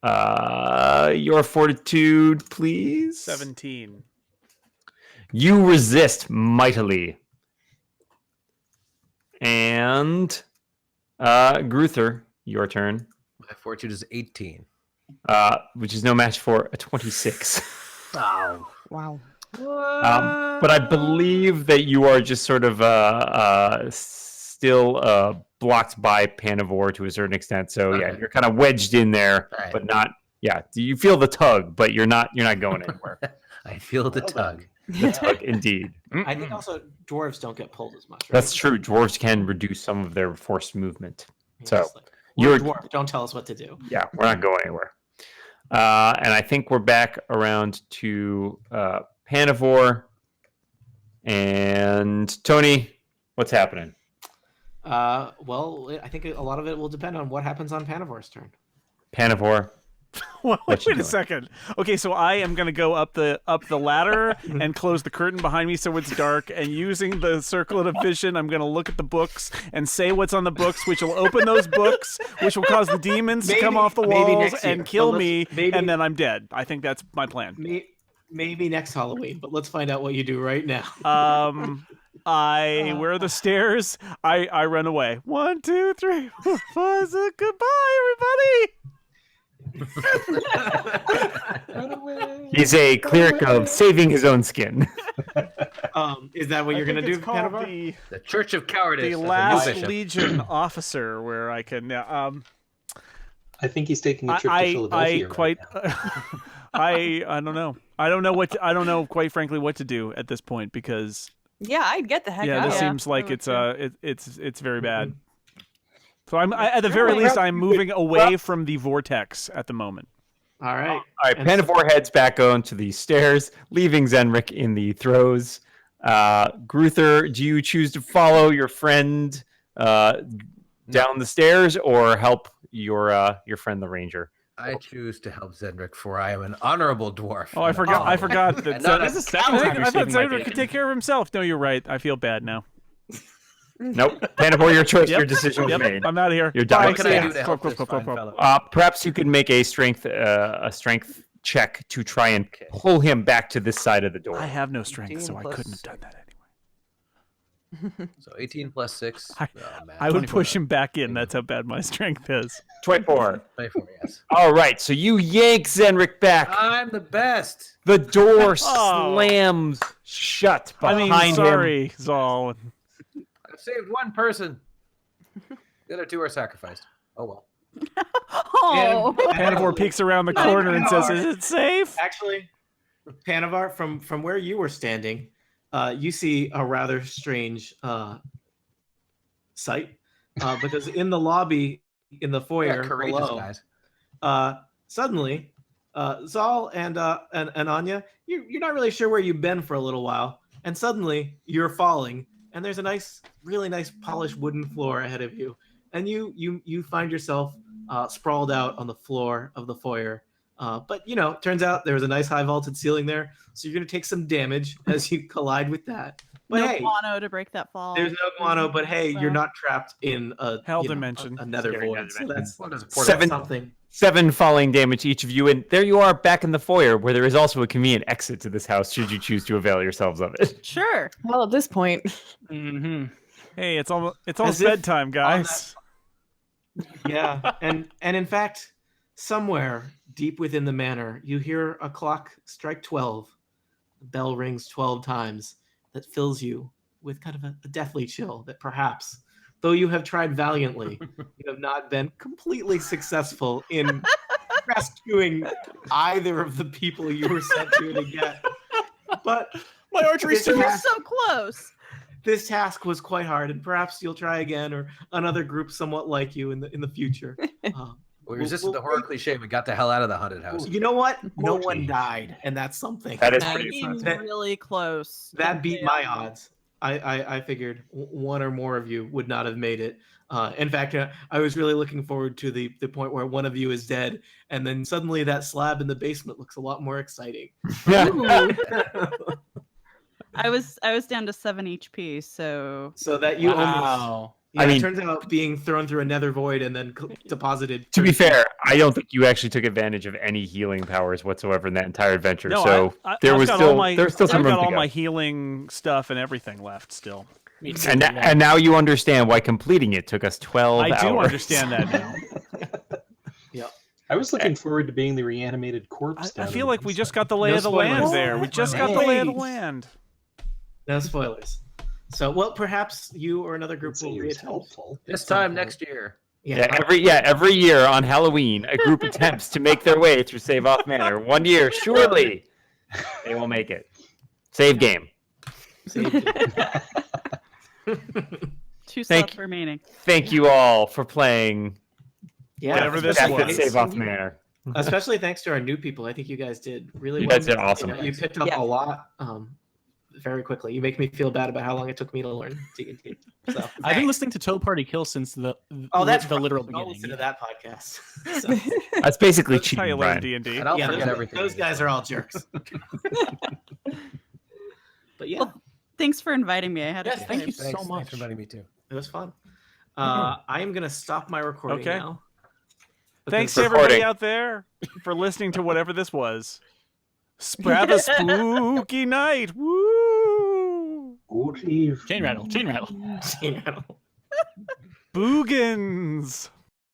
Your fortitude, please. 17. You resist mightily. And Gruther, your turn. My fortitude is 18. Which is no match for a 26. Oh. Wow. But I believe that you are just sort of still blocked by Panavor to a certain extent. So yeah, you're kind of wedged in there, Right. but not. Yeah, you feel the tug, but you're not going anywhere. I feel the tug. The tug, indeed. I think also dwarves don't get pulled as much. Right? That's true. Dwarves can reduce some of their forced movement. It's So like, we're you're a dwarf. Don't tell us what to do. yeah, we're not going anywhere. And I think we're back around to Panavor and Tony. What's happening? Well, I think a lot of it will depend on what happens on Panavor's turn. Panavor. Well, What you wait a doing? second. Okay, so I am gonna go up the ladder and close the curtain behind me so it's dark. And using the circlet of vision, I'm gonna look at the books and say what's on the books, which will open those books, which will cause the demons to come off the maybe walls next year. and kill But me, maybe- and then I'm dead. I think that's my plan. Maybe next Halloween, but let's find out what you do right now. Where are the stairs? I run away. 1, 2, 3, 4, 5, 6. Goodbye, everybody. He's a cleric of saving his own skin. Is that what you're gonna do, it's called Panavar? The Church of Cowardice. the as a new Last bishop. Legion officer, where I can. I think he's taking a trip to Philadelphia. I don't know. I don't know quite frankly what to do at this point because Yeah, I'd get the heck out. this of seems I like would it's very bad. So at the very least I'm moving away from the vortex at the moment. All right. All right, And so- Panavor heads back onto the stairs, leaving Zenrik in the throes. Gruther, do you choose to follow your friend down the stairs or help your friend the ranger? I choose to help Zendrik, for I am an honorable dwarf. Oh, I forgot that. And not This is a the second I time you're thought saving my Xander could bacon. take care of himself. No, you're right. I feel bad now. Nope. Panavor, your choice, Yep. your decision was Yep, made. I'm out of here. You're Bye. done. What can I See do ya. to help Cool, this cool, fine cool. fellow? Perhaps you could make a strength check to try and pull him back to this side of the door. I have no strength, 18 so I plus couldn't have done that anyway. So 18 plus 6. I- oh, man. I would 24. push him back in. That's how bad my strength is. 24. 24, yes. All right, so you yank Zenrik back. I'm the best. The door Oh. slams shut I behind mean, him. sorry, Zal. I've saved one person. The other 2 are sacrificed. Oh, well. Oh, Panavor peeks around the corner and says, "Is it safe?" Actually, Panavar, from where you were standing, you see a rather strange sight because in the lobby, in the foyer courageous below, guys. suddenly, Zal and Anya, you're not really sure where you've been for a little while, and suddenly you're falling, and there's a really nice polished wooden floor ahead of you, and you find yourself sprawled out on the floor of the foyer. But turns out there was a nice high vaulted ceiling there, so you're gonna take some damage as you collide with that. But no hey, guano to break that fall. there's no guano. But hey, you're not trapped in a Hell dimension. a nether Scary void. nether So dimension. that's What is a Seven- something. 7 falling damage to each of you, and there you are back in the foyer, where there is also a convenient exit to this house, should you choose to avail yourselves of it. Sure. Well, at this point, Mm-hmm. Hey, it's almost As if bedtime, guys. Yeah, and in fact, somewhere deep within the manor, you hear a clock strike 12. The bell rings 12 times. That fills you with kind of a deathly chill that perhaps, though you have tried valiantly, you have not been completely successful in rescuing either of the people you were sent to get. But My archery This You were task- so close. this task was quite hard, and perhaps you'll try again, or another group somewhat like you in the future. We resisted the horror cliche. We got the hell out of the haunted house. You know what? No one 14. died, and that's something. That is That pretty being impressive. really close. That beat my odds. I figured one or more of you would not have made it. In fact, I was really looking forward to the point where one of you is dead, and then suddenly that slab in the basement looks a lot more exciting. I was down to 7 HP, so So that you almost. Wow. Yeah, I mean- it turns out being thrown through a nether void and then deposited. To be fair, I don't think you actually took advantage of any healing powers whatsoever in that entire adventure. No, so there I've was got still all my, there was still some I've room got to all go. my healing stuff and everything left still. Me too, And, yeah. and now you understand why completing it took us 12 I hours. do understand that now. I was looking forward to being the reanimated corpse. I down feel in like we just got the lay No of the spoilers. land there. We just got the lay of the Wait. land. No spoilers. So, well, perhaps you or another I'd group say will it was reattempt. helpful. This time next year. Every year on Halloween, a group attempts to make their way through Save Off Manor. One year, surely they will make it. Save game. two Thank- slots remaining. Thank you all for playing Yeah, Whatever this Back was. at Save Off Manor. Especially thanks to our new people. I think you guys did really You well. guys did awesome. You picked up Yeah. a lot very quickly. You make me feel bad about how long it took me to learn D&D. So, I've been thanks. listening to Total Party Kill since the That's the literal I'll beginning. listen to yeah. that podcast. So, That's basically That's how you cheating, learn Brian. D&D. And I'll yeah, forget those, everything. those guys are all jerks. But yeah, Well, Thanks for inviting me. I had a Yes, good thank time. you so Thanks much. for inviting me too. it was fun. I am going to stop my recording Okay. now. Thanks Because- to everybody Recording. out there for listening to whatever this was. Have a spooky night. Woo! Good eve. Chain rattle, chain rattle. You know. Boogans.